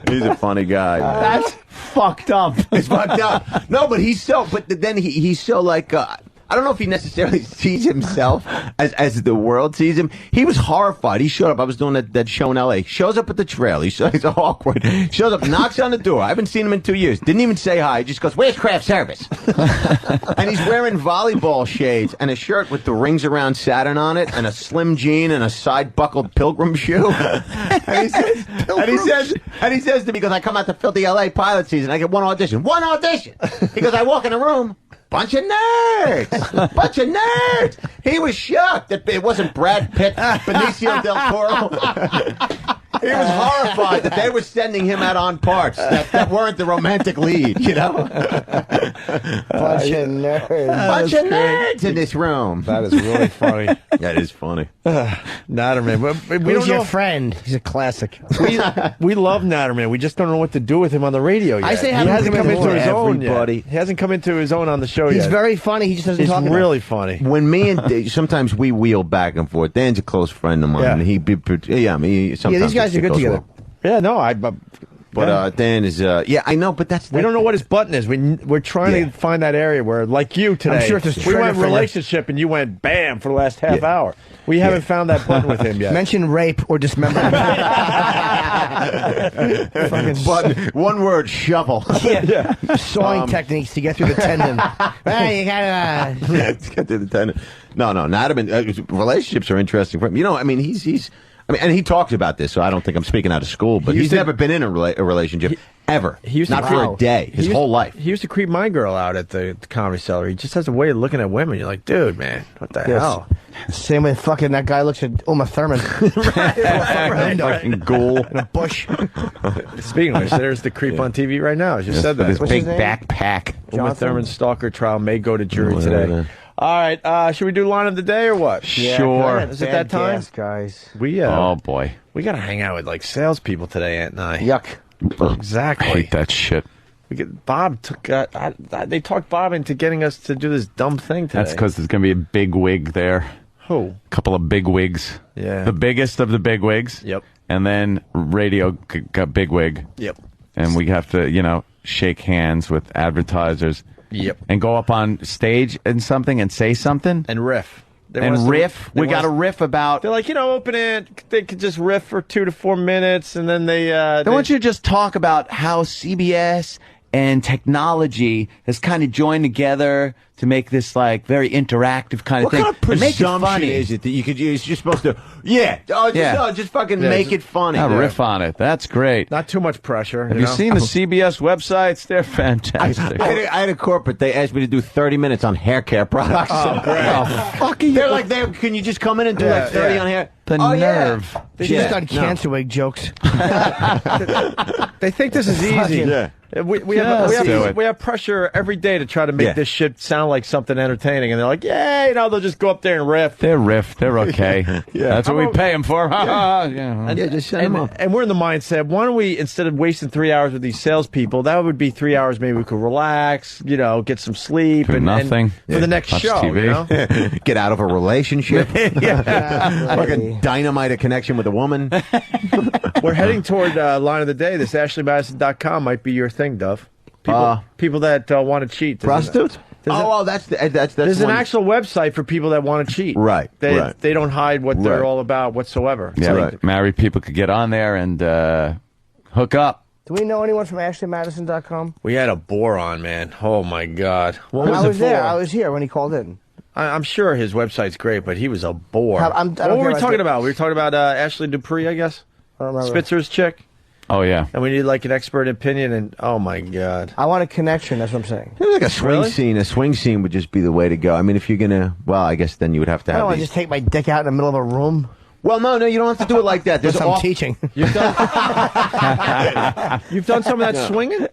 He's a funny guy. That's fucked up. It's fucked up. No, but he's so like. I don't know if he necessarily sees himself as the world sees him. He was horrified. He showed up. I was doing that show in L.A. Shows up at the trail. He's awkward. Shows up, knocks on the door. I haven't seen him in 2 years. Didn't even say hi. He just goes, where's craft service? And he's wearing volleyball shades and a shirt with the rings around Saturn on it and a slim jean and a side-buckled pilgrim shoe. And he says to me, he goes, I come out to filthy L.A. pilot season. I get one audition. One audition. He goes, I walk in a room. Bunch of nerds. He was shocked that it wasn't Brad Pitt, Benicio del Toro. He was horrified that they were sending him out on parts that weren't the romantic lead, Bunch of nerds. Bunch of nerds in this room. That is really funny. That is funny. Natterman. We Who's don't your know. friend? He's a classic. We love Natterman. We just don't know what to do with him on the radio yet. I say he have him hasn't come into his own yet. Everybody. He hasn't come into his own on the show yet. He's very funny. He just doesn't He's talk really enough. funny. When me and sometimes we wheel back and forth. Dan's a close friend of mine. Yeah. And sometimes these guys are good together. Yeah, no, But Dan is, I know, but we don't know what his button is. We're trying to find that area where, like you today, I'm sure it's a we went trigger finger. relationship and you went bam for the last half hour. We haven't found that button with him yet. Mention rape or dismemberment. Button. One word, shovel. Sawing techniques to get through the tendon. You gotta. Let's get to the tendon. No, Nataman, relationships are interesting for him. And he talks about this, so I don't think I'm speaking out of school, but he's never been in a relationship ever. Not for a day, his whole life. He used to creep my girl out at the Comedy Cellar. He just has a way of looking at women. You're like, dude, man, what the hell? Same way fucking that guy looks at Uma Thurman. Fucking ghoul. In a bush. Speaking of which, there's the creep on TV right now. I just said that. This What's big his name? backpack. Uma Thurman's stalker trial may go to jury today. All right, should we do line of the day or what? Sure. Is it that time? Gas, guys. Oh boy. We got to hang out with like salespeople today, Ant and I. Yuck. Exactly. I hate that shit. Bob took. They talked Bob into getting us to do this dumb thing today. That's because there's going to be a big wig there. Who? A couple of big wigs. Yeah. The biggest of the big wigs. Yep. And then radio got big wig. Yep. and we have to, shake hands with advertisers. Yep. And go up on stage and something and say something. And riff. We got to riff about. They're like, open it. They could just riff for 2 to 4 minutes, and then they want you to just talk about how CBS and technology has kind of joined together to make this like very interactive kind of thing. What kind of And make it presumption funny. is it that you could use? You're supposed to, just fucking make it funny. Riff on it. That's great. Not too much pressure. Have you seen the CBS websites? They're fantastic. I had a corporate. They asked me to do 30 minutes on hair care products. Oh, great. Fuck you. They're like, can you just come in and do like 30 on hair? The nerve. Yeah. They just done cancer wig jokes. They think this is easy. Yeah. We have pressure every day to try to make this shit sound like something entertaining, and they're like, they'll just go up there and riff. They're okay. That's what we pay them for. Just send them up. And we're in the mindset, why don't we, instead of wasting 3 hours with these salespeople, that would be 3 hours maybe we could relax, get some sleep. Do nothing. For the next Watch show. TV. Get out of a relationship. Fucking dynamite a connection with a woman. We're heading toward line of the day. This AshleyMadison.com might be your thing, Dove. People that want to cheat. Prostitutes? That's there's an actual website for people that want to cheat. Right. They don't hide what they're all about whatsoever. Yeah, married people could get on there and hook up. Do we know anyone from AshleyMadison.com? We had a bore on, man. Oh my God. What I was it there. for? I was here when he called in. I'm sure his website's great, but he was a bore. What were we talking about? We were talking about Ashley Dupree, I guess. I don't remember. Spitzer's chick. Oh yeah. And we need like an expert opinion. And oh my God, I want a connection. That's what I'm saying. Like a swing scene. A swing scene would just be the way to go. I mean, if you're gonna, I guess then you would have to I have. don't want to just take my dick out in the middle of a room. Well, no, you don't have to do it like that. There's some teaching. You've done some of that swinging.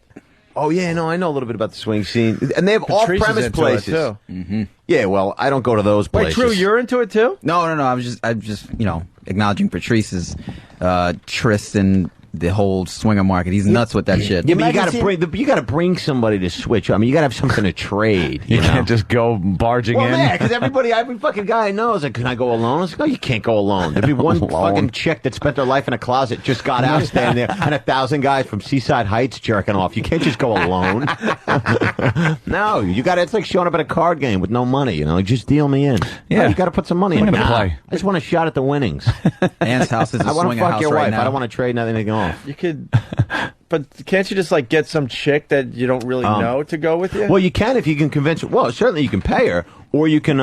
Oh yeah, no, I know a little bit about the swing scene, and they have Patrice is off-premise into places. it, too. Mm-hmm. Yeah, well, I don't go to those places. Wait, Drew, you're into it too? No. I'm just acknowledging Patrice's tryst and the whole swinger market. He's nuts with that shit. Yeah, but you gotta bring somebody to switch. I mean, you gotta have something to trade. You can't just go barging in. Yeah, because every fucking guy I know is like, can I go alone? I was like, oh, you can't go alone. There'd be one fucking chick that spent her life in a closet, just got out standing there, and 1,000 guys from Seaside Heights jerking off. You can't just go alone. No, it's like showing up at a card game with no money. Like, just deal me in. Yeah, no, you got to put some money in. Play. I just want a shot at the winnings. Ann's house is a I want to swinger fuck house your right wife. now. I don't want to trade nothing off. You could, but can't you just like get some chick that you don't really know to go with you? Well, you can if you can convince her. Well, certainly you can pay her, or you can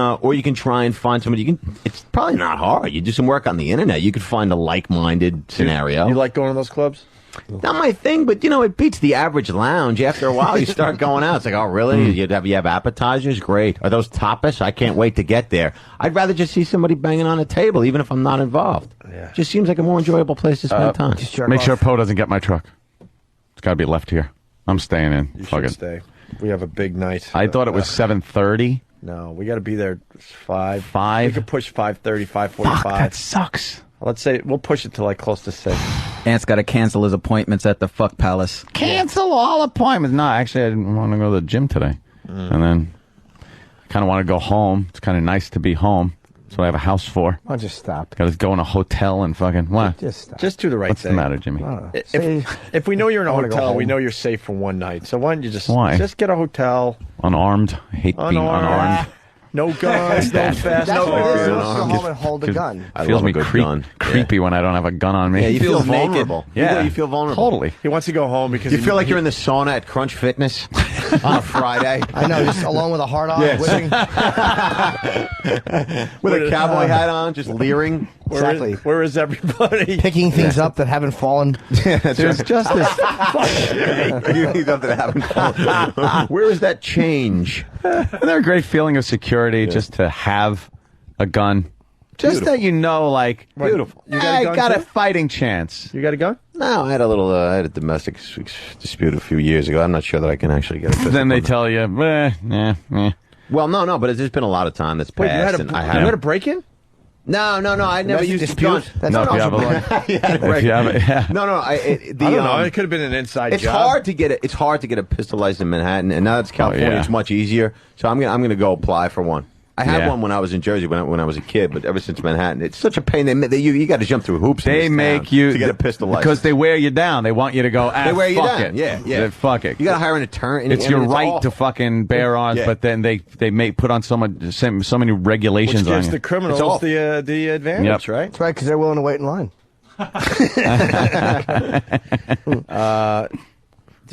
try and find somebody. It's probably not hard. You do some work on the internet. You could find a like-minded scenario. You like going to those clubs? Not my thing, but it beats the average lounge. After a while, you start going out. It's like, oh, really? You have appetizers? Great. Are those tapas? I can't wait to get there. I'd rather just see somebody banging on a table, even if I'm not involved. Yeah. Just seems like a more enjoyable place to spend time. Make sure Poe doesn't get my truck. It's got to be left here. I'm staying in. You Fuck should it. stay. We have a big night. I thought it was 7:30. No, we got to be there 5. 5? We could push 5:30, 5:45. Fuck, that sucks. Let's say we'll push it to like close to 6. Ant's got to cancel his appointments at the Fuck Palace. Cancel all appointments. No, actually, I didn't want to go to the gym today. And then I kind of want to go home. It's kind of nice to be home. That's what I have a house for. I'll just stop. Got to go in a hotel and fucking what? Just stop. Just do the right What's thing. the matter, Jimmy? If we know you're in a I wanna go hotel, home. we know you're safe for one night. So why don't you just get a hotel? Unarmed. I hate being unarmed. No guns, no fast. That's no what it is. guns. Go home and hold a gun. I Feels love me a good gun. creepy when I don't have a gun on me. Yeah, you feel naked. vulnerable. Yeah. You feel vulnerable. Totally. He wants to go home because You feel like you're in the sauna at Crunch Fitness on a Friday. I know, just alone with a hard on, Yes. whipping. With a cowboy hat on, just leering. Exactly. Where is everybody? Picking things up that haven't fallen. There's just this. You need something to happen. Where is that change? Isn't there a great feeling of security just to have a gun? Just that you know, like, Beautiful. You got a gun I got a too? fighting chance. You got a gun? No, I had a domestic dispute a few years ago. I'm not sure that I can actually get a pistol. Then they tell you, eh. Well, no, but there's been a lot of time that's passed. Wait, you had and a, I you haven't. had a break-in? No, I never used a gun. That's No, not if you have a if you have it, yeah. No, I don't know. It could have been an inside It's job. hard to get a pistol license in Manhattan, and now it's California. yeah. It's much easier. So I'm gonna go apply for one. I had one when I was in Jersey when I was a kid, but ever since Manhattan, it's such a pain. You got to jump through hoops. They in this make town you to get a pistol license because they wear you down. They want you to go. They wear you fuck down. It. Yeah. Fuck it. You got to hire an attorney. It's your right to fucking bear arms, but then they may put on so many regulations Which gives on you. the criminals the advantage, Yep. right? That's right, because they're willing to wait in line.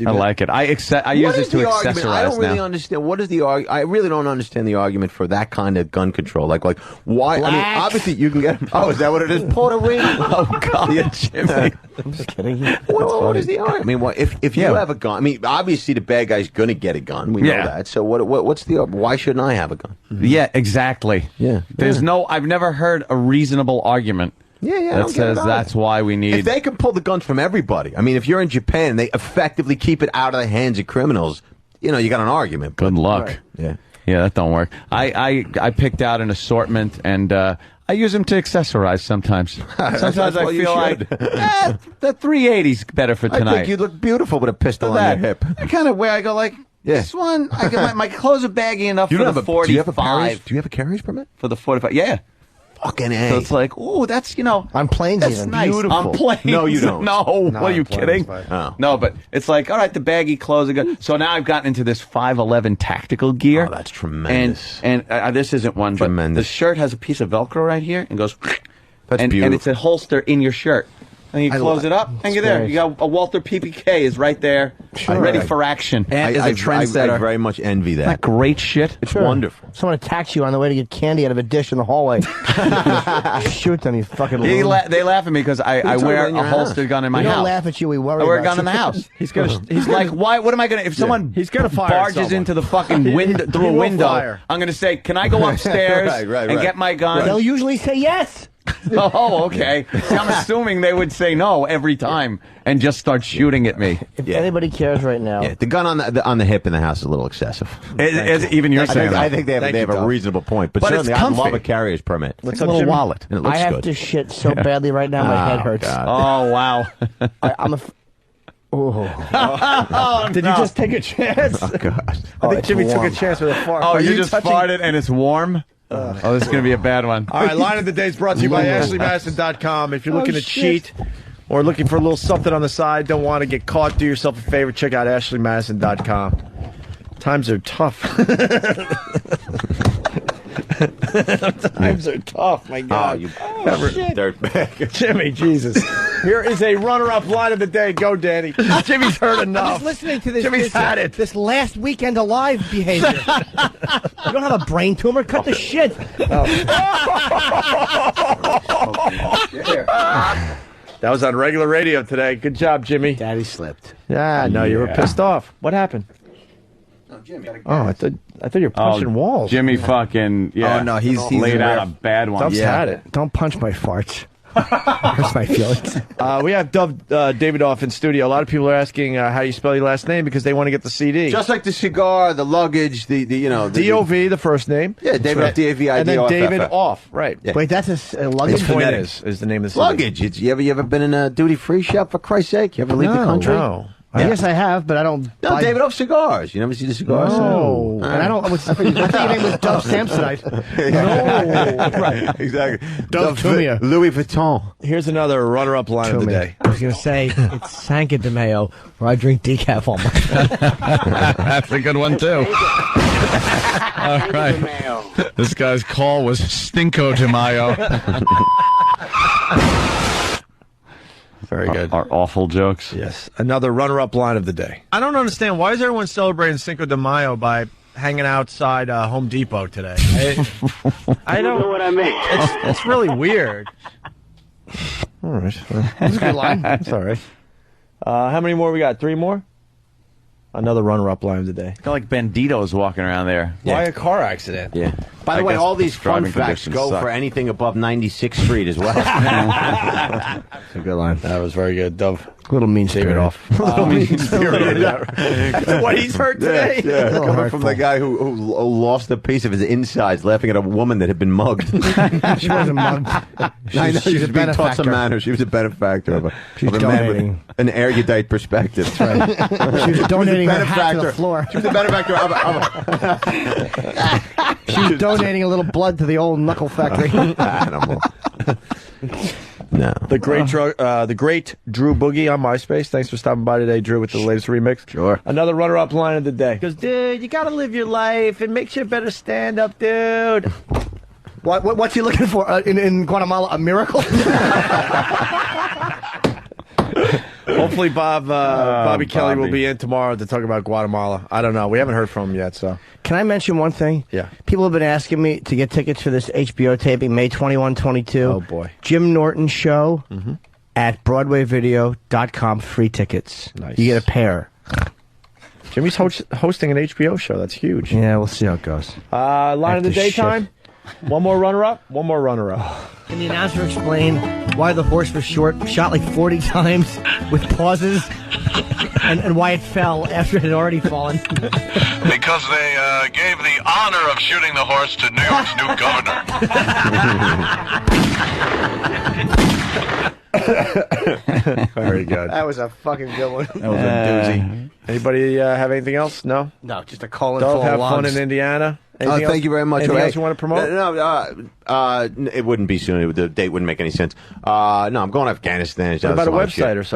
I like it. I use this to accessorize I don't really now. understand. What is the argument? I really don't understand the argument for that kind of gun control. Like why? I mean, obviously you can get. Oh, is that what it is? Puerto Rico. Oh God, yeah, Jimmy. I'm just kidding. What is the argument? I mean, if you have a gun, I mean, obviously the bad guy's going to get a gun. We know that. So what's the? Why shouldn't I have a gun? Yeah, exactly. Yeah. There's no. I've never heard a reasonable argument. That says that's why we need. If they can pull the guns from everybody, I mean, if you're in Japan and they effectively keep it out of the hands of criminals, you got an argument. Good luck. Right. Yeah. Yeah, that don't work. I picked out an assortment and I use them to accessorize sometimes. Sometimes I feel like the 380's better for tonight. I think you look beautiful with a pistol on your hip. I kind of I go like this one. I got my clothes are baggy enough for the 45. Do you have a carriage permit for the 45? Yeah. Fucking A. So it's like, ooh, that's I'm planes that's even. nice. Beautiful. I'm planes. No, you don't. No, what are you kidding? Oh. No, but it's like, all right, the baggy clothes are good. So now I've gotten into this 511 tactical gear. Oh, that's tremendous. And this isn't one, but the shirt has a piece of Velcro right here and goes. That's beautiful. And it's a holster in your shirt. And you close it up, and you're there. You got a Walther PPK is right there, ready for action. And is a trendsetter. I very much envy that. Isn't that great shit? It's wonderful. Someone attacks you on the way to get candy out of a dish in the hallway. Shoot them, you fucking They loon. laugh at me because I wear a holstered gun in my We house. don't laugh at you, we worry I wear a about gun in the you. house. He's like, why? What am I gonna? If someone barges into the fucking window through a window, I'm gonna say, can I go upstairs and get my gun? They'll usually say yes. Oh, okay. See, I'm assuming they would say no every time and just start shooting at me. If anybody cares right now. The gun on the hip in the house is a little excessive. Even you're saying that. I think they have a reasonable point, but certainly it's I love comfy. a carrier's permit. What's It's a up, little Jimmy? wallet, and it looks I have good. to shit so badly right now, my head hurts. God. Oh, wow. I'm a. Oh, Did you just take a chance? Oh, God. I think Jimmy took a chance with a fart. Oh, Are you just touching- farted and it's warm? Oh, this is going to be a bad one. All right, Line of the Day is brought to you by AshleyMadison.com. If you're looking to cheat or looking for a little something on the side, don't want to get caught, do yourself a favor, check out AshleyMadison.com. Times are tough. Times are tough, my God. Dirtbag. Jimmy, Jesus. Here is a runner-up Line of the Day. Go, Danny. Jimmy's heard I'm enough. just listening to this. Jimmy's had it. This last weekend alive behavior. You don't have a brain tumor. Cut the shit. That was on regular radio today. Good job, Jimmy. Daddy slipped. Yeah, no, you were pissed off. What happened? Oh, I thought you were punching walls. Jimmy fucking, Oh, no, he's laid aware. out a bad one. Dove's had it. Don't punch my farts. Hurts my feelings. We have Dove Davidoff in studio. A lot of people are asking how you spell your last name because they want to get the CD. Just like the cigar, the luggage, the D-O-V, the first name. Yeah, David, D-A-V-I-D-O-F-F. And then David Off, right. Yeah. Wait, that's a luggage? Fuentes is the name of the CD. Luggage. You ever been in a duty-free shop, for Christ's sake? You ever leave the country? No. Yes, I have, but I don't. No, David Off cigars. You never see the cigars? No. And I don't. I thought your name was Dove Samsonite. No. Right. Exactly. Dove Tumia. Louis Vuitton. Here's another runner-up line of the day. I was going to say, it's Sanka de Mayo, where I drink decaf all my That's a good one, too. All right. This guy's call was Stinko de Mayo. Very good. Our awful jokes. Yes. Another runner-up line of the day. I don't understand. Why is everyone celebrating Cinco de Mayo by hanging outside Home Depot today? I don't know what I mean. It's really weird. All right. That's a good line. That's all right. How many more we got? 3 more? Another runner-up line of the day. Got like banditos walking around there. Why a car accident? Yeah. By the way, all these fun facts go for anything above 96th Street as well. That's a good line. That was very good. Dove. Little mean David Off. Little mean spirited. What he's heard today? Yeah, coming from the guy who lost a piece of his insides laughing at a woman that had been mugged. She wasn't mugged. I know, she was being taught some benefactor. manners. She was a benefactor of a man donating. with an erudite perspective. That's right. She was donating her hat to the floor. She was a benefactor of She's donating a little blood to the old knuckle factory. Animal. No. The great Drew Boogie on MySpace. Thanks for stopping by today, Drew, with the latest remix. Sure. Another runner-up line of the day. Goes, dude, you gotta live your life. It makes you a better stand-up, dude. What's he looking for in Guatemala? A miracle? Hopefully, Bobby Kelly will Bobby. be in tomorrow to talk about Guatemala. I don't know. We haven't heard from him yet, so. Can I mention one thing? Yeah. People have been asking me to get tickets for this HBO taping, May 21, 22. Oh, boy. Jim Norton show at BroadwayVideo.com. Free tickets. Nice. You get a pair. Jimmy's hosting an HBO show. That's huge. Yeah, we'll see how it goes. Line of the day time. One more runner-up. One more runner-up. Can the announcer explain why the horse was shot like 40 times with pauses, and why it fell after it had already fallen? Because they gave the honor of shooting the horse to New York's new governor. Very good. That was a fucking good one. That was a doozy. Anybody have anything else? No? No, just a call-in Dove, full have of fun logs. in Indiana. Anything else? Thank you very much. Anything Hey, else you want to promote? No, it wouldn't be soon. The date wouldn't make any sense. No, I'm going to Afghanistan. What about a website or something?